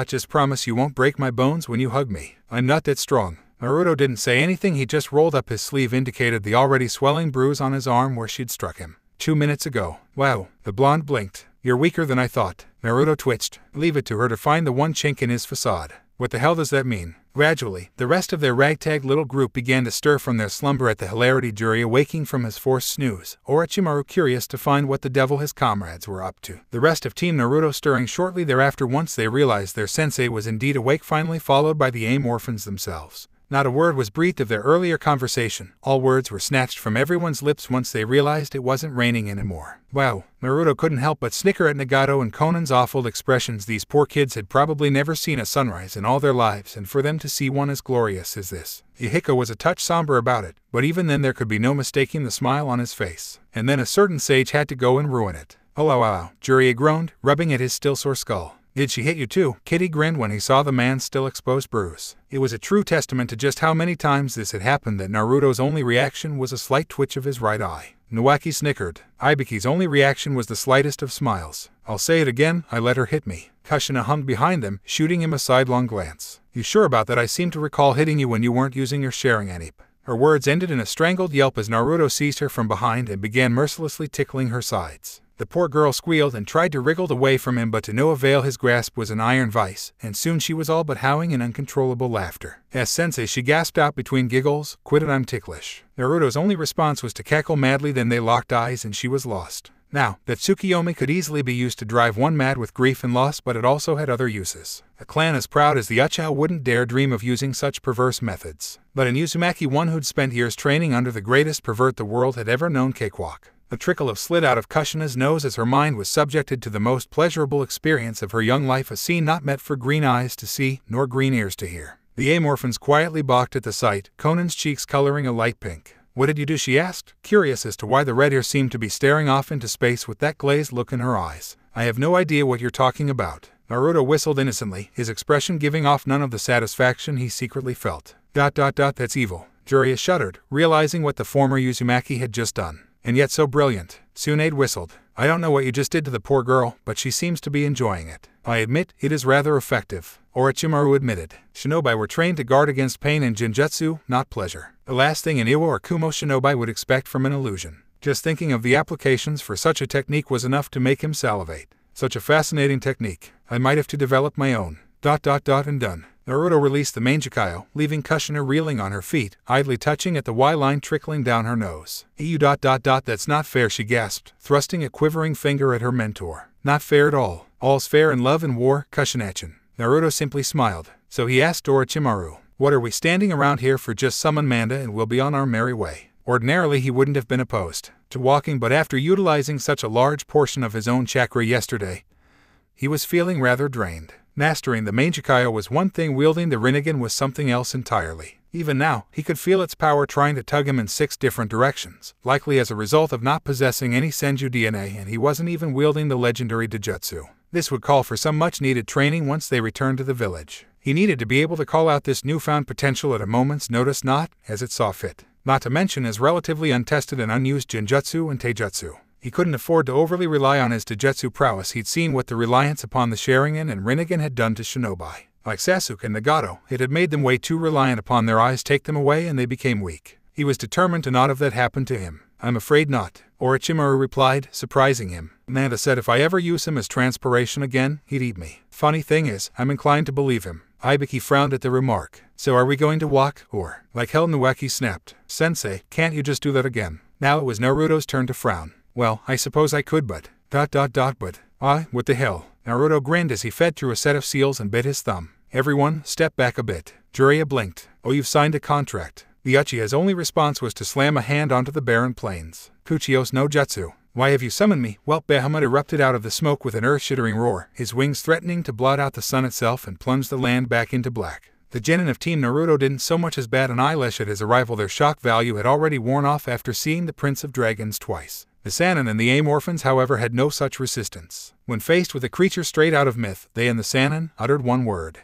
Just promise you won't break my bones when you hug me. I'm not that strong. Naruto didn't say anything. He just rolled up his sleeve, indicated the already swelling bruise on his arm where she'd struck him 2 minutes ago. Wow, the blonde blinked. You're weaker than I thought. Naruto twitched. Leave it to her to find the one chink in his facade. What the hell does that mean? Gradually, the rest of their ragtag little group began to stir from their slumber at the hilarity. Jury awaking from his forced snooze, Orochimaru curious to find what the devil his comrades were up to. The rest of Team Naruto stirring shortly thereafter once they realized their sensei was indeed awake, finally followed by the AIM orphans themselves. Not a word was breathed of their earlier conversation. All words were snatched from everyone's lips once they realized it wasn't raining anymore. Wow, Naruto couldn't help but snicker at Nagato and Konan's awful expressions. These poor kids had probably never seen a sunrise in all their lives, and for them to see one as glorious as this. Ihiko was a touch somber about it, but even then there could be no mistaking the smile on his face. And then a certain sage had to go and ruin it. Oh, Jiraiya groaned, rubbing at his still sore skull. Did she hit you too? Kitty grinned when he saw the man's still exposed bruise. It was a true testament to just how many times this had happened that Naruto's only reaction was a slight twitch of his right eye. Nawaki snickered. Ibuki's only reaction was the slightest of smiles. I'll say it again, I let her hit me. Kushina hummed behind them, shooting him a sidelong glance. You sure about that? I seem to recall hitting you when you weren't using your sharing anip. Her words ended in a strangled yelp as Naruto seized her from behind and began mercilessly tickling her sides. The poor girl squealed and tried to wriggle away from him, but to no avail. His grasp was an iron vice, and soon she was all but howling in uncontrollable laughter. As sensei, she gasped out between giggles, quit it, I'm ticklish. Naruto's only response was to cackle madly. Then they locked eyes and she was lost. Now, that Tsukiyomi could easily be used to drive one mad with grief and loss, but it also had other uses. A clan as proud as the Uchiha wouldn't dare dream of using such perverse methods. But in Uzumaki, one who'd spent years training under the greatest pervert the world had ever known, cakewalk. A trickle of slid out of Kushina's nose as her mind was subjected to the most pleasurable experience of her young life, a scene not meant for green eyes to see, nor green ears to hear. The amorphins quietly balked at the sight, Conan's cheeks coloring a light pink. "What did you do?" she asked, curious as to why the red hair seemed to be staring off into space with that glazed look in her eyes. "I have no idea what you're talking about." Naruto whistled innocently, his expression giving off none of the satisfaction he secretly felt. That's evil." Jiraiya shuddered, realizing what the former Uzumaki had just done. "And yet so brilliant." Tsunade whistled. "I don't know what you just did to the poor girl, but she seems to be enjoying it." "I admit, it is rather effective," Orochimaru admitted. "Shinobi were trained to guard against pain and genjutsu, not pleasure. The last thing an Iwa or Kumo shinobi would expect from an illusion." Just thinking of the applications for such a technique was enough to make him salivate. Such a fascinating technique. I might have to develop my own. And done. Naruto released the Mangekyou, leaving Kushina reeling on her feet, idly touching at the Y-line trickling down her nose. That's not fair," she gasped, thrusting a quivering finger at her mentor. "Not fair at all. All's fair in love and war, Kushina-chan." Naruto simply smiled. So he asked Orochimaru, "What are we standing around here for? Just summon Manda and we'll be on our merry way." Ordinarily he wouldn't have been opposed to walking, but after utilizing such a large portion of his own chakra yesterday, he was feeling rather drained. Mastering the Mangekyou was one thing, wielding the Rinnegan was something else entirely. Even now, he could feel its power trying to tug him in 6 different directions, likely as a result of not possessing any Senju DNA, and he wasn't even wielding the legendary Dojutsu. This would call for some much-needed training once they returned to the village. He needed to be able to call out this newfound potential at a moment's notice, not as it saw fit. Not to mention his relatively untested and unused Genjutsu and Taijutsu. He couldn't afford to overly rely on his Taijutsu prowess. He'd seen what the reliance upon the Sharingan and Rinnegan had done to shinobi. Like Sasuke and Nagato, it had made them way too reliant upon their eyes. Take them away and they became weak. He was determined to not have that happen to him. "I'm afraid not," Orochimaru replied, surprising him. "Manda said if I ever use him as transpiration again, he'd eat me." Funny thing is, I'm inclined to believe him. Ibiki frowned at the remark. "So are we going to walk, or?" Like hell, Nueki snapped. "Sensei, can't you just do that again?" Now it was Naruto's turn to frown. "Well, I suppose I could, but... what the hell?" Naruto grinned as he fed through a set of seals and bit his thumb. "Everyone, step back a bit." Jiraiya blinked. "Oh, you've signed a contract." The Uchiha's only response was to slam a hand onto the barren plains. "Kuchiyos no Jutsu. Why have you summoned me?" Well, Bahamut erupted out of the smoke with an earth-shattering roar, his wings threatening to blot out the sun itself and plunge the land back into black. The genin of Team Naruto didn't so much as bat an eyelash at his arrival. Their shock value had already worn off after seeing the Prince of Dragons twice. The Sannin and the Amorphins, however, had no such resistance. When faced with a creature straight out of myth, they and the Sannin uttered one word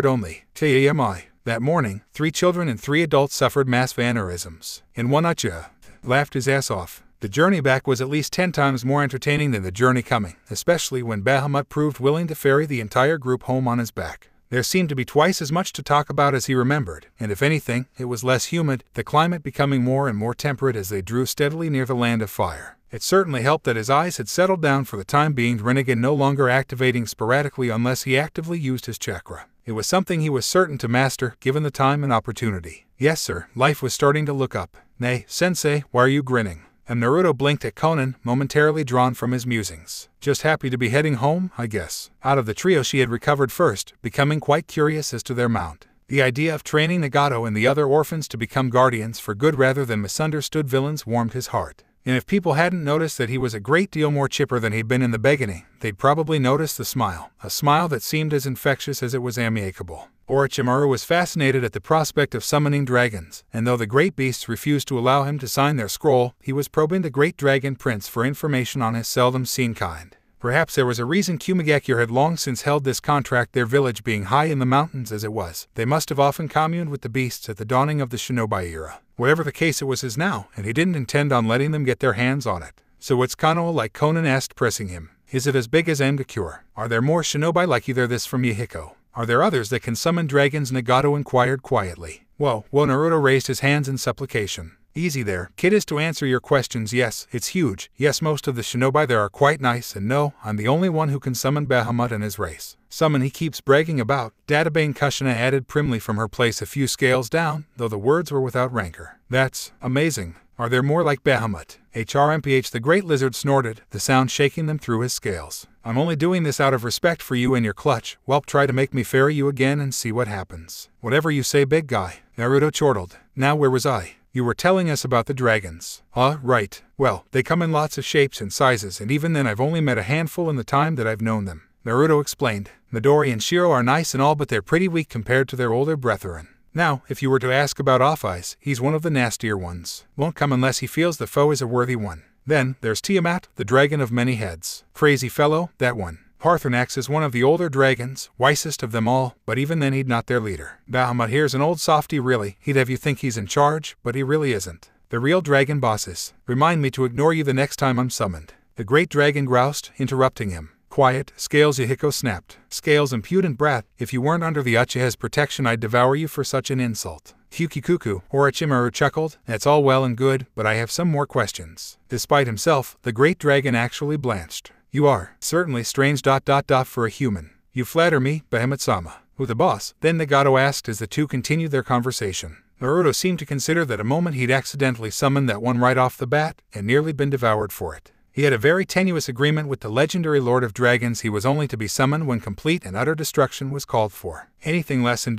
only, BGMI. That morning, 3 children and 3 adults suffered mass aneurysms. And one Uchiha laughed his ass off. The journey back was at least 10 times more entertaining than the journey coming, especially when Bahamut proved willing to ferry the entire group home on his back. There seemed to be twice as much to talk about as he remembered, and if anything, it was less humid, the climate becoming more and more temperate as they drew steadily near the land of fire. It certainly helped that his eyes had settled down for the time being, Rinnegan no longer activating sporadically unless he actively used his chakra. It was something he was certain to master, given the time and opportunity. Yes, sir, life was starting to look up. "Nay, Sensei, why are you grinning?" And Naruto blinked at Conan, momentarily drawn from his musings. "Just happy to be heading home, I guess." Out of the trio she had recovered first, becoming quite curious as to their mount. The idea of training Nagato and the other orphans to become guardians for good rather than misunderstood villains warmed his heart. And if people hadn't noticed that he was a great deal more chipper than he'd been in the beginning, they'd probably notice the smile, a smile that seemed as infectious as it was amiable. Orochimaru was fascinated at the prospect of summoning dragons, and though the great beasts refused to allow him to sign their scroll, he was probing the great dragon prince for information on his seldom-seen kind. Perhaps there was a reason Kumigakure had long since held this contract, their village being high in the mountains as it was. They must have often communed with the beasts at the dawning of the shinobi era. Whatever the case, it was his now, and he didn't intend on letting them get their hands on it. "So what's Kanoa like?" Conan asked, pressing him. "Is it as big as Ngakure? Are there more shinobi like either this from Yahiko? Are there others that can summon dragons?" Nagato inquired quietly. Whoa, Naruto raised his hands in supplication. "Easy there, kid. Is to answer your questions, yes, it's huge. Yes, most of the shinobi there are quite nice, and no, I'm the only one who can summon Bahamut and his race." "Summon he keeps bragging about," Databane Kushina added primly from her place a few scales down, though the words were without rancor. "That's amazing. Are there more like Bahamut?" HRMPH the great lizard snorted, the sound shaking them through his scales. "I'm only doing this out of respect for you and your clutch. Whelp, try to make me ferry you again and see what happens." "Whatever you say, big guy," Naruto chortled. "Now where was I?" you were telling us about the dragons. Right. Well, they come in lots of shapes and sizes, and even then I've only met a handful in the time that I've known them. Naruto explained. Midori and Shiro are nice and all, but they're pretty weak compared to their older brethren. Now, if you were to ask about Off-Eyes, he's one of the nastier ones. Won't come unless he feels the foe is a worthy one. Then, there's Tiamat, the dragon of many heads. Crazy fellow, that one. Parthenax is one of the older dragons, wisest of them all, but even then he'd not their leader. Bahamut here's an old softy really, he'd have you think he's in charge, but he really isn't. The real dragon bosses. Remind me to ignore you the next time I'm summoned. The great dragon groused, interrupting him. Quiet, Scales, Yahiko snapped. Scales, impudent brat, if you weren't under the Uchiha's protection I'd devour you for such an insult. Hyukikuku, Orochimaru chuckled, that's all well and good, but I have some more questions. Despite himself, the great dragon actually blanched. You are certainly strange ... for a human. You flatter me, Behemoth-sama. Who the boss? Then Nagato asked as the two continued their conversation. Naruto seemed to consider that a moment he'd accidentally summoned that one right off the bat, and nearly been devoured for it. He had a very tenuous agreement with the legendary Lord of Dragons. He was only to be summoned when complete and utter destruction was called for. Anything less than ...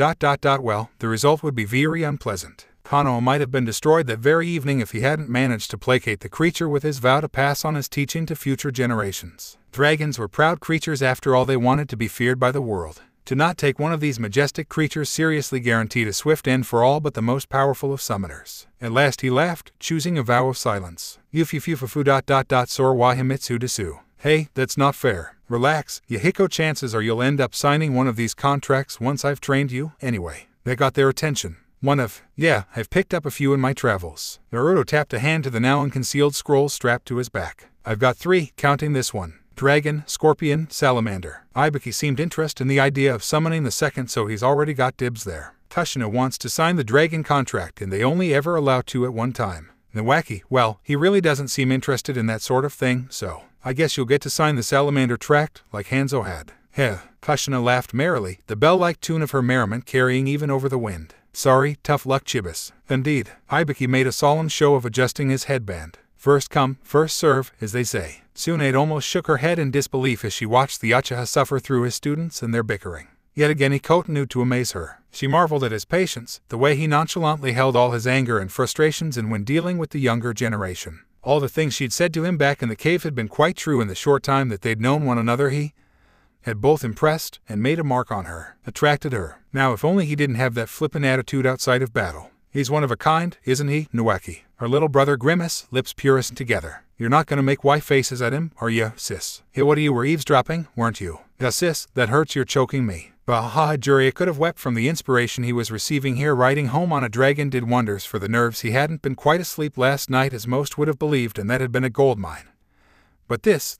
well, the result would be very unpleasant. Konoha might have been destroyed that very evening if he hadn't managed to placate the creature with his vow to pass on his teaching to future generations. Dragons were proud creatures after all. They wanted to be feared by the world. To not take one of these majestic creatures seriously guaranteed a swift end for all but the most powerful of summoners. At last he laughed, choosing a vow of silence. Yufufufufu ... Sora Himitsu Desu. Hey, that's not fair. Relax, Yahiko, chances are you'll end up signing one of these contracts once I've trained you, anyway. That got their attention. Yeah, I've picked up a few in my travels. Naruto tapped a hand to the now unconcealed scroll strapped to his back. I've got 3, counting this one. Dragon, Scorpion, Salamander. Ibiki seemed interested in the idea of summoning the second, so he's already got dibs there. Kushina wants to sign the dragon contract and they only ever allow 2 at one time. Nawaki, well, he really doesn't seem interested in that sort of thing, so I guess you'll get to sign the Salamander tract, like Hanzo had. Heh. Kushina laughed merrily, the bell-like tune of her merriment carrying even over the wind. Sorry, tough luck, Chibis. Indeed. Ibiki made a solemn show of adjusting his headband. First come, first serve, as they say. Tsunade almost shook her head in disbelief as she watched the Uchiha suffer through his students and their bickering. Yet again he continued to amaze her. She marveled at his patience, the way he nonchalantly held all his anger and frustrations and when dealing with the younger generation. All the things she'd said to him back in the cave had been quite true in the short time that they'd known one another. He had both impressed and made a mark on her, attracted her. Now if only he didn't have that flippant attitude outside of battle. He's one of a kind, isn't he, Nawaki? Her little brother grimaced, lips purised together. You're not gonna make white faces at him, are you, sis? Hey, what, you were eavesdropping, weren't you? Yeah, sis, that hurts, you're choking me. Baha Juria could have wept from the inspiration he was receiving here. Riding home on a dragon did wonders for the nerves. He hadn't been quite asleep last night as most would have believed, and that had been a gold mine. But this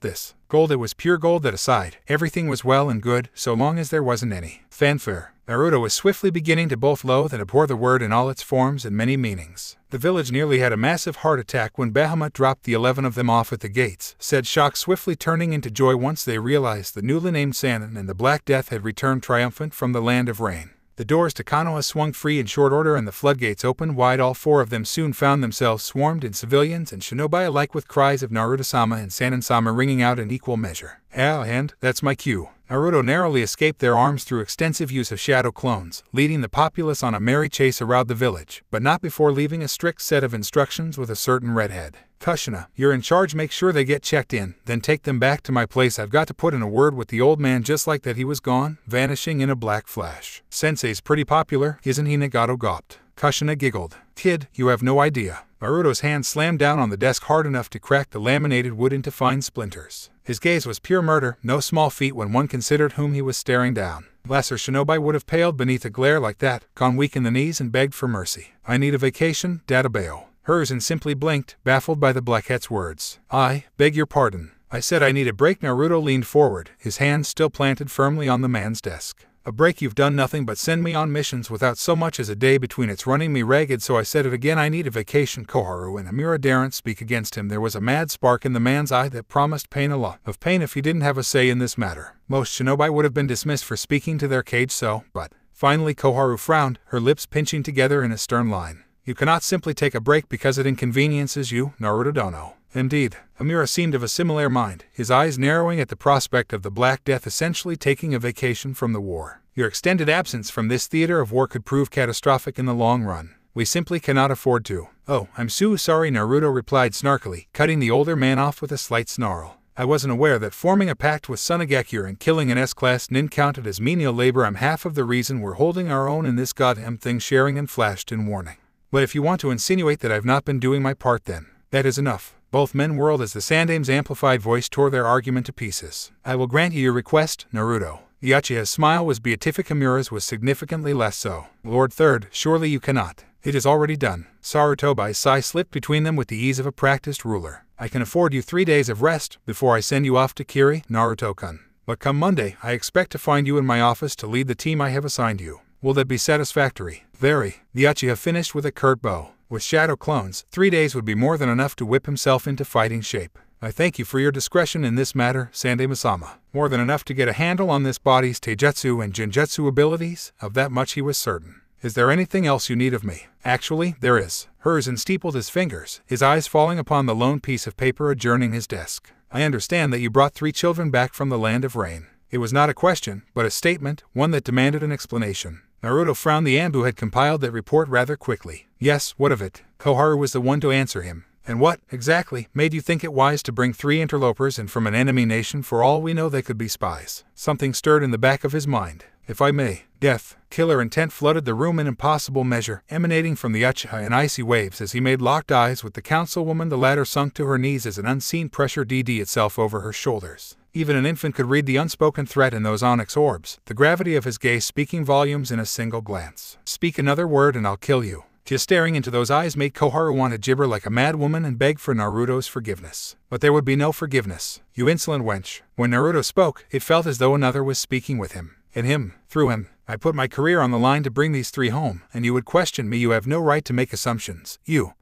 gold, it was pure gold. That aside, everything was well and good, so long as there wasn't any fanfare. Naruto was swiftly beginning to both loathe and abhor the word in all its forms and many meanings. The village nearly had a massive heart attack when Bahamut dropped the 11 of them off at the gates, said shock swiftly turning into joy once they realized the newly named Sannin and the Black Death had returned triumphant from the land of rain. The doors to Konoha swung free in short order and the floodgates opened wide. All 4 of them soon found themselves swarmed in civilians and shinobi alike, with cries of Naruto-sama and Sannin-sama ringing out in equal measure. And that's my cue. Naruto narrowly escaped their arms through extensive use of shadow clones, leading the populace on a merry chase around the village, but not before leaving a strict set of instructions with a certain redhead. Kushina, you're in charge, make sure they get checked in, then take them back to my place. I've got to put in a word with the old man. Just like that he was gone, vanishing in a black flash. Sensei's pretty popular, isn't he? Nagato gawped. Kushina giggled. Kid, you have no idea. Naruto's hand slammed down on the desk hard enough to crack the laminated wood into fine splinters. His gaze was pure murder, no small feat when one considered whom he was staring down. Lesser shinobi would have paled beneath a glare like that, gone weak in the knees and begged for mercy. I need a vacation, Databeo. Hers simply blinked, baffled by the Blacket's words. I beg your pardon. I said I need a break. Naruto leaned forward, his hand still planted firmly on the man's desk. A break? You've done nothing but send me on missions without so much as a day between. It's running me ragged, so I said it again. I need a vacation. Koharu and Amira daren't speak against him. There was a mad spark in the man's eye that promised pain, a lot of pain, if he didn't have a say in this matter. Most shinobi would have been dismissed for speaking to their cage, but finally Koharu frowned, her lips pinching together in a stern line. You cannot simply take a break because it inconveniences you, Naruto Dono. Indeed. Amira seemed of a similar mind, his eyes narrowing at the prospect of the Black Death essentially taking a vacation from the war. Your extended absence from this theater of war could prove catastrophic in the long run. We simply cannot afford to. Oh, I'm so sorry, Naruto replied snarkily, cutting the older man off with a slight snarl. I wasn't aware that forming a pact with Sunagakure and killing an S-class nin counted as menial labor. I'm half of the reason we're holding our own in this goddamn thing. Sharing and flashed in warning. But if you want to insinuate that I've not been doing my part, then that is enough. Both men whirled as the Sandame's amplified voice tore their argument to pieces. I will grant you your request, Naruto. The Uchiha's smile was beatific. Amura's was significantly less so. Lord Third, surely you cannot. It is already done. Sarutobai's sigh slipped between them with the ease of a practiced ruler. I can afford you 3 days of rest before I send you off to Kiri, Naruto-kun. But come Monday, I expect to find you in my office to lead the team I have assigned you. Will that be satisfactory? Very. The Uchiha finished with a curt bow. With shadow clones, 3 days would be more than enough to whip himself into fighting shape. I thank you for your discretion in this matter, Sandame-sama. More than enough to get a handle on this body's taijutsu and genjutsu abilities, of that much he was certain. Is there anything else you need of me? Actually, there is. Hers steepled his fingers, his eyes falling upon the lone piece of paper adjoining his desk. I understand that you brought 3 children back from the land of rain. It was not a question, but a statement, one that demanded an explanation. Naruto frowned. The Anbu had compiled that report rather quickly. Yes, what of it? Koharu was the one to answer him. And what, exactly, made you think it wise to bring 3 interlopers in from an enemy nation? For all we know, they could be spies. Something stirred in the back of his mind. If I may, death, killer intent flooded the room in impossible measure, emanating from the Uchiha in icy waves as he made locked eyes with the councilwoman. The latter sunk to her knees as an unseen pressure dd itself over her shoulders. Even an infant could read the unspoken threat in those onyx orbs, the gravity of his gaze speaking volumes in a single glance. Speak another word and I'll kill you. Just staring into those eyes made Koharu want to gibber like a mad woman and beg for Naruto's forgiveness. But there would be no forgiveness. You insolent wench. When Naruto spoke, it felt as though another was speaking with him. In him, through him. I put my career on the line to bring these 3 home, and you would question me. You have no right to make assumptions. You,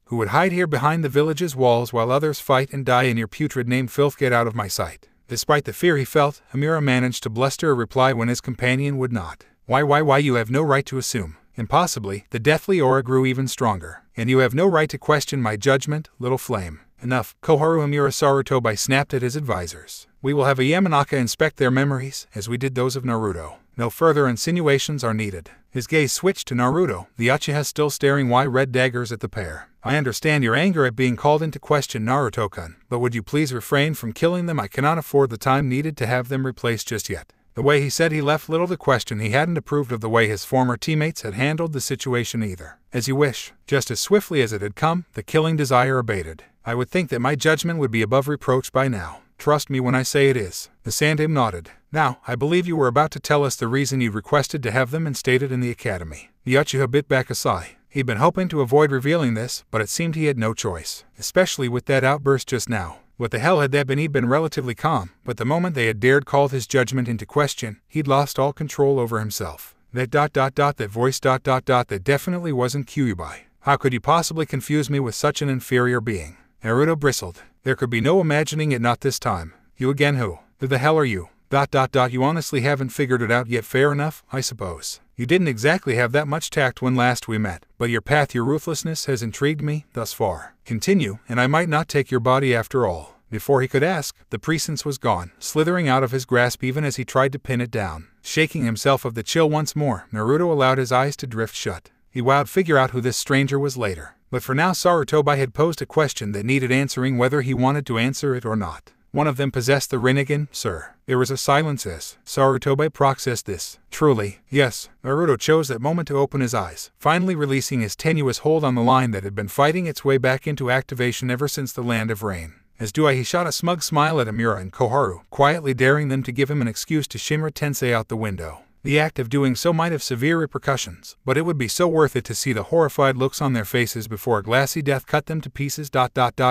who would hide here behind the village's walls while others fight and die in your putrid name. Filth, get out of my sight. Despite the fear he felt, Amura managed to bluster a reply when his companion would not. Why, you have no right to assume. Impossibly, the deathly aura grew even stronger. And you have no right to question my judgment, little flame. Enough. Koharu. Amura Sarutobai snapped at his advisors. We will have a Yamanaka inspect their memories, as we did those of Naruto. No further insinuations are needed. His gaze switched to Naruto, the Uchiha still staring red daggers at the pair. I understand your anger at being called into question, Naruto-kun, but would you please refrain from killing them? I cannot afford the time needed to have them replaced just yet. The way he said he left little to question. He hadn't approved of the way his former teammates had handled the situation either. As you wish. Just as swiftly as it had come, the killing desire abated. I would think that my judgment would be above reproach by now. Trust me when I say it is. The Sandame nodded. Now, I believe you were about to tell us the reason you requested to have them instated in the academy. The Uchiha bit back a sigh. He'd been hoping to avoid revealing this, but it seemed he had no choice. Especially with that outburst just now. What the hell had that been? He'd been relatively calm, but the moment they had dared call his judgment into question, he'd lost all control over himself. That voice that definitely wasn't Kyuubi. How could you possibly confuse me with such an inferior being? Naruto bristled. There could be no imagining it, not this time. You again? Who the hell are you? You honestly haven't figured it out yet. Fair enough, I suppose. You didn't exactly have that much tact when last we met, but your path, your ruthlessness has intrigued me thus far. Continue, and I might not take your body after all. Before he could ask, the presence was gone, slithering out of his grasp even as he tried to pin it down. Shaking himself of the chill once more, Naruto allowed his eyes to drift shut. He vowed figure out who this stranger was later. But for now Sarutobi had posed a question that needed answering whether he wanted to answer it or not. One of them possessed the Rinnegan, sir. There was a silence as Sarutobi processed this. Truly, yes. Naruto chose that moment to open his eyes, finally releasing his tenuous hold on the line that had been fighting its way back into activation ever since the Land of Rain. As he shot a smug smile at Amura and Koharu, quietly daring them to give him an excuse to Shinra Tensei out the window. The act of doing so might have severe repercussions, but it would be so worth it to see the horrified looks on their faces before a glassy death cut them to pieces.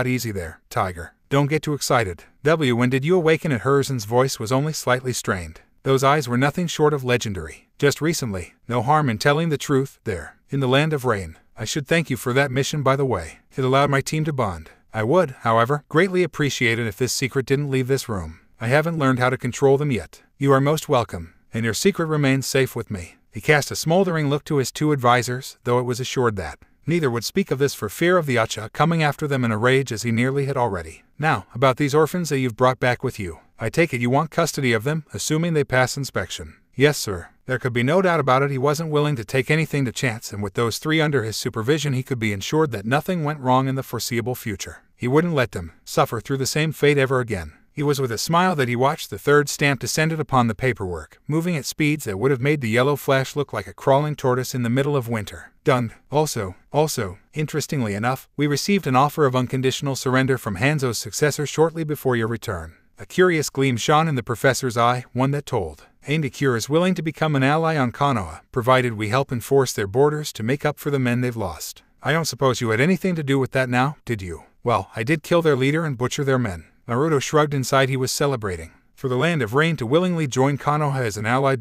Easy there, Tiger. Don't get too excited. When did you awaken? At Herzen's voice was only slightly strained. Those eyes were nothing short of legendary. Just recently. No harm in telling the truth, there, in the Land of Rain. I should thank you for that mission, by the way. It allowed my team to bond. I would, however, greatly appreciate it if this secret didn't leave this room. I haven't learned how to control them yet. You are most welcome, and your secret remains safe with me. He cast a smoldering look to his 2 advisors, though it was assured that neither would speak of this for fear of the Uchiha coming after them in a rage, as he nearly had already. Now, about these orphans that you've brought back with you. I take it you want custody of them, assuming they pass inspection. Yes, sir. There could be no doubt about it, he wasn't willing to take anything to chance, and with those 3 under his supervision he could be ensured that nothing went wrong in the foreseeable future. He wouldn't let them suffer through the same fate ever again. It was with a smile that he watched the 3rd stamp descended upon the paperwork, moving at speeds that would have made the yellow flash look like a crawling tortoise in the middle of winter. Done. Also, interestingly enough, we received an offer of unconditional surrender from Hanzo's successor shortly before your return. A curious gleam shone in the professor's eye, one that told. Indicure is willing to become an ally on Konoha, provided we help enforce their borders to make up for the men they've lost. I don't suppose you had anything to do with that now, did you? Well, I did kill their leader and butcher their men. Naruto shrugged. Inside he was celebrating. For the Land of Rain to willingly join Konoha as an ally.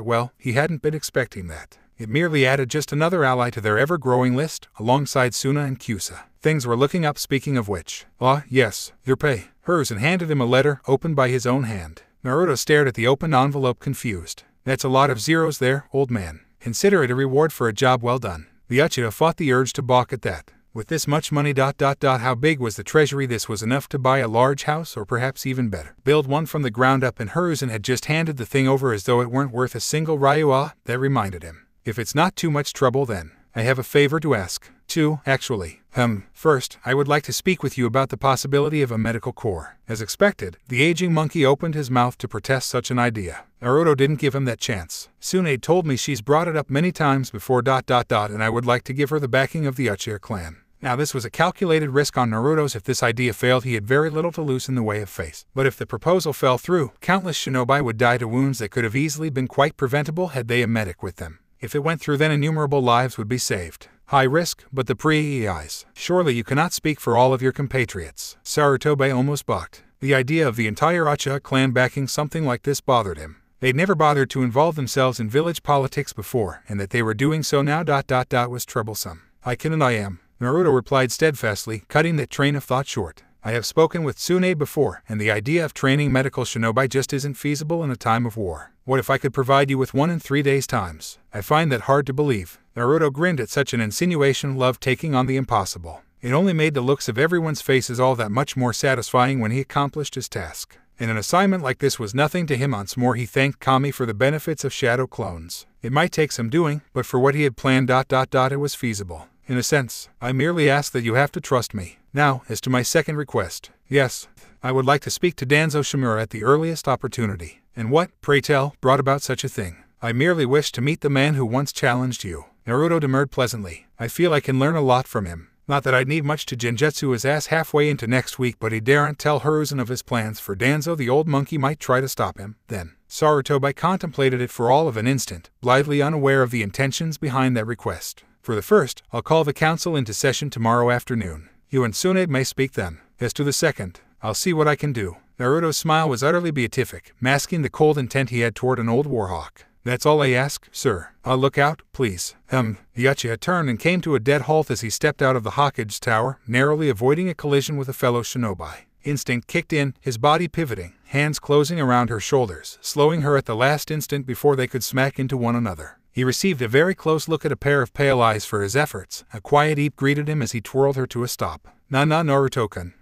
Well, he hadn't been expecting that. It merely added just another ally to their ever-growing list, alongside Suna and Kyusa. Things were looking up. Speaking of which, yes, your pay. Hiruzen handed him a letter, opened by his own hand. Naruto stared at the opened envelope, confused. That's a lot of zeros there, old man. Consider it a reward for a job well done. The Uchiha fought the urge to balk at that. With this much money. How big was the treasury? This was enough to buy a large house, or perhaps even better, build one from the ground up, and Hiruzen had just handed the thing over as though it weren't worth a single ryu. That reminded him. If it's not too much trouble, then I have a favor to ask. 2, actually. First, I would like to speak with you about the possibility of a medical corps. As expected, the aging monkey opened his mouth to protest such an idea. Naruto didn't give him that chance. Tsunade told me she's brought it up many times before. And I would like to give her the backing of the Uchiha clan. Now this was a calculated risk on Naruto's. If this idea failed, he had very little to lose in the way of face. But if the proposal fell through, countless shinobi would die to wounds that could have easily been quite preventable had they a medic with them. If it went through, then innumerable lives would be saved. High risk, but the pre-eyes. Surely you cannot speak for all of your compatriots. Sarutobi almost balked. The idea of the entire Uchiha clan backing something like this bothered him. They'd never bothered to involve themselves in village politics before, and that they were doing so now. Was troublesome. I can and I am. Naruto replied steadfastly, cutting that train of thought short. I have spoken with Tsunade before, and the idea of training medical shinobi just isn't feasible in a time of war. What if I could provide you with one in 3 days' times? I find that hard to believe. Naruto grinned at such an insinuation, loved taking on the impossible. It only made the looks of everyone's faces all that much more satisfying when he accomplished his task. And an assignment like this was nothing to him. Once more he thanked Kami for the benefits of shadow clones. It might take some doing, but for what he had planned. It was feasible. In a sense, I merely ask that you have to trust me. Now, as to my second request. Yes, I would like to speak to Danzo Shimura at the earliest opportunity. And what, pray tell, brought about such a thing? I merely wish to meet the man who once challenged you. Naruto demurred pleasantly. I feel I can learn a lot from him. Not that I'd need much to genjutsu his ass halfway into next week, but he daren't tell Hiruzen of his plans for Danzo. The old monkey might try to stop him. Then, Sarutobi contemplated it for all of an instant, blithely unaware of the intentions behind that request. For the first, I'll call the council into session tomorrow afternoon. You and Tsunade may speak then. As to the second, I'll see what I can do. Naruto's smile was utterly beatific, masking the cold intent he had toward an old warhawk. That's all I ask, sir. I'll look out, please. The Uchiha turned and came to a dead halt as he stepped out of the Hokage tower, narrowly avoiding a collision with a fellow shinobi. Instinct kicked in, his body pivoting, hands closing around her shoulders, slowing her at the last instant before they could smack into one another. He received a very close look at a pair of pale eyes for his efforts. A quiet eep greeted him as he twirled her to a stop. Na Naruto-kun.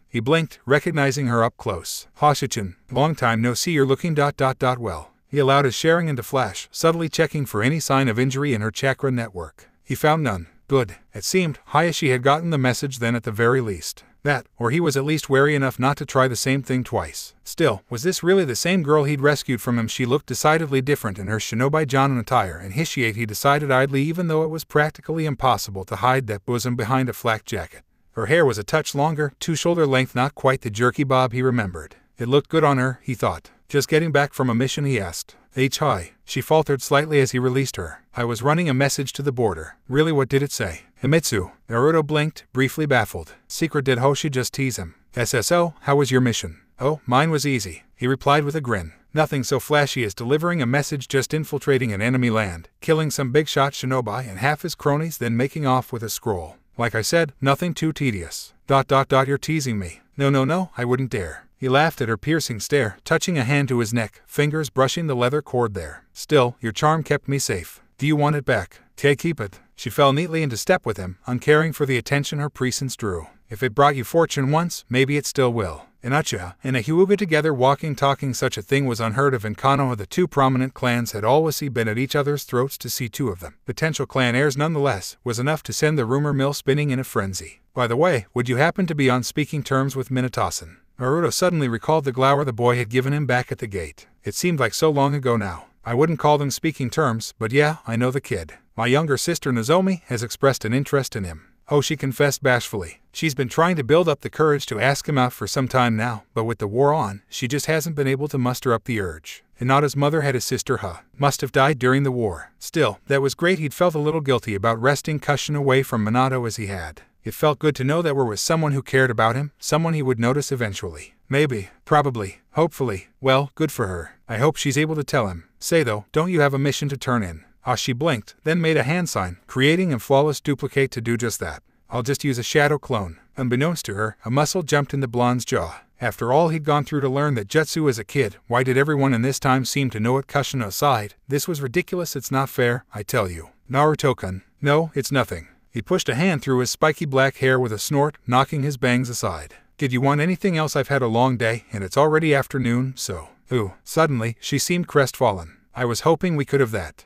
He blinked, recognizing her up close. Hoshichin, long time no see, you're looking ... well. He allowed his Sharingan to flash, subtly checking for any sign of injury in her chakra network. He found none. Good. It seemed, Hayashi had gotten the message then at the very least. That, or he was at least wary enough not to try the same thing twice. Still, was this really the same girl he'd rescued from him? She looked decidedly different in her shinobi Jonin attire, and he decided idly, even though it was practically impossible to hide that bosom behind a flak jacket. Her hair was a touch longer, 2 shoulder length, not quite the jerky bob he remembered. It looked good on her, he thought. Just getting back from a mission, he asked. Hi. She faltered slightly as he released her. I was running a message to the border. Really, what did it say? Himitsu. Naruto blinked, briefly baffled. Secret? Did Hoshi just tease him? SSO, how was your mission? Oh, mine was easy, he replied with a grin. Nothing so flashy as delivering a message, just infiltrating an enemy land, killing some big shot shinobi and half his cronies, then making off with a scroll. Like I said, nothing too tedious. You're teasing me. No, I wouldn't dare. He laughed at her piercing stare, touching a hand to his neck, fingers brushing the leather cord there. Still, your charm kept me safe. Do you want it back? Keep it. She fell neatly into step with him, uncaring for the attention her presence drew. If it brought you fortune once, maybe it still will. An Uchiha and a Hyuga together talking such a thing was unheard of in Konoha. The two prominent clans had always been at each other's throats. To see two of them, potential clan heirs nonetheless, was enough to send the rumor mill spinning in a frenzy. By the way, would you happen to be on speaking terms with Minato-san? Naruto suddenly recalled the glower the boy had given him back at the gate. It seemed like so long ago now. I wouldn't call them speaking terms, but yeah, I know the kid. My younger sister Nozomi has expressed an interest in him. Hoshi confessed bashfully. She's been trying to build up the courage to ask him out for some time now, but with the war on, she just hasn't been able to muster up the urge. Hinata's mother had a sister must have died during the war. Still, that was great. He'd felt a little guilty about wresting Kushina away from Minato as he had. It felt good to know that there was someone who cared about him, someone he would notice eventually. Maybe, probably, hopefully. Well, good for her. I hope she's able to tell him. Say though, don't you have a mission to turn in? She blinked, then made a hand sign, creating a flawless duplicate to do just that. I'll just use a shadow clone. Unbeknownst to her, a muscle jumped in the blonde's jaw. After all he'd gone through to learn that jutsu as a kid, why did everyone in this time seem to know it? Kushina aside, this was ridiculous. It's not fair, I tell you. Naruto-kun. No, it's nothing. He pushed a hand through his spiky black hair with a snort, knocking his bangs aside. Did you want anything else? I've had a long day, and it's already afternoon, so. Ooh. Suddenly, she seemed crestfallen. I was hoping we could have that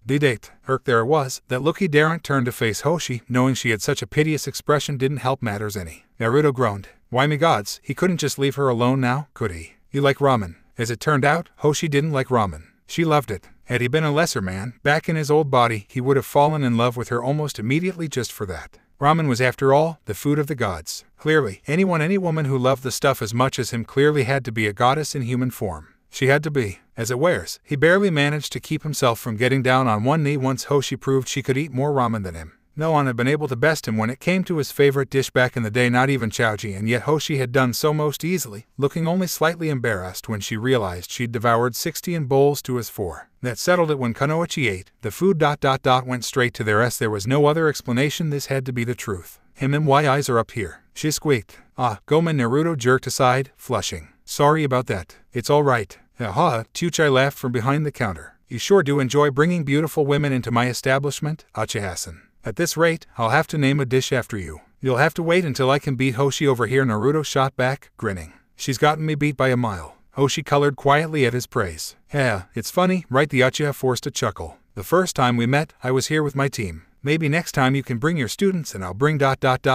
date. There it was. That look. He daren't turn to face Hoshi, knowing she had such a piteous expression didn't help matters any. Naruto groaned. Why me gods, he couldn't just leave her alone now, could he? You like ramen. As it turned out, Hoshi didn't like ramen. She loved it. Had he been a lesser man, back in his old body, he would have fallen in love with her almost immediately just for that. Ramen was, after all, the food of the gods. Clearly, any woman who loved the stuff as much as him clearly had to be a goddess in human form. She had to be. As it wears, he barely managed to keep himself from getting down on one knee once Hoshi proved she could eat more ramen than him. No one had been able to best him when it came to his favorite dish back in the day, not even Chaoji, and yet Hoshi had done so most easily, looking only slightly embarrassed when she realized she'd devoured 60 in bowls to his 4. That settled it. When Kunoichi ate, the food ... went straight to their S. There was no other explanation. This had to be the truth. My eyes are up here. She squeaked. Gomen. Naruto jerked aside, flushing. Sorry about that. It's all right. Tuchai laughed from behind the counter. You sure do enjoy bringing beautiful women into my establishment, Uchiha-san. At this rate, I'll have to name a dish after you. You'll have to wait until I can beat Hoshi over here. Naruto shot back, grinning. She's gotten me beat by a mile. Hoshi colored quietly at his praise. It's funny, right? The Uchiha forced a chuckle. The first time we met, I was here with my team. Maybe next time you can bring your students and I'll bring ...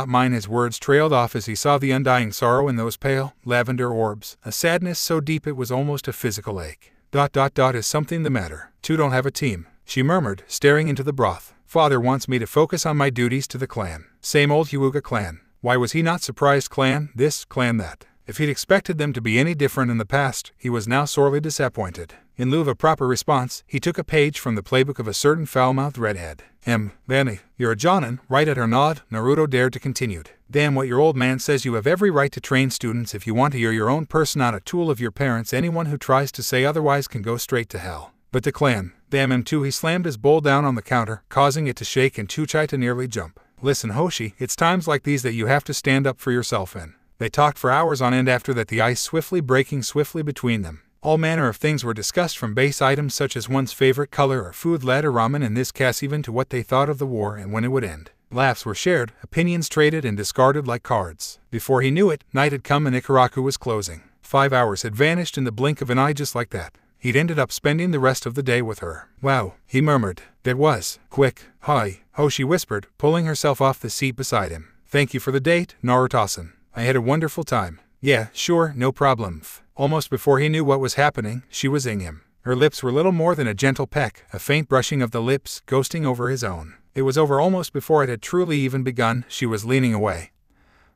mine. His words trailed off as he saw the undying sorrow in those pale, lavender orbs, a sadness so deep it was almost a physical ache. ... Is something the matter? Two don't have a team, she murmured, staring into the broth. Father wants me to focus on my duties to the clan. Same old Hyuga clan. Why was he not surprised? Clan this, clan that. If he'd expected them to be any different in the past, he was now sorely disappointed. In lieu of a proper response, he took a page from the playbook of a certain foul-mouthed redhead. Danny, you're a jonin, right? At her nod, Naruto dared to continue. Damn what your old man says. You have every right to train students if you want to. You're your own person, not a tool of your parents. Anyone who tries to say otherwise can go straight to hell. But the clan, damn him too. He slammed his bowl down on the counter, causing it to shake and Tuchai to nearly jump. Listen, Hoshi, it's times like these that you have to stand up for yourself in. They talked for hours on end after that, the ice swiftly breaking between them. All manner of things were discussed, from base items such as one's favorite color or food, led or ramen in this case, even to what they thought of the war and when it would end. Laughs were shared, opinions traded and discarded like cards. Before he knew it, night had come and Ikaraku was closing. 5 hours had vanished in the blink of an eye, just like that. He'd ended up spending the rest of the day with her. Wow, he murmured. That was quick. Hi, Hoshi whispered, pulling herself off the seat beside him. Thank you for the date, Naruto-san. I had a wonderful time. Yeah, sure, no problem. Almost before he knew what was happening, she was in him. Her lips were little more than a gentle peck, a faint brushing of the lips, ghosting over his own. It was over almost before it had truly even begun. She was leaning away.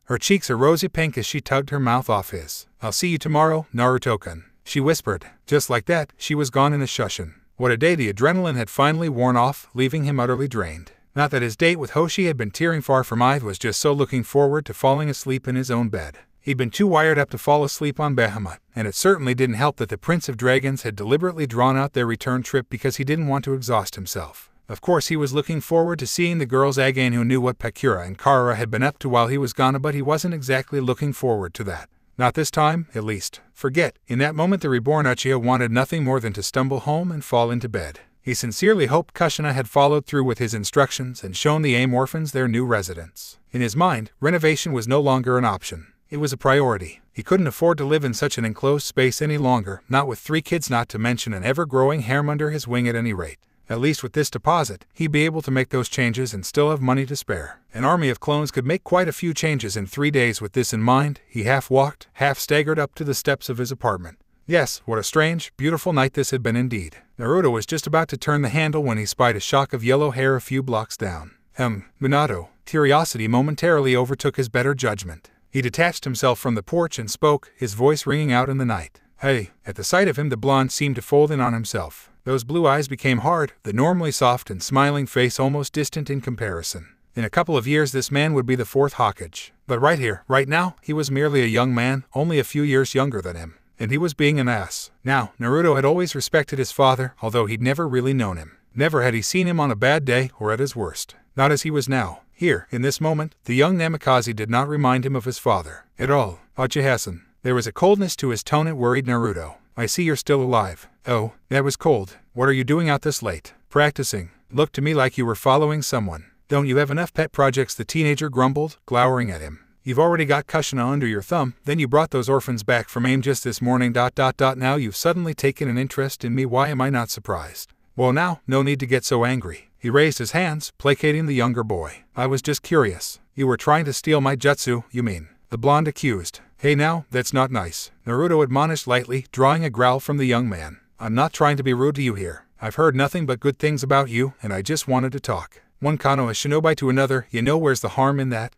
Her cheeks a rosy pink as she tugged her mouth off his. I'll see you tomorrow, Naruto-kun, she whispered. Just like that, she was gone in a shushin. What a day. The adrenaline had finally worn off, leaving him utterly drained. Not that his date with Hoshi had been tearing, far from it, was just so looking forward to falling asleep in his own bed. He'd been too wired up to fall asleep on Bahamut, and it certainly didn't help that the Prince of Dragons had deliberately drawn out their return trip because he didn't want to exhaust himself. Of course he was looking forward to seeing the girls again who knew what Pakura and Kara had been up to while he was gone, but he wasn't exactly looking forward to that. Not this time, at least. Forget. In that moment the reborn Uchiha wanted nothing more than to stumble home and fall into bed. He sincerely hoped Kushina had followed through with his instructions and shown the AIM orphans their new residence. In his mind, renovation was no longer an option. It was a priority. He couldn't afford to live in such an enclosed space any longer, not with 3 kids, not to mention an ever-growing harem under his wing at any rate. At least with this deposit, he'd be able to make those changes and still have money to spare. An army of clones could make quite a few changes in 3 days. With this in mind, he half walked, half staggered up to the steps of his apartment. Yes, what a strange, beautiful night this had been indeed. Naruto was just about to turn the handle when he spied a shock of yellow hair a few blocks down. Minato. Curiosity momentarily overtook his better judgment. He detached himself from the porch and spoke, his voice ringing out in the night. Hey. At the sight of him, the blonde seemed to fold in on himself. Those blue eyes became hard, the normally soft and smiling face almost distant in comparison. In a couple of years this man would be the 4th Hokage. But right here, right now, he was merely a young man, only a few years younger than him. And he was being an ass. Now, Naruto had always respected his father, although he'd never really known him. Never had he seen him on a bad day or at his worst. Not as he was now. Here, in this moment, the young Namikaze did not remind him of his father. At all. Uchiha-san. There was a coldness to his tone that worried Naruto. I see you're still alive. Oh, that was cold. What are you doing out this late? Practicing. Looked to me like you were following someone. Don't you have enough pet projects? The teenager grumbled, glowering at him. You've already got Kushina under your thumb, then you brought those orphans back from AIM just this morning. Now you've suddenly taken an interest in me. Why am I not surprised? Well now, no need to get so angry. He raised his hands, placating the younger boy. I was just curious. You were trying to steal my jutsu, you mean? The blonde accused. Hey now, that's not nice. Naruto admonished lightly, drawing a growl from the young man. I'm not trying to be rude to you here. I've heard nothing but good things about you, and I just wanted to talk. One Kano a shinobi to another, you know where's the harm in that?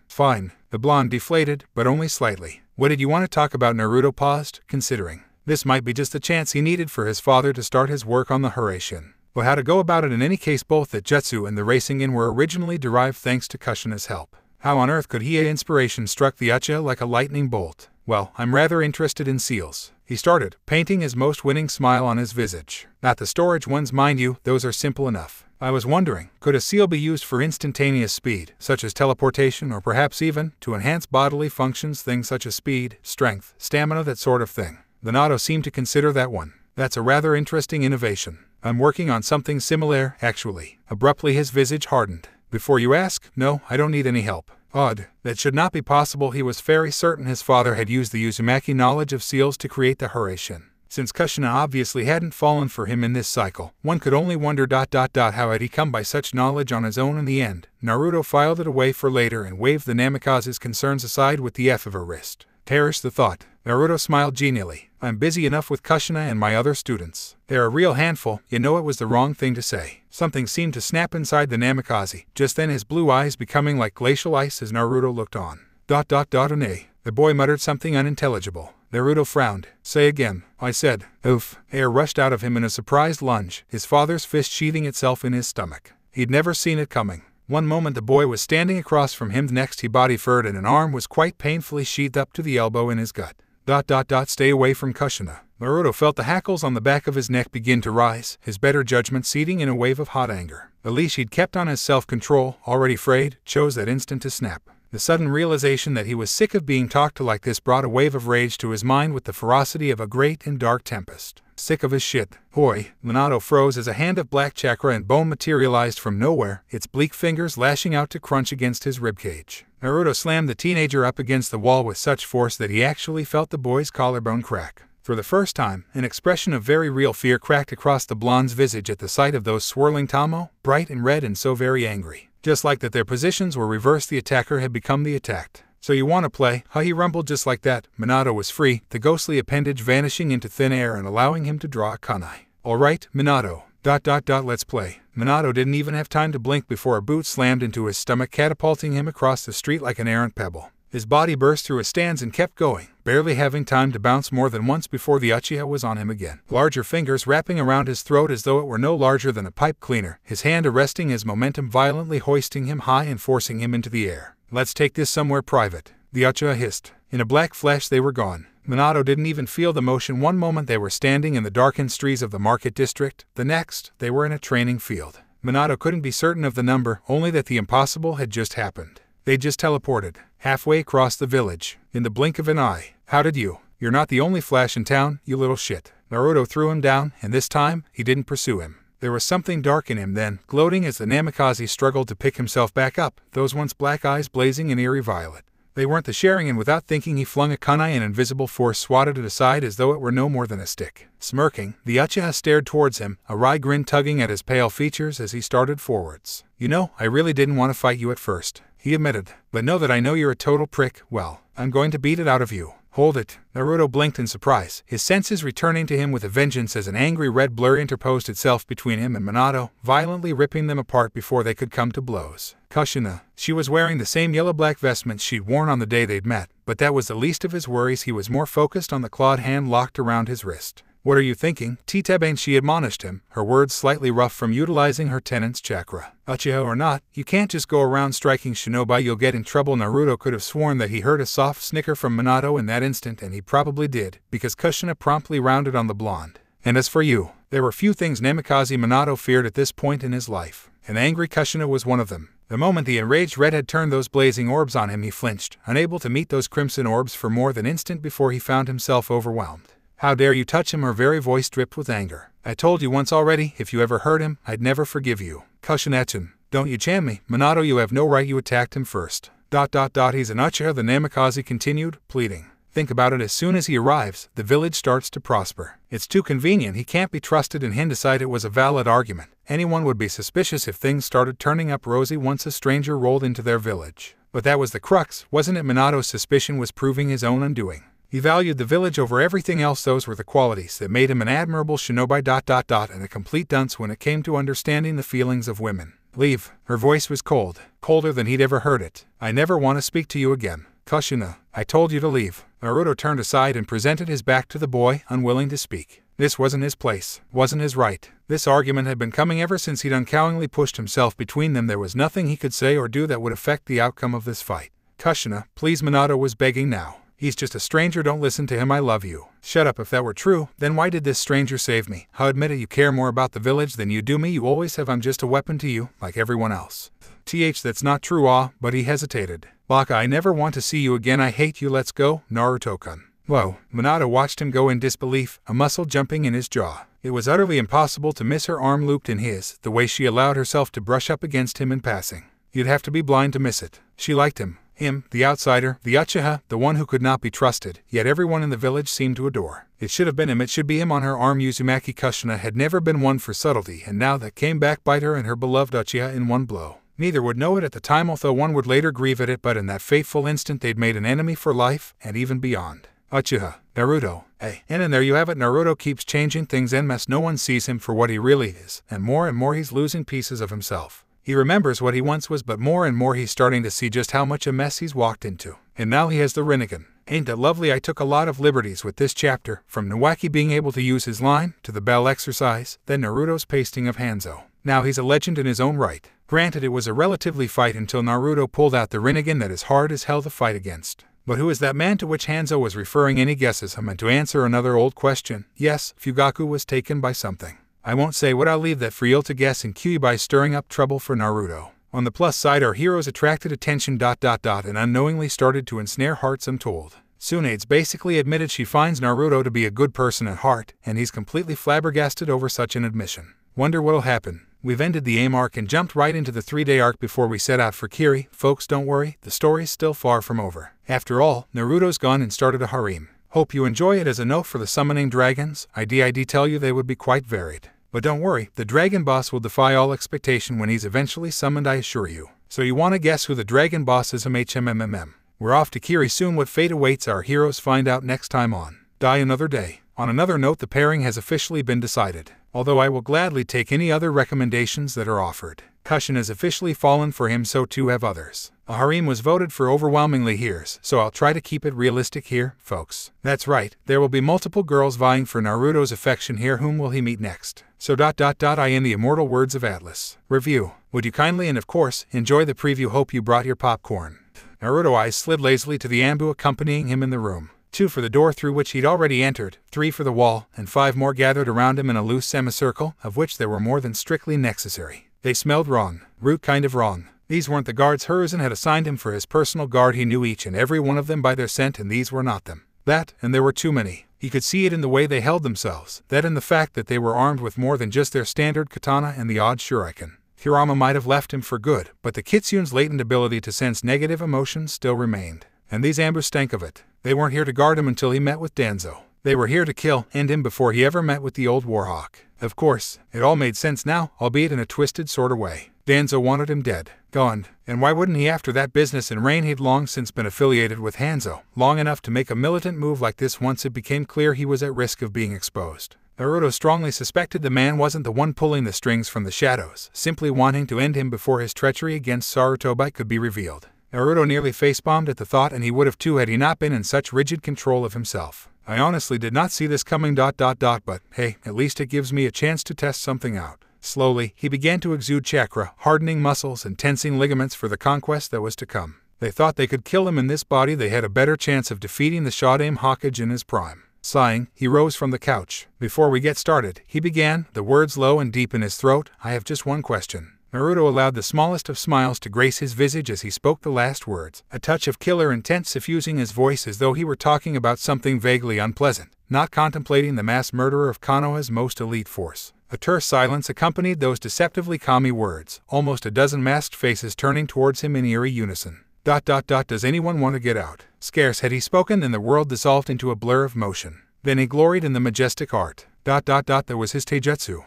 Fine. The blonde deflated, but only slightly. What did you want to talk about? Naruto paused, considering. This might be just the chance he needed for his father to start his work on the Harem. But how to go about it? In any case, both the jutsu and the racing in were originally derived thanks to Kushina's help. How on earth could he? Inspiration struck the Uchiha like a lightning bolt. Well, I'm rather interested in seals. He started, painting his most winning smile on his visage. Not the storage ones, mind you, those are simple enough. I was wondering, could a seal be used for instantaneous speed, such as teleportation, or perhaps even to enhance bodily functions, things such as speed, strength, stamina, that sort of thing? Minato seemed to consider that one. That's a rather interesting innovation. I'm working on something similar, actually. Abruptly his visage hardened. Before you ask, no, I don't need any help. Odd. That should not be possible. He was very certain his father had used the Uzumaki knowledge of seals to create the Harem. Since Kushina obviously hadn't fallen for him in this cycle, one could only wonder how had he come by such knowledge on his own in the end. Naruto filed it away for later and waved the Namikaze's concerns aside with the F of her wrist. Perish the thought. Naruto smiled genially. I'm busy enough with Kushina and my other students. They're a real handful. You know, it was the wrong thing to say. Something seemed to snap inside the Namikaze, just then, his blue eyes becoming like glacial ice as Naruto looked on. Nay. The boy muttered something unintelligible. Naruto frowned. Say again. I said. Oof. Air rushed out of him in a surprised lunge, his father's fist sheathing itself in his stomach. He'd never seen it coming. One moment the boy was standing across from him, the next he body-furred and an arm was quite painfully sheathed up to the elbow in his gut. Stay away from Kushina. Naruto felt the hackles on the back of his neck begin to rise, his better judgment seething in a wave of hot anger. The leash he'd kept on his self-control, already frayed, chose that instant to snap. The sudden realization that he was sick of being talked to like this brought a wave of rage to his mind with the ferocity of a great and dark tempest. Sick of his shit. Hoi. Minato froze as a hand of black chakra and bone materialized from nowhere, its bleak fingers lashing out to crunch against his ribcage. Naruto slammed the teenager up against the wall with such force that he actually felt the boy's collarbone crack. For the first time, an expression of very real fear cracked across the blonde's visage at the sight of those swirling tamo, bright and red and so very angry. Just like that their positions were reversed, the attacker had become the attacked. So you want to play? Huh? He rumbled. Just like that, Minato was free, the ghostly appendage vanishing into thin air and allowing him to draw a kunai. Alright, Minato. Let's play. Minato didn't even have time to blink before a boot slammed into his stomach, catapulting him across the street like an errant pebble. His body burst through his stands and kept going, barely having time to bounce more than once before the Uchiha was on him again. Larger fingers wrapping around his throat as though it were no larger than a pipe cleaner, his hand arresting his momentum, violently hoisting him high and forcing him into the air. Let's take this somewhere private. The Uchiha hissed. In a black flash they were gone. Minato didn't even feel the motion. One moment they were standing in the darkened streets of the market district, the next, they were in a training field. Minato couldn't be certain of the number, only that the impossible had just happened. They just teleported, halfway across the village, in the blink of an eye. How did you? You're not the only Flash in town, you little shit. Naruto threw him down, and this time, he didn't pursue him. There was something dark in him then, gloating as the Namikaze struggled to pick himself back up, those once black eyes blazing an eerie violet. They weren't the sharing, and without thinking he flung a kunai, and invisible force swatted it aside as though it were no more than a stick. Smirking, the Uchiha stared towards him, a wry grin tugging at his pale features as he started forwards. You know, I really didn't want to fight you at first, he admitted, but know that I know you're a total prick. Well, I'm going to beat it out of you. Hold it. Naruto blinked in surprise, his senses returning to him with a vengeance as an angry red blur interposed itself between him and Minato, violently ripping them apart before they could come to blows. Kushina. She was wearing the same yellow-black vestments she'd worn on the day they'd met, but that was the least of his worries. He was more focused on the clawed hand locked around his wrist. What are you thinking, Titebane? She admonished him, her words slightly rough from utilizing her tenant's chakra. Uchiha or not, you can't just go around striking shinobi, you'll get in trouble. Naruto could have sworn that he heard a soft snicker from Minato in that instant, and he probably did, because Kushina promptly rounded on the blonde. And as for you, there were few things Namikaze Minato feared at this point in his life. An angry Kushina was one of them. The moment the enraged redhead turned those blazing orbs on him, he flinched, unable to meet those crimson orbs for more than an instant before he found himself overwhelmed. How dare you touch him? Her very voice dripped with anger. I told you once already, if you ever hurt him, I'd never forgive you. Kushina-chan, don't you jam me. Minato, you have no right, you attacked him first. He's an Uchiha, the Namikaze continued, pleading. Think about it, as soon as he arrives, the village starts to prosper. It's too convenient, he can't be trusted, and hindsight it was a valid argument. Anyone would be suspicious if things started turning up rosy once a stranger rolled into their village. But that was the crux, wasn't it? Minato's suspicion was proving his own undoing. He valued the village over everything else. Those were the qualities that made him an admirable shinobi ... and a complete dunce when it came to understanding the feelings of women. Leave. Her voice was cold, colder than he'd ever heard it. I never want to speak to you again. Kushina, I told you to leave. Naruto turned aside and presented his back to the boy, unwilling to speak. This wasn't his place, wasn't his right. This argument had been coming ever since he'd uncowingly pushed himself between them. There was nothing he could say or do that would affect the outcome of this fight. Kushina, please, Minato was begging now. He's just a stranger, don't listen to him, I love you. Shut up. If that were true, then why did this stranger save me? I'll admit it, you care more about the village than you do me, you always have. I'm just a weapon to you, like everyone else. That's not true, but he hesitated. Baka, I never want to see you again, I hate you, let's go, Naruto-kun. Whoa, Minato watched him go in disbelief, a muscle jumping in his jaw. It was utterly impossible to miss her arm looped in his, the way she allowed herself to brush up against him in passing. You'd have to be blind to miss it. She liked him. Him, the outsider, the Uchiha, the one who could not be trusted, yet everyone in the village seemed to adore. It should have been him, it should be him on her arm. Uzumaki Kushina had never been one for subtlety, and now that came back bite her and her beloved Uchiha in one blow. Neither would know it at the time, although one would later grieve at it, but in that fateful instant they'd made an enemy for life, and even beyond. Uchiha, Naruto, hey. And there you have it. Naruto keeps changing things en masse. No one sees him for what he really is, and more he's losing pieces of himself. He remembers what he once was, but more and more he's starting to see just how much a mess he's walked into. And now he has the Rinnegan. Ain't that lovely? I took a lot of liberties with this chapter, from Nawaki being able to use his line, to the bell exercise, then Naruto's pasting of Hanzo. Now he's a legend in his own right. Granted, it was a relatively fight until Naruto pulled out the Rinnegan that is hard as hell to fight against. But who is that man to which Hanzo was referring? Any guesses? And to answer another old question, yes, Fugaku was taken by something. I won't say what, I'll leave that for you to guess and cue by stirring up trouble for Naruto. On the plus side, our heroes attracted attention ... and unknowingly started to ensnare hearts untold. Tsunade's basically admitted she finds Naruto to be a good person at heart, and he's completely flabbergasted over such an admission. Wonder what'll happen. We've ended the AIM arc and jumped right into the 3-day arc before we set out for Kiri. Folks, don't worry, the story's still far from over. After all, Naruto's gone and started a harem. Hope you enjoy it. As a note for the summoning dragons, I did tell you they would be quite varied. But don't worry, the dragon boss will defy all expectation when he's eventually summoned, I assure you. So you want to guess who the dragon boss is? We're off to Kiri soon. What fate awaits our heroes? Find out next time on Die Another Day. On another note, the pairing has officially been decided, although I will gladly take any other recommendations that are offered. Kushina has officially fallen for him, so too have others. A harem was voted for overwhelmingly here, so I'll try to keep it realistic here, folks. That's right, there will be multiple girls vying for Naruto's affection here. Whom will he meet next? So ... I in the immortal words of Atlas. Review. Would you kindly and of course, enjoy the preview? Hope you brought your popcorn. Naruto eyes slid lazily to the Ambu accompanying him in the room. 2 for the door through which he'd already entered, 3 for the wall, and 5 more gathered around him in a loose semicircle, of which there were more than strictly necessary. They smelled wrong. Root kind of wrong. These weren't the guards Hiruzen had assigned him for his personal guard. He knew each and every one of them by their scent, and these were not them. That, and there were too many. He could see it in the way they held themselves, that in the fact that they were armed with more than just their standard katana and the odd shuriken. Hirama might have left him for good, but the kitsune's latent ability to sense negative emotions still remained. and these ambushes stank of it. They weren't here to guard him until he met with Danzo. They were here to end him before he ever met with the old Warhawk. Of course, it all made sense now, albeit in a twisted sort of way. Danzo wanted him dead, gone, and why wouldn't he after that business in Rain? He'd long since been affiliated with Hanzo, long enough to make a militant move like this once it became clear he was at risk of being exposed. Naruto strongly suspected the man wasn't the one pulling the strings from the shadows, simply wanting to end him before his treachery against Sarutobi could be revealed. Naruto nearly facepalmed at the thought, and he would have too had he not been in such rigid control of himself. I honestly did not see this coming ... but hey, at least it gives me a chance to test something out. Slowly, he began to exude chakra, hardening muscles and tensing ligaments for the conquest that was to come. They thought they could kill him in this body. They had a better chance of defeating the Shodaime Hokage in his prime. Sighing, he rose from the couch. Before we get started, he began, the words low and deep in his throat, I have just one question. Naruto allowed the smallest of smiles to grace his visage as he spoke the last words, a touch of killer intent suffusing his voice as though he were talking about something vaguely unpleasant, not contemplating the mass murderer of Konoha's most elite force. A terse silence accompanied those deceptively calming words, almost a dozen masked faces turning towards him in eerie unison. ... Does anyone want to get out? Scarce had he spoken than the world dissolved into a blur of motion. Then he gloried in the majestic art. ... There was his taijutsu.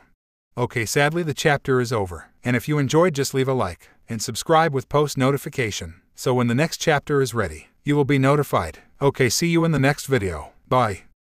Okay, sadly the chapter is over, and if you enjoyed, just leave a like, and subscribe with post notification, so when the next chapter is ready, you will be notified. Okay, see you in the next video. Bye.